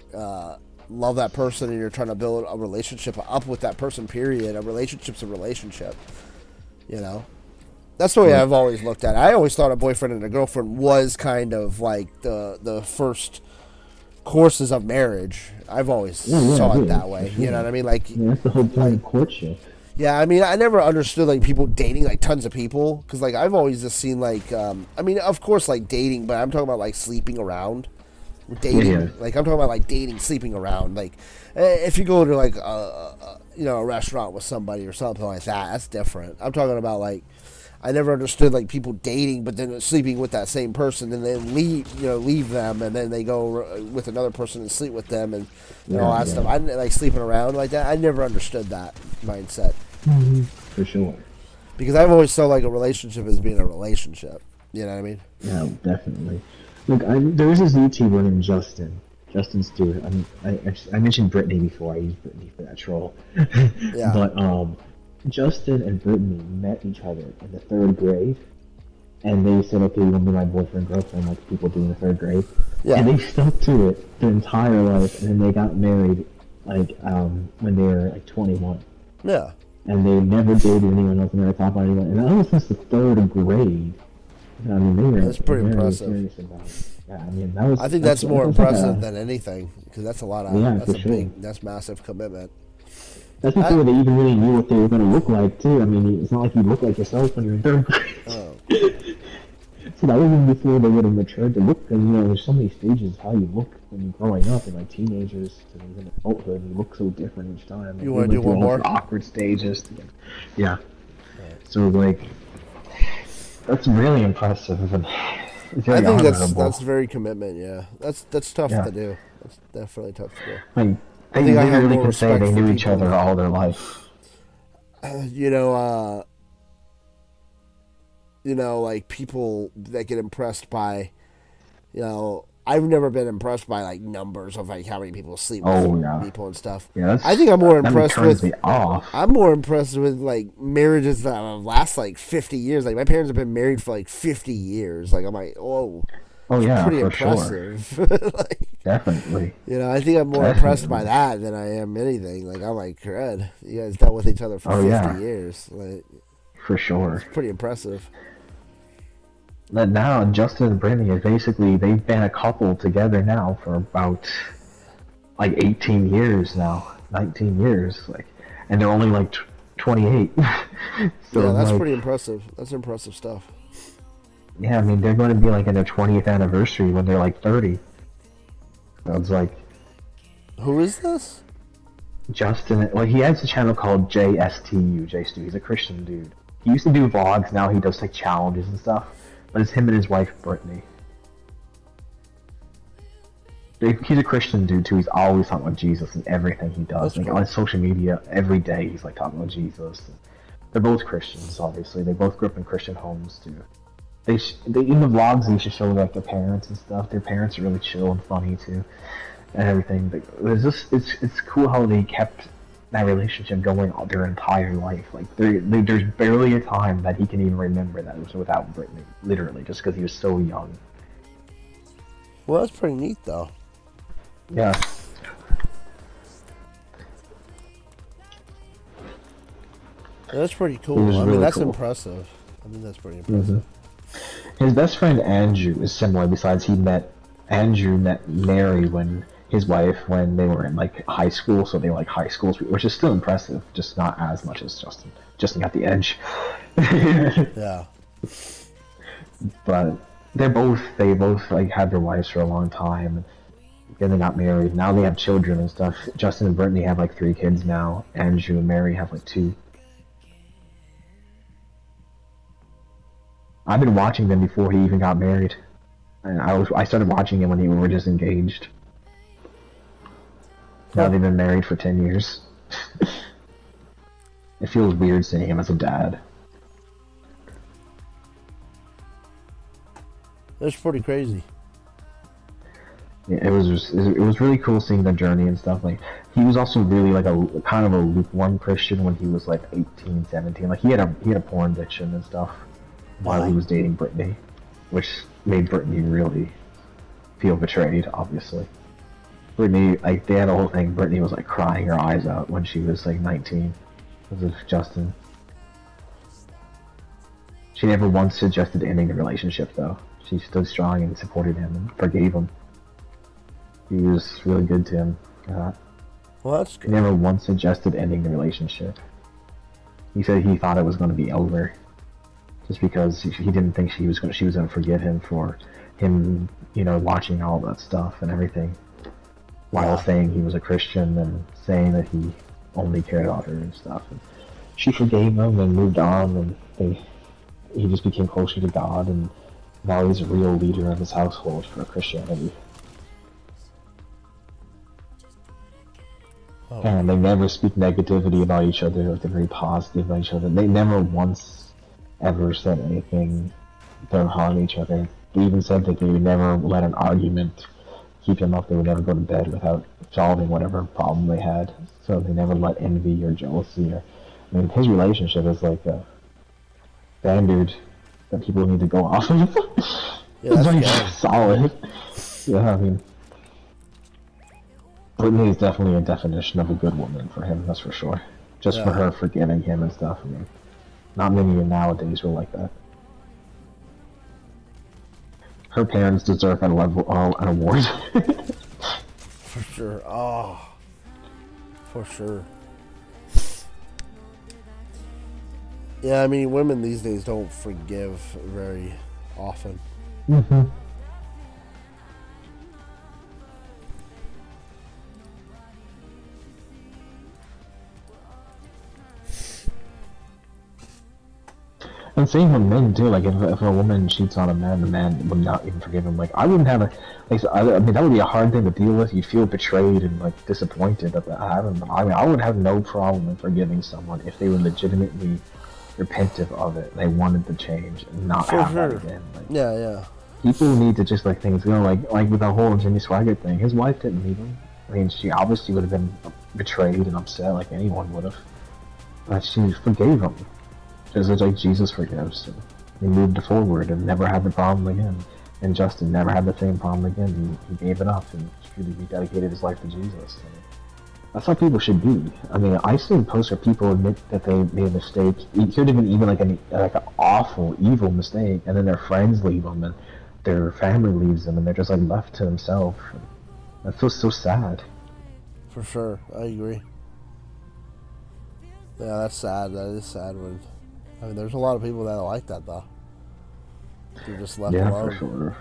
love that person and you're trying to build a relationship up with that person, period, a relationship's a relationship. You know? That's the way I've always looked at it. I always thought a boyfriend and a girlfriend was kind of like the first courses of marriage. I've always saw it that way. Sure. You know what I mean? Like, that's the whole point of courtship. Yeah, I mean, I never understood, like, people dating, like, tons of people. Because, like, I've always just seen, like, I mean, of course, like, dating, but I'm talking about, like, sleeping around. Dating. Yeah. Like, I'm talking about, like, dating, sleeping around. Like, if you go to, like, you know, a restaurant with somebody or something like that, that's different. I'm talking about, like, I never understood, like, people dating, but then sleeping with that same person and then leave them, and then they go with another person and sleep with them and all that stuff. I like sleeping around like that. I never understood that mindset. Mm-hmm. For sure. Because I've always saw, like, a relationship as being a relationship. You know what I mean? Yeah, definitely. Look, there was this YouTuber named Justin Stewart. I mentioned Brittany before. I used Brittany for that troll. Yeah. But Justin and Brittany met each other in the 3rd grade, and they said, "Okay, you want to be my boyfriend, girlfriend," like people do in the 3rd grade. Yeah. And they stuck to it their entire life, and then they got married, like when they were like 21. Yeah. And they never dated anyone else, and never talked about anyone. And that was since the 3rd grade. I mean, they were. That's pretty impressive. Serious about it. Yeah, I mean, that was. I think that's more impressive than anything, because that's a lot of. Yeah, that's for sure. That's massive commitment. That's before they even really knew what they were going to look like, too. I mean, it's not like you look like yourself when you're in 3rd grade. Oh. So that was even before they would have matured to look, because, you know, there's so many stages of how you look when you're growing up, and like teenagers to even adulthood, you look so different each time. You want to do one more? Awkward stages. Yeah. So, like, that's really impressive. And I think that's very commitment, yeah. That's tough to do. That's definitely tough to do. Like, I think I really can say they knew each other all their life. You know, like, people that get impressed by, you know, I've never been impressed by, like, numbers of, like, how many people sleep with people and stuff. Yeah, I think I'm more impressed with. I'm more impressed with, like, marriages that last, like, 50 years. Like, my parents have been married for, like, 50 years. Like, I'm like, oh. Oh yeah, pretty for impressive. Sure. Like, definitely. You know, I think I'm more impressed by that than I am anything. Like, I'm like, crud, you guys dealt with each other for 50 years. Like, for sure. It's pretty impressive. But now Justin and Brittany is basically, they've been a couple together now for about like 18 years now, 19 years, like, and they're only like 28. So, yeah, that's like, pretty impressive. That's impressive stuff. Yeah, I mean, they're going to be like in their 20th anniversary when they're like 30. So it's like... Who is this? Justin, well, he has a channel called JSTU, Stu. He's a Christian dude. He used to do vlogs, now he does like challenges and stuff. But it's him and his wife, Brittany. He's a Christian dude too. He's always talking about Jesus and everything he does. Like, on social media, every day he's like talking about Jesus. They're both Christians, obviously. They both grew up in Christian homes too. They in the vlogs they should show like their parents and stuff. Their parents are really chill and funny too, and everything. But it's cool how they kept that relationship going all their entire life. Like there's barely a time that he can even remember that it was without Brittany. Literally, just because he was so young. Well, that's pretty neat though. Yeah. That's pretty cool. I mean, that's cool. Impressive. I mean, that's pretty impressive. Mm-hmm. His best friend Andrew is similar. Besides, Andrew met Mary when his wife when they were in like high school, so they like high schools, which is still impressive, just not as much as Justin. Justin got the edge. Yeah. But they both like had their wives for a long time, and then they got married. Now they have children and stuff. Justin and Brittany have like 3 kids now. Andrew and Mary have like 2. I've been watching them before he even got married, and I started watching him when they were just engaged. Now they've been married for 10 years. It feels weird seeing him as a dad. That's pretty crazy. Yeah, it was really cool seeing the journey and stuff. Like, he was also really like a kind of a lukewarm Christian when he was like 18, 17. Like, he had a porn addiction and stuff while he was dating Brittany, which made Brittany really feel betrayed, obviously. Brittany, like, they had a whole thing. Brittany was like crying her eyes out when she was like 19 because of Justin. She never once suggested ending the relationship, though. She stood strong and supported him and forgave him. He was really good to him for that. Well, that's good. He never once suggested ending the relationship. He said he thought it was going to be over, just because he didn't think she was going to forgive him for him, you know, watching all that stuff and everything, while saying he was a Christian and saying that he only cared about her and stuff. And she forgave him and moved on, and he just became closer to God, and now he's a real leader of his household for Christianity. Oh. And they never speak negativity about each other, or they're very positive about each other. They never once ever said anything to harm each other. They even said that they would never let an argument keep them up. They would never go to bed without solving whatever problem they had. So they never let envy or jealousy I mean, his relationship is like a standard that people need to go off of. Yeah, It's that's like good. solid. Yeah, I mean, Brittany is definitely a definition of a good woman for him, that's for sure. Just for her forgiving him and stuff. I mean, not many nowadays were like that. Her parents deserve an award. For sure. Oh. For sure. Yeah, I mean, women these days don't forgive very often. Mm-hmm. And same with men too. Like if a woman cheats on a man, the man would not even forgive him. Like I wouldn't have I mean that would be a hard thing to deal with. You'd feel betrayed and like disappointed that happened. I mean I would have no problem in forgiving someone if they were legitimately repentive of it. They wanted to change and not have that again. Like, Yeah. people need to just let things go. Like with the whole Jimmy Swaggart thing. His wife didn't leave him. I mean she obviously would have been betrayed and upset like anyone would have. But she forgave him. Just like Jesus forgives. And he moved forward and never had the problem again. And Justin never had the same problem again. He gave it up and truly rededicated his life to Jesus. And that's how people should be. I mean, I've seen posts where people admit that they made a mistake. It could have been even like an awful, evil mistake, and then their friends leave them and their family leaves them, and they're just like left to themselves. That feels so sad. For sure. I agree. Yeah, that's sad. That is sad when... I mean, there's a lot of people that are like that, though. They're just left alone. Yeah, for sure.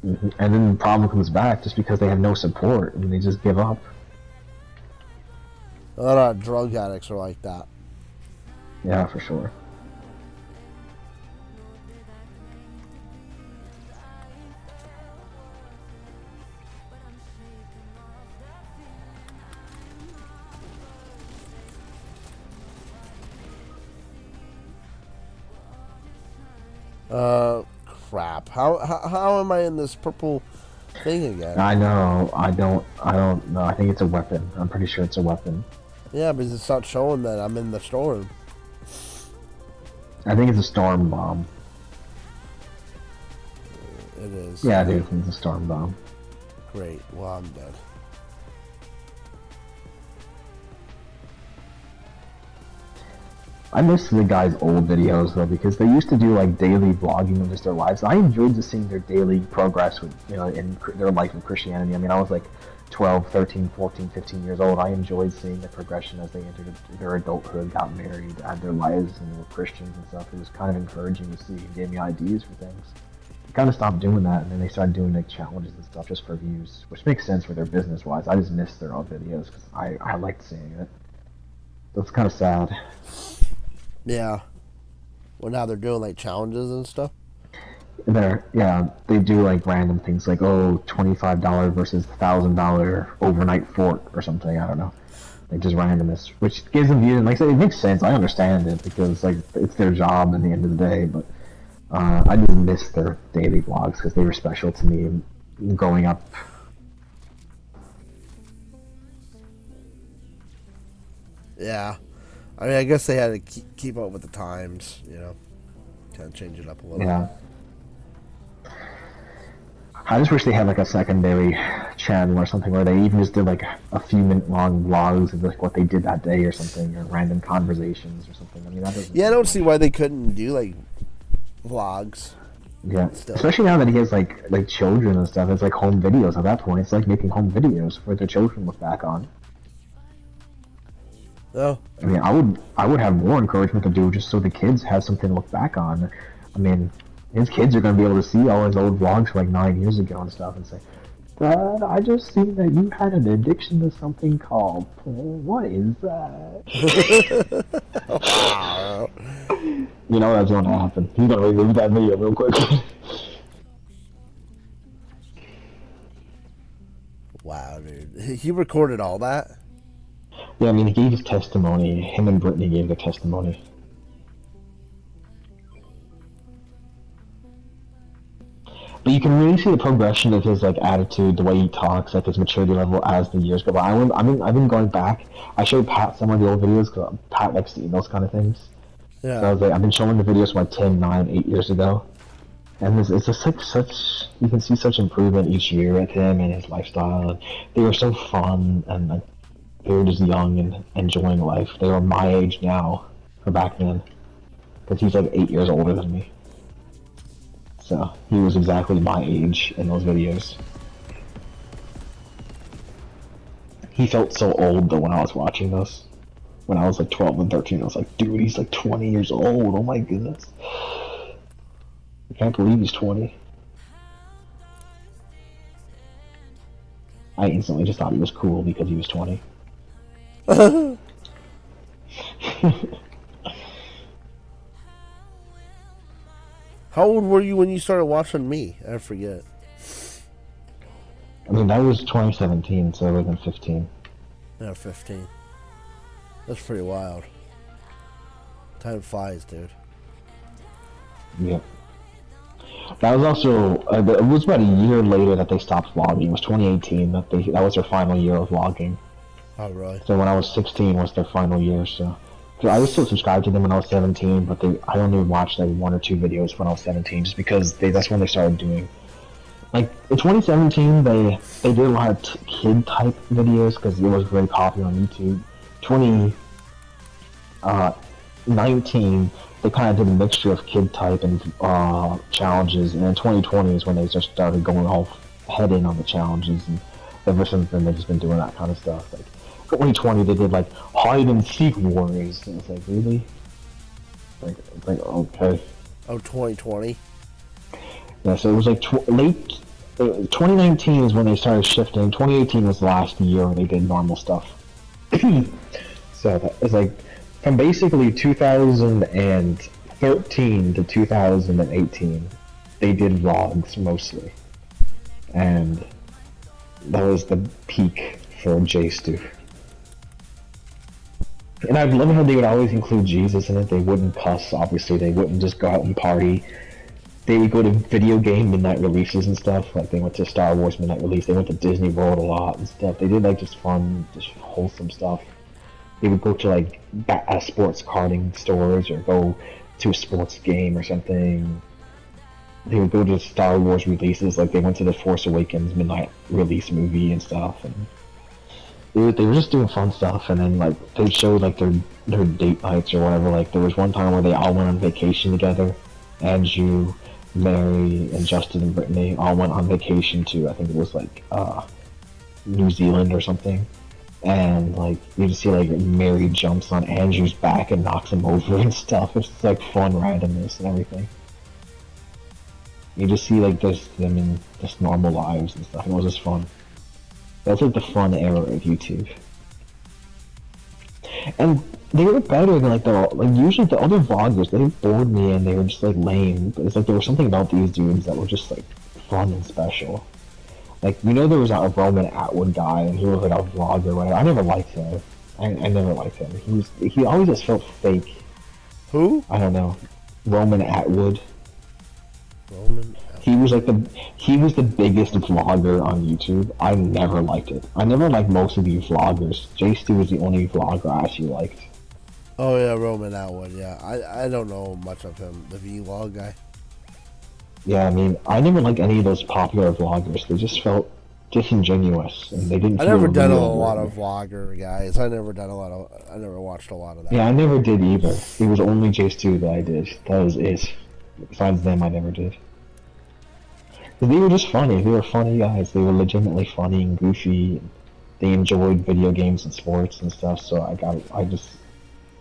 Mm-hmm. And then the problem comes back just because they have no support and they just give up. A lot of drug addicts are like that. Yeah, for sure. Crap. How am I in this purple thing again? I know. I don't know. I think it's a weapon. I'm pretty sure it's a weapon. Yeah, because it's not showing that I'm in the storm. I think it's a storm bomb. It is. Yeah, dude, it's a storm bomb. Great. Well, I'm dead. I miss the guys' old videos though, because they used to do like daily vlogging of just their lives. I enjoyed just seeing their daily progress with, you know, in their life of Christianity. I mean, I was like 12, 13, 14, 15 years old. I enjoyed seeing the progression as they entered their adulthood, got married, had their lives, and were Christians and stuff. It was kind of encouraging to see. It gave me ideas for things. They kind of stopped doing that, and then they started doing like challenges and stuff just for views, which makes sense for their business-wise. I just missed their old videos because I liked seeing it. So it's kind of sad. Yeah. Well, now they're doing like challenges and stuff. They do like random things like $25 versus $1,000 overnight fort or something. I don't know. Like just randomness, which gives them views. And like I said, it makes sense. I understand it because like it's their job at the end of the day. But I just miss their daily vlogs because they were special to me growing up. Yeah. I mean, I guess they had to keep up with the times, you know, kind of change it up a little. Yeah. I just wish they had like a secondary channel or something where they even just did like a few minute long vlogs of like what they did that day or something, or random conversations or something. I mean, that doesn't. Yeah, I don't see why they couldn't do like vlogs. Yeah, especially now that he has like children and stuff. It's like home videos at that point. It's like making home videos for their children to look back on. Oh. I mean, I would have more encouragement to do just so the kids have something to look back on. I mean, his kids are going to be able to see all his old vlogs from like 9 years ago and stuff and say, Dad, I just seen that you had an addiction to something called porn. What is that? Wow. You know that's going to happen. He's going to remove that video real quick. Wow, dude. He recorded all that? Yeah, I mean, he gave his testimony. Him and Brittany gave their testimony. But you can really see the progression of his like attitude, the way he talks, like his maturity level as the years go by. I've been going back. I showed Pat some of the old videos because Pat likes to eat those kind of things. Yeah. So I was like, I've been showing the videos from like 10, 9, 8 years ago, and it's just like such. You can see such improvement each year with him and his lifestyle. And they were so fun and like they were just young and enjoying life. They were my age now, or back then, because he's like 8 years older than me. So he was exactly my age in those videos. He felt so old though when I was watching those. When I was like 12 and 13, I was like, dude, he's like 20 years old. Oh my goodness. I can't believe he's 20. I instantly just thought he was cool because he was 20. How old were you when you started watching me? I forget. I mean, that was 2017, so I would have been 15. Yeah, 15. That's pretty wild. Time flies, dude. Yeah. That was also, it was about a year later that they stopped vlogging. It was 2018 that was their final year of vlogging. Oh, really? So when I was 16 was their final year, so. I was still subscribed to them when I was 17, but I only watched like 1 or 2 videos when I was 17, just because that's when they started doing. Like, in 2017, they did a lot of kid-type videos, because it was very popular on YouTube. 2019, they kind of did a mixture of kid-type and challenges, and then 2020 is when they just started going all head-in on the challenges, and ever since then they've just been doing that kind of stuff. Like, 2020 they did like hide and seek wars, and it's like, really? Like okay. Oh, 2020? Yeah, so it was like 2019 is when they started shifting. 2018 was the last year where they did normal stuff. So that was like from basically 2013 to 2018 they did vlogs mostly, and that was the peak for J-Stu. And I love how they would always include Jesus in it. They wouldn't cuss, obviously. They wouldn't just go out and party. They would go to video game midnight releases and stuff. Like, they went to Star Wars midnight release. They went to Disney World a lot and stuff. They did, like, just fun, just wholesome stuff. They would go to, like, sports karting stores or go to a sports game or something. They would go to Star Wars releases. Like, they went to the Force Awakens midnight release movie and stuff. And they were just doing fun stuff, and then like they showed like their date nights or whatever. Like there was one time where they all went on vacation together. Andrew, Mary, and Justin and Brittany all went on vacation to, I think it was like New Zealand or something, and like you just see like Mary jumps on Andrew's back and knocks him over and stuff. It's just, like fun randomness and everything. You just see like them in just normal lives and stuff. It was just fun. That's like the fun era of YouTube. And they were better than like usually the other vloggers. They bored me and they were just like lame. But it's like there was something about these dudes that were just like fun and special. Like there was a Roman Atwood guy and he was like a vlogger or whatever. I never liked him. I never liked him. He always just felt fake. Who? I don't know. Roman Atwood. Roman. He was the biggest vlogger on YouTube. I never liked it. I never liked most of these vloggers. J-Stu was the only vlogger I actually liked. Oh yeah, Roman Atwood. Yeah, I don't know much of him. The vlog guy. Yeah, I mean, I never liked any of those popular vloggers. They just felt disingenuous, and they didn't. I never done a real. lot of vlogger guys. I never watched a lot of that. Yeah, I never did either. It was only J-Stu that I did. That was it. Besides them, I never did. They were just funny. They were funny guys. They were legitimately funny and goofy. And they enjoyed video games and sports and stuff. So I just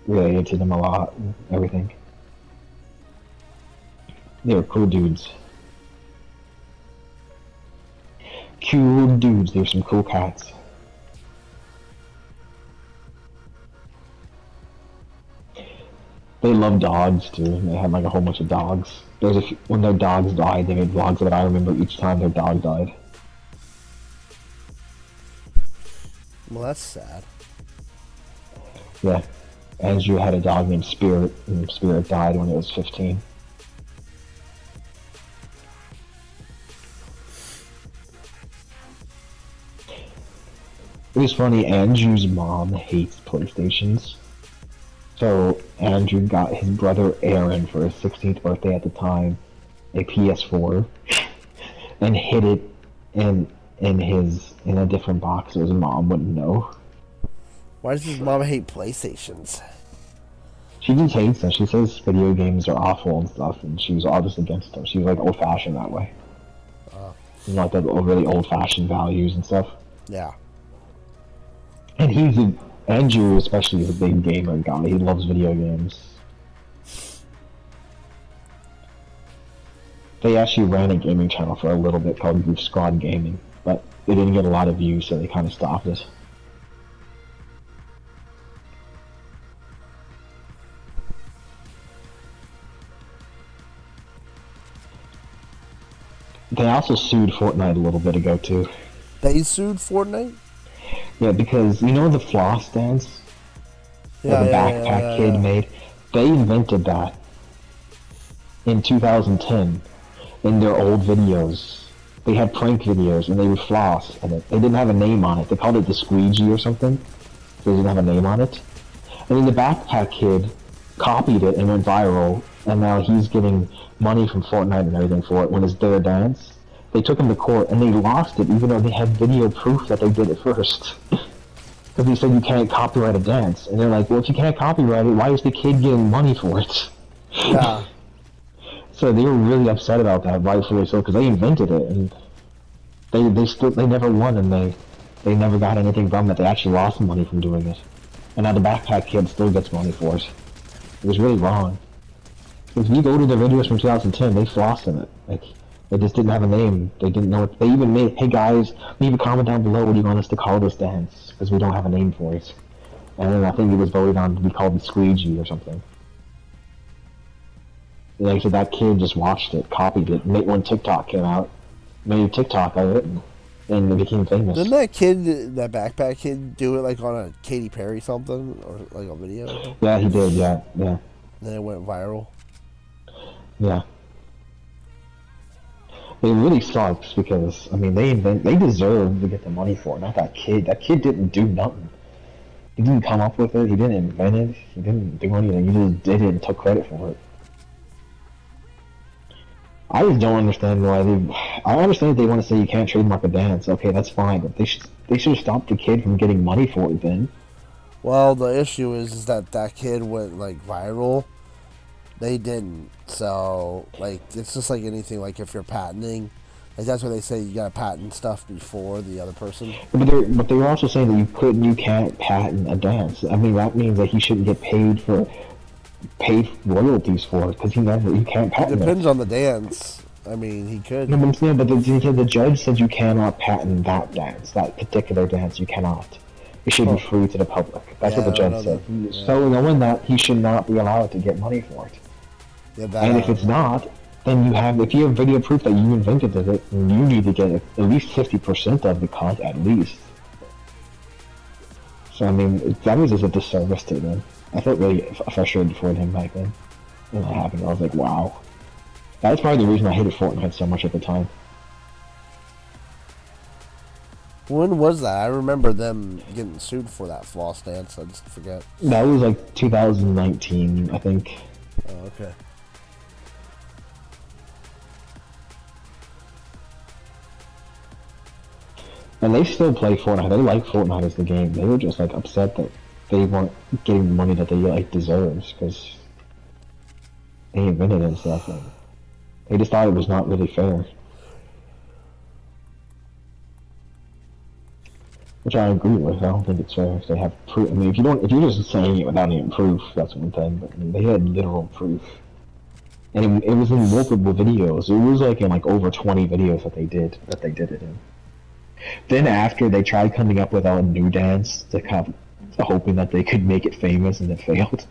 related to them a lot and everything. They were cool dudes. Cool dudes. They were some cool cats. They love dogs too. They had like a whole bunch of dogs. When their dogs died, they made vlogs that I remember each time their dog died. Well, that's sad. Yeah. Andrew had a dog named Spirit, and Spirit died when it was 15. It was funny, Andrew's mom hates PlayStations. So Andrew got his brother Aaron for his 16th birthday at the time a PS4 and hid it in a different box so his mom wouldn't know. Why does his mom hate PlayStations? She just hates them. She says video games are awful and stuff, and she was always against them. She was like old-fashioned that way. Like the really old-fashioned values and stuff. Yeah. And Andrew especially is a big gamer guy. He loves video games. They actually ran a gaming channel for a little bit called Goof Squad Gaming, but they didn't get a lot of views, so they kind of stopped it. They also sued Fortnite a little bit ago too. They sued Fortnite? Yeah, because you know the floss dance that the backpack kid made? They invented that in 2010 in their old videos. They had prank videos and they would floss and they didn't have a name on it. They called it the squeegee or something. They didn't have a name on it. And then the backpack kid copied it and went viral, and now he's getting money from Fortnite and everything for it when it's their dance. They took him to court and they lost it even though they had video proof that they did it first. Because he said you can't copyright a dance. And they're like, well, if you can't copyright it, why is the kid getting money for it? Yeah. So they were really upset about that, rightfully so, because they invented it and they never won and they never got anything from it. They actually lost money from doing it. And now the backpack kid still gets money for it. It was really wrong. If you go to the videos from 2010, they flossed in it. Like, they just didn't have a name. They didn't know it. They even made, hey guys, leave a comment down below what do you want us to call this dance, because we don't have a name for it. And then I think it was voted on to be called the squeegee or something. Like, so that kid just watched it, copied it, made, when TikTok came out, made a TikTok of it, and it became famous. Didn't that kid, that backpack kid, do it like on a Katy Perry something, or like a video? Yeah, he did, yeah. Then it went viral. Yeah. It really sucks because, I mean, they deserve to get the money for it, not that kid. That kid didn't do nothing. He didn't come up with it, he didn't invent it, he didn't do anything, he just did it and took credit for it. I just don't understand why I understand if they want to say you can't trademark a dance, okay, that's fine, but they should have stopped the kid from getting money for it then. Well, the issue is that kid went, like, viral. They didn't. So, like, it's just like anything, like, if you're patenting Like that's what they say. You gotta patent stuff before the other person. But they were also saying that you can't patent a dance. I mean, that means that he shouldn't get paid royalties for it because he can't It patent depends it. on the dance. I mean, he could. No, but I'm saying, but the judge said you cannot patent that dance, that particular dance. You cannot. It should be free to the public. That's what the judge said. So knowing that, he should not be allowed to get money for it. Yeah, that, And if it's not, then if you have video proof that you invented it, then you need to get at least 50% of the cost at least. So I mean, that was just a disservice to them. I felt really frustrated for him back then when that happened. I was like, wow. That was probably the reason I hated Fortnite so much at the time. when was that? I remember them getting sued for that floss dance. I just forget. That was like 2019, I think. Oh, okay. And they still play Fortnite. They like Fortnite as the game. They were just like upset that they weren't getting the money that they like deserves because they invented it and stuff. And they just thought it was not really fair. Which I agree with. I don't think it's fair if they have proof. I mean, if you're just saying it without any proof, that's one thing. But I mean, they had literal proof, and it was in multiple videos. It was like in like over 20 videos that they did it in. Then after they tried coming up with a new dance to hoping that they could make it famous, and it failed.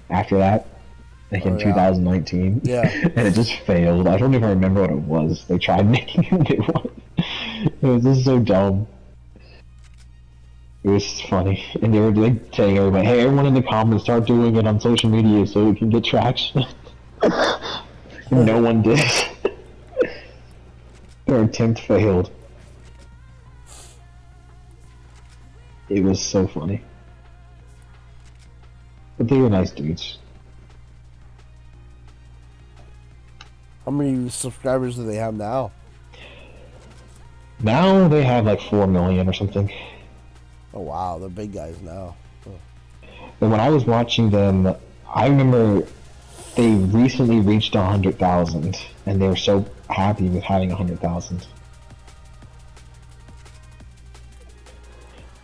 After that, like in 2019, yeah, and it just failed. I don't even remember what it was. They tried making a new one. It was just so dumb. It was funny, and they were like telling everybody, "Hey, everyone in the comments, start doing it on social media so we can get traction." No one did. Their attempt failed. It was so funny. But they were nice dudes. How many subscribers do they have now? Now they have like 4 million or something. Oh wow, they're big guys now. And when I was watching them, I remember they recently reached 100,000, and they were so happy with having 100,000.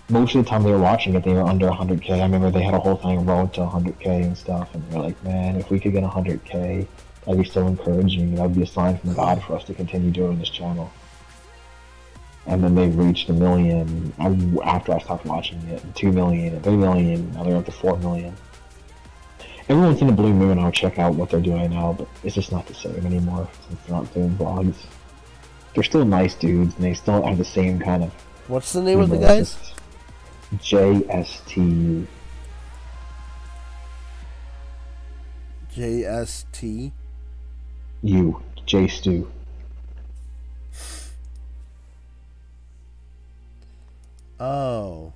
Most of the time they were watching it, they were under 100k. I remember they had a whole thing road to 100k and stuff, and they were like, man, if we could get 100k, that'd be so encouraging. That would be a sign from God for us to continue doing this channel. And then they reached 1 million after I stopped watching it, 2 million, and 3 million, now they're up to 4 million. Every once in a blue moon I'll check out what they're doing now, but it's just not the same anymore since they're not doing vlogs. They're still nice dudes, and they still have the same kind of... What's the name of the guys? JST. JST? J-Stu. Oh.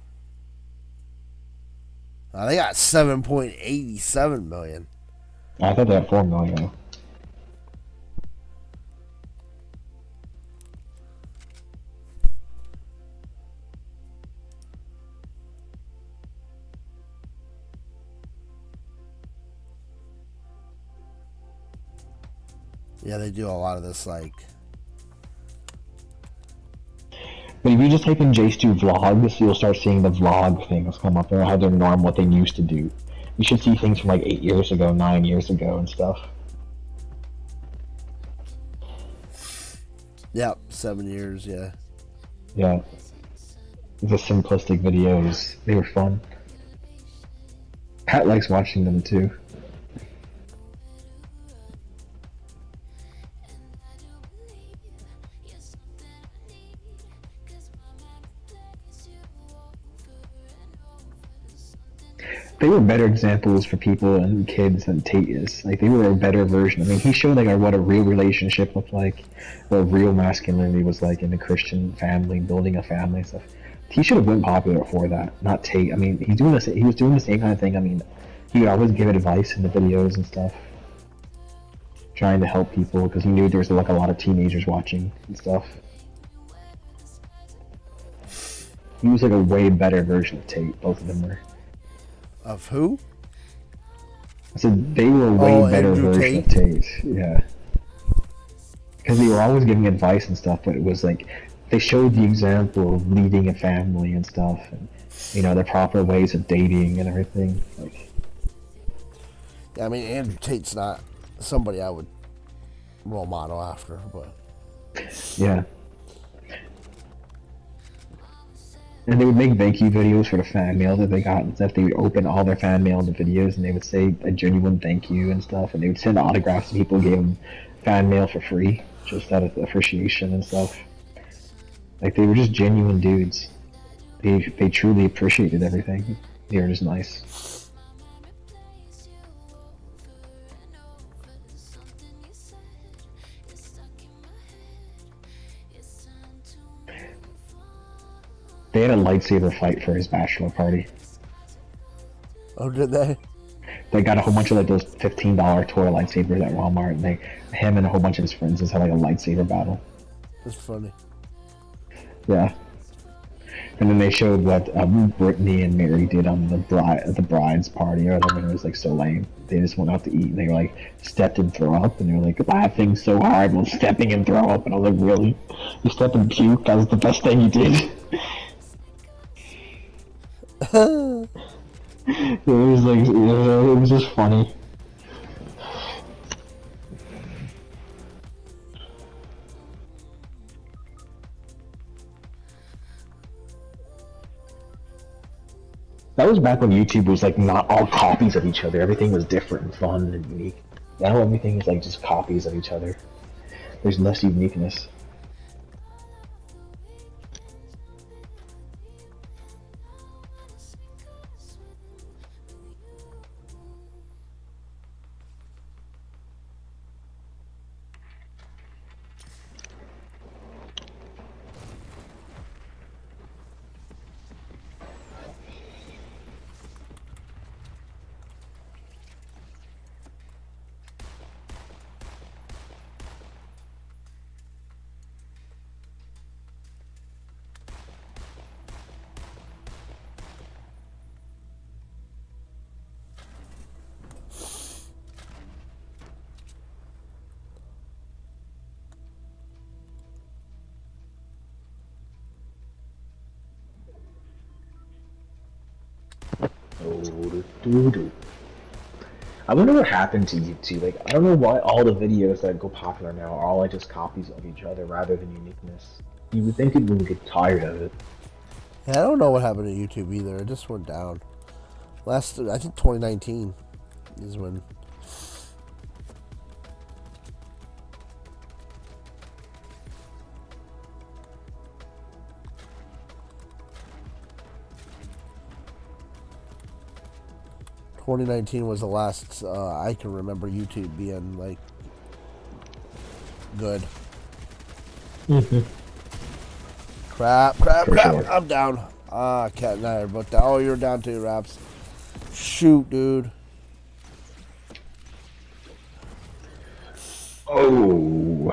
They got 7.87 million. I thought they had 4 million. Yeah, they do a lot of this, like... But if you just type in J-Stu vlogs, you'll start seeing the vlog things come up there, how they're normal, what they used to do. You should see things from like 8 years ago, 9 years ago and stuff. Yep, 7 years, yeah. Yeah. The simplistic videos, they were fun. Pat likes watching them too. They were better examples for people and kids than Tate is. Like, they were a better version. I mean, he showed, like, what a real relationship looked like, what real masculinity was like in the Christian family, building a family and stuff. He should have been popular for that, not Tate. I mean, he was doing the same kind of thing. I mean, he would always give advice in the videos and stuff, trying to help people, because he knew there was, like, a lot of teenagers watching and stuff. He was, like, a way better version of Tate, both of them were. Of who? I said they were a way better Andrew version of Tate. Yeah. because they were always giving advice and stuff, but it was like they showed the example of leading a family and stuff, and the proper ways of dating and everything. Like, Yeah, I mean, Andrew Tate's not somebody I would role model after, but yeah. And they would make thank you videos for the fan mail that they got and stuff. They would open all their fan mail into videos and they would say a genuine thank you and stuff. And they would send autographs to people who gave them fan mail for free, just out of appreciation and stuff. Like, they were just genuine dudes. They truly appreciated everything. They were just nice. They had a lightsaber fight for his bachelor party. oh, did they? They got a whole bunch of like those $15 toy lightsabers at Walmart, and him and a whole bunch of his friends just had like a lightsaber battle. That's funny. Yeah. And then they showed what Brittany and Mary did on the bride's party, or it was like so lame. They just went out to eat, and they were like stepped and throw up, and they were like laughing so hard while stepping and throw up, and I was like, really? You step and puke? That was the best thing you did. It was like it was just funny. That was back when YouTube was like not all copies of each other. Everything was different and fun and unique. Now everything is like just copies of each other. There's less uniqueness. I wonder what happened to YouTube. Like, I don't know why all the videos that go popular now are all like just copies of each other rather than uniqueness. You would think people would get tired of it. Yeah, I don't know what happened to YouTube either. It just went down. I think 2019 is when. Was the last I can remember YouTube being like good. Crap! Sure. I'm down. Cat and I are both down. Oh, you're down too, Raps. Shoot, dude. Oh.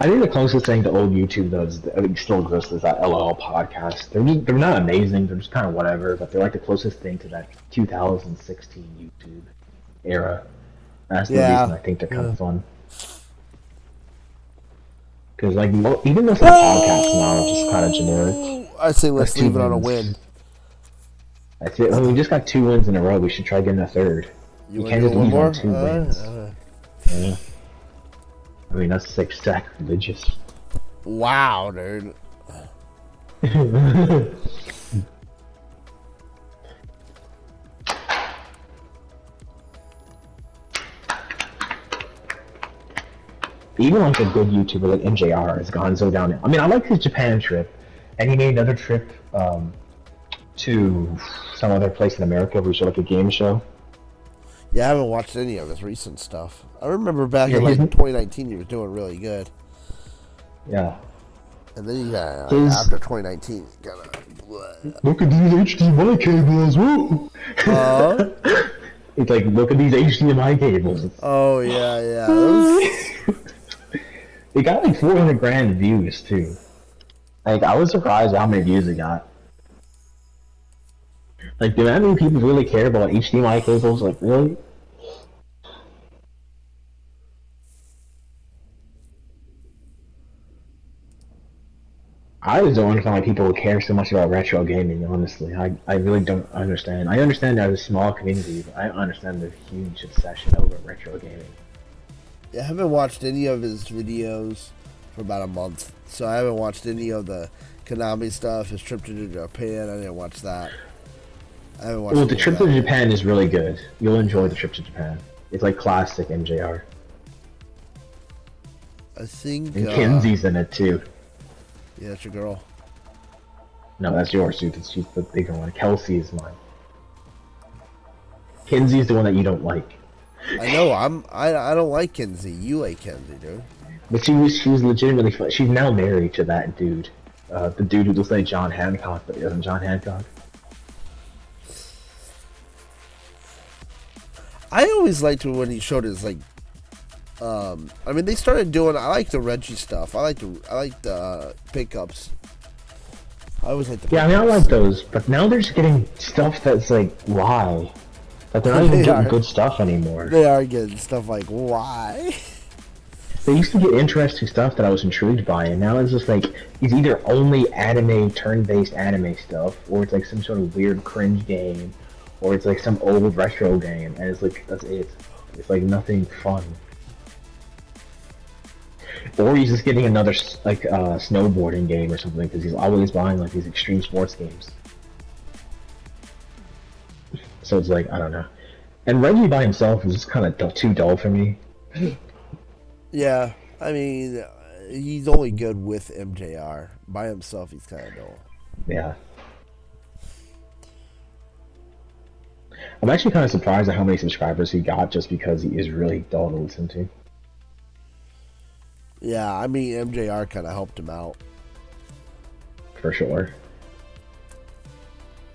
I think the closest thing to old YouTube does still exists is that LOL podcast. They're not amazing. They're just kind of whatever, but they're like the closest thing to that 2016 YouTube era. That's the reason I think they're kind of fun. Because like even most of the podcasts now are just kind of generic. I say let's leave it on a win. That's it. Well, we just got 2 wins in a row. We should try getting a third. You can't just leave on 2 wins. Yeah. I mean, that's like sacrilegious. Wow, dude. Even like a good YouTuber like MJR has gone so down. I mean, I like his Japan trip, and he made another trip to some other place in America where he showed like a game show. Yeah, I haven't watched any of his recent stuff. I remember back in like 2019 he was doing really good. Yeah. And then after 2019 he got look at these HDMI cables, woo! It's like, look at these HDMI cables. Oh yeah. It got like 400 grand views too. Like, I was surprised how many views it got. Like, do that many people really care about HDMI cables? Like, really? I just don't understand why people care so much about retro gaming, honestly. I really don't understand. I understand as a small community, but I don't understand the huge obsession over retro gaming. Yeah, I haven't watched any of his videos for about a month, so I haven't watched any of the Konami stuff. His trip to Japan, I didn't watch that. I haven't watched. Well, the trip to Japan is really good. You'll enjoy the trip to Japan. It's like classic MJR. I think. And Kinsey's in it too. Yeah, that's your girl. No, that's yours, dude. She's the bigger one. Kelsey is mine. Kinsey's the one that you don't like. I know. I don't like Kinsey. You like Kinsey, dude. But she was legitimately fun. She's now married to that dude. The dude who looks like John Hancock, but he isn't John Hancock. I always liked when he showed his like. I mean, they started doing. I like the Reggie stuff. I like the pickups. I always like the. Yeah, I mean, I like those, but now they're just getting stuff that's like, why? Like they're not even getting good stuff anymore. They are getting stuff like, why? They used to get interesting stuff that I was intrigued by, and now it's just like it's either only anime, turn-based anime stuff, or it's like some sort of weird cringe game, or it's like some old retro game, and it's like that's it. It's like nothing fun. Or he's just getting another like snowboarding game or something because he's always buying like these extreme sports games. So it's like I don't know. And Reggie by himself is just kind of too dull for me. Yeah, I mean, he's only good with MJR. By himself, he's kind of dull. Yeah. I'm actually kind of surprised at how many subscribers he got just because he is really dull to listen to. Yeah, I mean, MJR kind of helped him out. For sure.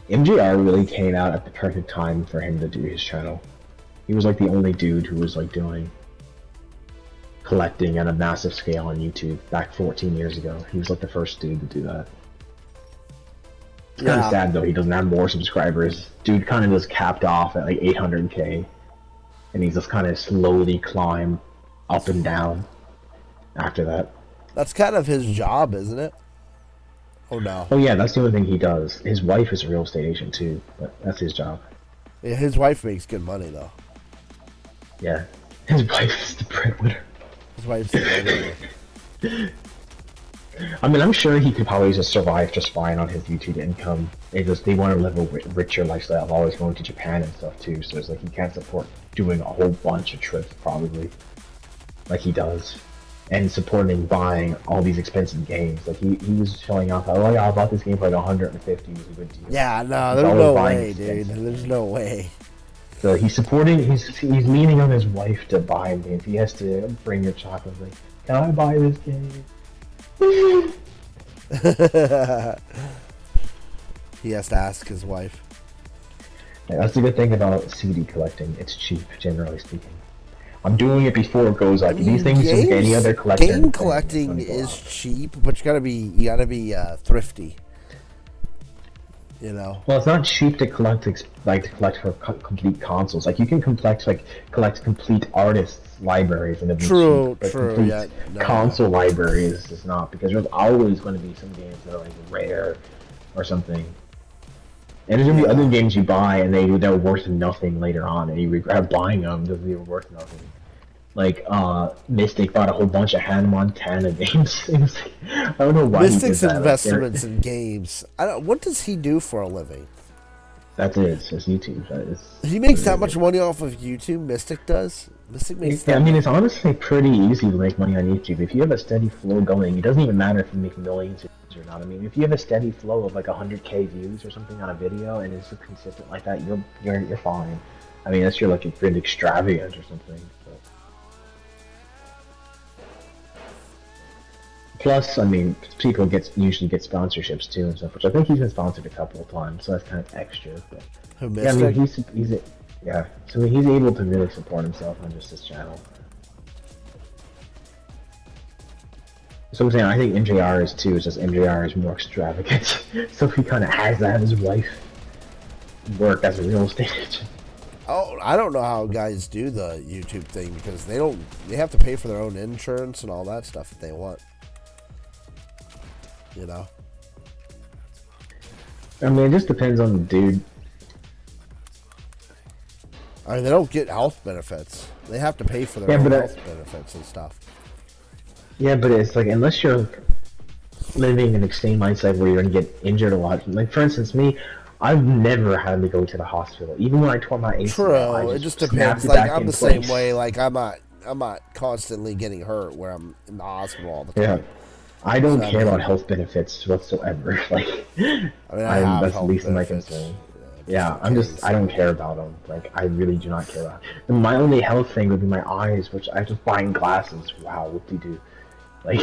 MJR really came out at the perfect time for him to do his channel. He was like the only dude who was like doing collecting at a massive scale on YouTube back 14 years ago. He was like the first dude to do that. It's kind of sad though, he doesn't have more subscribers. Dude kind of just capped off at like 800k. And he's just kind of slowly climbed up and down after that. That's kind of his job, isn't it? Oh no. Oh yeah, that's the only thing he does. His wife is a real estate agent too, but that's his job. Yeah, his wife makes good money though. Yeah. His wife is the breadwinner. His wife's the breadwinner. I mean, I'm sure he could probably just survive just fine on his YouTube income. They want to live a richer lifestyle of always going to Japan and stuff too, so it's like he can't support doing a whole bunch of trips probably, like he does, and supporting buying all these expensive games. Like he was showing off, oh yeah, I bought this game for like 150. It was a good deal. Yeah, no, there's no way, dude. There's no way. So he's supporting. He's leaning on his wife to buy games. He has to bring her chocolate. Like, can I buy this game? He has to ask his wife. Yeah, that's the good thing about CD collecting. It's cheap, generally speaking. I'm doing it before it goes up. I mean, these things just like any other collection. Game collecting is cheap, but you gotta be thrifty. You know. Well, it's not cheap to collect for complete consoles. Like you can collect complete artists' libraries and it'd be cheap, but true. Yeah, no, console libraries is not, because there's always going to be some games that are like rare or something. And there's gonna be other games you buy and they're worth nothing later on, and you regret buying them because they were worth nothing. Like Mystic bought a whole bunch of Hannah Montana games. I don't know why. Mystic's investments in games. What does he do for a living? That's it. It's just YouTube. He makes that much money off of YouTube. Mystic does. Mystic makes. Yeah, I mean, it's honestly pretty easy to make money on YouTube if you have a steady flow going. It doesn't even matter if you make millions or not. I mean, if you have a steady flow of like 100k views or something on a video and it's consistent like that, you're fine. I mean, unless you're like a bit extravagant or something. But... Plus, I mean, people usually get sponsorships too and stuff, which I think he's been sponsored a couple of times, so that's kind of extra. But yeah, I mean, so he's able to really support himself on just his channel. So I'm saying, I think MJR is too. It's just MJR is more extravagant, so he kind of has to have his wife work as a real estate agent. Oh, I don't know how guys do the YouTube thing because they have to pay for their own insurance and all that stuff if they want. You know? I mean, it just depends on the dude. I mean, they don't get health benefits. They have to pay for their Yeah, own but health benefits and stuff. Yeah, but it's like, unless you're living an extreme mindset where you're gonna get injured a lot. Like, for instance, me, I've never had to go to the hospital. Even when I tore my ACL, I True. It just snapped depends. it Like back I'm in the place. same way. Like I'm not constantly getting hurt where I'm in the hospital all the Yeah. time. I don't So, care about health benefits whatsoever. Like, I mean, I have that's the health least of my benefits. concern. Just Yeah, in I'm case. just, I don't care about them. Like, I really do not care about them. My only health thing would be my eyes, which I just buying glasses. Wow, what do you do? Like,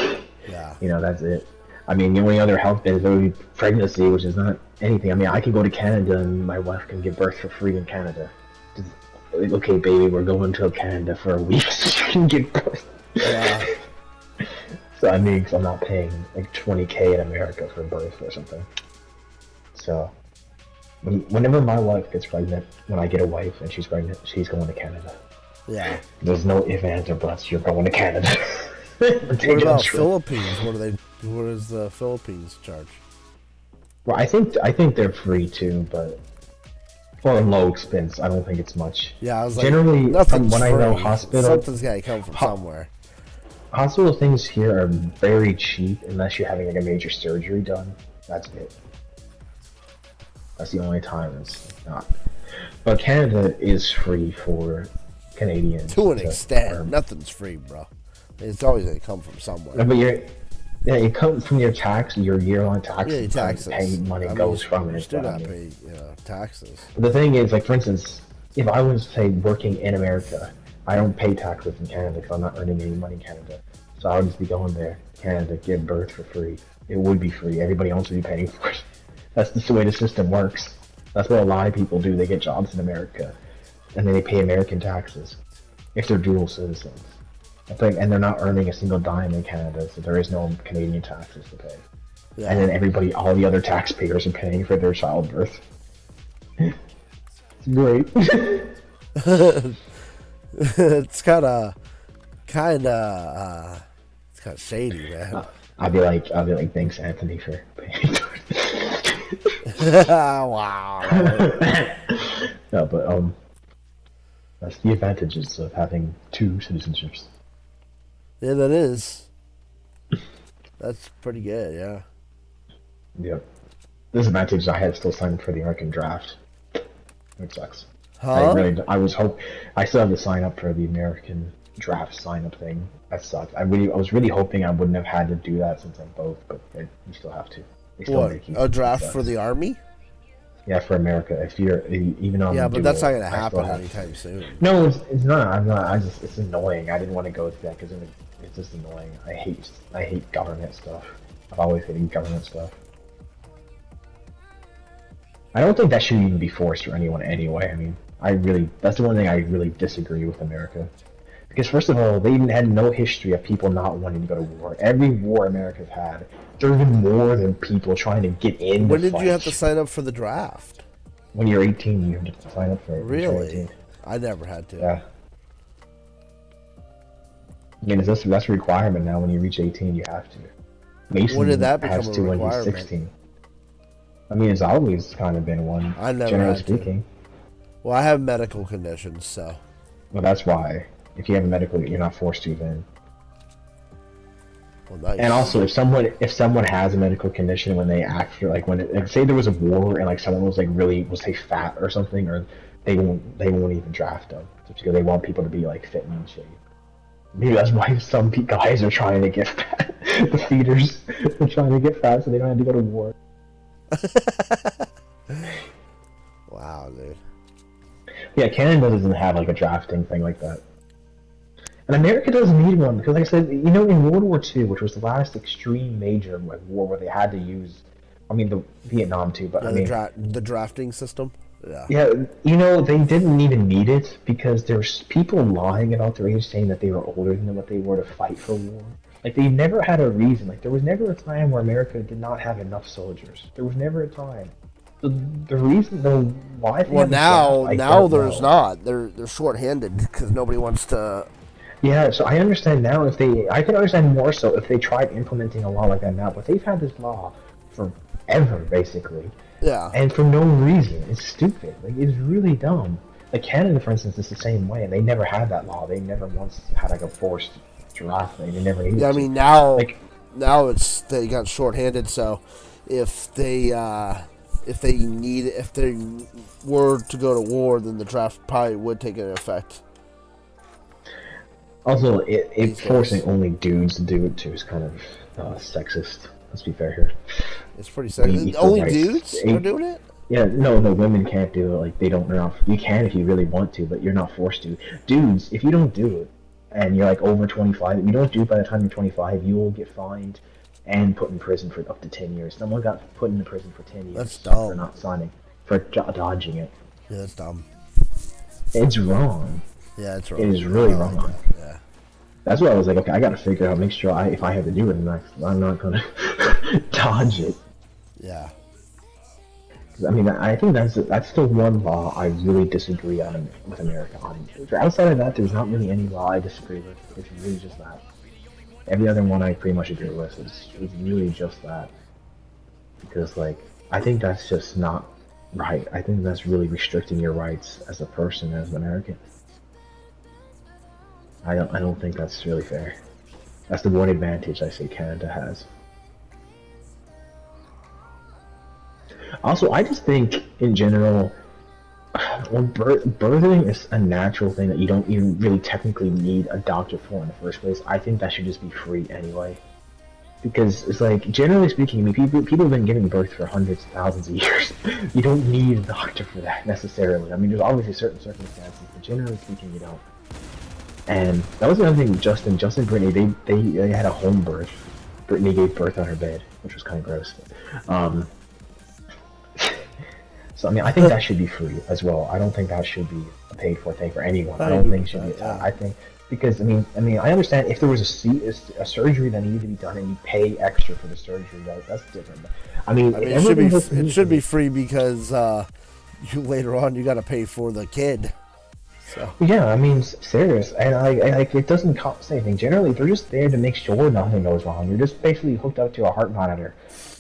Yeah. you know, that's it. I mean, the only other health benefit would be pregnancy, which is not anything. I mean, I can go to Canada and my wife can give birth for free in Canada. Just, okay, baby, we're going to Canada for a week so you can give birth. Yeah. So I mean, 'cause I'm not paying like 20K in America for birth or something. So, whenever my wife gets pregnant, when I get a wife and she's pregnant, she's going to Canada. Yeah. There's no ifs, ands, or buts. You're going to Canada. What about Philippines? What does the Philippines charge? Well, I think they're free too, but for a low expense. I don't think it's much. Yeah, I was like, Generally, from nothing's what I know, free. hospital Something's gotta come from somewhere. hospital things here are very cheap unless you're having like a major surgery done. That's it. That's the only time it's not. But Canada is free for Canadians. To an extent, or- nothing's free, bro. It's always gonna come from somewhere. No, but it comes from your tax, your year-long taxes. Yeah, your taxes. Pay money I mean, goes from you it. still but I gotta mean- pay taxes. The thing is, like, for instance, if I was, say, working in America, I don't pay taxes in Canada because I'm not earning any money in Canada. So I would just be going there, Canada, give birth for free. It would be free. Everybody else would be paying for it. That's just the way the system works. That's what a lot of people do. They get jobs in America, and then they pay American taxes if they're dual citizens. And they're not earning a single dime in Canada, so there is no Canadian taxes to pay. Yeah. And then all the other taxpayers are paying for their childbirth. It's great. It's kind of shady, man. I'll be like, thanks, Anthony, for paying. Wow. No, but that's the advantages of having two citizenships. Yeah, that is. That's pretty good, yeah. Yep. Disadvantage, I had still signed up for the American draft. It sucks. Huh? I still have to sign up for the American draft sign up thing. That sucks. I was really hoping I wouldn't have had to do that since I'm both, but you still have to. They still What? make you A draft do that. for the army? Yeah, for America. If you're even on Yeah, the but that's not dual, gonna I still happen have- anytime soon. No, it's not. I'm not. It's annoying. I didn't want to go through that because it's just annoying. I hate government stuff. I've always hated government stuff. I don't think that should even be forced for anyone anyway. I mean, that's the one thing I really disagree with America. Because first of all, they even had no history of people not wanting to go to war. Every war America's had, there's been more than people trying to get in. When did you have to sign up for the draft? When you're 18, you have to sign up for it. When you're Really? 18. I never had to. Yeah. I mean, that's a requirement now. When you reach 18, you have to. Mason When did that has become a to when he's requirement? 16. I mean, it's always kind of been one. I never generally had to. speaking. Well, I have medical conditions, so. Well, that's why. If you have a medical, you're not forced to then. Well, nice. And also, if someone has a medical condition when they say there was a war and like someone was like really say fat or something, or they won't even draft them just because they want people to be like fit and in shape. Maybe that's why some guys are trying to get fat. The feeders are trying to get fat so they don't have to go to war. Wow, dude. Yeah, Canada doesn't have like a drafting thing like that. And America doesn't need one because, like I said, in World War II, which was the last extreme major war where they had to use, the Vietnam too, but Yeah, the drafting system? Yeah. Yeah, they didn't even need it because there's people lying about their age saying that they were older than what they were to fight for war. Like, they never had a reason. Like, there was never a time where America did not have enough soldiers. There was never a time. The reason, why... Well, now there's not. They're short-handed because nobody wants to... Yeah, so I understand now I could understand more so if they tried implementing a law like that now, but they've had this law forever, basically. Yeah. And for no reason. It's stupid. Like, it's really dumb. Like, Canada, for instance, is the same way, and they never had that law. They never once had, like, a forced draft. They never needed Yeah, I to. mean, now Like, it's they got shorthanded, so if they were to go to war, then the draft probably would take an effect. also, it These forcing days. only dudes to do it, too, is kind of sexist. Let's be fair here. It's pretty We sad. equal Only rights. dudes are doing it? Yeah, no, women can't do it. Like, they don't. They're not, you can if you really want to, but you're not forced to. Dudes, if you don't do it, and you're like over 25, if you don't do it by the time you're 25, you will get fined and put in prison for up to 10 years. Someone got put in prison for 10 years That's dumb. for not signing, for dodging it. Yeah, that's dumb. It's wrong. Yeah, it's wrong. It is really I like wrong. that. Yeah. That's why I was like, okay, I gotta figure out, make sure if I have to do it, I'm not gonna dodge it. Yeah. I mean, I think that's the one law I really disagree on with America on. Outside of that, there's not really any law I disagree with. It's really just that. Every other one I pretty much agree with. It's really just that. Because, like, I think that's just not right. I think that's really restricting your rights as a person, as an American. I don't think that's really fair. That's the one advantage I say Canada has. Also, I just think, in general, when birthing is a natural thing that you don't even really technically need a doctor for in the first place, I think that should just be free anyway. Because it's like, generally speaking, I mean, people have been giving birth for hundreds of thousands of years. You don't need a doctor for that, necessarily. I mean, there's obviously certain circumstances, but generally speaking, you don't. And that was another thing with Justin and Brittany, they had a home birth. Brittany gave birth on her bed, which was kind of gross. So, I mean, I think that should be free as well. I don't think that should be a paid for thing for anyone. I don't think it should be. I think, because, I mean, I understand if there was a surgery that needed to be done and you pay extra for the surgery, that's different. But, I mean it should be free because you later on you got to pay for the kid. So. Yeah, I mean, serious, and like it doesn't cost anything. Generally, they're just there to make sure nothing goes wrong. You're just basically hooked up to a heart monitor,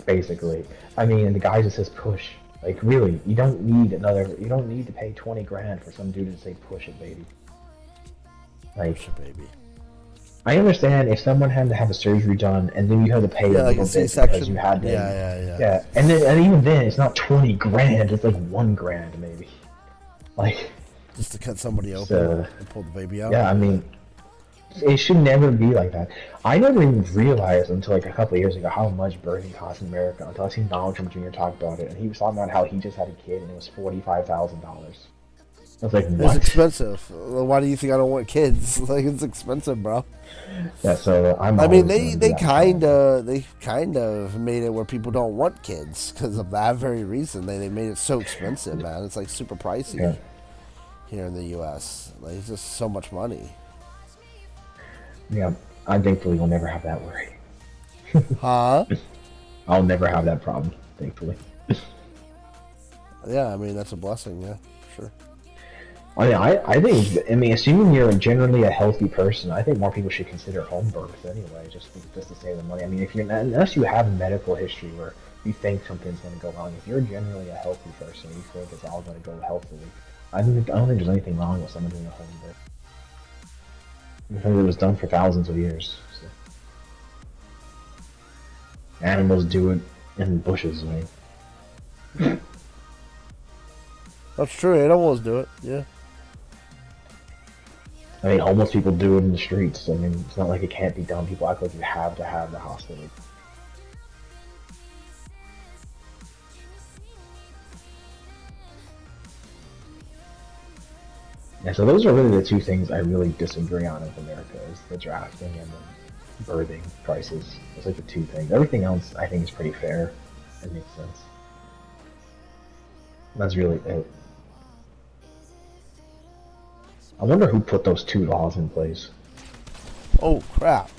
basically. I mean, and the guy just says push. Like, really, you don't need to pay 20 grand for some dude to say push it, baby. Like, Push it, baby. I understand if someone had to have a surgery done and then you had to pay a like little a bit C-section. because you had to. Yeah. And even then, it's not 20 grand. It's like 1 grand maybe. Like. Just to cut somebody open and pull the baby out. Yeah, I mean, it should never be like that. I never even realized until like a couple of years ago how much birthing costs in America until I seen Donald Trump Jr. talk about it, and he was talking about how he just had a kid and it was $45,000. I was like, what? It's expensive. Why do you think I don't want kids? Like, it's expensive, bro. Yeah, so I mean, they kind of made it where people don't want kids because of that very reason. They made it so expensive, man. It's like super pricey here in the U.S. Like, it's just so much money. Yeah, I thankfully will never have that worry. Huh? I'll never have that problem, thankfully. Yeah, I mean, that's a blessing, yeah, sure. I think, assuming you're generally a healthy person, I think more people should consider home birth anyway, just to save the money. I mean, if you're unless you have medical history where you think something's going to go wrong, if you're generally a healthy person, you think it's all going to go healthily, I don't think there's anything wrong with someone doing a home birth. Because it was done for thousands of years. So. Animals do it in bushes, right? That's true. Animals do it. Yeah. I mean, homeless people do it in the streets. I mean, it's not like it can't be done. People act like you have to have the hospital. Yeah, so those are really the two things I really disagree on with America, is the drafting and the birthing prices. Those are the two things. Everything else I think is pretty fair. It makes sense. That's really it. I wonder who put those two laws in place. Oh, crap.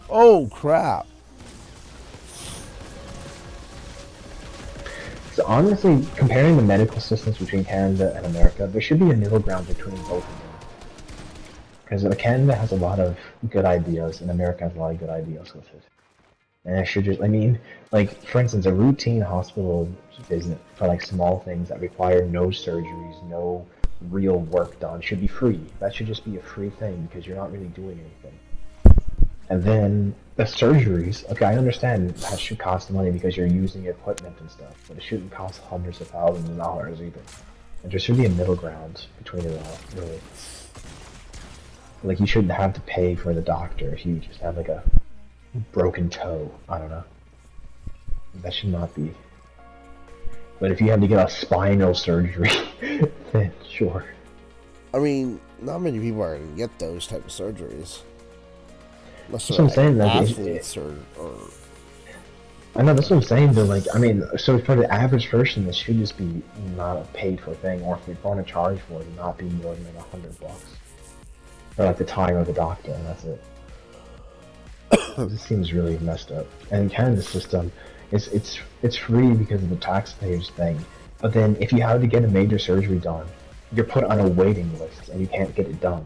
Oh, crap. So honestly, comparing the medical systems between Canada and America, there should be a middle ground between both of them. Because Canada has a lot of good ideas, and America has a lot of good ideas with it. And it should just, I mean, like, for instance, a routine hospital visit for, like, small things that require no surgeries, no real work done should be free. That should just be a free thing because you're not really doing anything. And then the surgeries, okay, I understand that should cost money because you're using equipment and stuff, but it shouldn't cost hundreds of thousands of dollars either. And there should be a middle ground between it all, really. Like, you shouldn't have to pay for the doctor if you just have, like, a broken toe. I don't know. That should not be. But if you have to get a spinal surgery, then sure. I mean, not many people are going to get those type of surgeries. Unless That's what I'm saying. Like, athletes or... I know, that's what I'm saying, though. Like, I mean, so for the average person, this should just be not a paid for thing, or if you're going to charge for it, not be more than like $100. For like the time of the doctor, and that's it. This seems really messed up. And in Canada's system, it's free because of the taxpayers thing. But then if you have to get a major surgery done, you're put on a waiting list and you can't get it done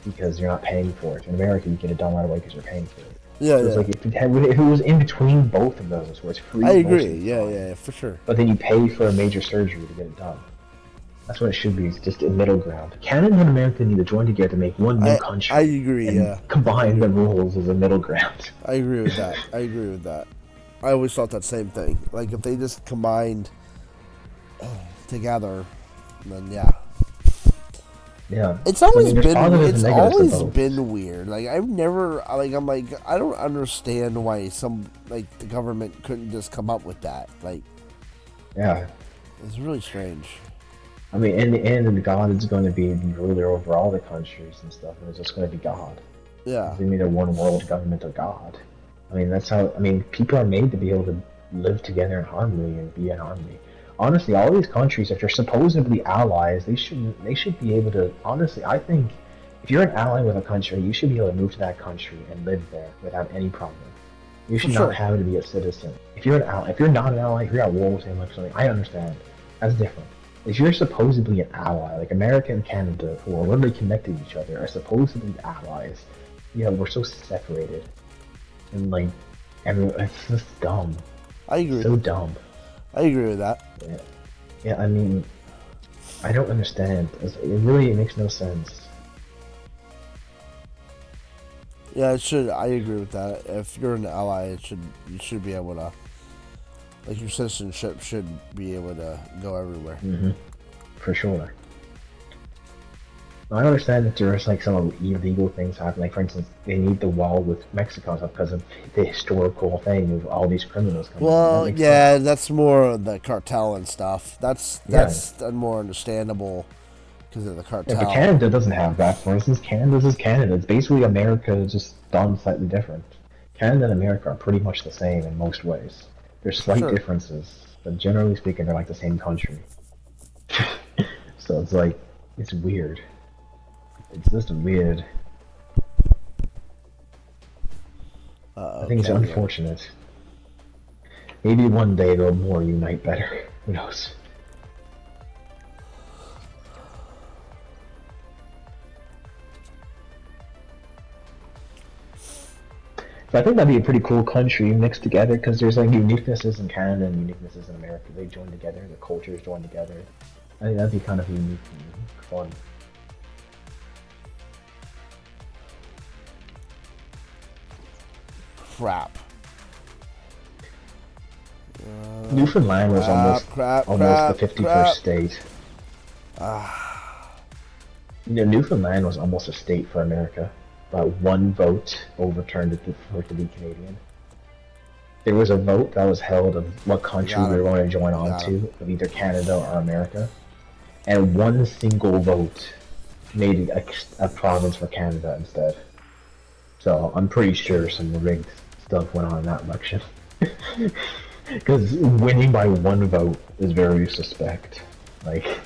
because you're not paying for it. In America, you get it done right away because you're paying for it. Yeah, so it's like if it was in between both of those, where it's free. I agree. Yeah, for sure. But then you pay for a major surgery to get it done. That's what it should be. It's just a middle ground. Canada and America need to join together to make one new country. I agree. And combine the rules as a middle ground. I agree with that. I always thought that same thing. Like if they just combined together, then yeah. Yeah. It's always been been weird. Like I've never I don't understand why the government couldn't just come up with that. Like yeah. It's really strange. I mean, in the end, God is going to be the ruler over all the countries and stuff, and it's just going to be God. Yeah. They need a one world government of God. I mean, that's how. I mean, people are made to be able to live together in harmony and be in harmony. Honestly, all these countries, if they're supposedly allies, they should be able to. Honestly, I think if you're an ally with a country, you should be able to move to that country and live there without any problem. You should not have to be a citizen. If you're an ally, if you're not an ally, if you're at war with them or something, I understand. That's different. If you're supposedly an ally, like America and Canada, who are literally connected to each other, are supposedly allies, you know, we're so separated. And, like, it's just dumb. I agree. So dumb. I agree with that. Yeah, I mean, I don't understand. It makes no sense. Yeah, it should. I agree with that. If you're an ally, you should be able to, like, your citizenship should be able to go everywhere. Mm-hmm. For sure. I understand that there's like some illegal things happening. Like, for instance, they need the wall with Mexico because of the historical thing of all these criminals coming. Well, yeah, that's more the cartel and stuff. That's more understandable because of the cartel. Yeah, but Canada doesn't have that. For instance, Canada is Canada. It's basically America just done slightly different. Canada and America are pretty much the same in most ways. There's slight differences, but generally speaking, they're like the same country. So it's like, it's weird. It's just weird. I think it's unfortunate. Maybe one day they'll more unite better. Who knows? So I think that'd be a pretty cool country mixed together because there's like uniquenesses in Canada and uniquenesses in America. They join together, the cultures join together. I think that'd be kind of unique and fun. Crap. Newfoundland was almost the 51st state. You know, Newfoundland was almost a state for America. But one vote overturned it for it to be Canadian. There was a vote that was held of what country we were going to join on to, of either Canada or America. And one single vote made it a province for Canada instead. So I'm pretty sure some rigged stuff went on in that election. Because winning by one vote is very suspect. Like,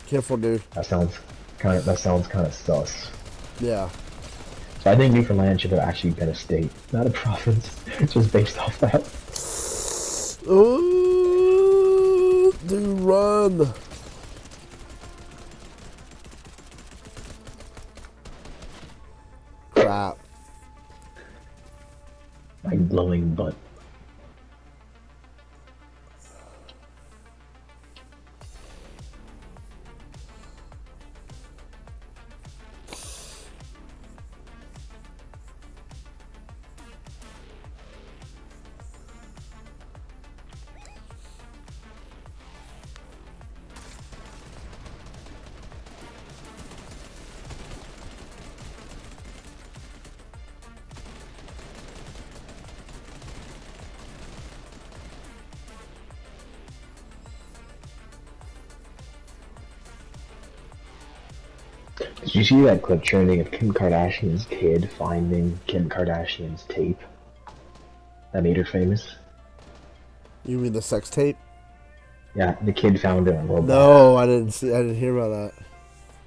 careful, dude. That sounds kind of sus. Yeah. So I think Newfoundland should have actually been a state, not a province. It's just based off that. Oh, dude, run! Crap. My glowing butt. Did you see that clip trending of Kim Kardashian's kid finding Kim Kardashian's tape that made her famous? You mean the sex tape? Yeah, the kid found it on Roblox. No, I didn't hear about that.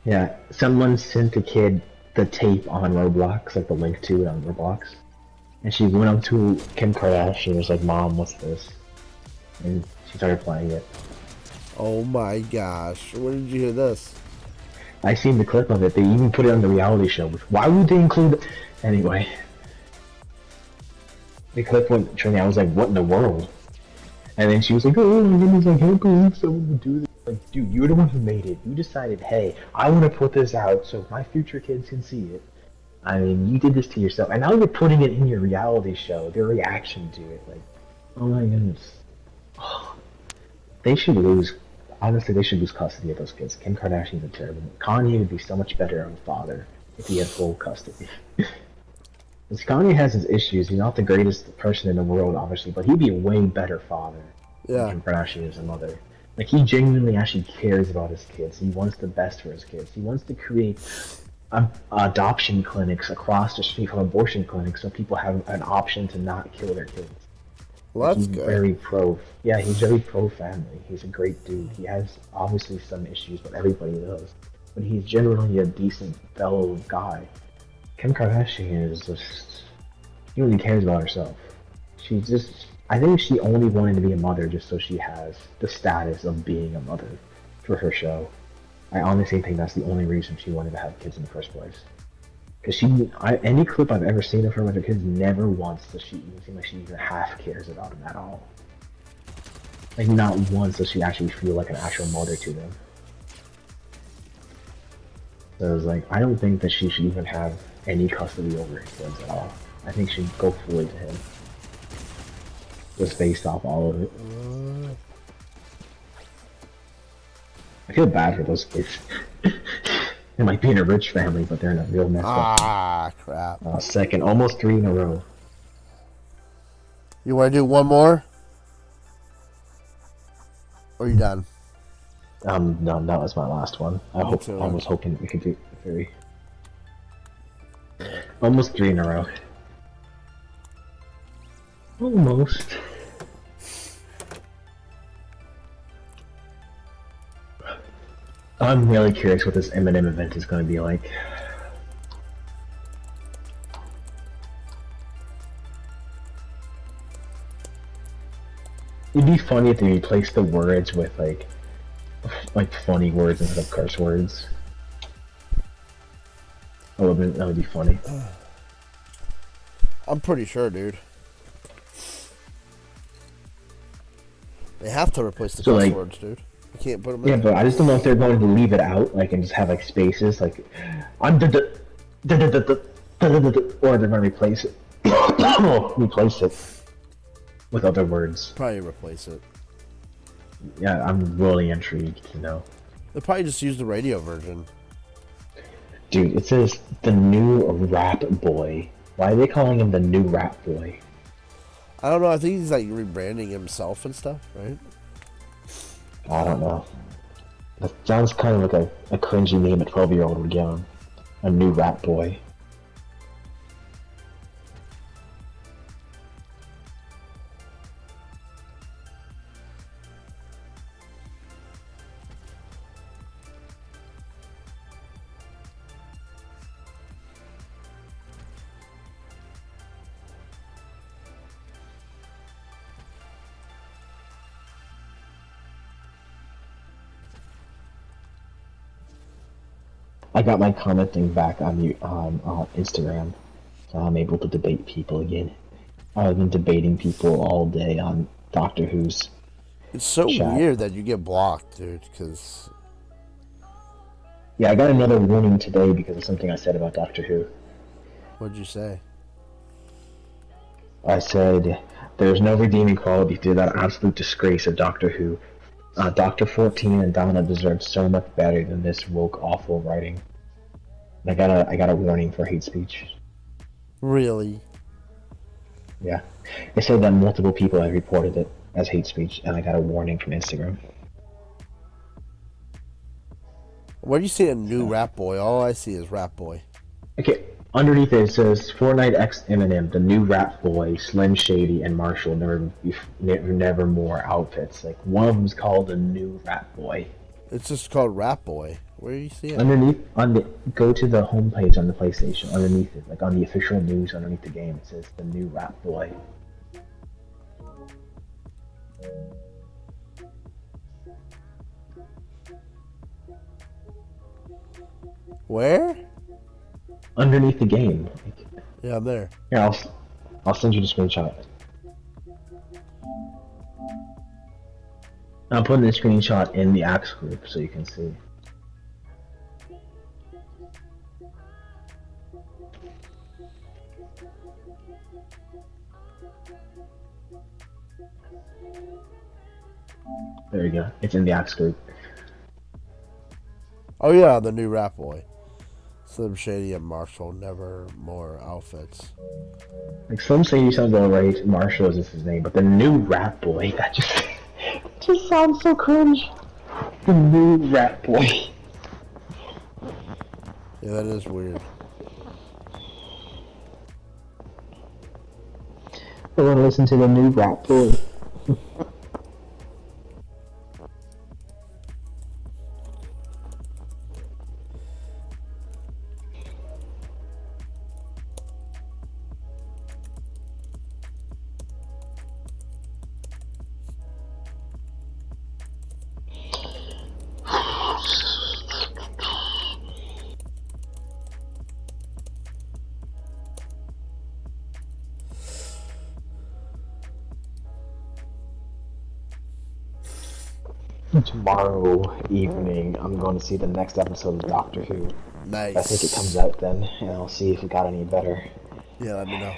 Yeah, someone sent the kid the tape on Roblox, like the link to it on Roblox. And she went up to Kim Kardashian and was like, "Mom, what's this?" And she started playing it. Oh my gosh. Where did you hear this? I seen the clip of it. They even put it on the reality show. Why would they include it? Anyway. The clip went trending. I was like, what in the world? And then she was like, oh my goodness, I can't believe someone would do this. Like, dude, you're the one who made it. You decided, hey, I want to put this out so my future kids can see it. I mean, you did this to yourself. And now you're putting it in your reality show. Their reaction to it. Like, oh my goodness. Oh, they should lose. Honestly, they should lose custody of those kids. Kim Kardashian's a terrible. Kanye would be so much better of a father if he had full custody. Because Kanye has his issues. He's not the greatest person in the world, obviously, but he'd be a way better father than Kim Kardashian is a mother. Like, he genuinely actually cares about his kids. He wants the best for his kids. He wants to create adoption clinics across the street from abortion clinics so people have an option to not kill their kids. Well, that's he's good. Very pro. Yeah, he's very pro-family. He's a great dude. He has obviously some issues, but everybody does. But he's generally a decent fellow guy. Kim Kardashian is just... She only cares about herself. She just... I think she only wanted to be a mother just so she has the status of being a mother for her show. I honestly think that's the only reason she wanted to have kids in the first place. Because any clip I've ever seen of her with her kids, never once does she even seem like she even half cares about them at all. Like, not once does she actually feel like an actual mother to them. So it's like, I don't think that she should even have any custody over her kids at all. I think she'd go fully to him. Just based off all of it. I feel bad for those kids. They might be in a rich family, but they're in a real mess up. Ah, crap. Second, almost 3 in a row. You want to do one more? Or are you done? No, that was my last one. I was hoping that we could do 3. Almost 3 in a row. Almost. I'm really curious what this Eminem event is going to be like. It'd be funny if they replaced the words with like funny words instead of curse words. That would be funny. I'm pretty sure, dude. They have to replace the curse words, dude. You can't put them in. Yeah, but I just don't know if they're going to leave it out, like, and just have like spaces, like, I'm or they're going to replace it. Replace it with other words. Probably replace it. Yeah, I'm really intrigued to know. They'll probably just use the radio version. Dude, it says the new rap boy. Why are they calling him the new rap boy? I don't know. I think he's like rebranding himself and stuff, right? I don't know. That sounds kind of like a cringy name a 12-year-old would give him. A new rap boy. I got my commenting back on Instagram, so I'm able to debate people again. I've been debating people all day on Doctor Who's It's so chat. weird that you get blocked, dude, because... Yeah, I got another warning today because of something I said about Doctor Who. What'd you say? I said, there's no redeeming quality to that absolute disgrace of Doctor Who. Doctor 14 and Donna deserve so much better than this woke, awful writing. I got a warning for hate speech. Really? Yeah. It said that multiple people have reported it as hate speech, and I got a warning from Instagram. Where do you see a new Rap Boy? All I see is Rap Boy. Okay, underneath it says Fortnite X Eminem, the new Rap Boy, Slim Shady, and Marshall never more outfits. Like one of them's called a new Rap Boy. It's just called Rap Boy. Where do you see it? Underneath, go to the homepage on the PlayStation. Underneath it, like on the official news, underneath the game, it says the new Rap Boy. Where? Underneath the game. Like, Yeah, I'm there. here, I'll send you the screenshot. I'm putting the screenshot in the Axe group so you can see. There you go. It's in the Axe group. Oh yeah, the new Rap Boy. Slim Shady and Marshall, never more outfits. Like Slim Shady sounds alright, Marshall is his name, but the new Rap Boy, that just sounds so cringe. The new Rap Boy. Yeah, that is weird. I want to listen to the new Rap Boy. Tomorrow evening, I'm going to see the next episode of Doctor Who. Nice. I think it comes out then, and I'll see if it got any better. Yeah, let me know.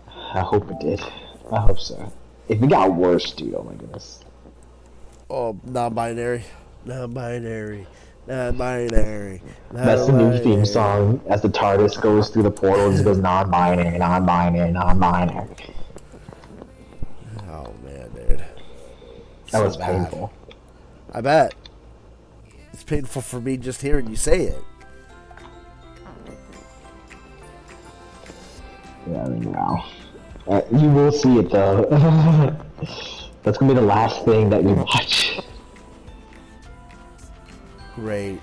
I hope it did. I hope so. If it got worse, dude, oh my goodness. Oh, non-binary. Non-binary. Non-binary. That's the new theme song. As the TARDIS goes through the portals, it goes non-binary, non-binary, non-binary. Oh, man, dude. That was So bad. painful. I bet. It's painful for me just hearing you say it. Yeah, I mean, wow. You will see it though. That's gonna be the last thing that we watch. Great.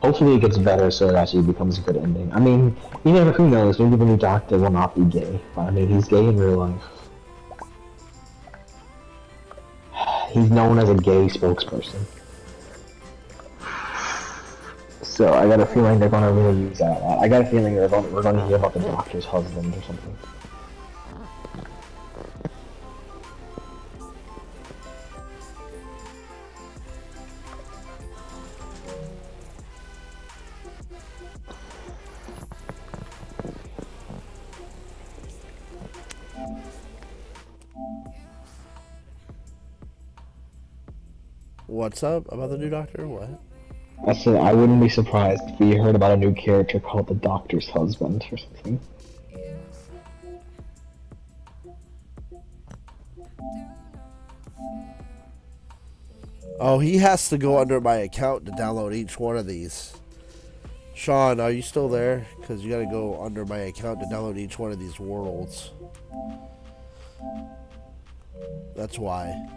Hopefully it gets better so it actually becomes a good ending. I mean, who knows, maybe the new Doctor will not be gay. But I mean, he's gay in real life. He's known as a gay spokesperson. So I got a feeling they're gonna really use that a lot. I got a feeling we're gonna hear about the Doctor's husband or something. What's up about the new Doctor? What? I said I wouldn't be surprised if we heard about a new character called the Doctor's husband or something. Oh, he has to go under my account to download each one of these. Sean, are you still there? Because you got to go under my account to download each one of these worlds. That's why.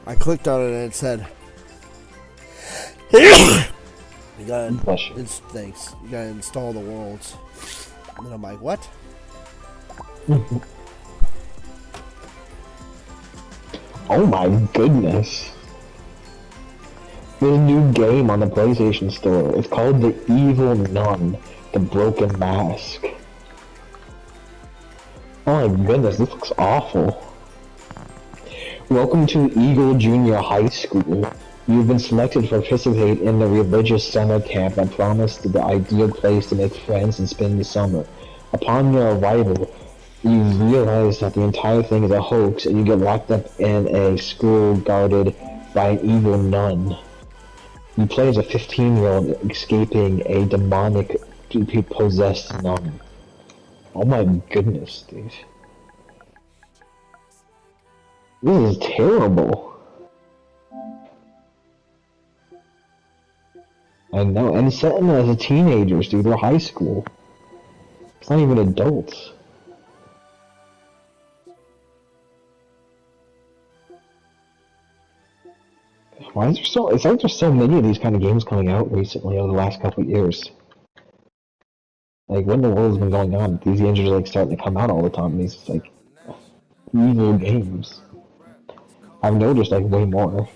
I clicked on it and it said, you gotta, thanks. You gotta install the worlds. And then I'm like, what? Oh my goodness. There's a new game on the PlayStation Store. It's called The Evil Nun, The Broken Mask. Oh my goodness, this looks awful. Welcome to Eagle Junior High School. You've been selected to participate in the religious summer camp that promised the ideal place to make friends and spend the summer. Upon your arrival, you realize that the entire thing is a hoax and you get locked up in a school guarded by an evil nun. You play as a 15-year-old escaping a demonic, possessed nun. Oh my goodness, dude. This is terrible. I know, and it's set in as a teenagers, dude. They're high school. It's not even adults. Why is there so? It's like there's so many of these kind of games coming out recently over the last couple of years. Like, what in the world has been going on? These games are like starting to come out all the time. These like evil games. I've noticed like way more.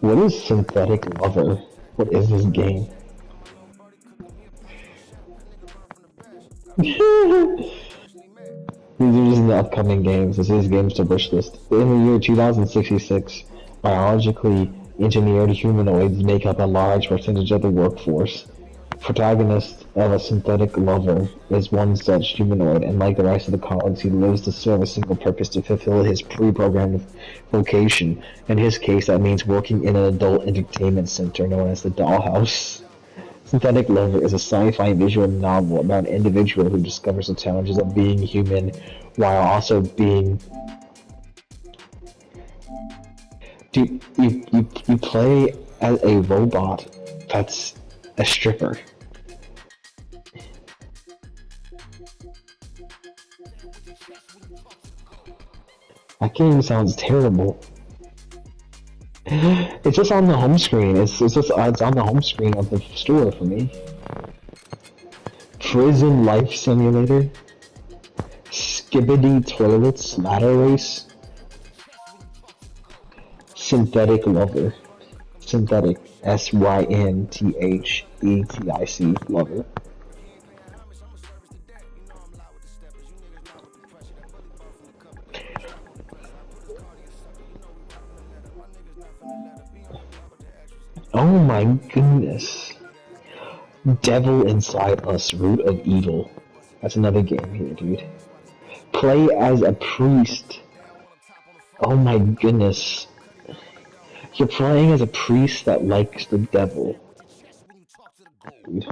What is Synthetic Lover? What is this game? These are just the upcoming games. This is games to wish list. In the year 2066, biologically engineered humanoids make up a large percentage of the workforce. Protagonist of A Synthetic Lover is one such humanoid, and like the rest of the colleagues, he lives to serve a single purpose: to fulfill his pre-programmed vocation. In his case, that means working in an adult entertainment center known as the Dollhouse. Synthetic Lover is a sci-fi visual novel about an individual who discovers the challenges of being human while also being... You play as a robot that's a stripper. That game sounds terrible. It's just on the home screen. It's on the home screen of the store for me. Prison Life Simulator. Skibbity Toilets Ladder Race. Synthetic Lover. Synthetic. SYNTHETIC Lover. Oh my goodness. Devil Inside Us, Root of Evil. That's another game here, dude. Play as a priest. Oh my goodness. You're playing as a priest that likes the devil. Dude.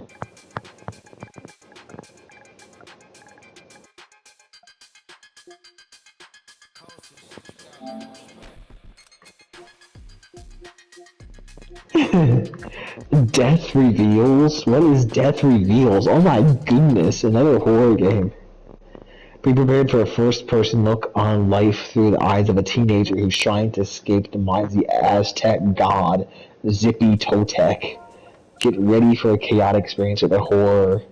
Death Reveals? What is Death Reveals? Oh my goodness, another horror game. Be prepared for a first-person look on life through the eyes of a teenager who's trying to escape the minds of the Aztec god, Zippy Totec. Get ready for a chaotic experience with the horror.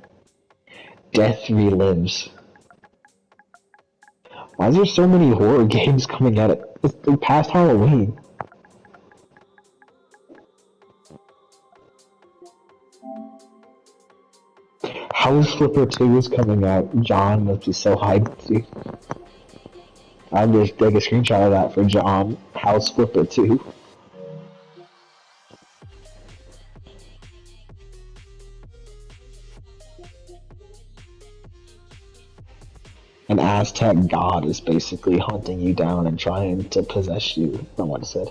Death Relives. Why is there so many horror games coming out? It's past Halloween. House Flipper 2 is coming out. John must be so hyped, dude. I'll just take a screenshot of that for John. House Flipper 2. An Aztec god is basically hunting you down and trying to possess you. That's not what it said.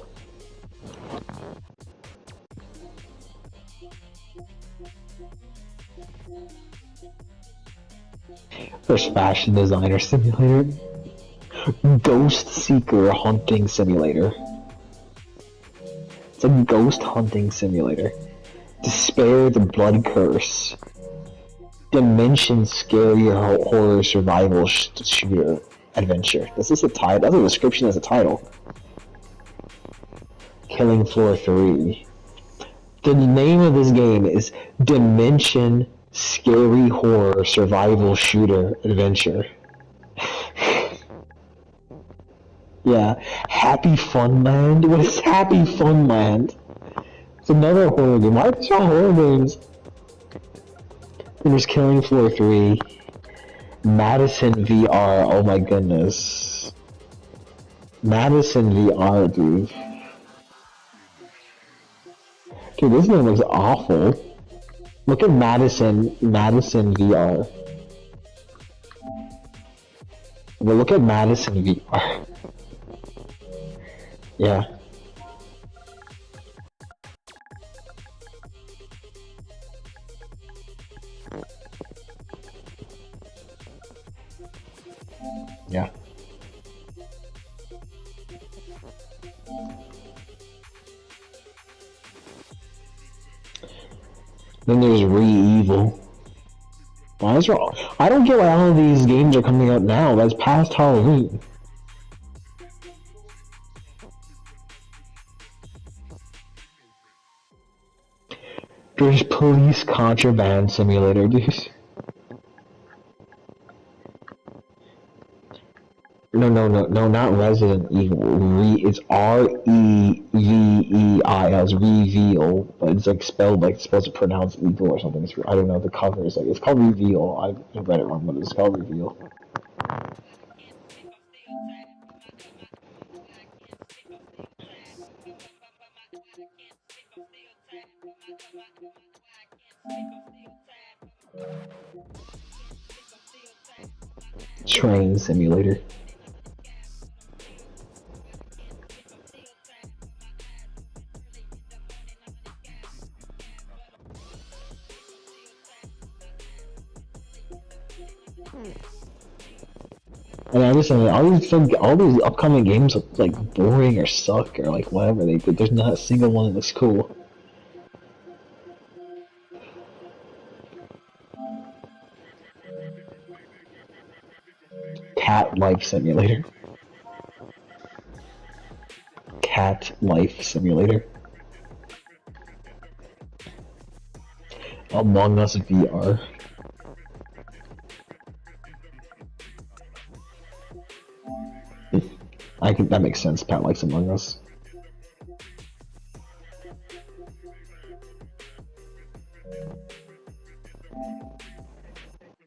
There's Fashion Designer Simulator. Ghost Seeker Hunting Simulator. It's a ghost hunting simulator. Despair the Blood Curse. Dimension Scary Horror Survival Shooter Adventure. This is the title. That's a description as a title. Killing Floor 3. The name of this game is Dimension scary horror survival shooter adventure. Yeah, Happy Funland? What is Happy Funland? It's another horror game. Why are these all horror games? And there's Killing Floor 3. Madison VR, oh my goodness. Madison VR, dude. Dude, this game looks awful. Look at Madison VR. But look at Madison VR. Yeah. Yeah. Then there's Re-Evil. Why is wrong? I don't get why all of these games are coming out now. That's past Halloween. There's Police Contraband Simulator, dude. No, not Resident Evil. It's R-E-V-E-I-L. It's Reveal, but it's like spelled like it's supposed to pronounce evil or something. I don't know. The cover is like it's called Reveal. I read it wrong, but it's called Reveal. Train Simulator. And I just all these upcoming games look like boring or suck or like whatever. There's not a single one that looks cool. Cat Life Simulator. Cat Life Simulator. Among Us VR. I think that makes sense. Pat likes Among Us.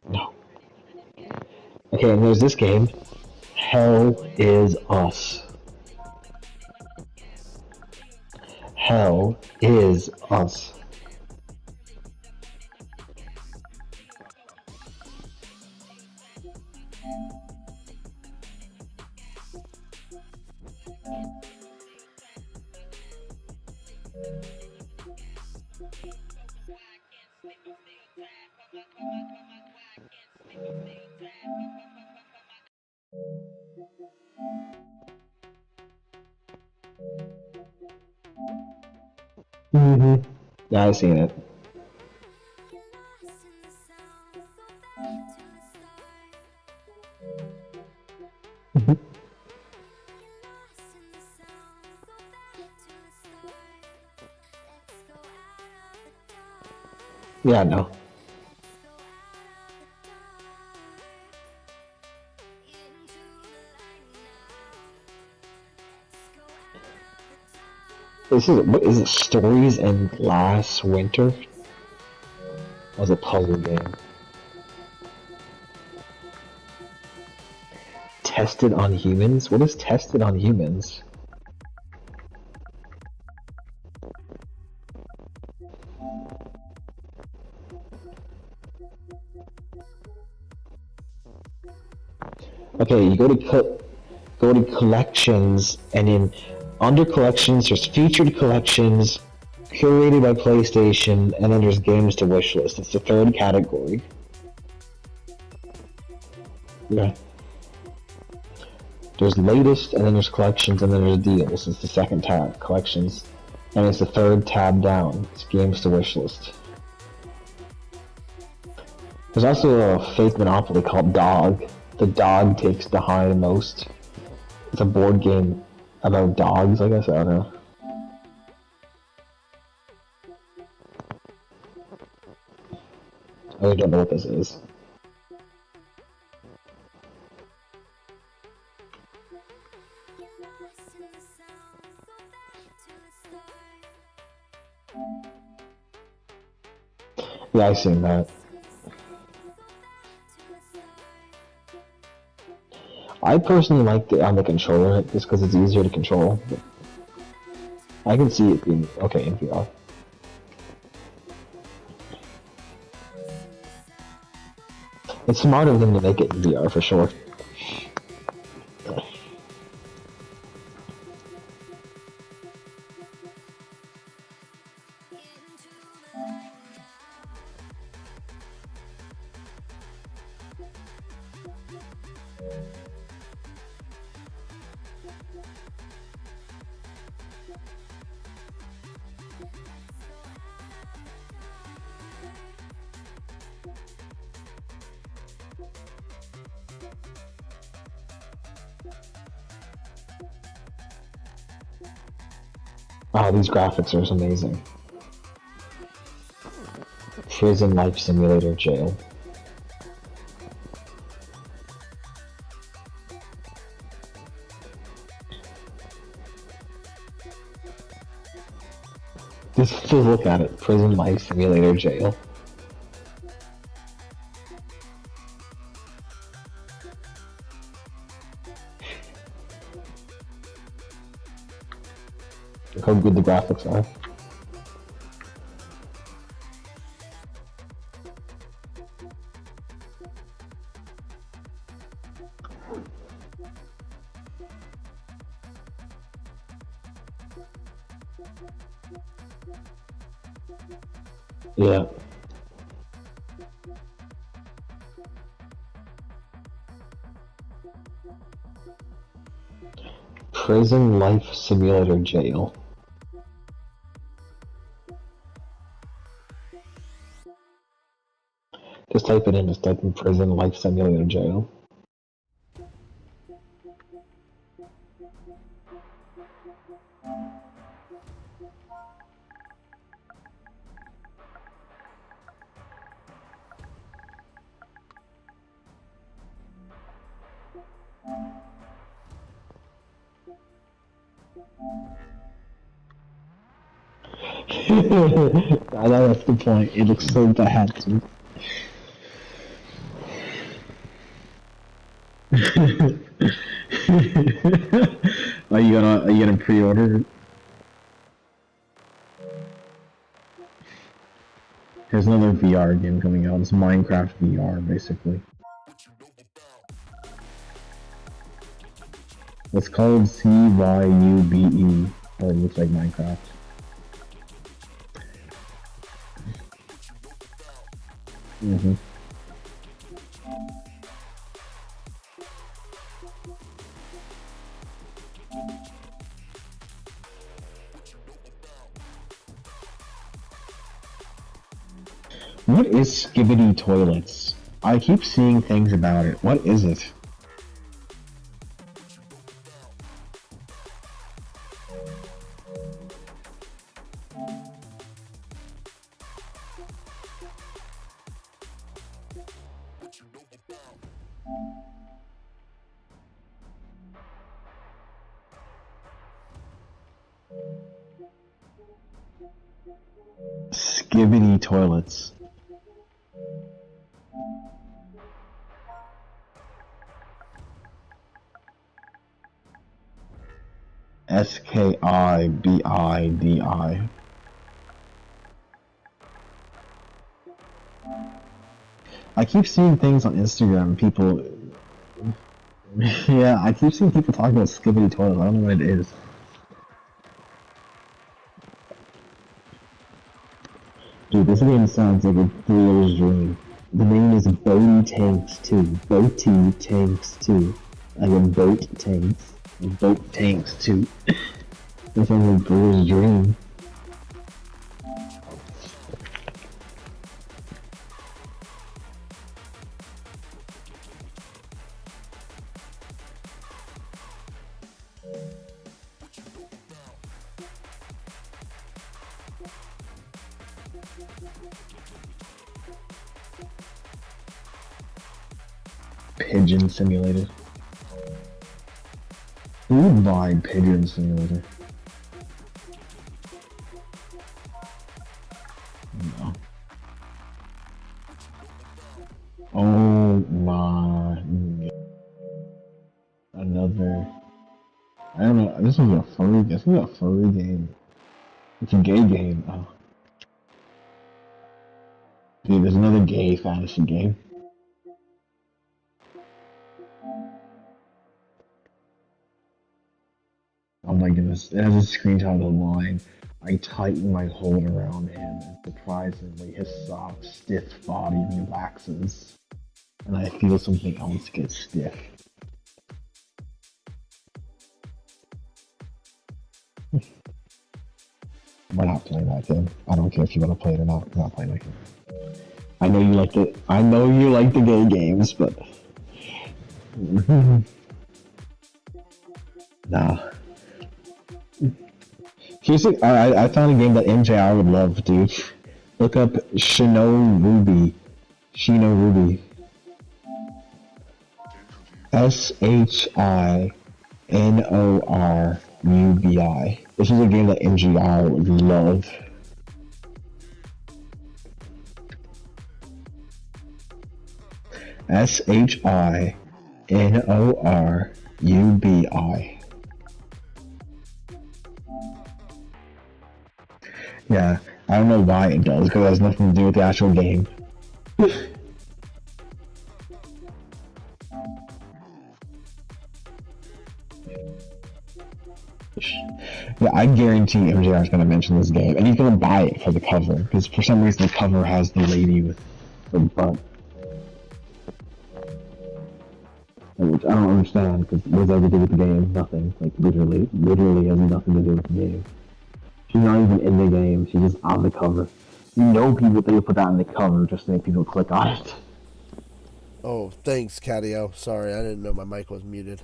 No. Okay, and there's this game. Hell is Us. Hell is Us. Yeah, I've seen it. Yeah, no. What is it? Stories in Glass Winter? That was a puzzle game. Tested on humans? What is tested on humans? Okay, you go to collections, and under collections there's featured collections curated by PlayStation, and then there's games to wishlist. It's the third category. Yeah. There's latest, and then there's collections, and then there's deals. It's the second tab, collections, and it's the third tab down. It's games to wishlist. There's also a fake monopoly called Dog. The dog takes the hindmost. It's a board game about dogs, I guess. I don't know. I don't know what this is. Yeah, I've seen that. I personally like it on the controller just because it's easier to control. But I can see it being okay in VR. It's smart of them to make it in VR for sure. Oh, these graphics are amazing. Prison Life Simulator Jail. Just look at it. Prison Life Simulator Jail. Look how good the graphics are. Yeah. Prison Life Simulator Jail. Just type it in, just type in Prison Life Simulator Jail. I know that's the point. It looks so bad. Are you gonna pre-order it? There's another VR game coming out. It's Minecraft VR, basically. It's called CYUBE. Oh, it looks like Minecraft. Mm-hmm. What is Skibbity Toilets? I keep seeing things about it. What is it? Skibbity Toilets. SKIBIDI. I keep seeing things on Instagram, people... Yeah, I keep seeing people talking about Skibbity Toilets. I don't know what it is. Dude, this game sounds like a thriller's dream. The name is Boaty Tanks 2. Boaty Tanks 2. Like a boat tanks. Boat Tanks 2. That sounds like a thriller's dream. Pigeon Simulator. Who would buy Pigeon Simulator? No. Oh my. Another. I don't know. This is a furry. This is a furry game. It's a gay game. Oh. Dude, there's another gay fantasy game. Oh my goodness. It has a screenshot of the line. I tighten my hold around him, and surprisingly, his soft, stiff body relaxes. And I feel something else get stiff. We're not playing that game. I don't care if you want to play it or not. We're not playing that game. I know you like the. I know you like the gay games, but nah. Here's I found a game that MJR would love, dude. Look up Shino Ruby. Shino Ruby. SHINORUBI. This is a game that MJR would love. SHINORUBI. Yeah, I don't know why it does, because it has nothing to do with the actual game. Yeah, I guarantee MJR is going to mention this game, and he's going to buy it for the cover, because for some reason the cover has the lady with the butt. Which I don't understand, because what does that have to do with the game? Nothing. Like, literally has nothing to do with the game. She's not even in the game, she's just on the cover. You know people, they put that on the cover just to make people click on it. Oh, thanks, Catio. Sorry, I didn't know my mic was muted.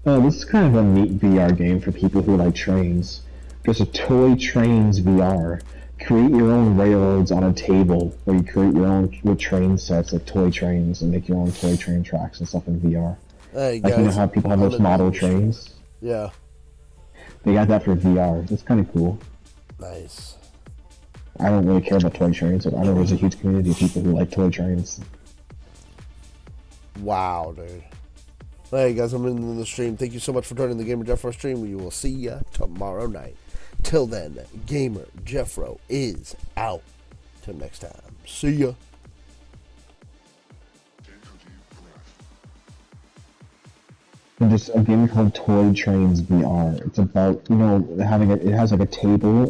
Oh, this is kind of a neat VR game for people who like trains. There's a Toy Trains VR. Create your own railroads on a table, where you create your own with train sets, like toy trains, and make your own toy train tracks and stuff in VR. Hey, like, guys, you know how people have those model trains? Yeah. They got that for VR. It's kind of cool. Nice. I don't really care about toy trains, but I know there's a huge community of people who like toy trains. Wow, dude. Hey guys, I'm in the stream. Thank you so much for joining the Gamer Jeffro stream. We will see ya tomorrow night. Till then, Gamer Jeffro is out. Till next time. See ya. And just a game called Toy Trains VR. It's about, you know, it has like a table